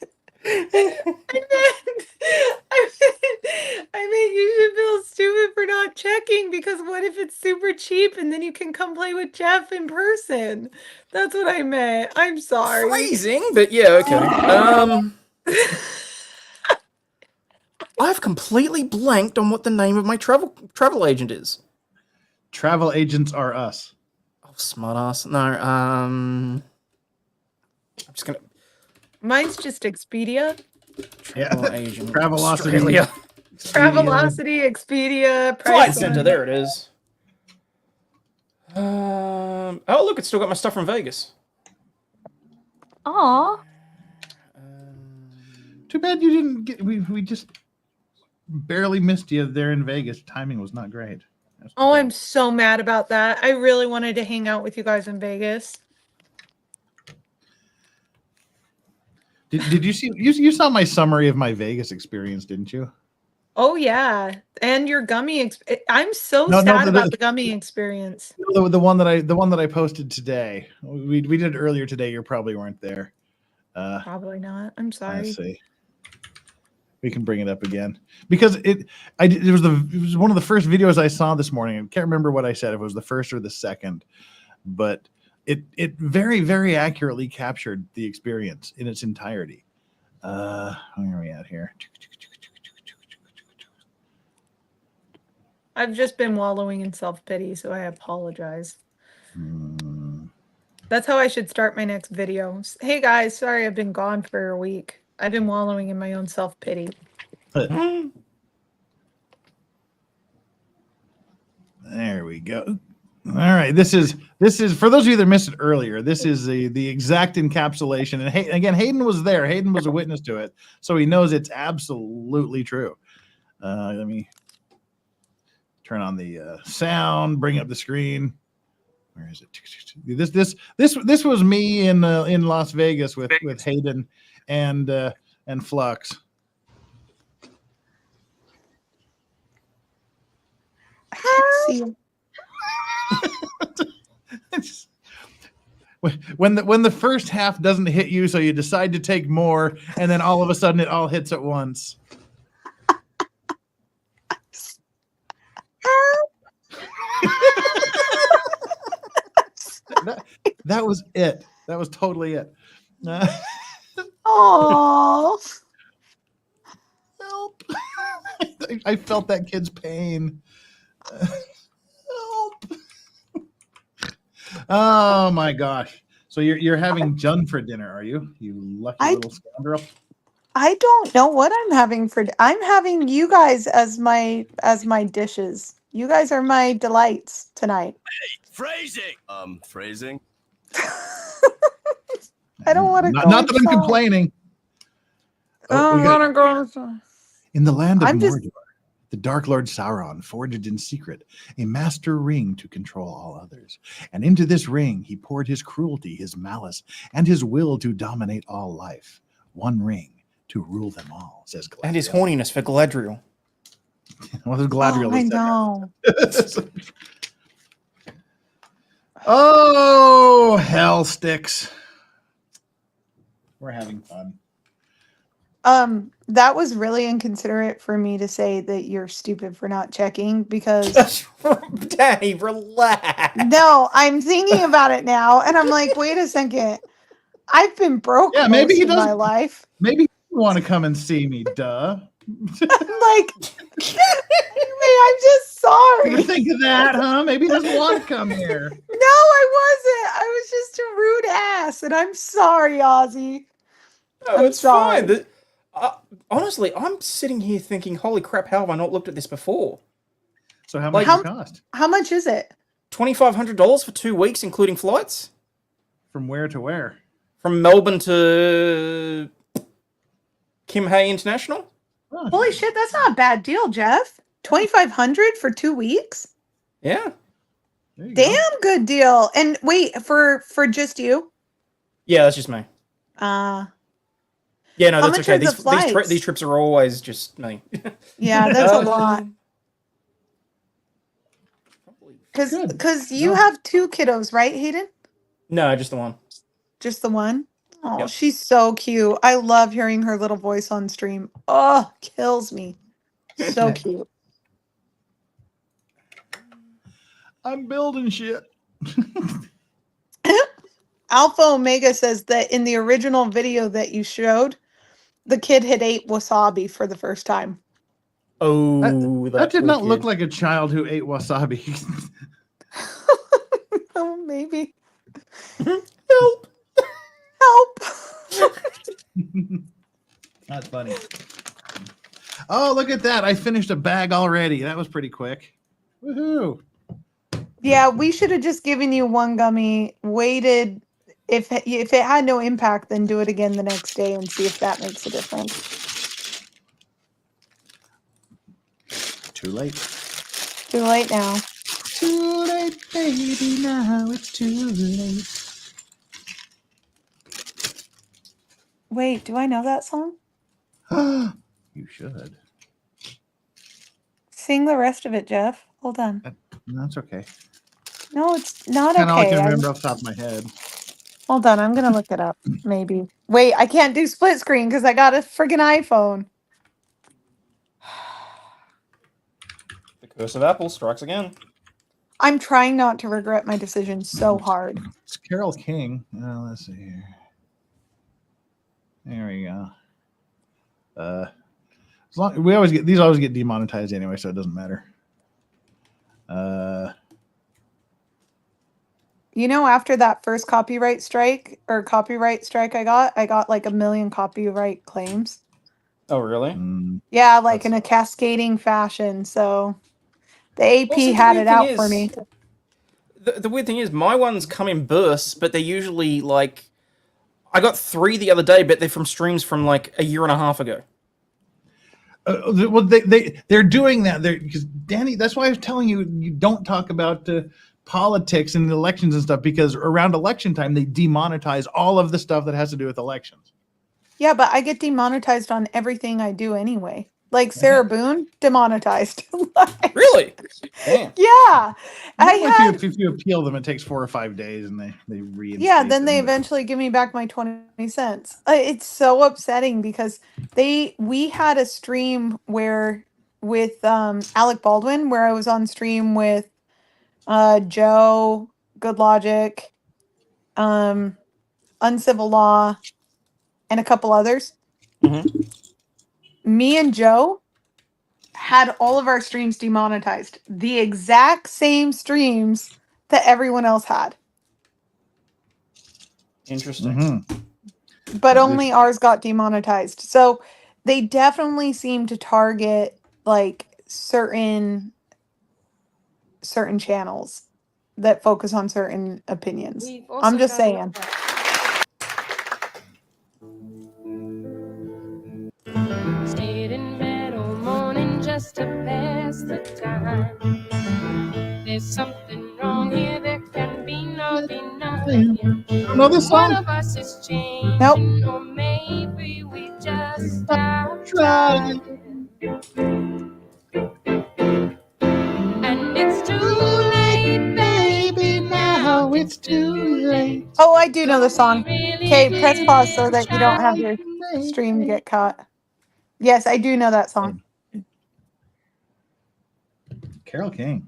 I mean, you should feel stupid for not checking because what if it's super cheap and then you can come play with Jeff in person? That's what I meant. I'm sorry. Phrasing, but yeah, okay. I've completely blanked on what the name of my travel agent is. Travel agents are us. Oh, smartass. No, I'm just gonna. Mine's just Expedia. Travel agent. Travelocity. Australia. Travelocity, Expedia, Flight Center. There it is. Oh, look, it's still got my stuff from Vegas. Aw. Too bad you didn't get. We just barely missed you there in Vegas. Timing was not great. Oh, I'm so mad about that. I really wanted to hang out with you guys in Vegas. Did you see? You saw my summary of my Vegas experience, didn't you? Oh yeah, and your gummy. I'm so No, sad about the gummy experience. The one that I posted today. We did it earlier today. You probably weren't there. Probably not. I'm I sorry. see. We can bring it up again because it was one of the first videos I saw this morning. I can't remember what I said, if it was the first or the second, but it very, very accurately captured the experience in its entirety. Where are we at here? I've just been wallowing in self-pity, so I apologize. That's how I should start my next video. Hey guys, sorry I've been gone for a week. I've been wallowing in my own self-pity. There we go. All right, this is for those of you that missed it earlier. This is the exact encapsulation, and again, Hayden was there. Hayden was a witness to it, so he knows it's absolutely true. Let me turn on the sound, bring up the screen. Where is it? This was me in Las Vegas with Hayden and Flux. I can't see him. when the first half doesn't hit you, so you decide to take more, and then all of a sudden it all hits at once. That was it. That was totally it. Oh, Help. I felt that kid's pain. Help. Oh my gosh. So you're having Jun for dinner, are you? You lucky little scoundrel. I don't know what I'm having for. I'm having you guys as my dishes. You guys are my delights tonight. Phrasing. Phrasing. I don't want to go. Not that I'm complaining. I don't want to go. In the land of I'm just- Mordor, the Dark Lord Sauron forged in secret a master ring to control all others. And into this ring he poured his cruelty, his malice, and his will to dominate all life. One ring to rule them all, says Galadriel. And his horniness for Galadriel. Well, there's Galadriel. Oh, I know. Oh, hell sticks. We're having fun. That was really inconsiderate for me to say that you're stupid for not checking because Danny, relax. no, I'm thinking about it now and I'm like, wait a second. I've been broke Maybe most he of my doesn't life. Maybe you want to come and see me, duh. I'm like, anyway, I'm just sorry. You think of that, huh? Maybe he doesn't want to come here. No, I wasn't. I was just a rude ass, and I'm sorry, Aussie. No, I'm it's sorry. fine. Honestly, I'm sitting here thinking, holy crap, how have I not looked at this before? So how much Like, does it cost? How much is it? $2,500 for 2 weeks, including flights? From where to where? From Melbourne to Kim Hay International? Oh, Holy shit, that's not a bad deal, Jeff. 2,500 for 2 weeks? Yeah. there you go. Damn good deal. And wait, for just you? Yeah, that's just me. Yeah, no, How that's much okay. are the flights? These trips are always just me. Yeah, that's a lot. Because you No. have 2 kiddos, right, Hayden? No, just the one. Just the one? Oh, Yep. she's so cute. I love hearing her little voice on stream. Oh, kills me. So cute. I'm building shit. Alpha Omega says that in the original video that you showed, the kid had ate wasabi for the first time. Oh, That did poor not look kid. like a child who ate wasabi. Oh, maybe. Help. Help. That's funny. Oh, look at that. I finished a bag already. That was pretty quick. Woohoo. Yeah, we should have just given you 1 gummy, waited. If it had no impact, then do it again the next day and see if that makes a difference. Too late. Too late now. Too late, baby. Now it's too late. Wait, do I know that song? You should. Sing the rest of it, Jeff. Hold on. That's okay. No, it's not Kind of like okay. I remember off the top of my head. Hold on, I'm gonna look it up. Maybe. Wait, I can't do split screen because I got a friggin' iPhone. The curse of Apple strikes again. I'm trying not to regret my decision so hard. It's Carol King. Let's see here. There we go. As long, these always get demonetized anyway, so it doesn't matter. You know, after that first copyright strike I got like 1 million copyright claims. Oh, really? Yeah, like in a cascading fashion. So the AP Also, the had weird it thing out is- for me. The weird thing is, my ones come in bursts, but they're usually like... I got 3 the other day, but they're from streams from like a year and a half ago. Well, they're doing that there because Danny. That's why I was telling you don't talk about politics and elections and stuff, because around election time they demonetize all of the stuff that has to do with elections. Yeah, but I get demonetized on everything I do anyway. Like Sarah Boone, demonetized. Really? Damn. Yeah. If you appeal them, it takes 4 or 5 days, and they reinstate. Yeah, then they them, but- eventually give me back my 20 cents. It's so upsetting because we had a stream where with Alec Baldwin where I was on stream with Joe, Good Logic, Uncivil Law, and a couple others. Mhm. Me and Joe had all of our streams demonetized. The exact same streams that everyone else had. Interesting. Mhm. But only ours got demonetized. So they definitely seem to target like certain channels that focus on certain opinions. I'm just saying. Stayed in bed all morning just to pass the time. There's something wrong here, there can be no denying. Know this One song? of us is changing, Nope. or maybe we just stopped Trying. And it's too late, baby, now it's too late. Oh, I do know the song. really Okay, press pause so did that you don't have your stream get cut. Yes, I do know that song. Carol King.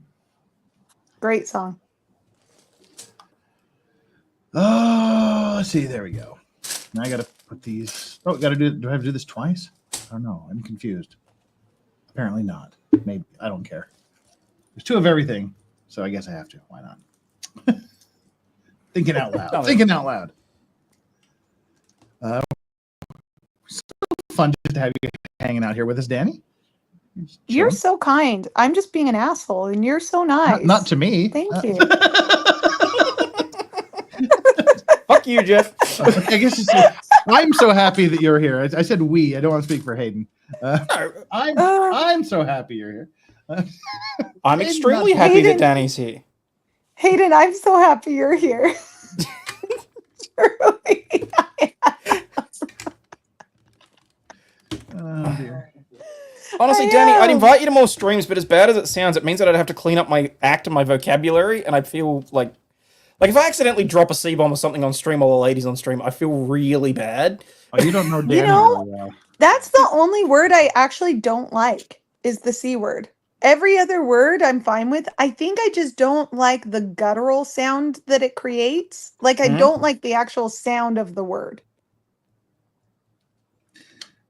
Great song. Oh, let's see. There we go. Now I got to put these. Oh, got to do. Do I have to do this twice? Oh no, I'm confused. Apparently not. Maybe I don't care. There's 2 of everything, so I guess I have to. Why not? Thinking out loud. Thinking out loud. So fun just to have you hanging out here with us, Danny. You're Chilling. so kind. I'm just being an asshole, and you're so nice. Not to me. Thank you. Fuck you, Jeff. I guess it's, I'm so happy that you're here. I said we. I don't want to speak for Hayden. I'm so happy you're here. I'm Hayden, extremely not- happy Hayden. that Danny's here. Hayden, I'm so happy you're here. Truly. Honestly, Danny, I'd invite you to more streams, but as bad as it sounds, it means that I'd have to clean up my act and my vocabulary, and I'd feel like if I accidentally drop a C-bomb or something on stream while the ladies on stream, I feel really bad. Oh, you don't know Danny You know, really well. That's the only word I actually don't like is the C word. Every other word I'm fine with. I think I just don't like the guttural sound that it creates. Like, I don't like the actual sound of the word.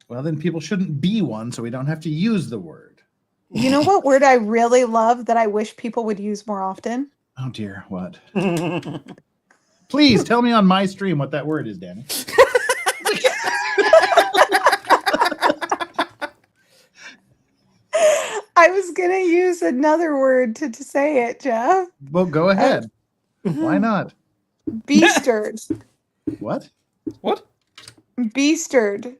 Well, then people shouldn't be one, so we don't have to use the word. You know what word I really love that I wish people would use more often? Oh dear, what? Please tell me on my stream what that word is, Danny. I was going to use another word to say it, Jeff. Well, go ahead. Why not? Beastered. What? What? Beastered.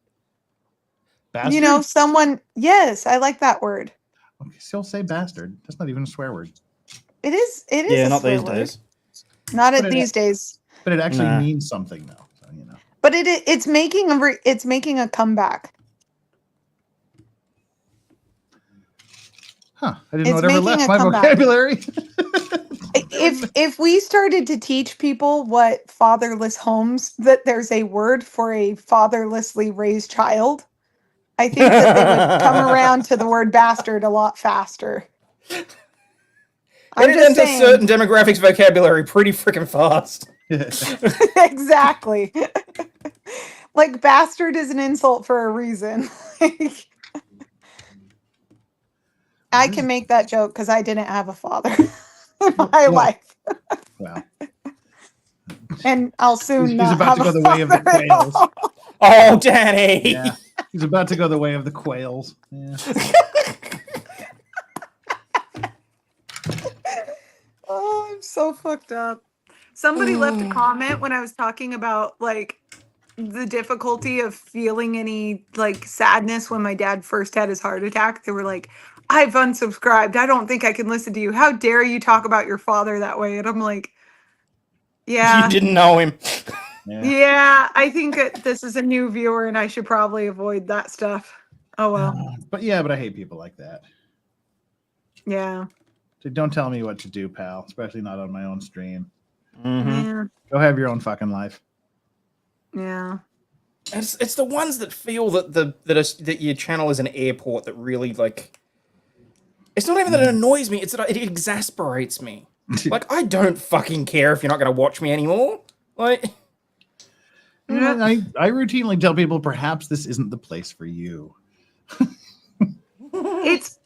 Bastard? You know, someone. Yes, I like that word. Okay, still say bastard. That's not even a swear word. It is. It is. Yeah, a not swear these word. days. Not But at these days. But it actually Nah. means something, though. So, you know. But it's making a comeback. Huh? I didn't It's know it ever making left a my comeback. vocabulary. If we started to teach people what fatherless homes, that there's a word for a fatherlessly raised child, I think that they would come around to the word bastard a lot faster. I'm It just enters saying. certain demographics vocabulary pretty freaking fast. Exactly. Like, bastard is an insult for a reason. I can make that joke because I didn't have a father in my life. Wow. And I'll soon He's not about have to go a the way of the father at quails. all. Oh, Danny! Yeah. He's about to go the way of the quails. Yeah. Oh, I'm so fucked up. Somebody left a comment when I was talking about, like, the difficulty of feeling any, like, sadness when my dad first had his heart attack. They were like, I've unsubscribed. I don't think I can listen to you. How dare you talk about your father that way? And I'm like, yeah. You didn't know him. Yeah, I think that this is a new viewer and I should probably avoid that stuff. Oh, well. But I hate people like that. Yeah. So don't tell me what to do, pal. Especially not on my own stream. Yeah. Go have your own fucking life. Yeah. It's the ones that feel that your channel is an airport that really, like... It's not even that it annoys me, it's that it exasperates me. Like, I don't fucking care if you're not going to watch me anymore. Like... I routinely tell people perhaps this isn't the place for you. It's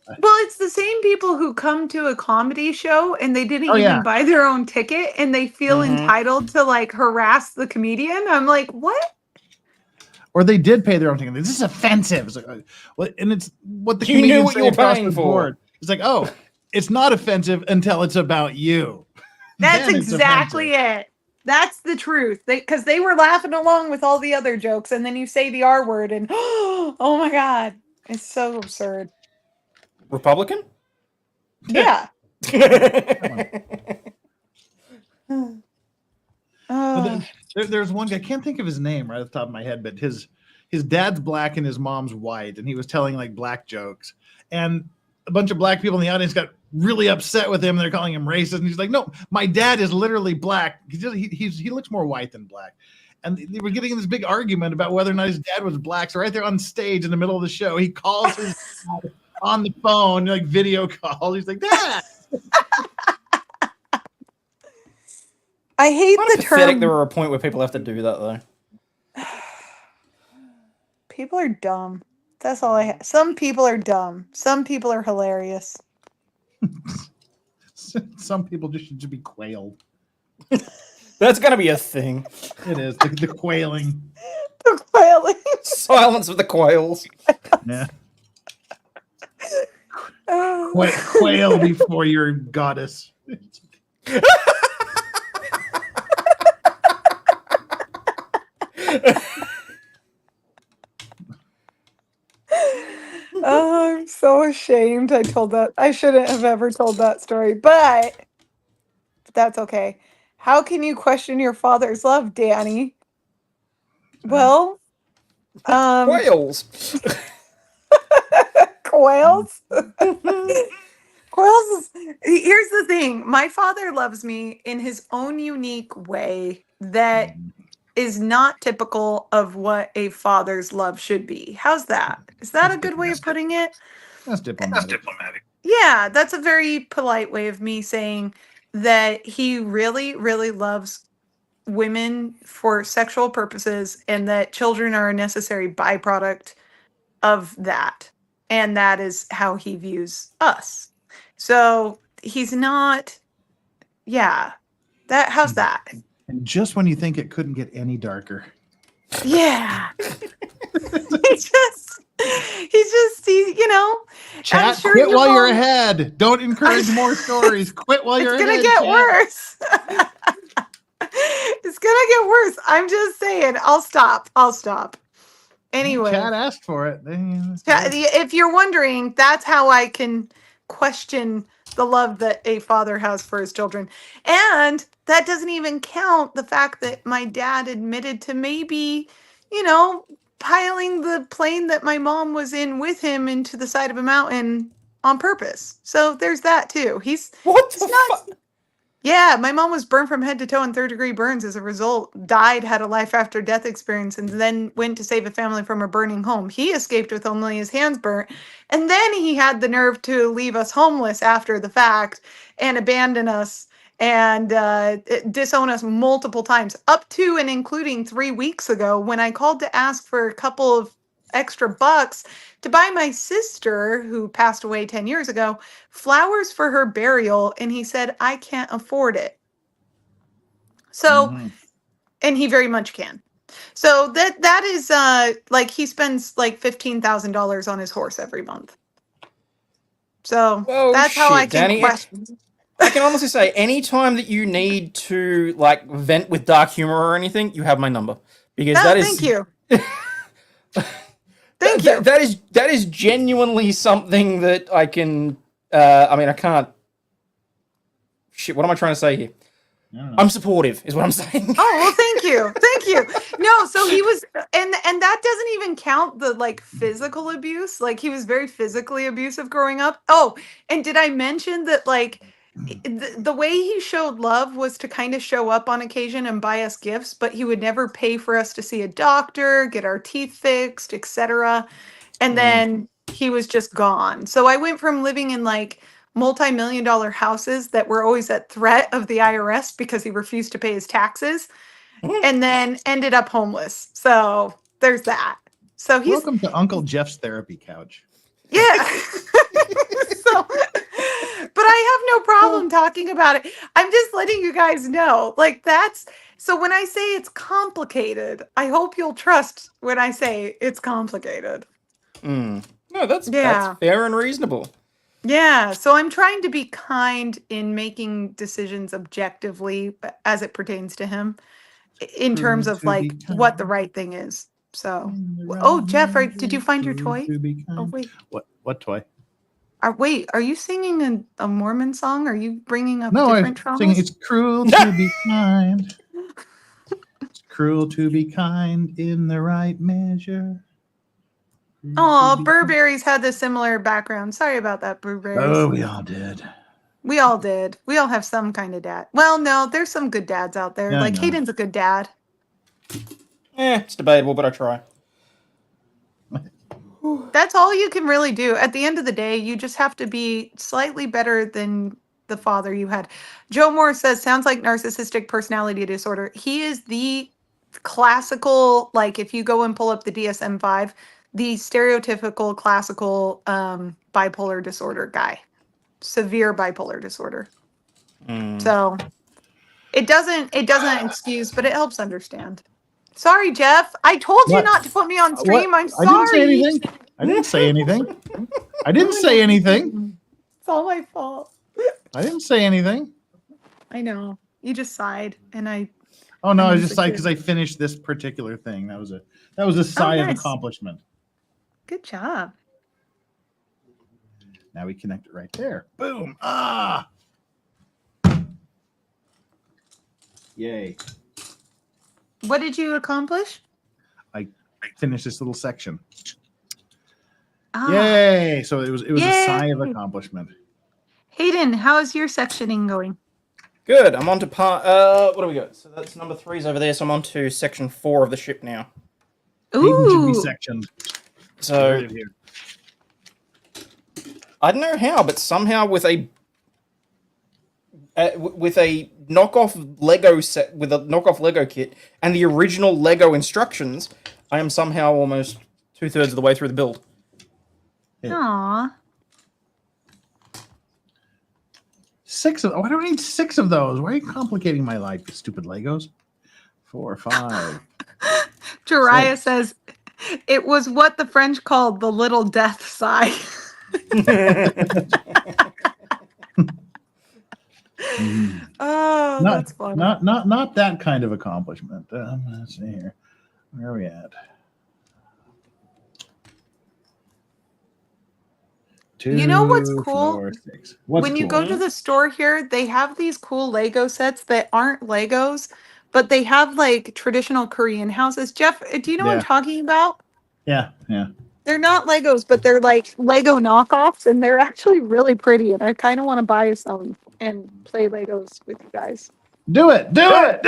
the same people who come to a comedy show and they didn't even buy their own ticket and they feel entitled to, like, harass the comedian. I'm like, what? Or they did pay their own ticket. This is offensive. It's like, and it's what the You knew comedians what say you were across paying the for. board. It's like, oh, it's not offensive until it's about you. That's Then it's exactly offensive. it. That's the truth. Because they were laughing along with all the other jokes, and then you say the R word, and oh my god, it's so absurd. Republican? Yeah. There's one guy, I can't think of his name right off the top of my head, but his dad's black and his mom's white, and he was telling, like, black jokes, and a bunch of black people in the audience got really upset with him. They're calling him racist, and he's like, "No, my dad is literally black. He looks more white than black." And they were getting in this big argument about whether or not his dad was black. So right there on stage in the middle of the show, he calls his dad on the phone, like video call. He's like, "Dad." I hate Kind of the pathetic term. there are a point where people have to do that, though. People are dumb. That's all I have. Some people are dumb. Some people are hilarious. Some people just should be quailed. That's going to be a thing. It is the quailing. The quailing. Silence of the quails. Yeah. Oh. Quail before your goddess. Oh, I'm so ashamed I told that. I shouldn't have ever told that story, but that's okay. How can you question your father's love, Danny? Well, Quails. Coils. Coils is, here's the thing. My father loves me in his own unique way that is not typical of what a father's love should be. How's that? Is that a good way of putting it? That's diplomatic. Yeah, that's a very polite way of me saying that he really, really loves women for sexual purposes and that children are a necessary byproduct of that. And that is how he views us. So he's not, yeah. How's that? And just when you think it couldn't get any darker. Yeah. he's just, you know, Chat, sure quit you while you're all- ahead. Don't encourage more stories. Quit while you're it's ahead. gonna get chat. worse. It's gonna get worse. I'm just saying. I'll stop. Anyway, Chat asked for it. if you're wondering, that's how I can question the love that a father has for his children. And that doesn't even count the fact that my dad admitted to maybe, you know, piling the plane that my mom was in with him into the side of a mountain on purpose. So there's that too. What the fuck? Yeah, my mom was burned from head to toe in 3rd-degree burns as a result, died, had a life after death experience, and then went to save a family from a burning home. He escaped with only his hands burnt, and then he had the nerve to leave us homeless after the fact and abandon us and disown us multiple times, up to and including 3 weeks ago when I called to ask for a couple of extra bucks to buy my sister, who passed away 10 years ago, flowers for her burial, and he said, I can't afford it. So, and he very much can. So that is like he spends like $15,000 on his horse every month. So Well, that's how I shit, can Danny. question. I can honestly say, anytime that you need to like vent with dark humor or anything, you have my number, because No, that is thank you. Thank you. That is genuinely something that I can. I mean, I can't. Shit, what am I trying to say here? I'm supportive, is what I'm saying. Oh, well, thank you. No, so he was, and that doesn't even count the like physical abuse. Like he was very physically abusive growing up. Oh, and did I mention that like the way he showed love was to kind of show up on occasion and buy us gifts, but he would never pay for us to see a doctor, get our teeth fixed, etc. And then he was just gone. So I went from living in like multi-million-dollar houses that were always at threat of the IRS because he refused to pay his taxes, and then ended up homeless. So there's that. So he's Welcome to Uncle Jeff's therapy couch. yeah. So, but I have no problem talking about it. I'm just letting you guys know. Like that's so when I say it's complicated, I hope you'll trust when I say it's complicated. No, that's Yeah. fair and reasonable. Yeah, so I'm trying to be kind in making decisions objectively as it pertains to him in terms of like what the right thing is. So, oh, Jeff, did you find your toy? Oh, wait. What toy? Wait, are you singing a Mormon song? Are you bringing up No, I'm different singing. traumas? It's cruel to be kind. It's cruel to be kind in the right measure. Oh, Burberry's had the similar background. Sorry about that, Burberry's. Oh, we all did. We all did. We all have some kind of dad. Well, no, there's some good dads out there. Yeah, I Like know. Hayden's a good dad. It's debatable, but I try. That's all you can really do. At the end of the day, you just have to be slightly better than the father you had. Joe Moore says, sounds like narcissistic personality disorder. He is the classical, like if you go and pull up the DSM-5, the stereotypical classical bipolar disorder guy. Severe bipolar disorder. So it doesn't excuse, but it helps understand. Sorry, Jeff. I told you What? not to put me on stream. I'm sorry. I didn't say anything. I didn't say anything. I didn't say anything. It's all my fault. I didn't say anything. I know. You just sighed, and I. Oh no, I was I'm just like insecure. because I finished this particular thing. That was a sigh of nice. accomplishment. Good job. Now we connect it right there. Boom. Ah. Yay. What did you accomplish? I finished this little section. Ah, Yay! So it was a sign of Yay. accomplishment. Hayden, how is your sectioning going? Good. I'm on to part. What do we got? So that's number 3's over there. So I'm on to section 4 of the ship now. Hayden should be Ooh, sectioned. So Right here. I don't know how, but somehow with a knockoff Lego set with a knockoff Lego kit and the original Lego instructions, I am somehow almost 2/3 of the way through the build. aw. 6 of. Why do I need 6 of those? Why are you complicating my life, you stupid Legos? 4 or 5. Jiraiya 6. says it was what the French called the little death sigh. Oh, Not, that's funny. not that kind of accomplishment. Let's see here. Where are we at? 2, You know what's cool? 4, 6. What's When you cool? go to the store here, they have these cool Lego sets that aren't Legos, but they have like traditional Korean houses. Jeff, do you know what I'm Yeah. talking about? Yeah. They're not Legos, but they're like Lego knockoffs, and they're actually really pretty. And I kind of want to buy some and play Legos with you guys. Do it. Do it.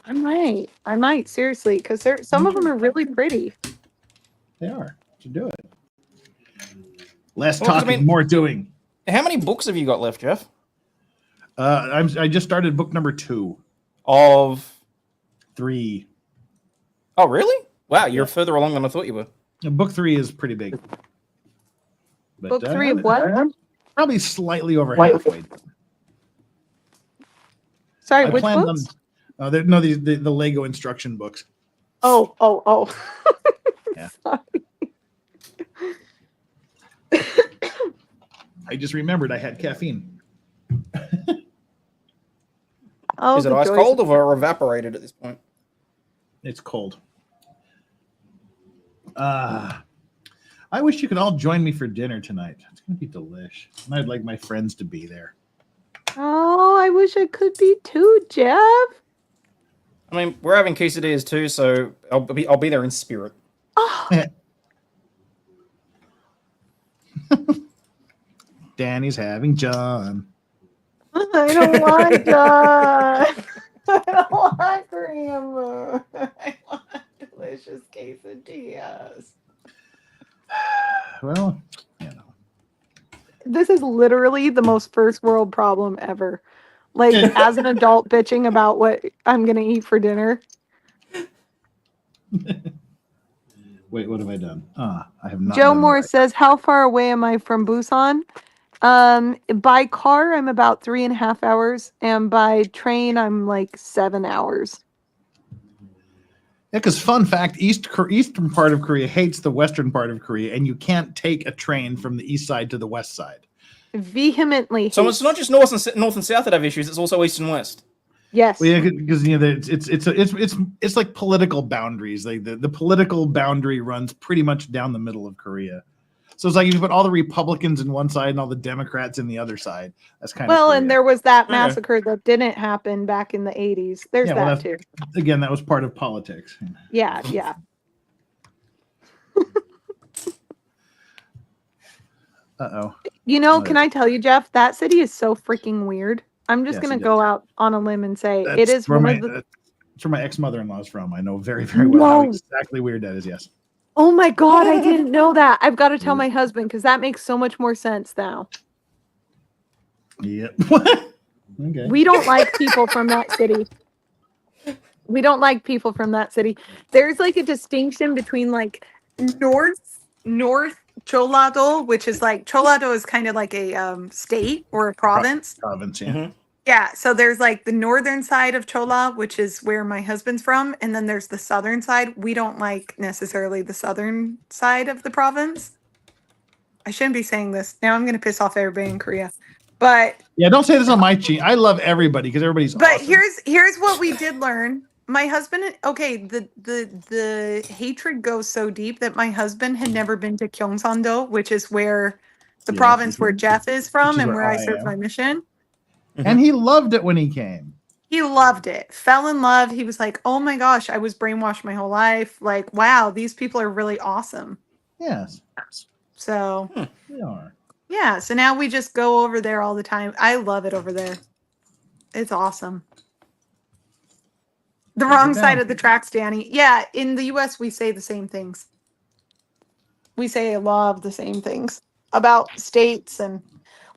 I might seriously, because some of them are really pretty. They are. You do it. Less Well, 'cause I talking, mean- more doing. How many books have you got left, Jeff? I just started book number 2. Of 3. Oh, really? Wow, you're further along than I thought you were. Book 3 is pretty big. But, Book 3 of what? Probably slightly over halfway. Sorry, I which planned books? on the Lego instruction books. Oh. Yeah. Sorry. I just remembered I had caffeine. Oh, Is it the ice joys cold of- or evaporated at this point? It's cold. I wish you could all join me for dinner tonight. It's gonna be delish, and I'd like my friends to be there. Oh, I wish I could be too, Jeff. I mean, we're having quesadillas too, so I'll be there in spirit. Oh, Danny's having John. I don't want John. I don't want grandma. I want delicious quesadillas. Well, you know. This is literally the most first world problem ever. Like, as an adult bitching about what I'm going to eat for dinner. Wait, what have I done? I have not. Joe done Moore that. says, how far away am I from Busan? By car, I'm about 3.5 hours. And by train, I'm like 7 hours. Yeah, because fun fact, eastern part of Korea hates the western part of Korea, and you can't take a train from the east side to the west side. Vehemently. So hates- it's not just north and south that have issues; it's also east and west. Yes. Well, yeah, because it's like political boundaries. Like the political boundary runs pretty much down the middle of Korea. So it's like if you put all the Republicans in one side and all the Democrats in the other side. That's kind of Well, and there was that Okay. massacre that didn't happen back in the 80s. There's Yeah, well, that too. again, that was part of politics. Yeah. Uh-oh. You know, Oh, can I tell you, Jeff, that city is so freaking weird. I'm just Yes, going it to go out on a limb and say it is where one my, of the. that's where my ex-mother-in-law's from. I know very, very well how No. exactly weird that is, yes. Oh my God, I didn't know that. I've got to tell my husband because that makes so much more sense now. Yep. Okay. We don't like people from that city. We don't like people from that city. There's like a distinction between like north Cholado, which is like Cholado is kind of like a state or a province. Province, yeah. Mhm. Yeah, so there's like the northern side of Chola, which is where my husband's from, and then there's the southern side. We don't like necessarily the southern side of the province. I shouldn't be saying this. Now I'm going to piss off everybody in Korea. But Yeah, don't say this on my cheat. I love everybody because everybody's awesome. here's what we did learn. My husband, okay, the hatred goes so deep that my husband had never been to Gyeongsang-do, which is where the Yes, province where Jeff is from which is and where where I I served am. my mission. And he loved it when he came. He loved it, fell in love. He was like, oh my gosh, I was brainwashed my whole life. Like, wow, these people are really awesome. Yes, So we are. yeah, so now we just go over there all the time. I love it over there. It's awesome. The wrong side of the tracks, Danny. Yeah, in the US we say the same things. We say a lot of the same things about states and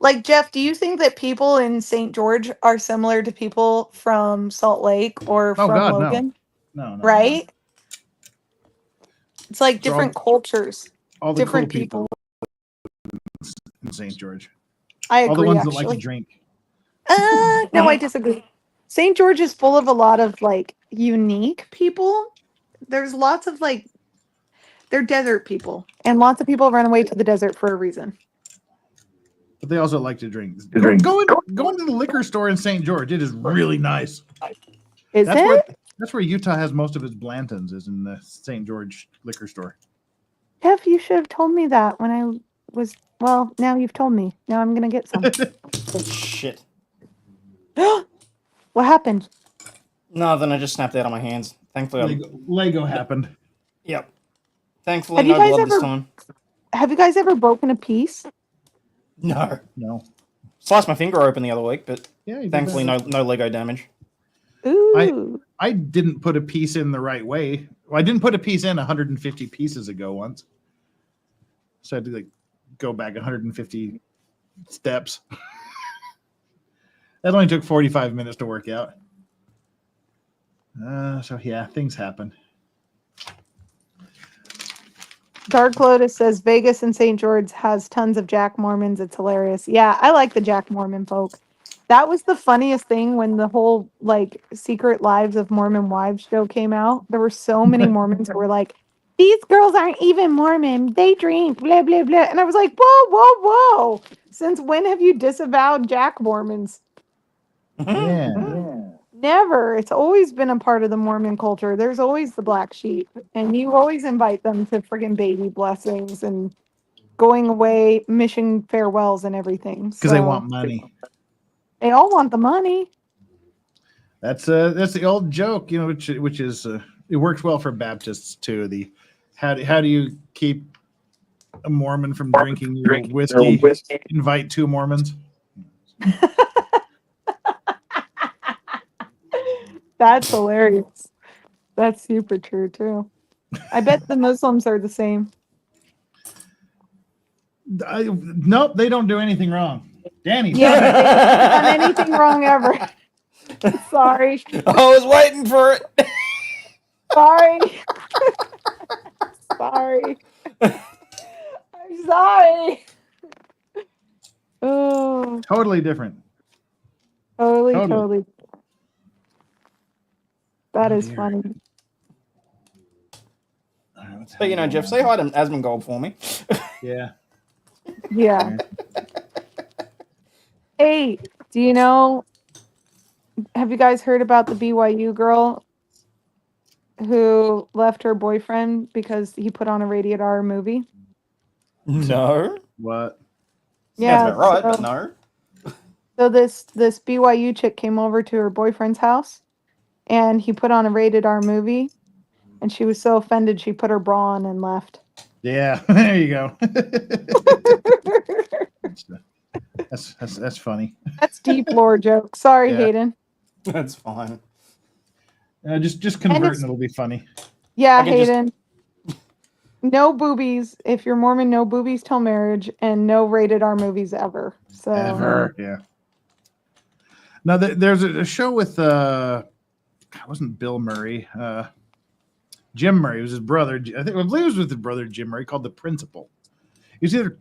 like Jeff, do you think that people in St. George are similar to people from Salt Lake or Oh, from God, no. Logan? No. Right? It's like They're different cultures, All the different cool people. in St. George. I All the agree, ones that actually. like to drink. No, I disagree. St. George is full of a lot of like unique people. There's lots of like, they're desert people, and lots of people run away to the desert for a reason. But they also like to drink. Going to the liquor store in St. George, it is really nice. Is That's it? That's where Utah has most of its Blantons, is in the St. George liquor store. Jeff, you should have told me that when I was. Well, now you've told me. Now I'm gonna get some. Shit. What happened? No, then I just snapped out of my hands. Thankfully, Lego happened. Yep. Thankfully, Have you no guys blood this ever- time. Have you guys ever broken a piece? No. Sliced my finger open the other week, but Yeah, you did thankfully that. no Lego damage. Ooh. I didn't put a piece in the right way. Well, I didn't put a piece in 150 pieces ago once. So I had to like go back 150 steps. That only took 45 minutes to work out. So yeah, things happen. Dark Lotus says Vegas and St. George has tons of Jack Mormons. It's hilarious. Yeah, I like the Jack Mormon folk. That was the funniest thing when the whole like Secret Lives of Mormon Wives show came out. There were so many Mormons that were like, these girls aren't even Mormon. They drink, blah, blah, blah. And I was like, whoa. Since when have you disavowed Jack Mormons? Yeah. Never. It's always been a part of the Mormon culture. There's always the black sheep, and you always invite them to friggin' baby blessings and going away, mission farewells and everything. Because they want money. They all want the money. That's the old joke, you know, which is it works well for Baptists too. The how do you keep a Mormon from drinking your whiskey? Invite 2 Mormons. That's hilarious. That's super true too. I bet the Muslims are the same. Nope, they don't do anything wrong. Danny, Yeah, they haven't done anything wrong ever. Sorry. I was waiting for it. Sorry. Sorry. I'm sorry. Oh, totally different. totally. That is dear. funny. But you know, Jeff, say hi to Asmongold for me. Yeah. Yeah. Hey, do you know? Have you guys heard about the BYU girl who left her boyfriend because he put on a rated R movie? No. What? Yeah, Yeah, right, but no. So this BYU chick came over to her boyfriend's house, and he put on a rated R movie, and she was so offended she put her bra on and left. Yeah, there you go. That's funny. That's deep lore joke. Sorry, Yeah. Hayden. That's fine. Just convert and it'll be funny. Yeah, I can just- Hayden. No boobies. If you're Mormon, no boobies till marriage, and no rated R movies ever. So Ever, yeah. Now there's a show with it wasn't Bill Murray, Jim Murray. It was his brother. I believe it was with his brother Jim Murray, called The Principal. He was either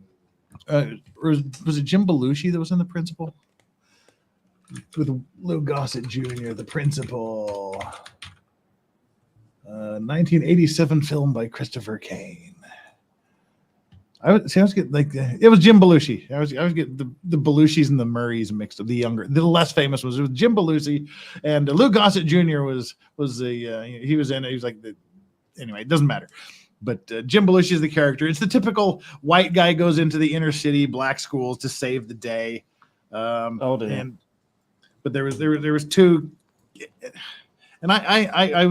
or was it Jim Belushi that was in The Principal? With Lou Gossett Jr., The Principal. 1987 film by Christopher Kane. I was getting like it was Jim Belushi. I was getting the Belushis and the Murrays mixed up. The less famous was it was Jim Belushi, and Lou Gossett Jr. was the he was in it. He was like anyway. It doesn't matter. But Jim Belushi is the character. It's the typical white guy goes into the inner city black schools to save the day. Oh dear. But there was 2. And I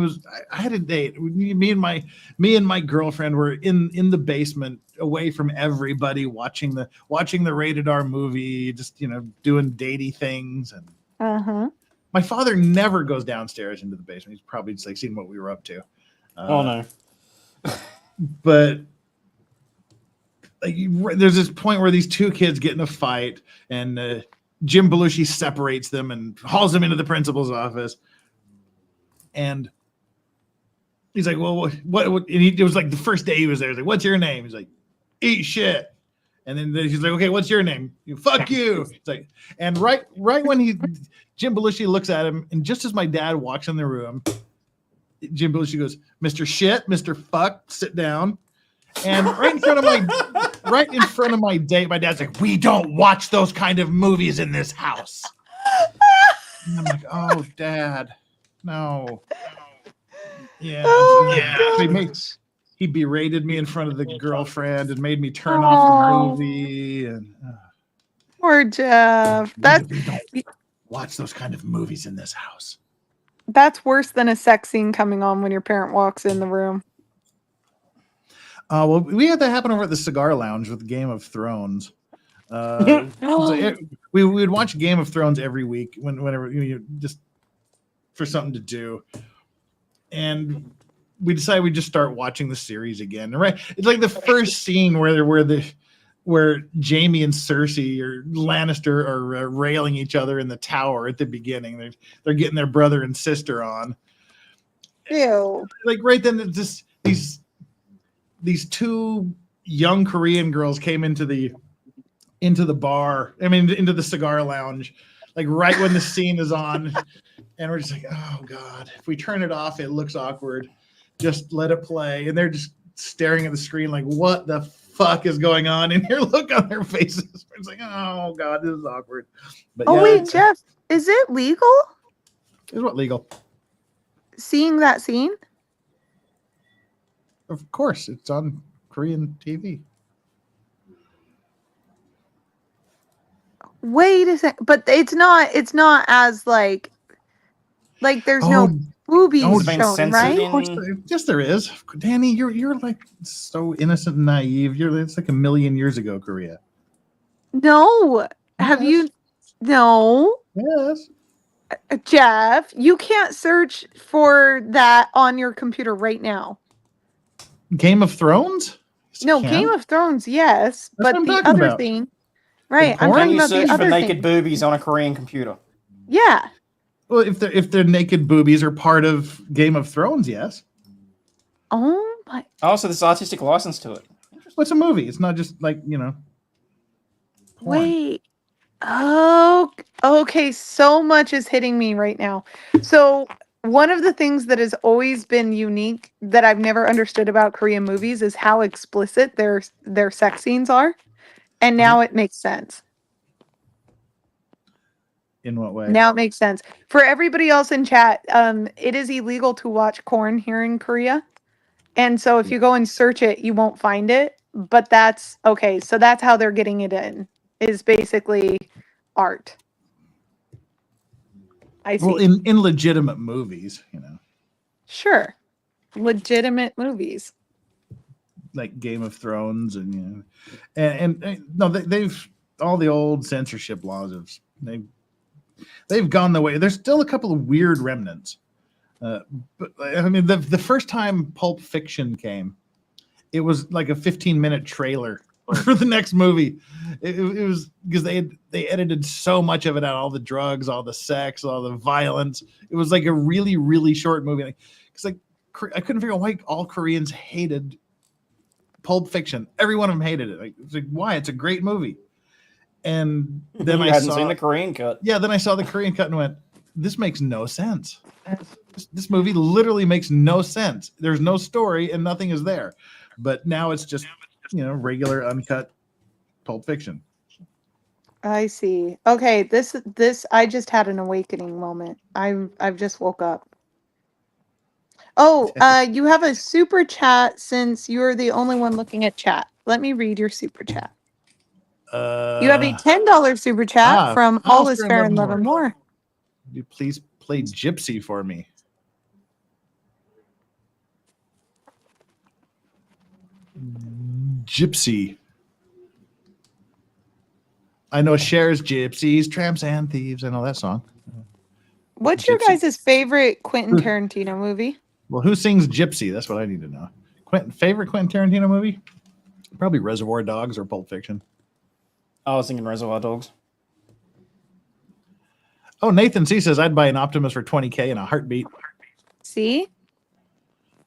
had a date. Me and my girlfriend were in the basement, away from everybody, watching the rated R movie, just doing datey things. And my father never goes downstairs into the basement. He's probably just like seen what we were up to. Oh no! But like, there's this point where these two kids get in a fight, and Jim Belushi separates them and hauls them into the principal's office. And he's like, well, what? And it was like the first day he was there. He's like, what's your name? He's like, eat shit. And then he's like, okay, what's your name? Fuck you. It's like, and right when Jim Belushi looks at him, and just as my dad walks in the room, Jim Belushi goes, Mr. Shit, Mr. Fuck, sit down. And right in front of my date, my dad's like, we don't watch those kind of movies in this house. And I'm like, oh, Dad. No. Yeah. He berated me in front of the girlfriend and made me turn off the movie. And poor Jeff. We don't watch those kind of movies in this house. That's worse than a sex scene coming on when your parent walks in the room. Well, we had that happen over at the Cigar Lounge with Game of Thrones. We would watch Game of Thrones every week whenever just for something to do, and we decided we'd just start watching the series again. Right, it's like the first scene where Jaime and Cersei or Lannister are railing each other in the tower at the beginning. They're getting their brother and sister on. Ew! Like right then, it's just these two young Korean girls came into the bar. I mean, into the Cigar Lounge, like right when the scene is on. And we're just like, oh God, if we turn it off, it looks awkward. Just let it play. And they're just staring at the screen like, what the fuck is going on? And your look on their faces. It's like, oh God, this is awkward. But wait, Jeff, is it legal? Is what legal? Seeing that scene? Of course, it's on Korean TV. Wait a second, but it's not as like there's no boobies shown, right? Of course, yes, there is. Danny, you're like so innocent and naive. It's like a million years ago, Korea. No, have you? No. Yes. Jeff, you can't search for that on your computer right now. Game of Thrones? No, Game of Thrones, yes, but the other thing, right? I'm talking about the other thing. Naked boobies on a Korean computer. Yeah. Well, if their naked boobies are part of Game of Thrones, yes. Oh my! Oh, so there's artistic license to it. Well, it's a movie. It's not just like porn. Wait. Oh, okay. So much is hitting me right now. So one of the things that has always been unique that I've never understood about Korean movies is how explicit their sex scenes are, and now it makes sense. In what way? Now it makes sense. For everybody else in chat, it is illegal to watch porn here in Korea. And so if you go and search it, you won't find it. But that's okay. So that's how they're getting it in, is basically art. I see. Well, in legitimate movies, Sure. Legitimate movies. Like Game of Thrones and no, they've all the old censorship laws they've gone the way. There's still a couple of weird remnants. But I mean, the first time Pulp Fiction came, it was like a 15-minute trailer for the next movie. It was because they edited so much of it out, all the drugs, all the sex, all the violence. It was like a really, really short movie. Because I couldn't figure out why all Koreans hated Pulp Fiction. Every one of them hated it. It's like, why? It's a great movie. And then I hadn't seen the Korean cut. Yeah, then I saw the Korean cut and went, this makes no sense. This movie literally makes no sense. There's no story and nothing is there. But now it's just, regular uncut Pulp Fiction. I see. Okay, this I just had an awakening moment. I've just woke up. Oh, you have a super chat since you're the only one looking at chat. Let me read your super chat. You have a $10 super chat from All Is Fair in Love and More. Would you please play Gypsy for me? Gypsy. I know Cher's Gypsies, Tramps, and Thieves. I know that song. What's your Gypsy. guys' favorite Quentin Tarantino movie? Well, who sings Gypsy? That's what I need to know. Favorite Quentin Tarantino movie? Probably Reservoir Dogs or Pulp Fiction. I was thinking Reservoir Dogs. Oh, Nathan C says I'd buy an Optimus for $20K in a heartbeat. See?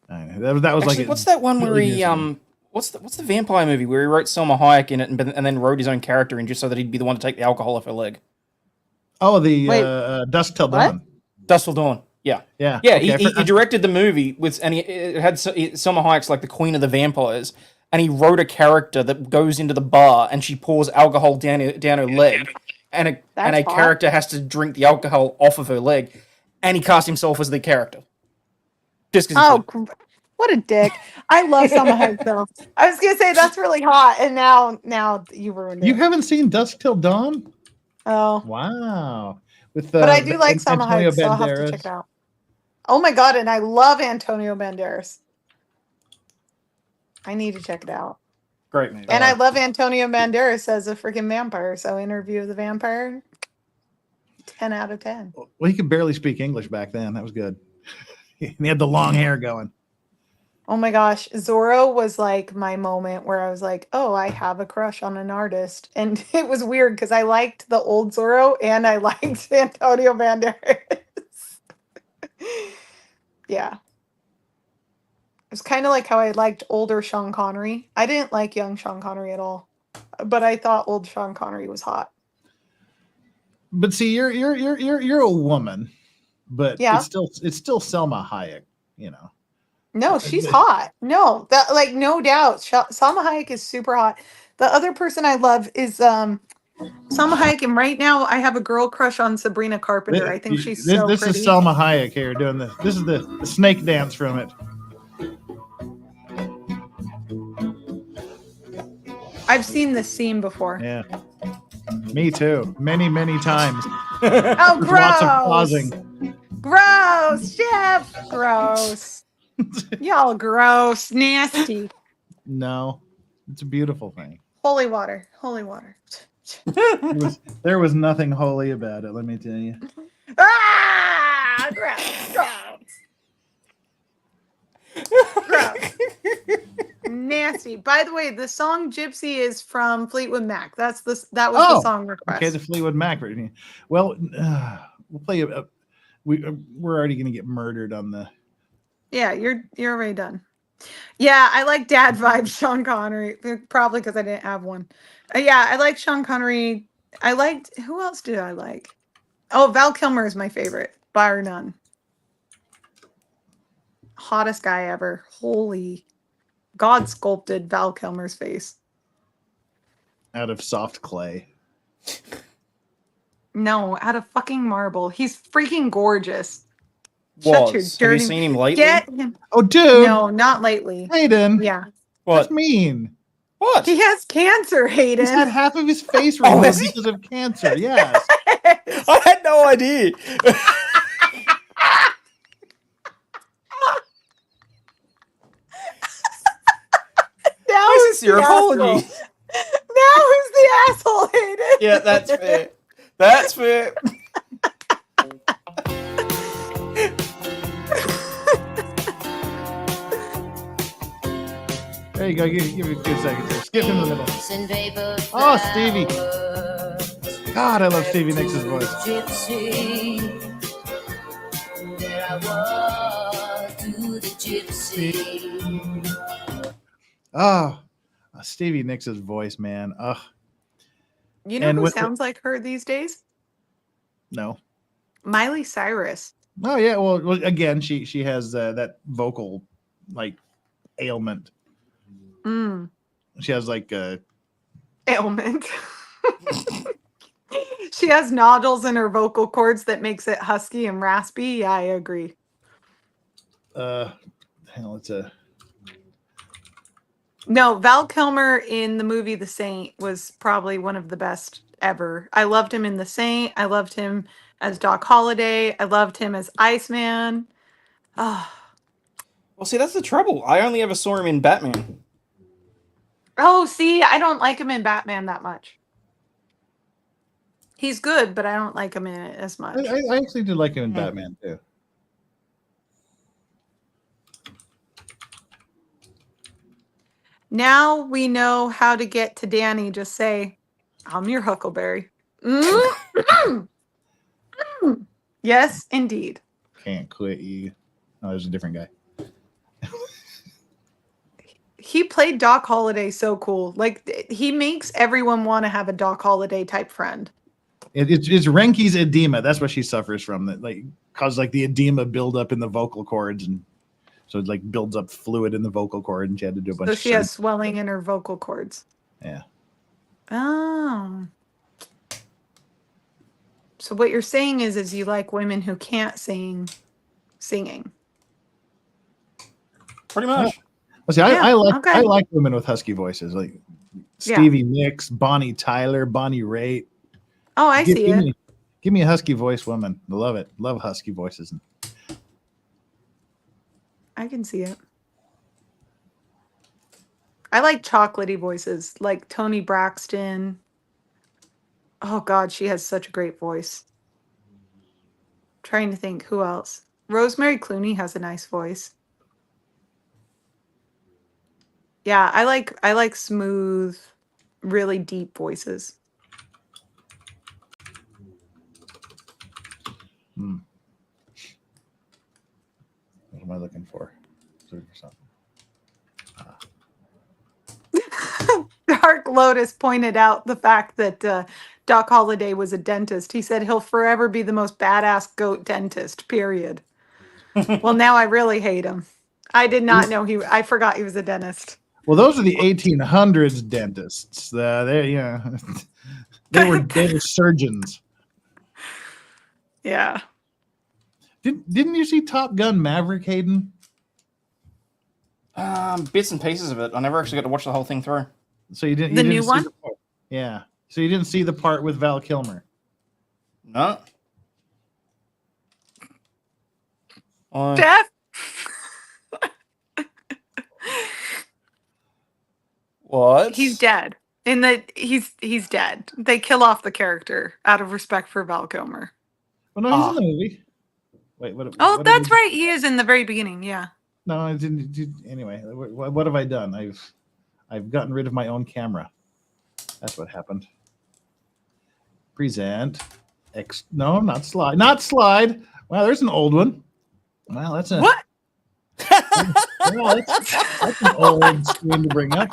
That was Actually, like what's that one where really he good. what's the vampire movie where he wrote Selma Hayek in it and then wrote his own character in just so that he'd be the one to take the alcohol off her leg? Oh, the Wait, Dusk Till what? Dawn. Dusk Till Dawn. Yeah. Yeah. Yeah, okay, he directed the movie and it had Selma Hayek's like the queen of the vampires, and he wrote a character that goes into the bar and she pours alcohol down her leg, and a That's hot. character has to drink the alcohol off of her leg, and he cast himself as the character. Just because. Oh, what a dick! I love Selma Hayek though. I was gonna say that's really hot, and now you ruined it. You haven't seen Dusk Till Dawn? Oh, Wow. With but I do like Selma Antonio Hayek, so I'll have to Banderas. check it out. Oh my god, and I love Antonio Banderas. I need to check it out. Great movie. And I love Antonio Banderas as a freaking vampire. So Interview of the Vampire, 10 out of 10. Well, he could barely speak English back then. That was good. He had the long hair going. Oh my gosh, Zorro was like my moment where I was like, oh, I have a crush on an artist. And it was weird because I liked the old Zorro and I liked Antonio Banderas. Yeah. It was kind of like how I liked older Sean Connery. I didn't like young Sean Connery at all, but I thought old Sean Connery was hot. But see, you're a woman, but Yeah. it's still Selma Hayek, you know. No, she's hot. No, that like no doubt. Salma Hayek is super hot. The other person I love is Salma Hayek, and right now I have a girl crush on Sabrina Carpenter. I think she's so This pretty. is Selma Hayek here doing this. This is the snake dance from it. I've seen this scene before. Yeah. Me too. Many times. Oh, There's lots of pausing. Gross, Jeff. Gross. Y'all gross, nasty. No, it's a beautiful thing. Holy water. Holy water. There was nothing holy about it, let me tell you. Ah, gross, gross. Gross. Nasty. By the way, the song Gypsy is from Fleetwood Mac. That was the song request. Okay, the Fleetwood Mac version. Well, we'll play we're already going to get murdered on the. Yeah, you're already done. Yeah, I like dad vibes, Sean Connery. Probably because I didn't have one. Yeah, I like Sean Connery. I liked, who else did I like? Oh, Val Kilmer is my favorite, bar none. Hottest guy ever. Holy God sculpted Val Kilmer's face. Out of soft clay. No, out of fucking marble. He's freaking gorgeous. Shut your Have dirty. you seen him lately? Get him. Oh, dude. No, not lately. Hayden. Yeah. That's What? mean. What? He has cancer, Hayden. He's had half of his face Oh, removed has he? because of cancer. Yes. I had no idea. Now This who's is your the apology. asshole? Now who's the asshole, Hayden? Yeah, that's fair. That's fair. There you go. Give me 2 seconds here. Skip in the middle. Oh, Stevie. God, I love Stevie Nicks' voice. Gypsy, there I was to the gypsy. Oh, Stevie Nicks' voice, man. Ugh. You know And who with- sounds like her these days? No. Miley Cyrus. Oh yeah. Well, again, she has that vocal like ailment. Mm. She has like Ailment. She has nodules in her vocal cords that makes it husky and raspy. Yeah, I agree. hell, it's a No, Val Kilmer in the movie The Saint was probably one of the best ever. I loved him in The Saint. I loved him as Doc Holliday. I loved him as Iceman. Oh, Well, see, that's the trouble. I only ever saw him in Batman. Oh, see, I don't like him in Batman that much. He's good, but I don't like him in it as much. I actually did like him in Batman too. Now we know how to get to Danny. Just say, I'm your Huckleberry. Yes, indeed. Can't quit you. Oh, there's a different guy. He played Doc Holliday so cool. Like, he makes everyone want to have a Doc Holliday type friend. It's Renke's edema. That's what she suffers from. That like cause like the edema build up in the vocal cords, and so it like builds up fluid in the vocal cord, and she had to do a bunch. So of she has swelling in her vocal cords. Yeah. Oh. So what you're saying is you like women who can't sing, singing. Pretty much. Well, see, I okay. like women with husky voices, like Stevie Nicks, Bonnie Tyler, Bonnie Raitt. Oh, I see it. Give me a husky voice woman. I love it. Love husky voices. I can see it. I like chocolatey voices, like Toni Braxton. Oh God, she has such a great voice. Trying to think who else. Rosemary Clooney has a nice voice. Yeah, I like smooth, really deep voices. What am I looking for? Dark Lotus pointed out the fact that Doc Holliday was a dentist. He said he'll forever be the most badass goat dentist, period. Well, now I really hate him. I did not know I forgot he was a dentist. Well, those are the 1800s dentists. They were surgeons. Yeah. Didn't you see Top Gun Maverick, Hayden? Bits and pieces of it. I never actually got to watch the whole thing through. So you didn't. The you new didn't one? See the part. Yeah. So you didn't see the part with Val Kilmer. No. Jeff? What? He's dead. He's dead. They kill off the character out of respect for Val Kilmer. Well, no, he's in the movie. Wait, what? Oh, what that's right. He is in the very beginning. Yeah. No, I didn't. Anyway, what have I done? I've gotten rid of my own camera. That's what happened. Present. No, not slide. Not slide. Well, there's an old one. Well, that's a What? Well, that's an old screen to bring up.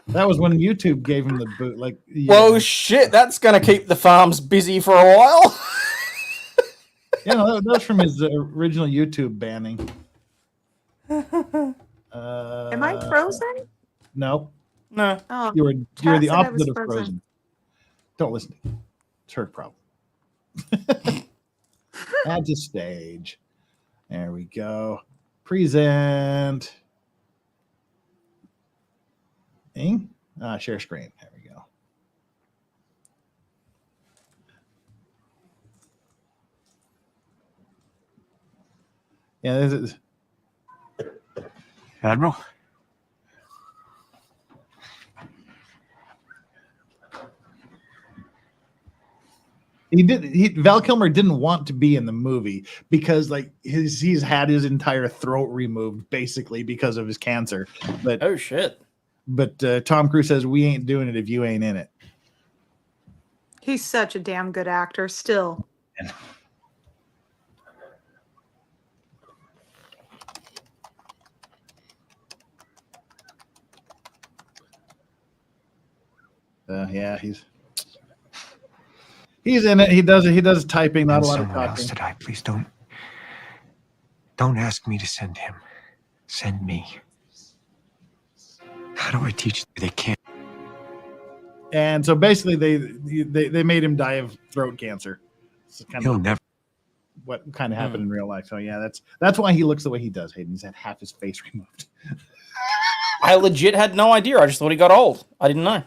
That was when YouTube gave him the boot. Like, whoa, shit! That's gonna keep the farms busy for a while. Yeah, no, that was from his original YouTube banning. Am I frozen? No, No. Oh, you were Kat the said I was opposite of frozen. Don't listen to her. It's her problem. Add to stage. There we go. Present. Share screen. There we go. Yeah, this is Admiral? Val Kilmer didn't want to be in the movie because like he's had his entire throat removed basically because of his cancer. But Oh shit. But Tom Cruise says we ain't doing it if you ain't in it. He's such a damn good actor still. Yeah, he's in it. He does typing, not a lot of someone else talking. to die. Please don't ask me to send him. Send me. How do I teach them? They can't. And so basically they made him die of throat cancer. It's kind He'll of never. what kind of happened in real life. So yeah, that's why he looks the way he does. Hayden, he's had half his face removed. I legit had no idea. I just thought he got old. I didn't know.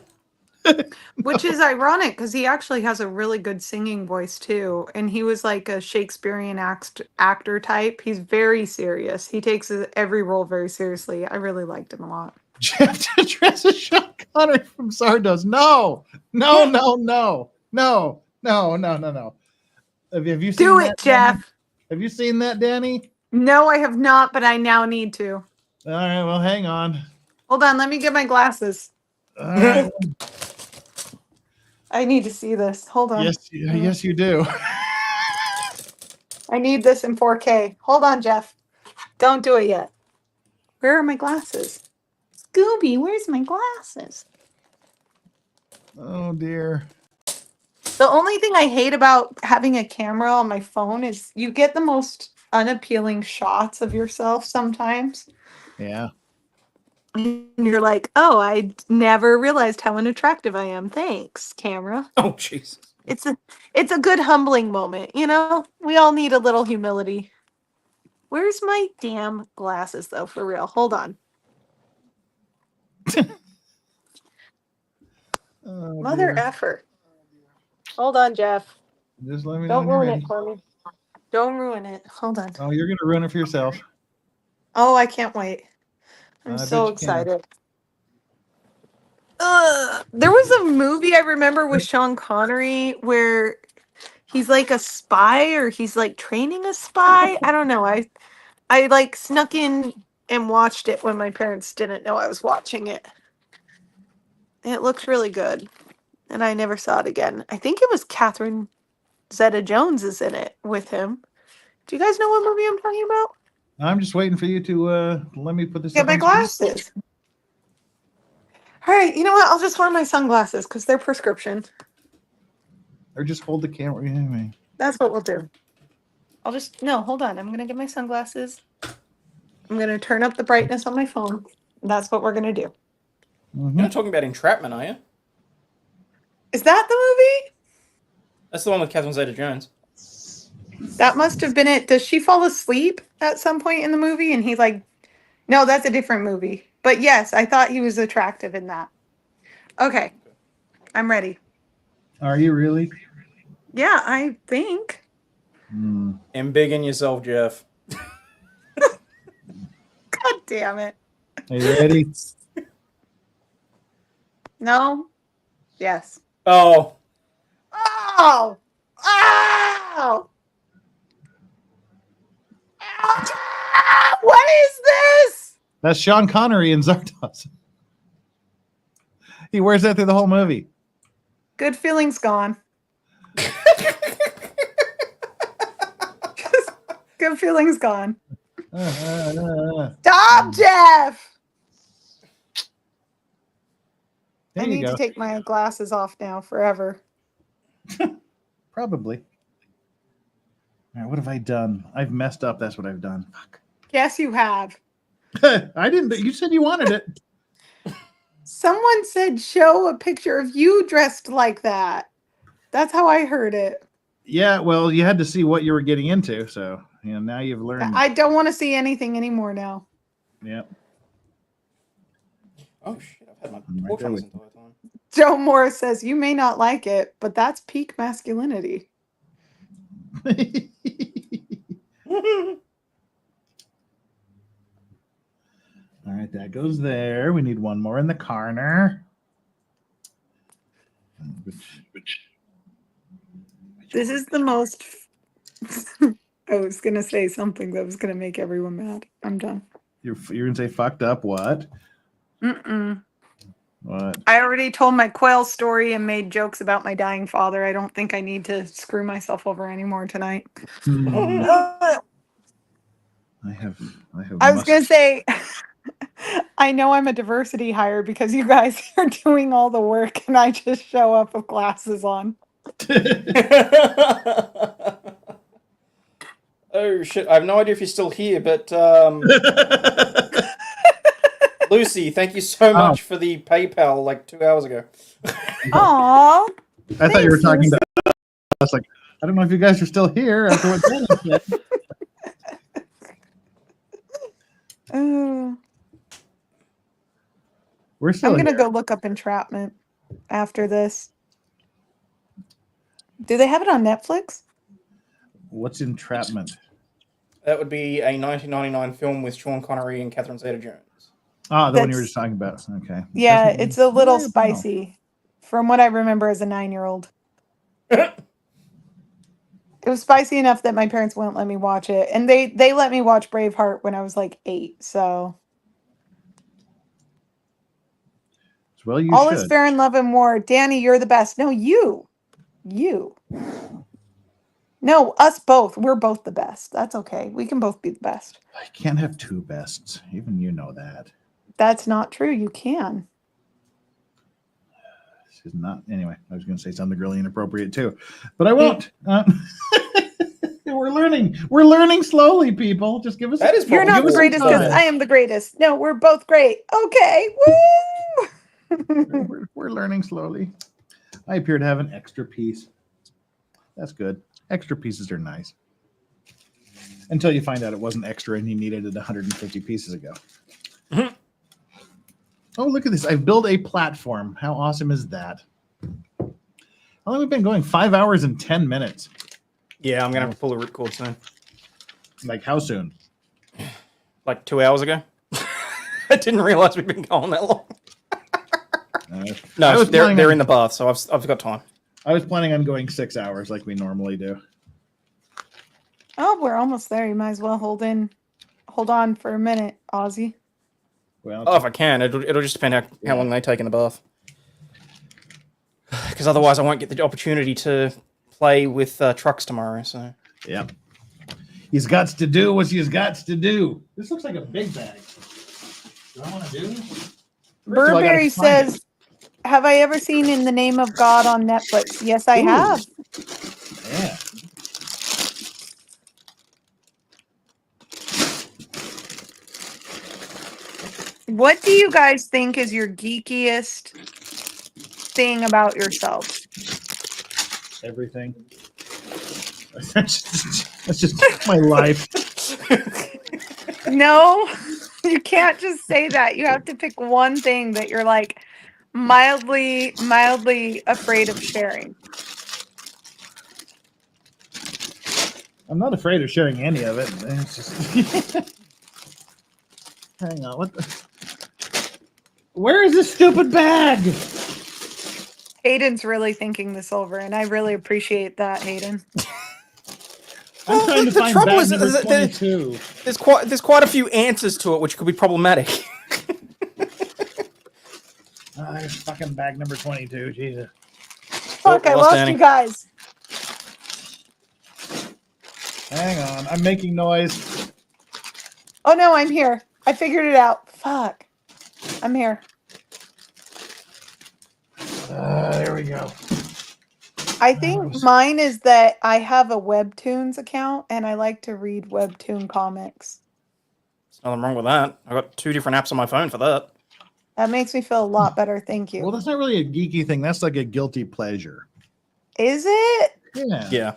Which is ironic because he actually has a really good singing voice too. And he was like a Shakespearean actor type. He's very serious. He takes every role very seriously. I really liked him a lot. Jeff to dress as Sean Connery from Zardos. No. Have you seen Do that, it, Jeff. Danny? Have you seen that, Danny? No, I have not, but I now need to. All right, well, hang on. Hold on, let me get my glasses. All right. I need to see this. Hold on. Yes, you do. I need this in 4K. Hold on, Jeff. Don't do it yet. Where are my glasses? Scooby, where's my glasses? Oh, dear. The only thing I hate about having a camera on my phone is you get the most unappealing shots of yourself sometimes. Yeah. And you're like, oh, I never realized how unattractive I am. Thanks, camera. Oh, Jesus. It's a good humbling moment, you know? We all need a little humility. Where's my damn glasses, though, for real? Hold on. Oh, Mother dear. effer. Hold on, Jeff. Just let me know Don't when you're ruin ready. it for me. Don't ruin it. Hold on. Oh, you're going to ruin it for yourself. Oh, I can't wait. I'm I bet so you can. excited. There was a movie I remember with Sean Connery where he's like a spy or he's like training a spy. I don't know. I like snuck in and watched it when my parents didn't know I was watching it. It looked really good. And I never saw it again. I think it was Catherine Zeta-Jones is in it with him. Do you guys know what movie I'm talking about? I'm just waiting for you to let me put this Get up my on screen. glasses. All right, you know what? I'll just wear my sunglasses because they're prescription. Or just hold the camera. Anyway. That's what we'll do. No, hold on. I'm going to get my sunglasses. I'm going to turn up the brightness on my phone. That's what we're going to do. You're not talking about Entrapment, are you? Is that the movie? That's the one with Catherine Zeta-Jones. That must have been it. Does she fall asleep at some point in the movie? And he's like, no, that's a different movie. But yes, I thought he was attractive in that. Okay. I'm ready. Are you really? Yeah, I think. Embiggen yourself, Jeff. God damn it. Are you ready? No? Yes. Oh. Oh! Oh! Ah! What is this? That's Sean Connery in Zardos. He wears that through the whole movie. Good feelings gone. Good feelings gone. Stop, Jeff! There I you need go. to take my glasses off now forever. Probably. All right, what have I done? I've messed up. That's what I've done. Fuck. Yes, you have. I didn't. You said you wanted it. Someone said show a picture of you dressed like that. That's how I heard it. Yeah, well, you had to see what you were getting into, so now you've learned. I don't want to see anything anymore now. Yep. Oh, shit. I've had my I'm right torch there on with this entire time. Joe Morris says you may not like it, but that's peak masculinity. All right, that goes there. We need one more in the corner. This is the most. I was going to say something that was going to make everyone mad. I'm done. You're going to say fucked up what? Mm-mm. What? I already told my quail story and made jokes about my dying father. I don't think I need to screw myself over anymore tonight. I have. I was going to say, I know I'm a diversity hire because you guys are doing all the work and I just show up with glasses on. Oh, shit. I have no idea if you're still here, but Lucy, thank you so much for the PayPal like 2 hours ago. Aww. I thought you were talking to us. Like, I don't know if you guys are still here after what Danny said. We're still I'm going to here. go look up entrapment. after this. Do they have it on Netflix? What's Entrapment? That would be a 1999 film with Sean Connery and Catherine Zeta-Jones. Ah, the one you were That's- just talking about. Okay. Yeah, Doesn't- it's a little I don't know. spicy from what I remember as a 9-year-old. It was spicy enough that my parents wouldn't let me watch it. And they let me watch Braveheart when I was like 8. So Well, you all should. is fair in love and war. Danny, you're the best. No, you. No, us both. We're both the best. That's okay. We can both be the best. I can't have two bests. Even you know that. That's not true. You can. This is not. Anyway, I was going to say something really inappropriate too, but I won't. We're learning. We're learning slowly, people. Just give us. That is You're Well, not give the us some greatest because time. I am the greatest. No, we're both great. Okay. Woo! We're learning slowly. I appear to have an extra piece. That's good. Extra pieces are nice. Until you find out it wasn't extra and you needed it 150 pieces ago. Mhm. Oh, look at this. I've built a platform. How awesome is that? How long have we been going? 5 hours and 10 minutes. Yeah, I'm gonna have to pull the ripcord soon. Like, how soon? Like 2 hours ago. I didn't realize we'd been going that long. I No, was they're planning they're on- in the bath, so I've got time. I was planning on going 6 hours like we normally do. Oh, we're almost there. You might as well hold on for a minute, Aussie. Well, Oh, if I can, it'll just depend how long they take in the bath. Because otherwise, I won't get the opportunity to play with trucks tomorrow. So yep. He's got to do what he's got to do. This looks like a big bag. Do I want to do this? Burberry says, "Have I ever seen In the Name of God on Netflix?" Yes, I Ooh. have. Yeah. What do you guys think is your geekiest thing about yourself? Everything. That's just my life. No, you can't just say that. You have to pick one thing that you're like mildly afraid of sharing. I'm not afraid of sharing any of it. It's just... Hang on. What the... Where is this stupid bag? Hayden's really thinking this over, and I really appreciate that, Hayden. I'm trying to the find trouble bag is number that 22. there's quite a few answers to it, which could be problematic. There's fucking bag number 22. Jesus. Fuck, I lost lost Danny. you guys. Hang on. I'm making noise. Oh no, I'm here. I figured it out. Fuck. I'm here. There we go. I think mine is that I have a Webtoons account and I like to read Webtoon comics. There's nothing wrong with that. I've got 2 different apps on my phone for that. That makes me feel a lot better. Thank Well, you. that's not really a geeky thing. That's like a guilty pleasure. Is it? Yeah. Yeah.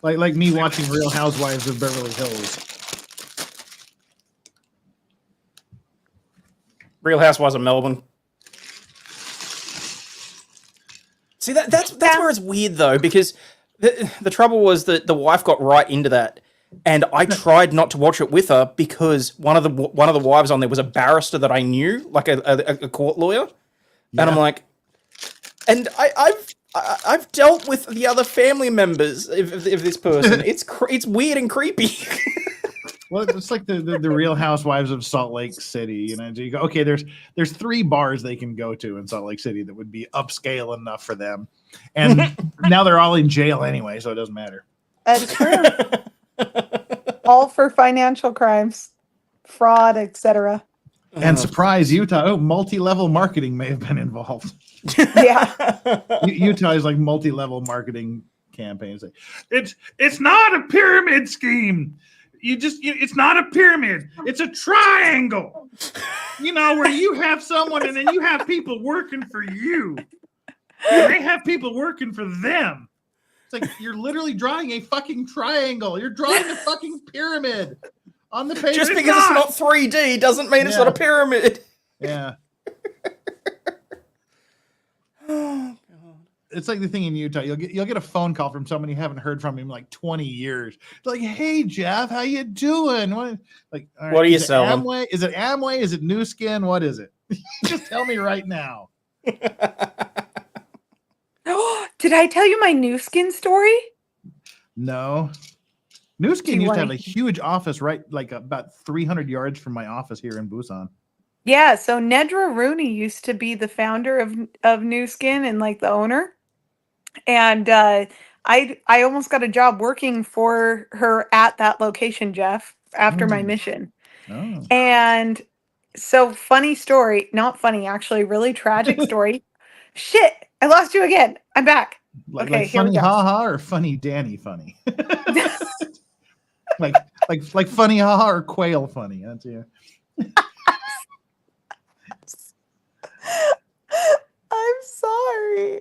Like me watching Real Housewives of Beverly Hills. Real Housewives of Melbourne. See, that's where it's weird though, because the trouble was that the wife got right into that, and I tried not to watch it with her because one of the wives on there was a barrister that I knew, like a court lawyer, Yeah. and I'm like, and I've dealt with the other family members of this person. It's weird and creepy. Well, it's like the Real Housewives of Salt Lake City. You know, so you go, okay, there's 3 bars they can go to in Salt Lake City that would be upscale enough for them, and now they're all in jail anyway, so it doesn't matter. That's true. All for financial crimes, fraud, etc. And surprise, Utah! Oh, multi-level marketing may have been involved. Yeah. Utah is like multi-level marketing campaigns. It's not a pyramid scheme. It's not a pyramid. It's a triangle. You know, where you have someone and then you have people working for you. And they have people working for them. It's like you're literally drawing a fucking triangle. You're drawing a fucking pyramid on the paper. Just because it's not 3D doesn't mean it's not a pyramid. Yeah. it's like the thing in Utah. You'll get a phone call from someone you haven't heard from in like 20 years. It's like, hey Jeff, how you doing? What all right, What are you is it selling? Amway? Is it Amway? Is it New Skin? What is it? Just tell me right now. Did I tell you my new skin story? No. New Do Skin you used to have wanna- a huge office right like about 300 yards from my office here in Busan. Yeah, so Nedra Rooney used to be the founder of New Skin and like the owner. And I almost got a job working for her at that location, Jeff, after my mission. Oh. And so funny story, not funny, actually, really tragic story. Shit, I lost you again. I'm back. Like Okay, here we funny go. haha or funny Danny funny. like funny haha or quail funny. That's yeah. I'm sorry.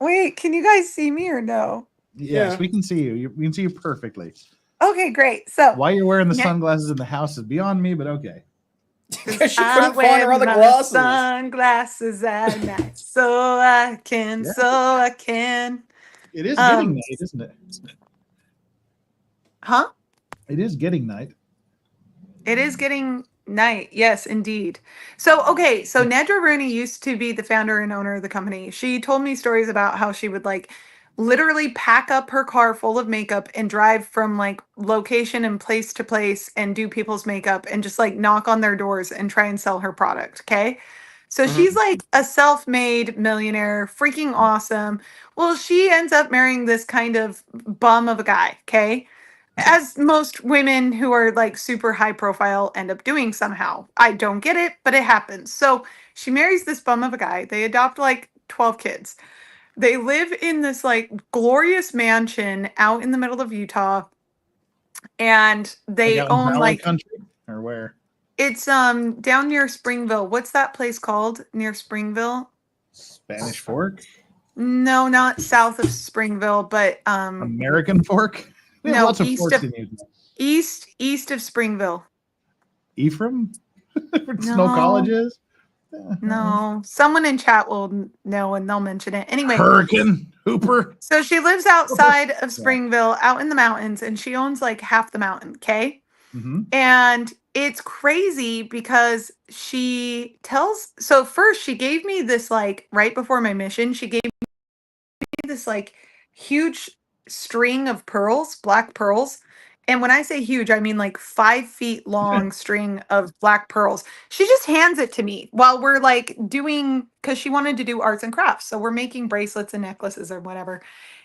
Wait, can you guys see me or no? Yes, Yeah. we can see you. We can see you perfectly. Okay, great. So Why you're wearing the Ne- sunglasses in the house is beyond me, but okay. Because she I couldn't find her wear other my glasses. sunglasses at night, so I can, Yeah. so I can. It is getting Um, night, isn't it? Huh? It is getting night. It is getting night. Yes, indeed. So, okay. So Nedra Rooney used to be the founder and owner of the company. She told me stories about how she would like literally pack up her car full of makeup and drive from like location and place to place and do people's makeup and just like knock on their doors and try and sell her product. Okay. So Mhm. she's like a self-made millionaire, freaking awesome. Well, she ends up marrying this kind of bum of a guy. Okay. As most women who are like super high profile end up doing somehow. I don't get it, but it happens. So she marries this bum of a guy. They adopt like 12 kids. They live in this like glorious mansion out in the middle of Utah. And they Like out in own Valley like country or where? it's down near Springville. What's that place called near Springville? Spanish Fork? No, not south of Springville, but American Fork? We have no, lots of east forks of in Utah. east of Springville. Ephraim? Where Snow No. College is? No, someone in chat will know and they'll mention it. Anyway, Hurricane? Hooper? so she lives outside of Springville, out in the mountains, and she owns like half the mountain, okay? Mm-hmm. And it's crazy because she tells, so first she gave me this like right before my mission, she gave me this like huge string of pearls, black pearls. And when I say huge, I mean like 5 feet long string of black pearls. She just hands it to me while we're like doing, because she wanted to do arts and crafts. So we're making bracelets and necklaces or whatever.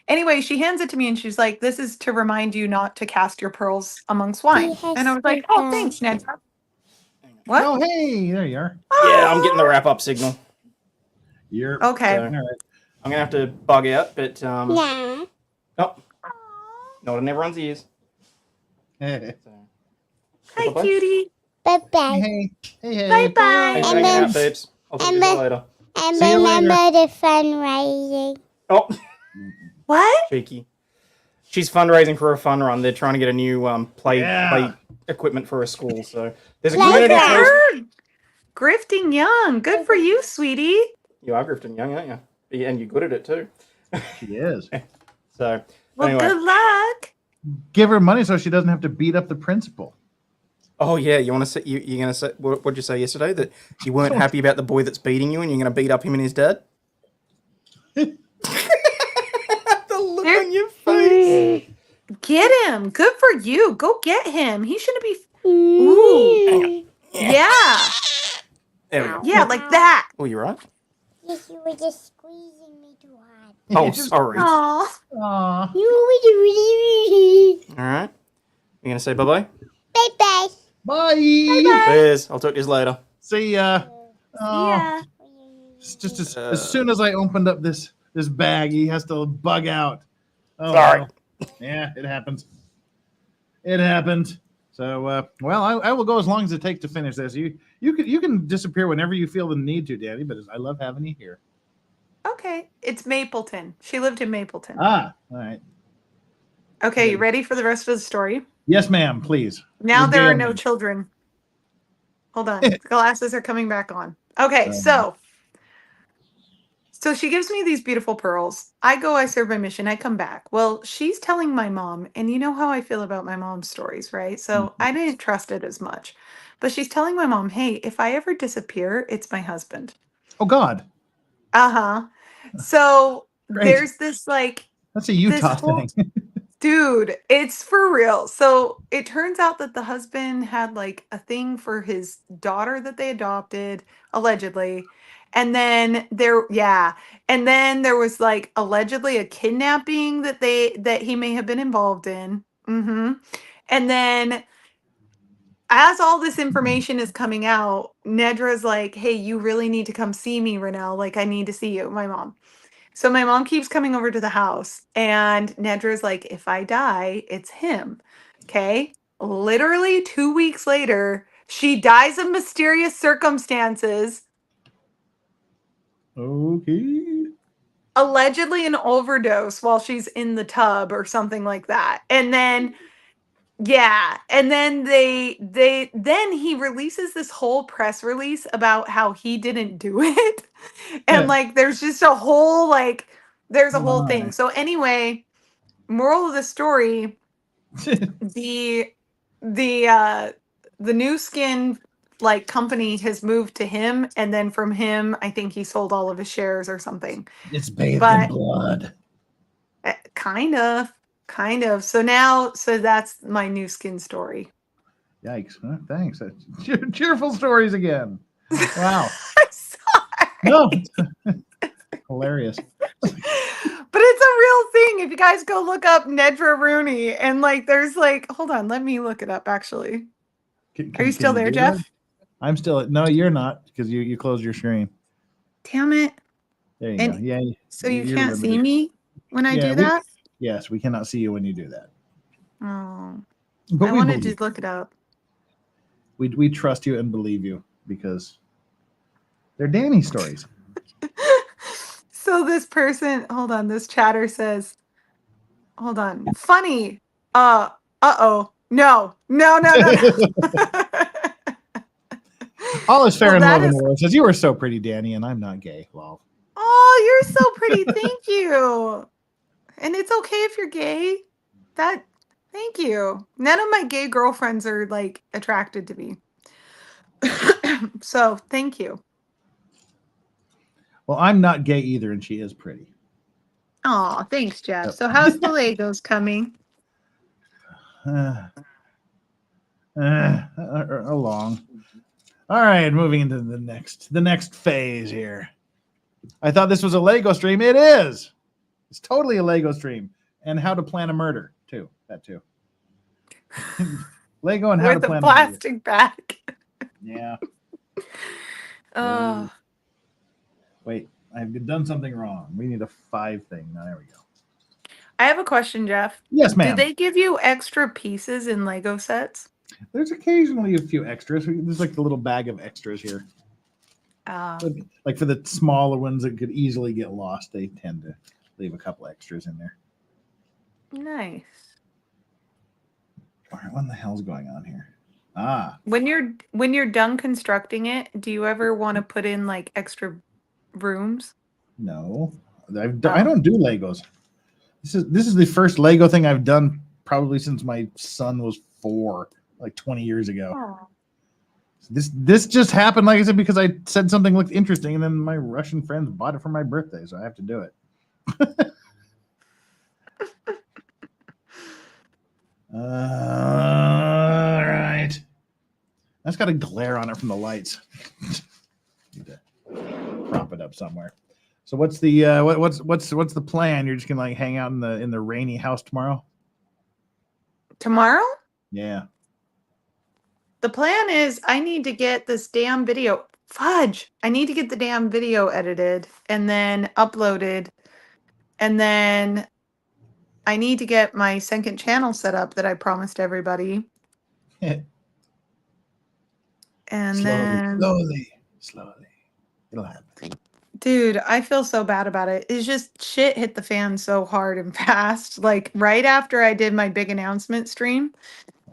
Anyway, she hands it to me and she's like, this is to remind you not to cast your pearls among swine. And I was like, oh, thanks, Ned. What? Oh, hey, there you are. Yeah, I'm getting the wrap up signal. You're Okay. So, all right. I'm gonna have to bug out, but Yeah. oh, not in everyone's ears. Hey, So, Hi, bye-bye. cutie. Bye bye. hey, hey. Bye-bye. Thanks for And hanging then- out, babes. I'll talk to you then- later. And See you later. remember the fundraising. Oh, What? cheeky. She's fundraising for a fun run. They're trying to get a new play Yeah. equipment for a school. So there's a Like community that. post. You're grifting young. Good for you, sweetie. You are grifting young, aren't you? Yeah, and you're good at it too. She is. So Well, anyway, good luck. Give her money so she doesn't have to beat up the principal. oh yeah, you want to say you're gonna say what'd you say yesterday that you weren't happy about the boy that's beating you and you're gonna beat up him and his dad? The look There- on your face. Get him. Good for you. Go get him. He shouldn't be. Ooh. Yeah. There we go. Yeah, like that. Oh, you're right. Yes, you were just squeezing me too hard. Oh, sorry. All Aw. Aw. You were right. You're gonna say bye bye. Bye bye. Bye. Liz, I'll talk to you later. See ya. Oh, Yeah. it's just as soon as I opened up this bag, he has to bug out. Oh, Sorry. well. Yeah, it happens. It happened. So, well, I will go as long as it takes to finish this. You can disappear whenever you feel the need to, Danny. But I love having you here. Okay. It's Mapleton. She lived in Mapleton. Ah, all right. Okay, you ready for the rest of the story? Yes, ma'am. Please. Now there are Regale no me. children. Hold on. Glasses are coming back on. Okay, so So she gives me these beautiful pearls. I go, I serve my mission, I come back. Well, she's telling my mom, and you know how I feel about my mom's stories, right? So I didn't trust it as much. But she's telling my mom, hey, if I ever disappear, it's my husband. Oh God, Uh-huh. So great. there's this like That's a this Utah whole thing. dude, it's for real. So it turns out that the husband had like a thing for his daughter that they adopted, allegedly. And then and then there was like allegedly a kidnapping that he may have been involved in. And then as all this information is coming out, Nedra's like, "Hey, you really need to come see me, Renelle. Like, I need to see you." My mom. So my mom keeps coming over to the house, and Nedra's like, if I die, it's him. Okay. Literally 2 weeks later, she dies of mysterious circumstances, Okay. allegedly an overdose while she's in the tub or something like that. And then and then then he releases this whole press release about how he didn't do it. And Yeah. like there's just a whole there's a whole thing. My. So anyway, moral of the story, the the new skin like company has moved to him, and then from him I think he sold all of his shares or something. It's bathed in But blood. kind of. So that's my new skin story. Yikes. Huh, thanks. Cheerful stories again. Wow. I'm sorry. No. Hilarious. But it's a real thing. If you guys go look up Nedra Rooney and there's hold on, let me look it up actually. Are you still there, Jeff? That? I'm still. No, you're not, because you closed your screen. Damn it. There you go. Yeah. So you can't see me when I do that? Yes, we cannot see you when you do that. Oh. But I we wanted believe. to look it up. We trust you and believe you because they're Danny stories. So this person, hold on, this chatter says, hold on, funny. Uh-oh. No. All is fair Well, in that love and is- war. It says, you are so pretty, Danny, and I'm not gay. Lol. Oh, you're so pretty. Thank you. And it's okay if you're gay. Thank you. None of my gay girlfriends are attracted to me. So thank you. Well, I'm not gay either, and she is pretty. Oh, thanks, Jeff. Yep. So how's the Legos coming? Along. All right, moving into the next phase here. I thought this was a Lego stream. It is. It's totally a Lego stream. And how to plan a murder, too. That too. Lego and how With to a plan plastic bag. Yeah. Oh. Wait, I've done something wrong. We need a 5 thing. Now, there we go. I have a question, Jeff. Yes, ma'am. Do they give you extra pieces in Lego sets? There's occasionally a few extras. There's like a little bag of extras here. Like for the smaller ones that could easily get lost, they tend to leave a couple extras in there. Nice. All right, what in the hell's going on here? When you're done constructing it, do you ever want to put in extra rooms? No, I don't do Legos. This is the first Lego thing I've done probably since my son was 4, like 20 years ago. Oh. This just happened, like I said, because I said something looked interesting, and then my Russian friends bought it for my birthday, so I have to do it. All right. That's got a glare on it from the lights. Need to prop it up somewhere. So what's the what's the plan? You're just gonna hang out in the rainy house tomorrow? Tomorrow? Yeah. The plan is I need to get this damn video. Fudge. I need to get the damn video edited and then uploaded. And then I need to get my second channel set up that I promised everybody. And slowly. It'll happen. Dude, I feel so bad about it. It's just shit hit the fan so hard and fast. Right after I did my big announcement stream,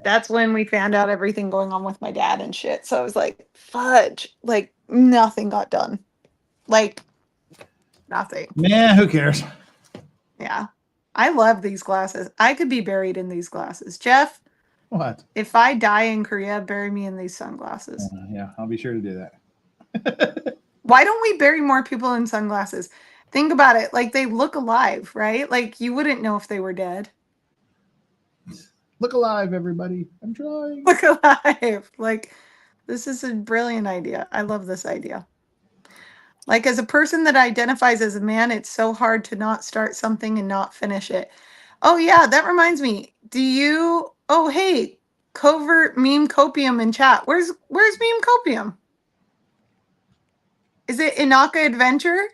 that's when we found out everything going on with my dad and shit. So I was like, fudge. Nothing got done. Nothing. Nah, who cares? Yeah. I love these glasses. I could be buried in these glasses. Jeff, What? if I die in Korea, bury me in these sunglasses. Yeah, I'll be sure to do that. Why don't we bury more people in sunglasses? Think about it. Like, they look alive, right? Like, you wouldn't know if they were dead. Look alive, everybody. I'm trying. Look alive. Like, this is a brilliant idea. I love this idea. Like, as a person that identifies as a man, it's so hard to not start something and not finish it. Oh, yeah, that reminds me. Do you... Oh, hey, covert meme copium in chat. Where's meme copium? Is it Inaka Adventure?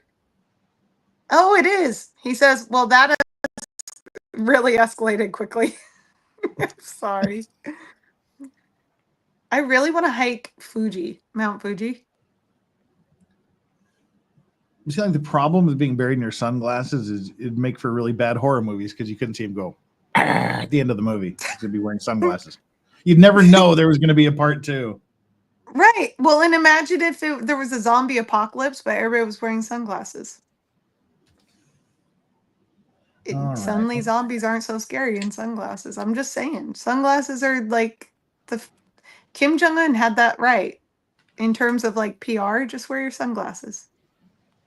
Oh, it is. He says, well, that has really escalated quickly. Sorry. I really want to hike Mount Fuji. You see, like, the problem with being buried in your sunglasses is it'd make for really bad horror movies because you couldn't see him go at the end of the movie. He'd be wearing sunglasses. You'd never know there was going to be a part 2. Right. Well, and imagine if there was a zombie apocalypse, but everybody was wearing sunglasses. All Suddenly right. zombies aren't so scary in sunglasses. I'm just saying. Sunglasses are like Kim Jong-un had that right. In terms of like PR, just wear your sunglasses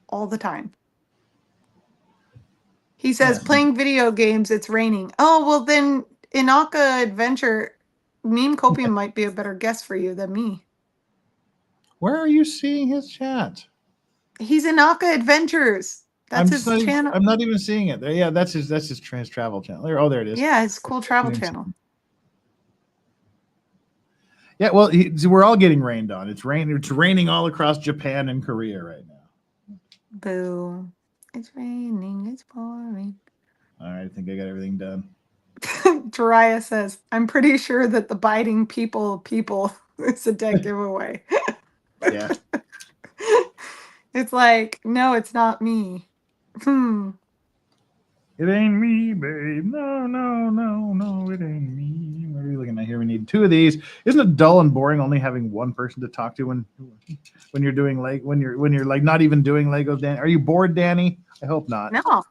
all the time. He says, Yeah. playing video games, it's raining. Oh, well then Inaka Adventure, Meme Copium might be a better guest for you than me. Where are you seeing his chat? He's Inaka Adventures. That's his channel. I'm not even seeing it. Yeah, that's his travel channel. Oh, there it is. Yeah, his cool travel channel. Yeah, well, we're all getting rained on. It's raining all across Japan and Korea right now. Boo. It's raining, it's pouring. All right, I think I got everything done. Jiraiya says, I'm pretty sure that the biting people is a dead giveaway. Yeah. It's like, no, it's not me. It ain't me, babe. No, it ain't me. What are we looking at here? We need 2 of these. Isn't it dull and boring only having one person to talk to when you're doing when you're like not even doing Legos, Danny? Are you bored, Danny? I hope not. No.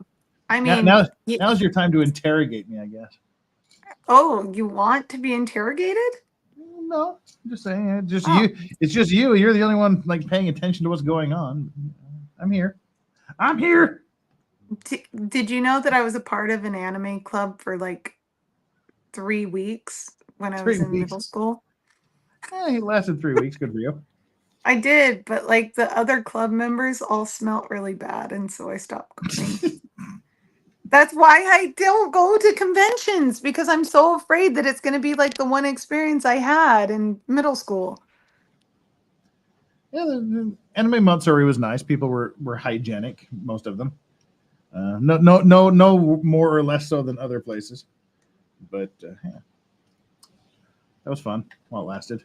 I mean, now's your time to interrogate me, I guess. Oh, you want to be interrogated? No, I'm just saying. You. It's just you. You're the only one like paying attention to what's going on. I'm here. Did you know that I was a part of an anime club for like 3 weeks when I was in middle school? It lasted 3 weeks. Good for you. I did, but like the other club members all smelt really bad, and so I stopped going. That's why I don't go to conventions, because I'm so afraid that it's going to be like the one experience I had in middle school. Yeah, the anime Matsuri was nice. People were hygienic, most of them. No more or less so than other places. But yeah, that was fun while it lasted.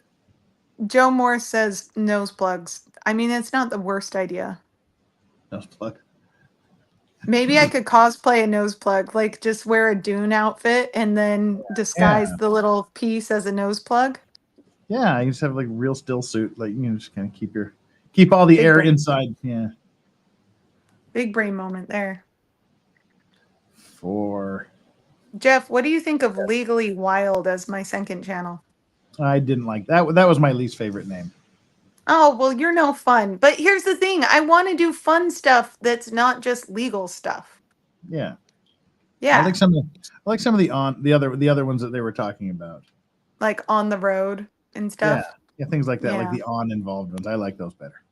Joe Moore says nose plugs. I mean, it's not the worst idea. Nose plug. Maybe I could cosplay a nose plug, like just wear a Dune outfit and then disguise the little piece as a nose plug. Yeah, you just have like real still suit, like just kind of keep all the air inside. Yeah. Big brain moment there. Jeff, what do you think of Legally Wild as my second channel? I didn't like that. That was my least favorite name. Oh, well, you're no fun. But here's the thing. I want to do fun stuff that's not just legal stuff. Yeah. Yeah. I like some of the other ones that they were talking about. Like On the Road and stuff. Yeah, things like that, like the on involved ones. I like those better.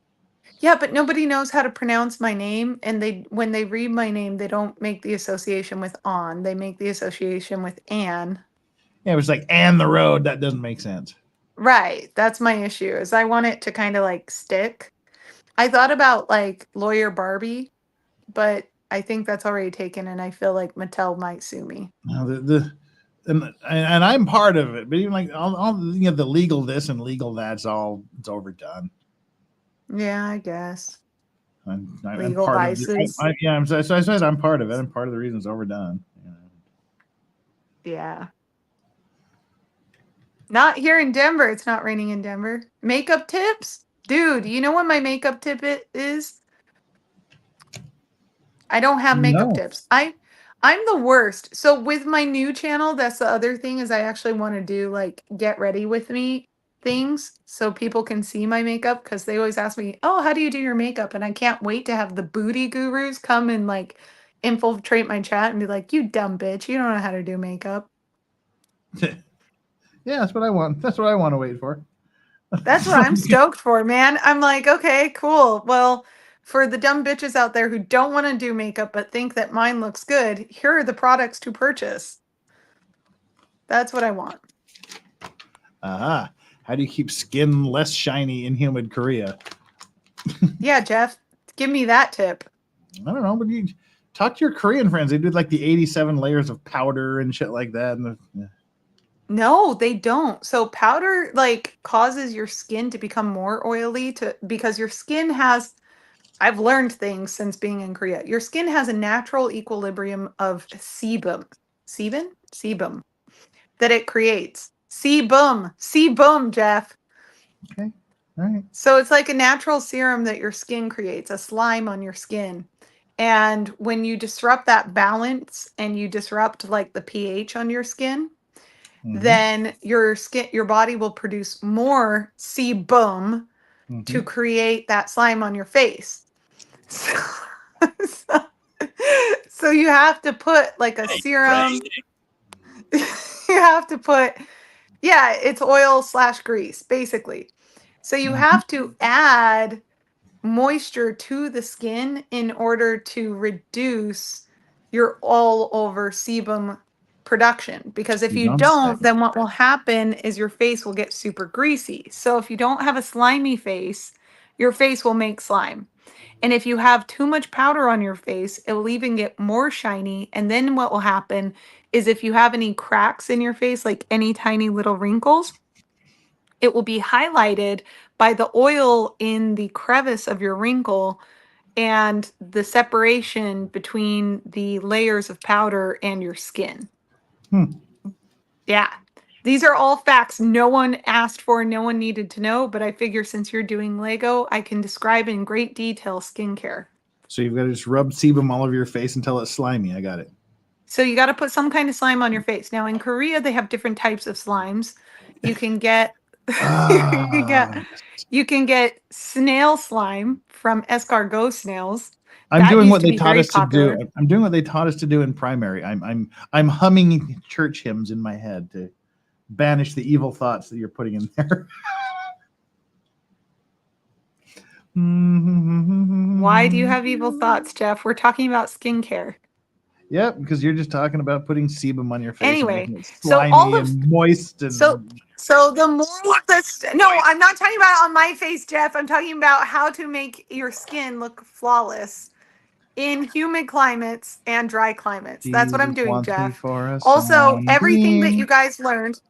Yeah, but nobody knows how to pronounce my name, and when they read my name, they don't make the association with on. They make the association with Anne. Yeah, it was like and the road. That doesn't make sense. Right. That's my issue, is I want it to kind of like stick. I thought about like Lawyer Barbie, but I think that's already taken, and I feel like Mattel might sue me. No, and I'm part of it, but even like all the legal this and legal that's it's overdone. Yeah, I guess. I'm Legal part vices. of it. So I said I'm part of it. I'm part of the reason it's overdone. Yeah. Not here in Denver. It's not raining in Denver. Makeup tips? Dude, you know what my makeup tip is? I don't have makeup No. tips. I'm the worst. So with my new channel, that's the other thing is I actually want to do like get ready with me things so people can see my makeup because they always ask me, "Oh, how do you do your makeup?" And I can't wait to have the booty gurus come and like infiltrate my chat and be like, "You dumb bitch, you don't know how to do makeup." Yeah, that's what I want. That's what I want to wait for. That's what I'm stoked for, man. I'm like, okay, cool. Well, for the dumb bitches out there who don't want to do makeup but think that mine looks good, here are the products to purchase. That's what I want. Aha. How do you keep skin less shiny in humid Korea? Yeah, Jeff, give me that tip. I don't know, but you talk to your Korean friends. They did like the 87 layers of powder and shit like that. And No, they don't. So powder like causes your skin to become more oily because your skin has I've learned things since being in Korea. Your skin has a natural equilibrium of sebum. Sebum? Sebum that it creates. Sebum. Sebum, Jeff. okay, all right. So it's like a natural serum that your skin creates, a slime on your skin. And when you disrupt that balance and you disrupt like the pH on your skin, then your body will produce more sebum to create that slime on your face. So, so you have to put like a serum. You have to put, yeah, it's oil / grease, basically. So you have to add moisture to the skin in order to reduce your all over sebum production. Because if you don't, then what will happen is your face will get super greasy. So if you don't have a slimy face, your face will make slime. And if you have too much powder on your face, it will even get more shiny. And then what will happen is if you have any cracks in your face, like any tiny little wrinkles, it will be highlighted by the oil in the crevice of your wrinkle and the separation between the layers of powder and your skin. Yeah. These are all facts no one asked for, no one needed to know, but I figure since you're doing Lego, I can describe in great detail skincare. So you've got to just rub sebum all over your face until it's slimy. I got it. So you got to put some kind of slime on your face. Now in Korea, they have different types of slimes. You can get you can get snail slime from escargot snails. I'm That doing used what to they be taught very us popular. to do. I'm doing what they taught us to do in primary. I'm humming church hymns in my head to banish the evil thoughts that you're putting in there. Why do you have evil thoughts, Jeff? We're talking about skincare. Yep, because you're just talking about putting sebum on your face Anyway, and making it so slimy all of and moist and so the moral of this, no, I'm not talking about it on my face, Jeff. I'm talking about how to make your skin look flawless in humid climates and dry climates. That's what I'm Jesus doing, wants me Jeff. for a Also, everything that sunbeam. you guys learned.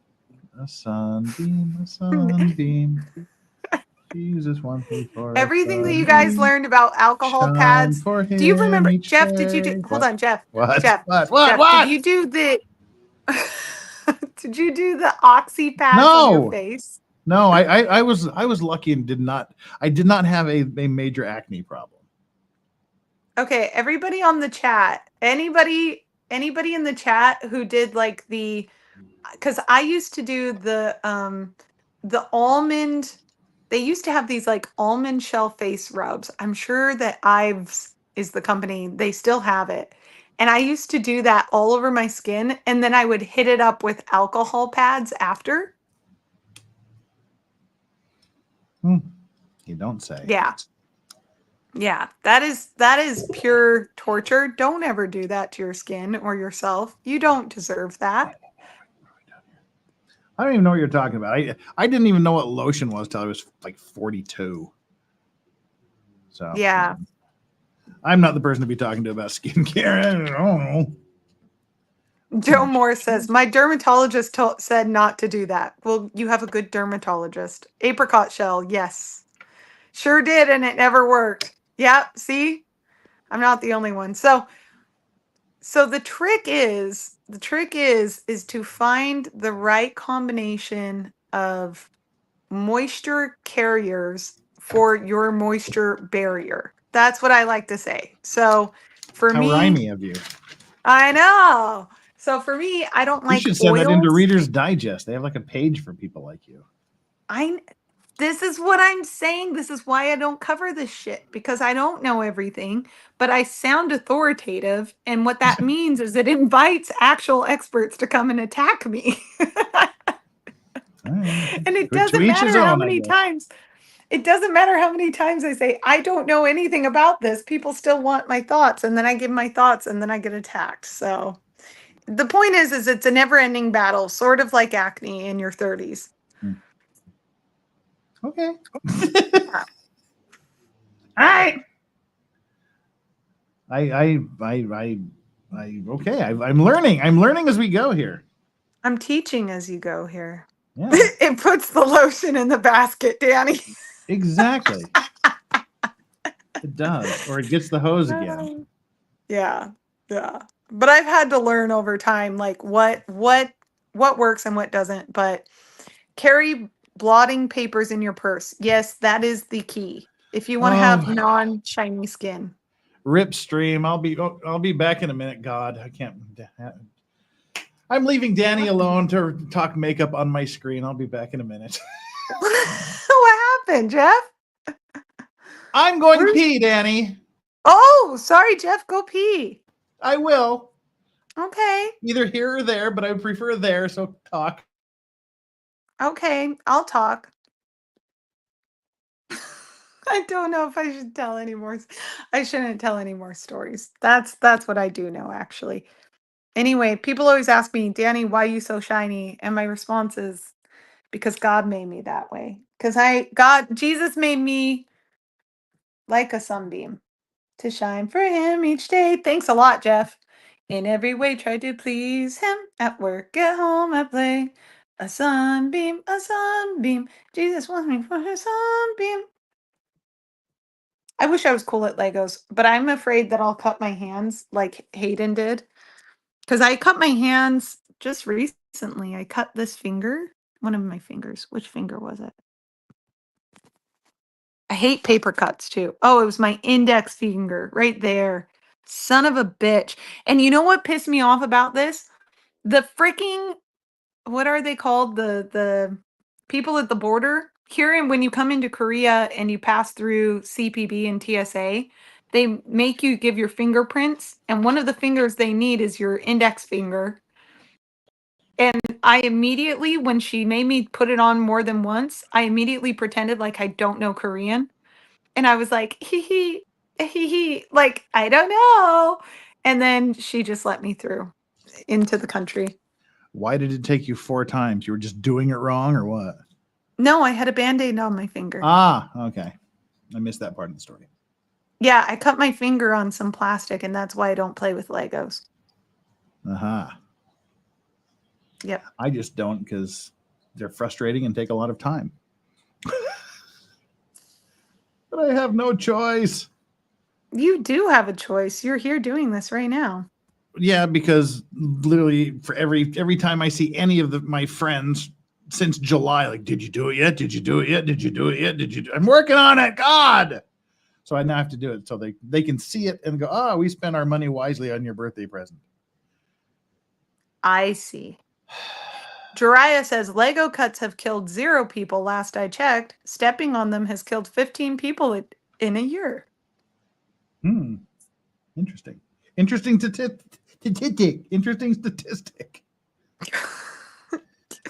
A sunbeam, a sunbeam. Jesus wants me for a Everything that you guys sunbeam. learned about alcohol Shine pads. for Do you him remember, each Jeff? Did you do? day. Hold on, Jeff. What? Jeff. What? Jeff, did you do the? Did you do the oxy pads on your No. face? No, I was lucky and did not have a major acne problem. Okay, everybody on the chat. Anybody in the chat who did like the, because I used to do the almond. They used to have these like almond shell face rubs. I'm sure that Ives is the company. They still have it. And I used to do that all over my skin and then I would hit it up with alcohol pads after. You don't say. Yeah. Yeah, that is pure torture. Don't ever do that to your skin or yourself. You don't deserve that. I don't even know what you're talking about. I didn't even know what lotion was till I was like 42. So Yeah. I'm not the person to be talking to about skincare. I don't know. Joe Moore says, my dermatologist said not to do that. Well, you have a good dermatologist. Apricot shell, yes. Sure did, and it never worked. Yeah, see? I'm not the only one. So the trick is to find the right combination of moisture carriers for your moisture barrier. That's what I like to say. So For How me, rhymey of you. I know. So for me, I don't You like should send that into oils. Reader's Digest. They have like a page for people like you. This is what I'm saying. This is why I don't cover this shit, because I don't know everything, but I sound authoritative. And what that means is it invites actual experts to come and attack me. And it To each doesn't matter his how own, I many guess. times. It doesn't matter how many times I say I don't know anything about this. People still want my thoughts, and then I give my thoughts, and then I get attacked. So the point is it's a never-ending battle, sort of like acne in your 30s. Okay. All right. Okay. I'm learning. I'm learning as we go here. I'm teaching as you go here. Yeah. It puts the lotion in the basket, Danny. Exactly. It does, or it gets the hose again. Yeah. But I've had to learn over time, like what works and what doesn't. But carry blotting papers in your purse. Yes, that is the key. If you want to have non-shiny skin. Rip stream. I'll be back in a minute. God, I can't. I'm leaving Danny alone to talk makeup on my screen. I'll be back in a minute. What happened, Jeff? I'm going to pee, Danny. Oh, sorry, Jeff. Go pee. I will. Okay. Either here or there, but I would prefer there, so talk. Okay, I'll talk. I don't know if I should tell any more. I shouldn't tell any more stories. That's what I do know, actually. Anyway, people always ask me, Danny, why are you so shiny? And my response is because God made me that way. Because Jesus made me like a sunbeam to shine for him each day. Thanks a lot, Jeff. In every way, try to please him. At work, at home, at play. A sunbeam, a sunbeam. Jesus wants me for a sunbeam. I wish I was cool at Legos, but I'm afraid that I'll cut my hands like Hayden did. Because I cut my hands just recently. I cut this finger, one of my fingers. Which finger was it? I hate paper cuts too. Oh, it was my index finger right there. Son of a bitch. And you know what pissed me off about this? The freaking, what are they called? The people at the border. Here, when you come into Korea and you pass through CPB and TSA, they make you give your fingerprints. And one of the fingers they need is your index finger. And I immediately, when she made me put it on more than once, I immediately pretended like I don't know Korean. And I was like, hee hee, like, I don't know. And then she just let me through into the country. Why did it take you 4 times? You were just doing it wrong or what? No, I had a Band-Aid on my finger. Ah, okay. I missed that part of the story. Yeah, I cut my finger on some plastic, and that's why I don't play with Legos. Uh-huh. Yep. I just don't because they're frustrating and take a lot of time. But I have no choice. You do have a choice. You're here doing this right now. Yeah, because literally for every time I see any of my friends since July, like, did you do it yet? Did you do it yet? Did you do it yet? I'm working on it. God. So I now have to do it so they can see it and go, oh, we spent our money wisely on your birthday present. I see. Jiraiya says Lego cuts have killed 0 people last I checked. Stepping on them has killed 15 people in a year. Interesting. Interesting statistic. Interesting statistic.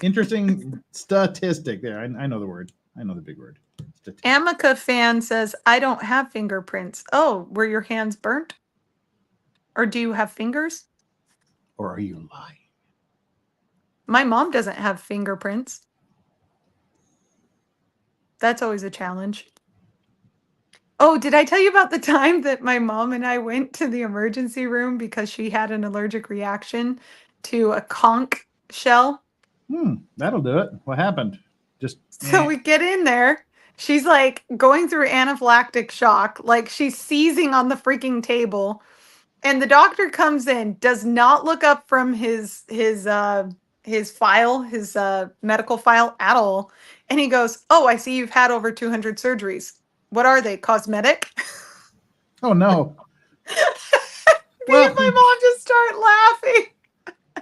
Interesting statistic there. I know the word. I know the big word. Amica fan says, I don't have fingerprints. Oh, were your hands burnt? Or do you have fingers? Or are you lying? My mom doesn't have fingerprints. That's always a challenge. Oh, did I tell you about the time that my mom and I went to the emergency room because she had an allergic reaction to a conch shell? That'll do it. What happened? So we get in there. She's like going through anaphylactic shock, like she's seizing on the freaking table. And the doctor comes in, does not look up from his file, his medical file at all. And he goes, oh, I see you've had over 200 surgeries. What are they? Cosmetic? Oh, no. Well, and my mom just started laughing.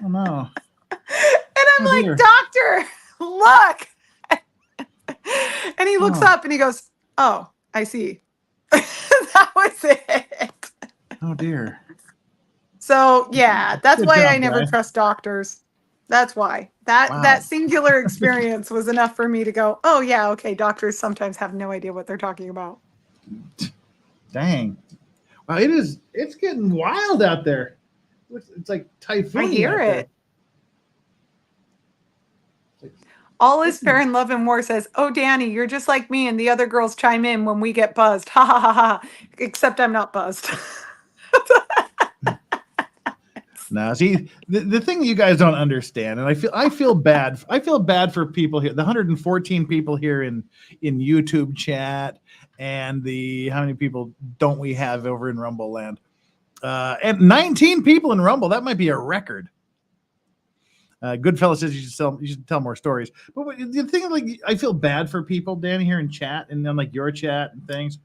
Oh no. And I'm Oh, like, dear. doctor, look. And he looks Oh. up and he goes, oh, I see. That was it. Oh dear. So yeah, that's Good why job, I never guy. trust doctors. That's why. That Wow. singular experience was enough for me to go, oh yeah, okay, doctors sometimes have no idea what they're talking about. Dang. Wow, it's getting wild out there. It's like typhoon. I hear it. All is fair in love and war says, oh, Danny, you're just like me, and the other girls chime in when we get buzzed. Ha ha ha ha. Except I'm not buzzed. Now, see, the thing that you guys don't understand, and I feel bad. I feel bad for people here. The 114 people here in YouTube chat, and the how many people don't we have over in Rumble Land? And 19 people in Rumble. That might be a record. Goodfellas says you should tell more stories. But the thing, like, I feel bad for people, Danny, here in chat, and then like your chat and things.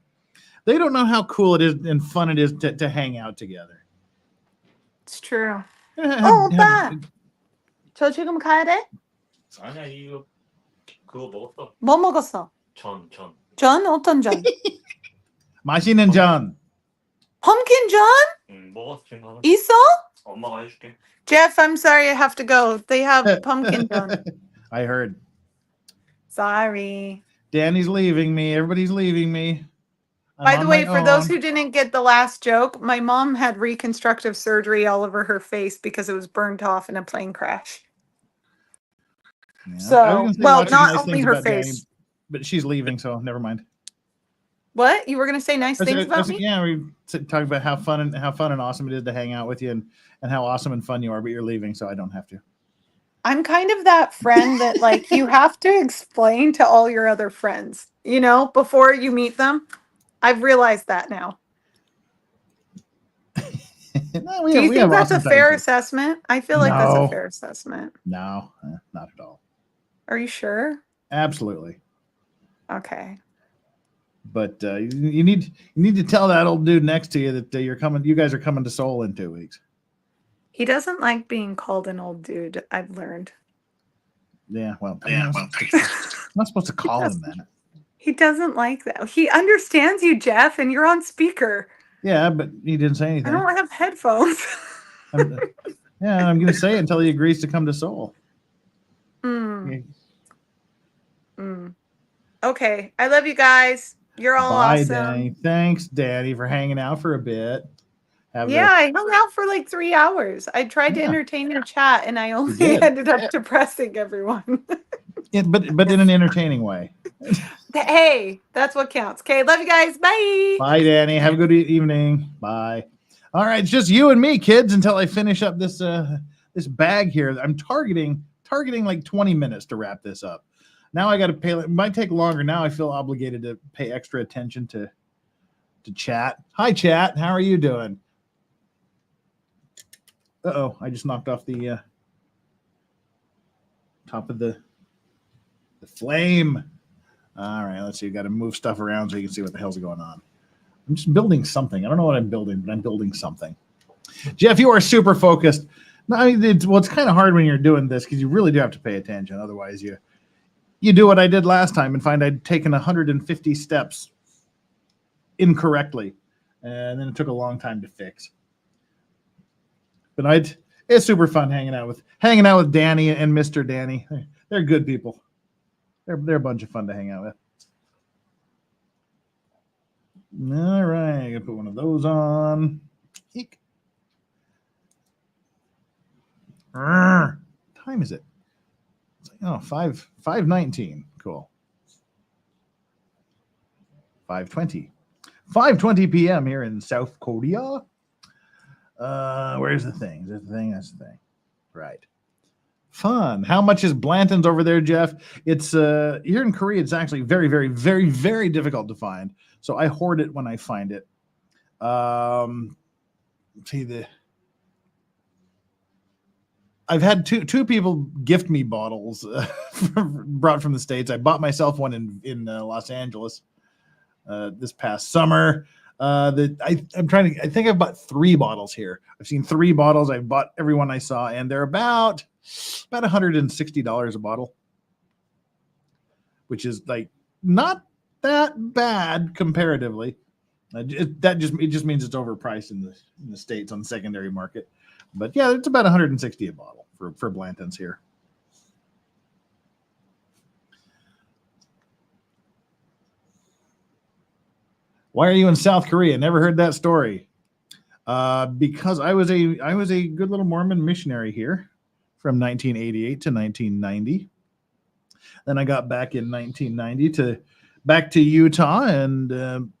They don't know how cool it is and fun it is to hang out together. It's true. 오빠, 저 지금 가야 돼? 아니야 이거 그거 먹었어. 뭐 먹었어? 전. 전? 어떤 전? 맛있는 전. Pumpkin John? 먹었어 지금 하나. 있어? 엄마가 해줄게. Jeff, I'm sorry I have to go. They have pumpkin John. I heard. Sorry. Danny's leaving me. Everybody's leaving me. By the way, for those who didn't get the last joke, my mom had reconstructive surgery all over her face because it was burnt off in a plane crash. Yeah, So, well, not only her face. Danny, but she's leaving, so never mind. What? You were going to say nice things about me? Yeah, we talking about how fun and awesome it is to hang out with you, and how awesome and fun you are. But you're leaving, so I don't have to. I'm kind of that friend that, like, you have to explain to all your other friends, you know, before you meet them. I've realized that now. No, Do you think that's a fair assessment? I feel like that's a fair assessment. No, not at all. Are you sure? Absolutely. Okay. But you need to tell that old dude next to you that you're coming. You guys are coming to Seoul in 2 weeks. He doesn't like being called an old dude, I've learned. Yeah, well, I'm not supposed to call him that. He doesn't like that. He understands you, Jeff, and you're on speaker. Yeah, but he didn't say anything. I don't have headphones. I'm going to say it until he agrees to come to Seoul. Okay. I love you guys. You're all Bye, awesome. Danny. Thanks, Daddy, for hanging out for a bit. I hung out for like 3 hours. I tried to entertain your chat, and I only ended up depressing everyone. Yeah, but in an entertaining way. Hey, that's what counts. Okay, love you guys. Bye. Bye, Danny. Have a good evening. Bye. All right, it's just you and me, kids, until I finish up this this bag here. I'm targeting like 20 minutes to wrap this up. Now I got to pay. It might take longer. Now I feel obligated to pay extra attention to chat. Hi, chat. How are you doing? Uh-oh, I just knocked off the top of the flame. All right, let's see. Got to move stuff around so you can see what the hell's going on. I'm just building something. I don't know what I'm building, but I'm building something. Jeff, you are super focused. No, it's kind of hard when you're doing this because you really do have to pay attention. Otherwise, you do what I did last time and find I'd taken 150 steps incorrectly, and then it took a long time to fix. But it's super fun hanging out with Danny and Mr. Danny. They're good people. They're a bunch of fun to hang out with. All right, I'm gonna put one of those on. Eek. What time is it? It's like, 5:19. Cool. 5:20 p.m. here in South Korea. Where's the thing? Is that the thing? That's the thing. Right. Fun. How much is Blanton's over there, Jeff? It's here in Korea. It's actually very, very, very, very difficult to find. So I hoard it when I find it. I've had two people gift me bottles brought from the States. I bought myself one in Los Angeles this past summer. I think I've bought 3 bottles here. I've seen 3 bottles. I've bought every one I saw, and they're about $160 a bottle, which is like not that bad comparatively. It just means it's overpriced in the States on the secondary market. But yeah, it's about $160 a bottle for Blanton's here. Why are you in South Korea? Never heard that story. Because I was a good little Mormon missionary here from 1988 to 1990. Then I got back in 1990 back to Utah, and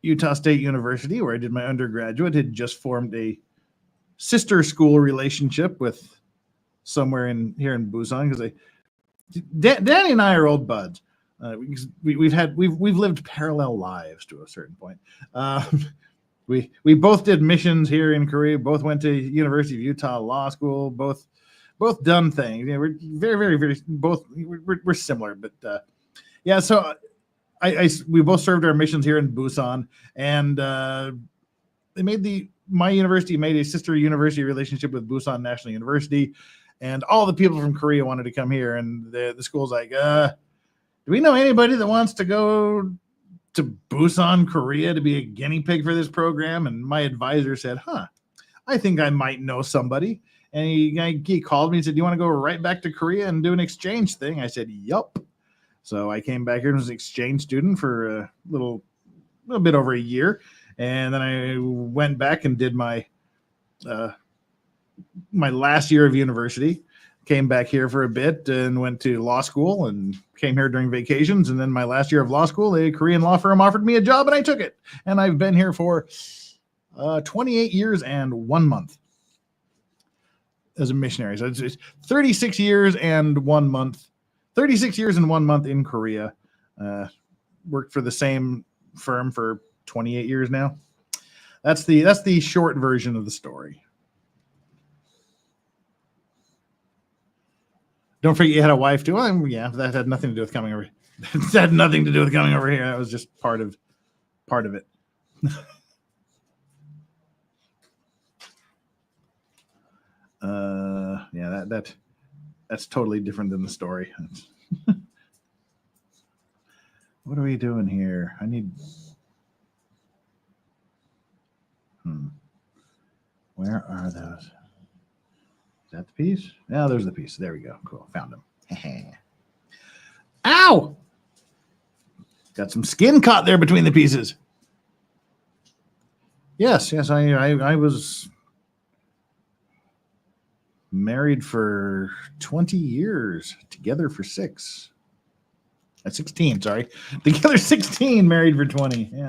Utah State University, where I did my undergraduate, had just formed a sister school relationship with somewhere here in Busan, because Danny and I are old buds. We've lived parallel lives to a certain point. We both did missions here in Korea. Both went to University of Utah Law School. Both done things. You know, we're very, very both. We're similar, but yeah. So we both served our missions here in Busan, and my university made a sister university relationship with Busan National University, and all the people from Korea wanted to come here, and the school's like, do we know anybody that wants to go to Busan, Korea to be a guinea pig for this program? And my advisor said, I think I might know somebody. And he called me and said, do you want to go right back to Korea and do an exchange thing? I said, yup. So I came back here and was an exchange student for a little bit over a year. And then I went back and did my last year of university. Came back here for a bit and went to law school and came here during vacations. And then my last year of law school, a Korean law firm offered me a job and I took it. And I've been here for 28 years and 1 month as a missionary. So it's 36 years and 1 month. 36 years and 1 month in Korea. Worked for the same firm for 28 years now. That's the short version of the story. Don't forget you had a wife too. Well, yeah, that had nothing to do with coming over. That had nothing to do with coming over here. That was just part of it. Yeah, that's totally different than the story. What are we doing here? I need. Where are those? Is that the piece? Yeah, there's the piece. There we go. Cool. Found him. Ow! Got some skin caught there between the pieces. Yes. I was married for 20 years, together for 6. 16, sorry. Together 16, married for 20. Yeah.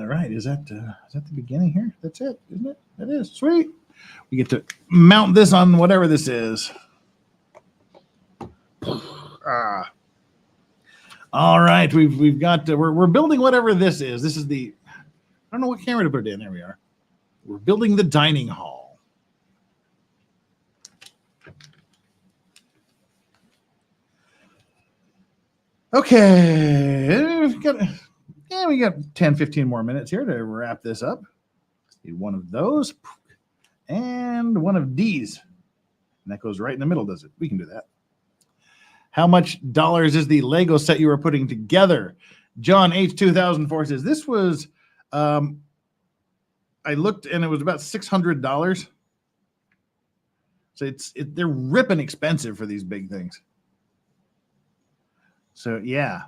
Right. Is that the beginning here? That's it, isn't it? That is. Sweet. We get to mount this on whatever this is. All right, we've got we're building whatever this is. This is I don't know what camera to put it in. There we are. We're building the dining hall. Okay, we got 10, 15 more minutes here to wrap this up. Need one of those. And one of these. And that goes right in the middle, does it? We can do that. How much dollars is the Lego set you are putting together? John H. 2004 says, this was, I looked and it was about $600. So they're ripping expensive for these big things. So yeah,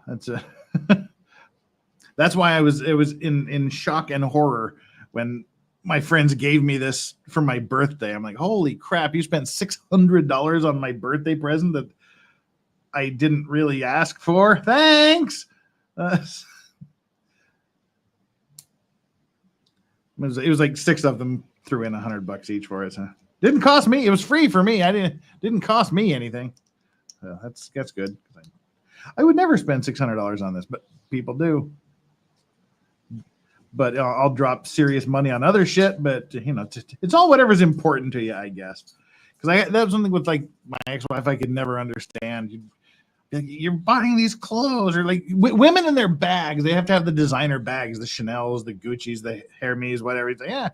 that's why it was in shock and horror when my friends gave me this for my birthday. I'm like, holy crap, you spent $600 on my birthday present that I didn't really ask for. Thanks. It was like 6 of them threw in $100 each for it. So didn't cost me. It was free for me. Didn't cost me anything. So that's good. I would never spend $600 on this, but people do. But I'll drop serious money on other shit. But it's all whatever's important to you, I guess. Because that was something with like my ex-wife I could never understand. You're buying these clothes, or like women in their bags. They have to have the designer bags, the Chanel's, the Gucci's, the Hermes, whatever. It's like, yeah,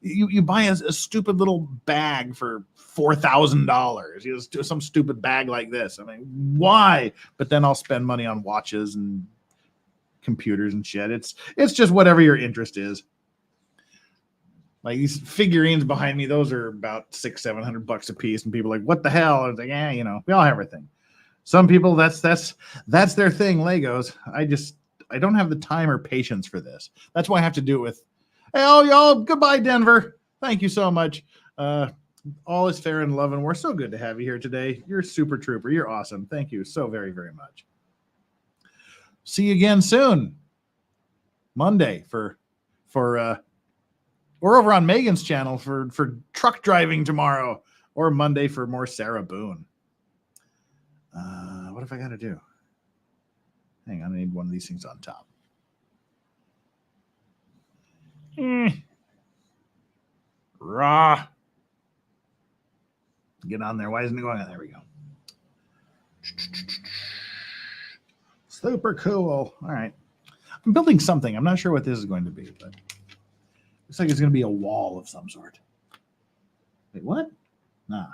you buy a stupid little bag for $4,000. You know, some stupid bag like this. I mean, why? But then I'll spend money on watches and computers and shit. It's just whatever your interest is. Like these figurines behind me, those are about $600-700 a piece, and people are like, what the hell? I was like, yeah, you know, we all have our thing. Some people, that's their thing, Legos. I don't have the time or patience for this. That's why I have to do it with, hey, all y'all, goodbye, Denver. Thank you so much. All is fair in love, and we're so good to have you here today. You're a super trooper. You're awesome. Thank you so very, very much. See you again soon. Monday for we're over on Megan's channel for truck driving tomorrow, or Monday for more Sarah Boone. What if I got to do? Hang on, I need one of these things on top. Raw. Get on there. Why isn't it going on? There we go. Super cool. All right. I'm building something. I'm not sure what this is going to be, but looks like it's going to be a wall of some sort. Wait, what? Nah.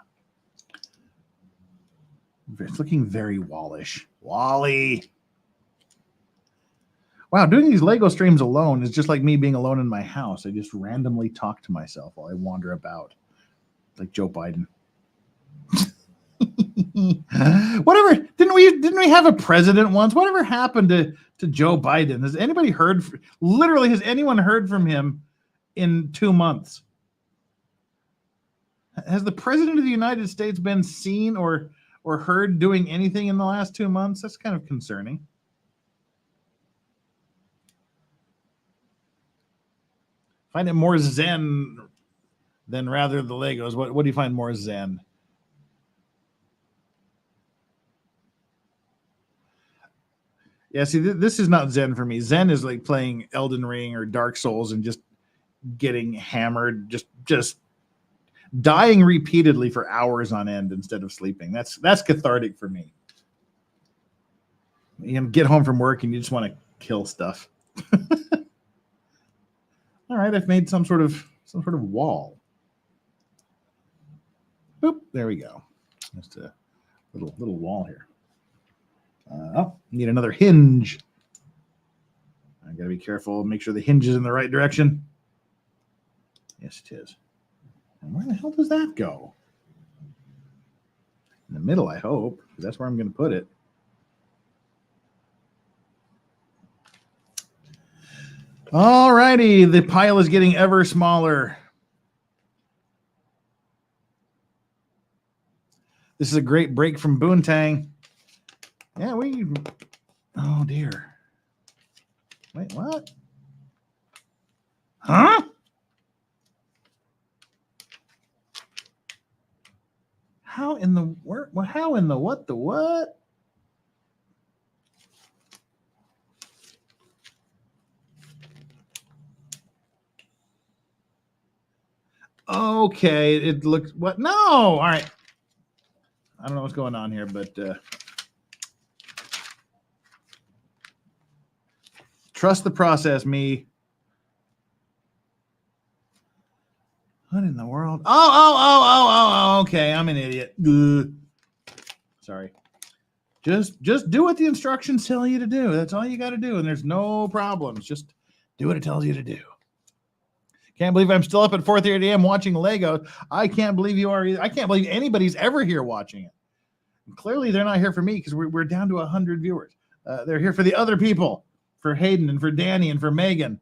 It's looking very wallish. Wally. Wow, doing these Lego streams alone is just like me being alone in my house. I just randomly talk to myself while I wander about, like Joe Biden. Whatever. Didn't we have a president once? Whatever happened to Joe Biden? Has anybody heard? Literally, has anyone heard from him in 2 months? Has the president of the United States been seen or heard doing anything in the last 2 months? That's kind of concerning. Find it more zen than rather the Legos. What do you find more zen? Yeah, see, this is not zen for me. Zen is like playing Elden Ring or Dark Souls and just getting hammered, just dying repeatedly for hours on end instead of sleeping. That's cathartic for me. You get home from work and you just want to kill stuff. All right, I've made some sort of wall. Boop, there we go. Just a little wall here. Need another hinge. I gotta be careful. Make sure the hinge is in the right direction. Yes, it is. And where the hell does that go? In the middle, I hope, because that's where I'm going to put it. All righty, the pile is getting ever smaller. This is a great break from Boontang. Yeah, oh dear. Wait, what? Huh? How in the work? How in the what? The what? Okay, it looks what? No, all right. I don't know what's going on here, but trust the process, me. What in the world? Oh, okay. I'm an idiot. Ugh. Sorry. Just do what the instructions tell you to do. That's all you got to do, and there's no problems. Just do what it tells you to do. Can't believe I'm still up at 4:30 a.m. watching Legos. I can't believe you are either. I can't believe anybody's ever here watching it. And clearly, they're not here for me because we're down to 100 viewers. They're here for the other people, for Hayden and for Danny and for Megan.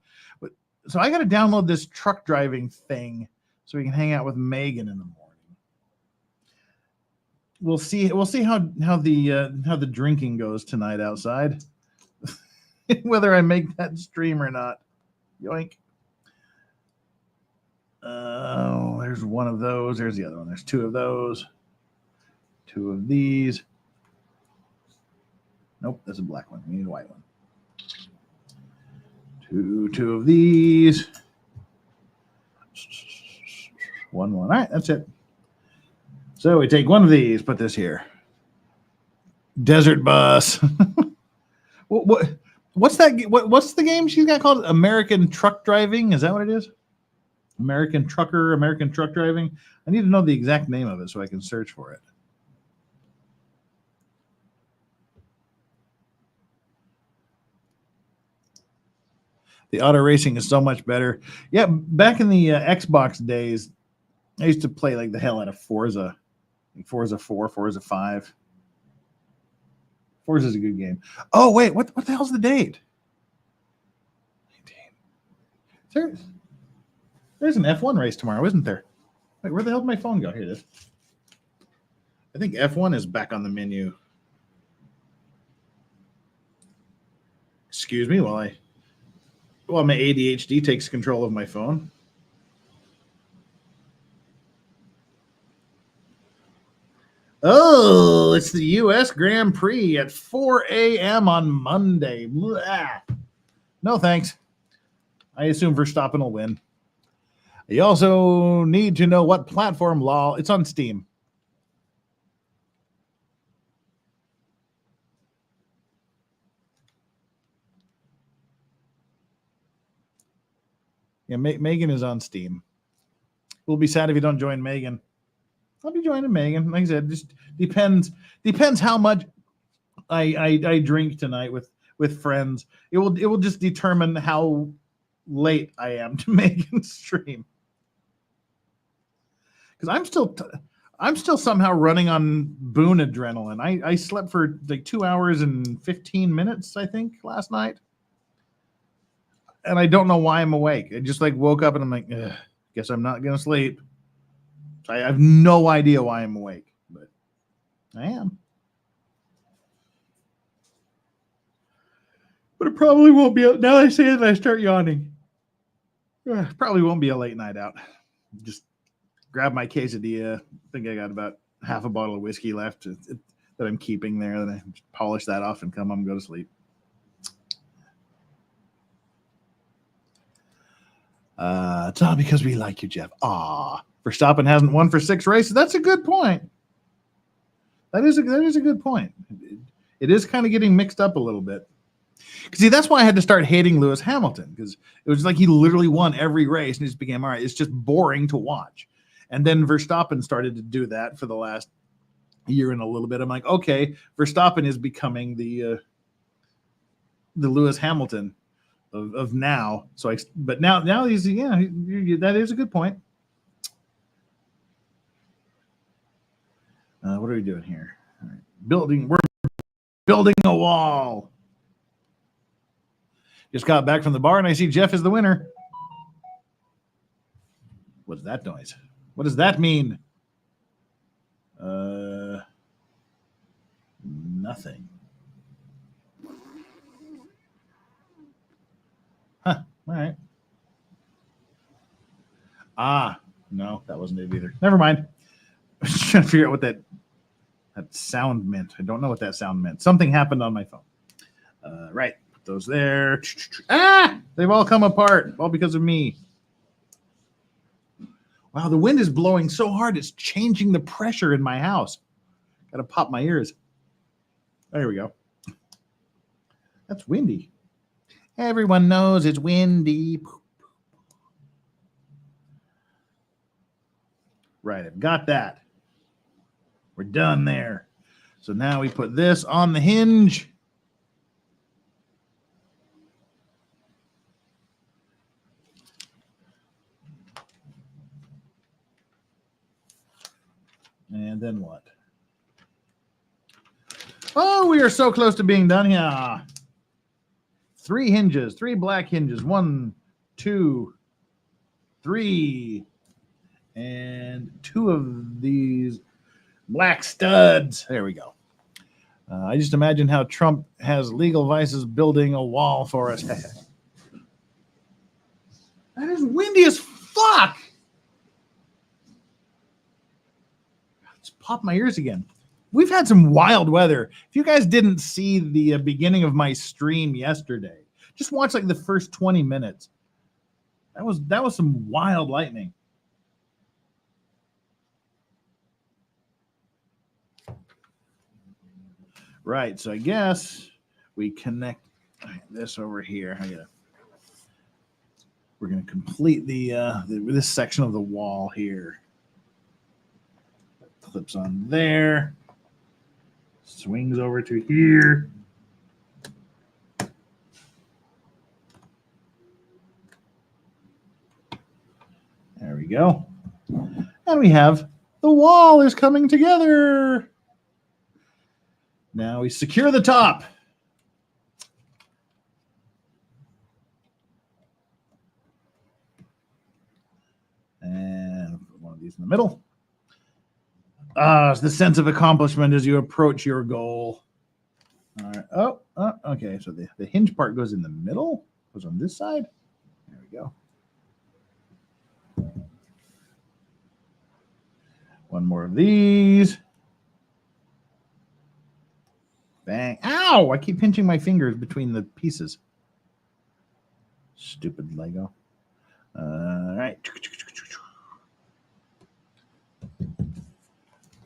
So I got to download this truck driving thing so we can hang out with Megan in the morning. We'll see how the drinking goes tonight outside. Whether I make that stream or not. Yoink. Oh, there's one of those. There's the other one. There's two of those. Two of these. Nope, that's a black one. We need a white one. Two of these. One. All right, that's it. So we take one of these, put this here. Desert Bus. What's that? What's the game she's got called? American Truck Driving? Is that what it is? American Trucker, American Truck Driving. I need to know the exact name of it so I can search for it. The auto racing is so much better. Yeah, back in the Xbox days, I used to play like the hell out of Forza. Like Forza 4, Forza 5. Forza's a good game. Oh, wait, what the hell's the date? There's an F1 race tomorrow, isn't there? Wait, where the hell did my phone go? Here it is. I think F1 is back on the menu. Excuse me while my ADHD takes control of my phone. Oh, it's the U.S. Grand Prix at 4 a.m. on Monday. Blah. No, thanks. I assume Verstappen will win. You also need to know what platform law. It's on Steam. Yeah, Megan is on Steam. We'll be sad if you don't join Megan. I'll be joining Megan. Like I said, just depends how much I drink tonight with friends. It will just determine how late I am to Megan's stream. Because I'm still somehow running on Boone adrenaline. I slept for like 2 hours and 15 minutes, I think, last night. And I don't know why I'm awake. I just like woke up and I'm like, guess I'm not going to sleep. I have no idea why I'm awake, but I am. But it probably won't be. Now I say it, I start yawning. Probably won't be a late night out. Just grab my quesadilla. I think I got about half a bottle of whiskey left that I'm keeping there. Then I polish that off and come home and go to sleep. It's all because we like you, Jeff. Verstappen hasn't won for 6 races. That's a good point. That is a good point. It is kind of getting mixed up a little bit. See, that's why I had to start hating Lewis Hamilton, because it was like he literally won every race and it just became, all right, it's just boring to watch. And then Verstappen started to do that for the last year and a little bit. I'm like, okay, Verstappen is becoming the Lewis Hamilton of now. So but now he's, that is a good point. What are we doing here? All right. We're building a wall. Just got back from the bar and I see Jeff is the winner. What's that noise? What does that mean? Nothing. Huh. All right. No, that wasn't it either. Never mind. I was trying to figure out what that sound meant. I don't know what that sound meant. Something happened on my phone. Right. Put those there. They've all come apart. All because of me. Wow, the wind is blowing so hard, it's changing the pressure in my house. Got to pop my ears. There we go. That's windy. Everyone knows it's windy. Right, I've got that. We're done there. So now we put this on the hinge. And then what? Oh, we are so close to being done here. 3 hinges, 3 black hinges. 1, 2, 3. And 2 of these black studs. There we go. I just imagine how Trump has legal vices building a wall for us. That is windy as fuck. Let's pop my ears again. We've had some wild weather. If you guys didn't see the beginning of my stream yesterday, just watch like the first 20 minutes. That was some wild lightning. Right. So I guess we connect this over here. We're going to complete this section of the wall here. Clips on there. Swings over to here. There we go. And we have the wall is coming together. Now we secure the top. And put one of these in the middle. It's the sense of accomplishment as you approach your goal. All right. Oh, okay. So the hinge part goes in the middle. Goes on this side. There we go. One more of these. Bang. Ow! I keep pinching my fingers between the pieces. Stupid Lego. All right.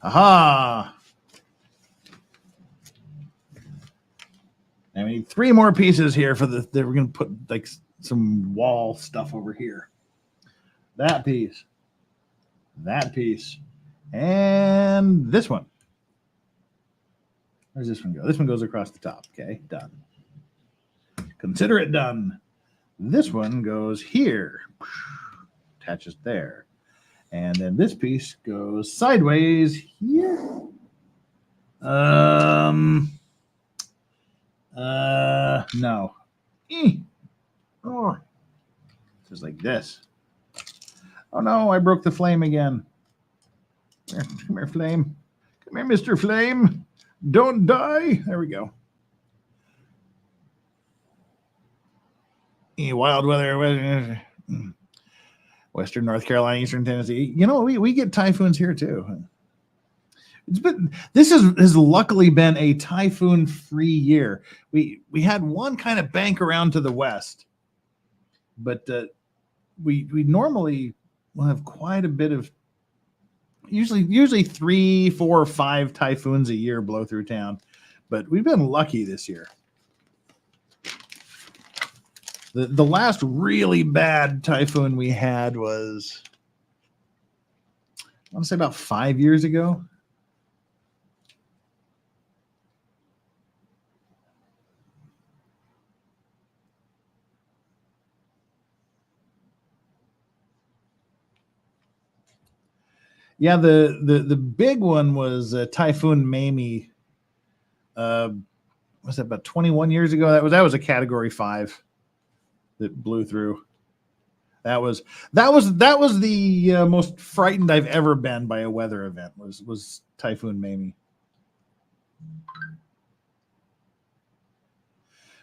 Aha! And we need 3 more pieces here for the. We're going to put like some wall stuff over here. That piece. That piece. And this one. Where's this one go? This one goes across the top. Okay, done. Consider it done. This one goes here. Attaches there. And then this piece goes sideways here. No. Oh. Just like this. Oh no, I broke the flame again. Come here, Flame. Come here, Mr. Flame. Don't die. There we go. Wild weather. Western North Carolina, Eastern Tennessee. You know, we get typhoons here too. This has luckily been a typhoon-free year. We had one kind of bank around to the west, but we normally will have quite a bit of usually 3, 4, 5 typhoons a year blow through town, but we've been lucky this year. The last really bad typhoon we had was, I want to say about 5 years ago. Yeah, the big one was Typhoon Mamie. Was that about 21 years ago? That was a Category 5 that blew through. That was the most frightened I've ever been by a weather event. Was Typhoon Mamie.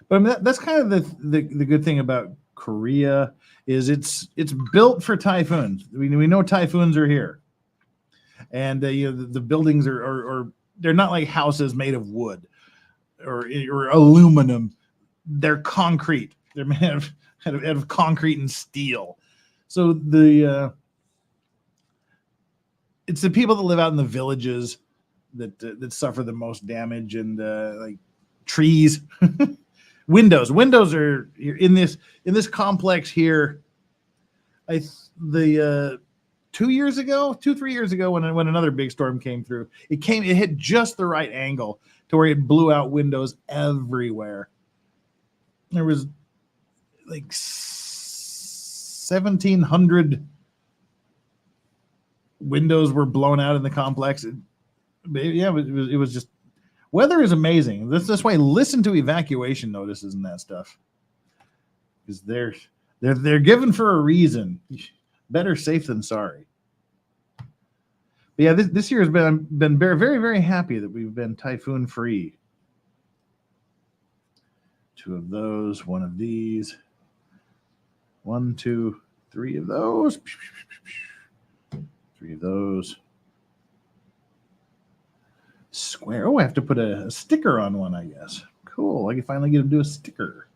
But I mean, that's kind of the good thing about Korea is it's built for typhoons. We know typhoons are here. And the buildings are they're not like houses made of wood or aluminum. They're concrete. They're made out of concrete and steel. So it's the people that live out in the villages that suffer the most damage, and like trees, windows. Windows are in this complex here. 3 years ago, when another big storm came through, it hit just the right angle to where it blew out windows everywhere. There was like 1,700 windows were blown out in the complex. It was just, weather is amazing. That's why listen to evacuation notices and that stuff, because they're given for a reason. Better safe than sorry. But yeah, this year has been very, very, very happy that we've been typhoon free. 2 of those, 1 of these, 1, 2, 3 of those, 3 of those. Square. Oh, I have to put a sticker on one, I guess. Cool. I can finally get to do a sticker,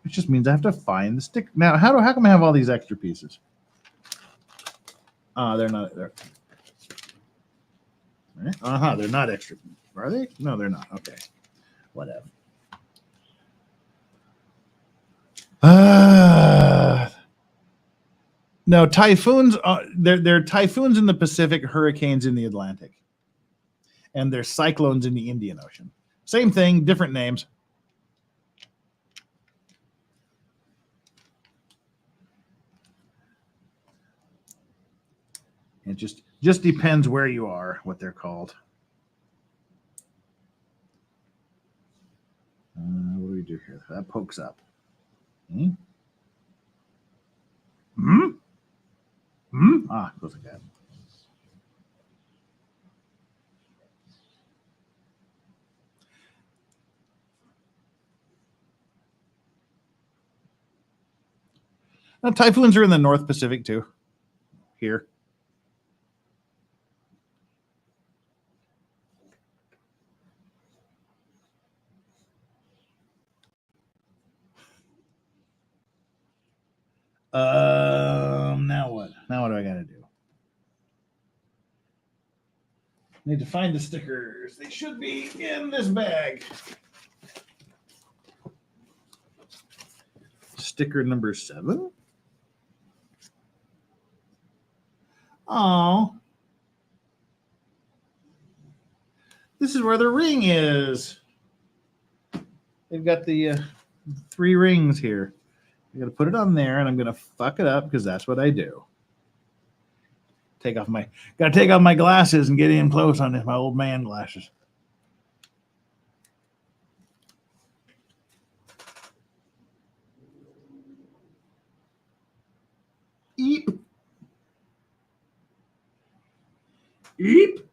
which just means I have to find the sticker. Now, how come I have all these extra pieces? They're not there. They're not extra. Are they? No, they're not. Okay. Whatever. No, typhoons. There are typhoons in the Pacific, hurricanes in the Atlantic, and there's cyclones in the Indian Ocean. Same thing, different names. It just depends where you are, what they're called. What do we do here? That pokes up. Hmm? Hmm? Hmm? Ah, it goes like that. Now, typhoons are in the North Pacific too. Here. Now what? Now what do I gotta do? Need to find the stickers. They should be in this bag. Sticker number 7. Oh, this is where the ring is. They've got the 3 rings here. I got to put it on there, and I'm gonna fuck it up because that's what I do. Gotta take off my glasses and get in close on this, my old man glasses. Eep. Eep.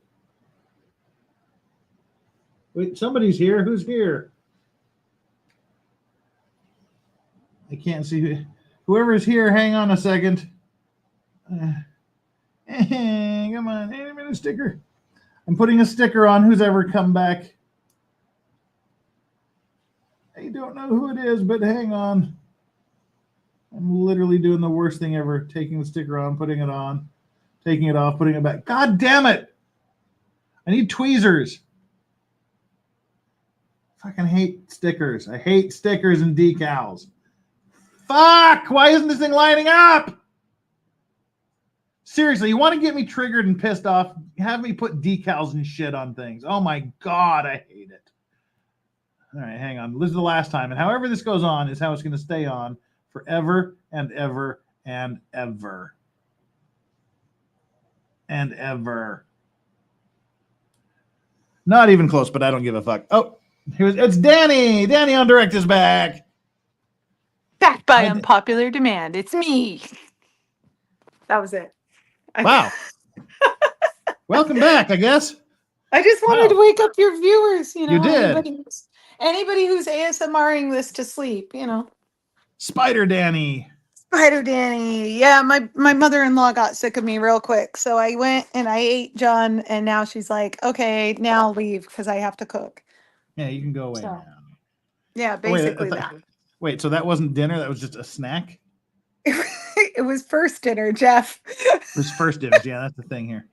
Wait, somebody's here. Who's here? I can't see. Whoever's here, hang on a second. Come on, a minute, sticker. I'm putting a sticker on who's ever come back. I don't know who it is, but hang on. I'm literally doing the worst thing ever. Taking the sticker on, putting it on, taking it off, putting it back. God damn it. I need tweezers. Fucking hate stickers. I hate stickers and decals. Fuck! Why isn't this thing lining up? Seriously, you want to get me triggered and pissed off? Have me put decals and shit on things. Oh my God, I hate it. All right, hang on. This is the last time. And however this goes on is how it's going to stay on forever and ever and ever. And ever. Not even close, but I don't give a fuck. Oh, it's Danny. Danny on Direct is back. Back by unpopular demand. It's me. That was it. Wow. Welcome back, I guess. I just wanted to wake up your viewers, you know. You did. Anybody who's ASMRing this to sleep, you know. Spider Danny. Spider Danny. Yeah, my mother-in-law got sick of me real quick. So I went and I ate John, and now she's like, okay, now leave because I have to cook. Yeah, you can go away now. Yeah, basically that. Wait, so that wasn't dinner? That was just a snack? It was first dinner, Jeff. It was first dinner. Yeah, that's the thing here.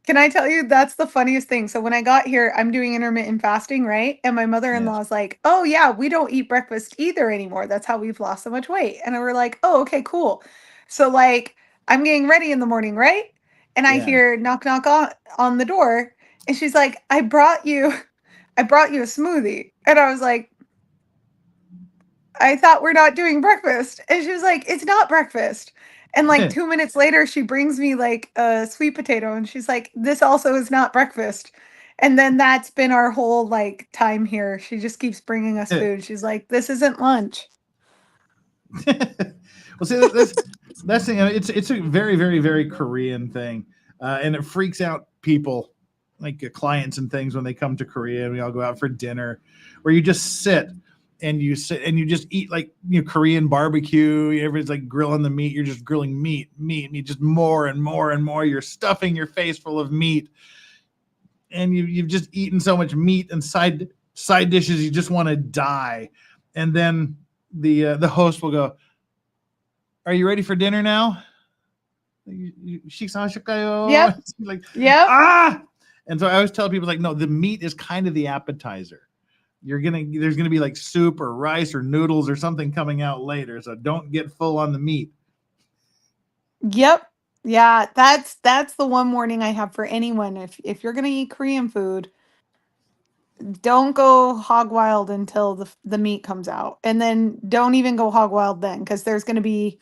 Can I tell you, that's the funniest thing. So when I got here, I'm doing intermittent fasting, right? And my mother-in-law is like, oh yeah, we don't eat breakfast either anymore. That's how we've lost so much weight. And we're like, oh, okay, cool. So like, I'm getting ready in the morning, right? And I hear knock, knock on the door. And she's like, I brought you a smoothie. And I was like, I thought we're not doing breakfast. And she was like, it's not breakfast. And like 2 minutes later, she brings me like a sweet potato and she's like, this also is not breakfast. And then that's been our whole like time here. She just keeps bringing us food. She's like, this isn't lunch. Well, see, that's thing. It's a very, very, very Korean thing. And it freaks out people like clients and things when they come to Korea and we all go out for dinner where you just sit and you just eat like, you know, Korean barbecue. Everybody's like grilling the meat. You're just grilling meat, just more and more and more. You're stuffing your face full of meat, and you've just eaten so much meat and side dishes. You just want to die. And then the host will go, "Are you ready for dinner now?" Yep. Like, yep. Ah. And so I always tell people like, no, the meat is kind of the appetizer. there's gonna be like soup or rice or noodles or something coming out later. So don't get full on the meat. Yep. Yeah, that's the one warning I have for anyone. If you're gonna eat Korean food, don't go hog wild until the meat comes out, and then don't even go hog wild then, because there's gonna be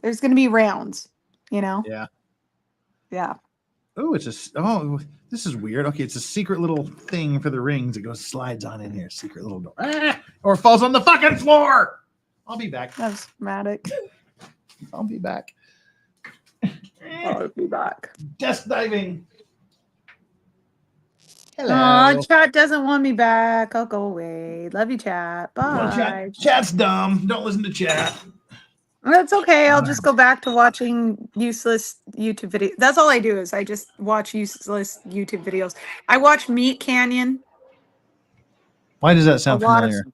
rounds. Yeah. Yeah. Oh, this is weird. Okay, it's a secret little thing for the rings. It slides on in here. Secret little door. Or it falls on the fucking floor. I'll be back. That's dramatic. I'll be back. I'll be back. Desk diving. Hello. Aw, chat doesn't want me back. I'll go away. Love you, chat. Bye. Well, chat's dumb. Don't listen to chat. That's okay. I'll just go back to watching useless YouTube videos. That's all I do is I just watch useless YouTube videos. I watch Meat Canyon. Why does that sound familiar?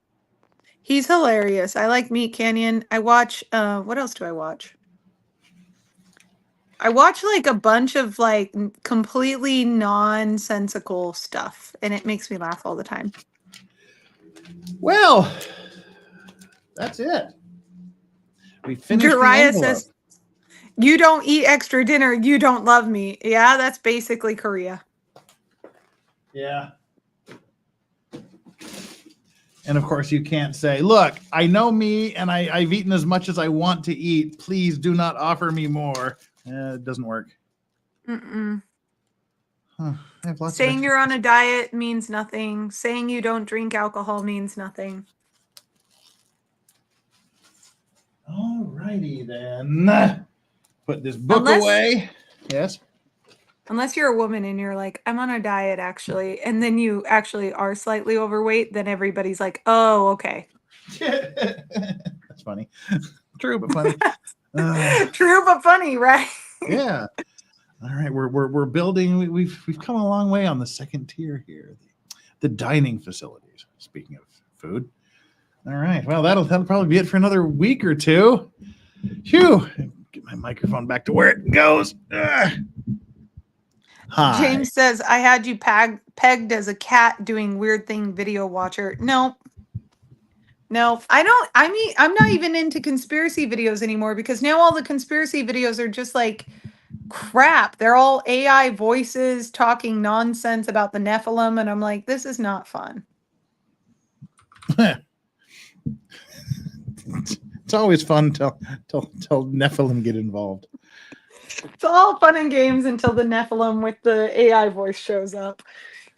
He's hilarious. I like Meat Canyon. I watch what else do I watch? I watch like a bunch of like completely nonsensical stuff, and it makes me laugh all the time. Well, that's it. We finished. Uriah says, "You don't eat extra dinner. You don't love me." Yeah, that's basically Korea. Yeah. And of course, you can't say, "Look, I know me, and I've eaten as much as I want to eat. Please do not offer me more." It doesn't work. Mm-mm. Huh. Saying you're on a diet means nothing. Saying you don't drink alcohol means nothing. Alrighty then. Put this book away. Yes. Unless you're a woman and you're like, I'm on a diet actually, and then you actually are slightly overweight, then everybody's like, oh, okay. That's funny. True, but funny. True, but funny, right? Yeah. All right, we're building. We've come a long way on the second tier here, the dining facilities. Speaking of food. All right. Well, that'll probably be it for another week or two. Phew. Get my microphone back to where it goes. Hi. James says, I had you pegged as a cat doing weird thing video watcher. No, I'm not even into conspiracy videos anymore, because now all the conspiracy videos are just like crap. They're all AI voices talking nonsense about the Nephilim. And I'm like, this is not fun. It's always fun till Nephilim get involved. It's all fun and games until the Nephilim with the AI voice shows up.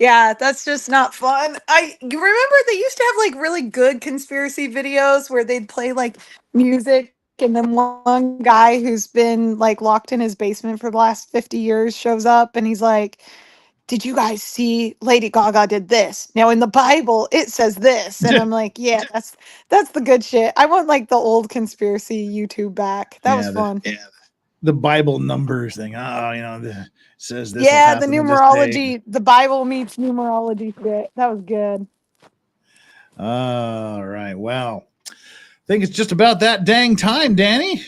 Yeah, that's just not fun. You remember they used to have like really good conspiracy videos where they'd play like music, and then one guy who's been like locked in his basement for the last 50 years shows up and he's like, did you guys see Lady Gaga did this? Now in the Bible, it says this. And I'm like, yeah, that's the good shit. I want like the old conspiracy YouTube back. That was fun. The Bible numbers thing. Oh, it says this. Yeah, the numerology, the Bible meets numerology shit. That was good. All right. Well, I think it's just about that dang time, Danny.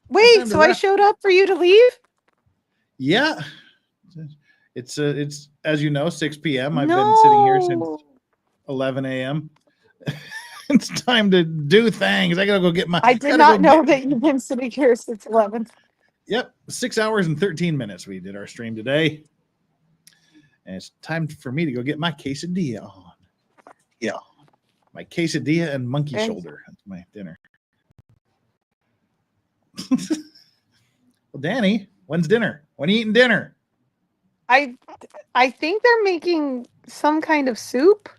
Wait, so I showed up for you to leave? Yeah. It's as you know, 6 p.m. I've been sitting here since 11 a.m. It's time to do things. I gotta go get my. I did not know that you've been sitting here since 11. Yep, 6 hours and 13 minutes. We did our stream today, and it's time for me to go get my quesadilla on. Yeah, my quesadilla and monkey shoulder. That's my dinner. Well, Danny, when's dinner? When are you eating dinner? I think they're making some kind of soup.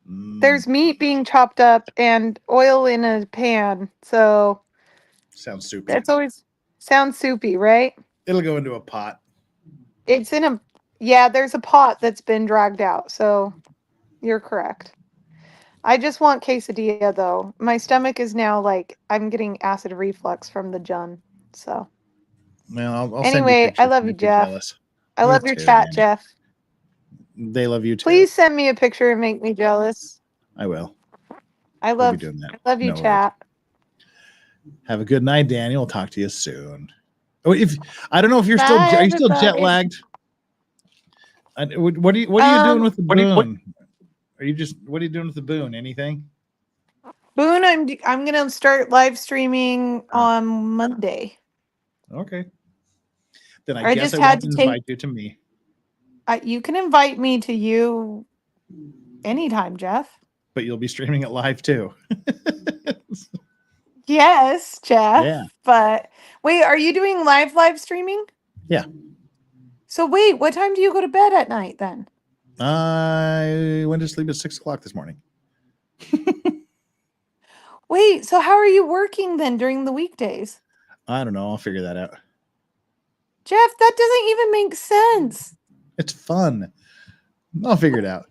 There's meat being chopped up and oil in a pan. So sounds soupy. That's always sounds soupy, right? It'll go into a pot. It's in a there's a pot that's been dragged out. So you're correct. I just want quesadilla though. My stomach is now like I'm getting acid reflux from the Jun. So well, I'll anyway, I love you, Jeff. I love your chat, Jeff. They love you too. Please send me a picture and make me jealous. I will. I love you, chat. Have a good night, Danny. We'll talk to you soon. I don't know if you're are you still jet lagged? What are you doing with the balloon? Are you just, what are you doing with the Boone? Anything? Boone, I'm gonna start live streaming on Monday. Okay. Then I I guess just I had won't to take. invite you to me. You can invite me to you anytime, Jeff. But you'll be streaming it live too. Yes, Jeff. Yeah. But wait, are you doing live streaming? Yeah. So wait, what time do you go to bed at night then? I went to sleep at 6 o'clock this morning. Wait, so how are you working then during the weekdays? I don't know. I'll figure that out. Jeff, that doesn't even make sense. It's fun. I'll figure it out.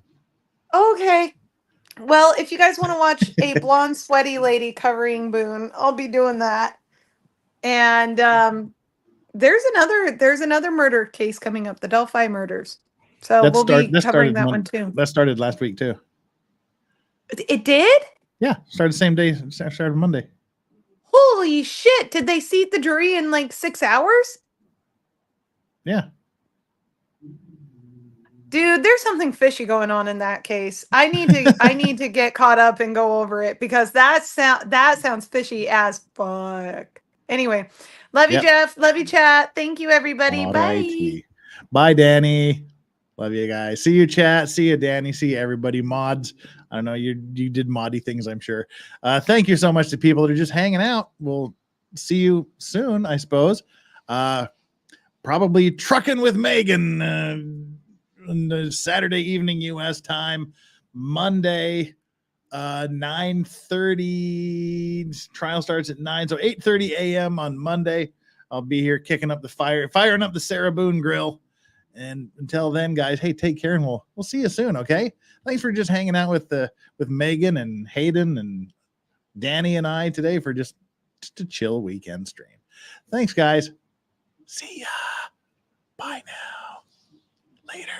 Okay. Well, if you guys want to watch a blonde, sweaty lady covering Boone, I'll be doing that. And there's another murder case coming up, the Delphi murders. So we'll be covering that one too. That started last week too. It did? Yeah, started the same day. Started Monday. Holy shit! Did they seat the jury in like 6 hours? Yeah. Dude, there's something fishy going on in that case. I need to get caught up and go over it because that sounds fishy as fuck. Anyway, love you, Jeff. Love you, chat. Thank you, everybody. Bye. Bye, Danny. Love you guys. See you, chat. See you, Danny. See you, everybody. Mods. I don't know. You did moddy things, I'm sure. Thank you so much to people that are just hanging out. We'll see you soon, I suppose. Probably trucking with Megan on the Saturday evening U.S. time. Monday, 9:30. Trial starts at 9, so 8:30 a.m. on Monday. I'll be here kicking up the firing up the Sarah Boone grill. And until then, guys, hey, take care, and we'll see you soon. Okay. Thanks for just hanging out with Megan and Hayden and Danny and I today for just a chill weekend stream. Thanks, guys. See ya. Bye now. Later.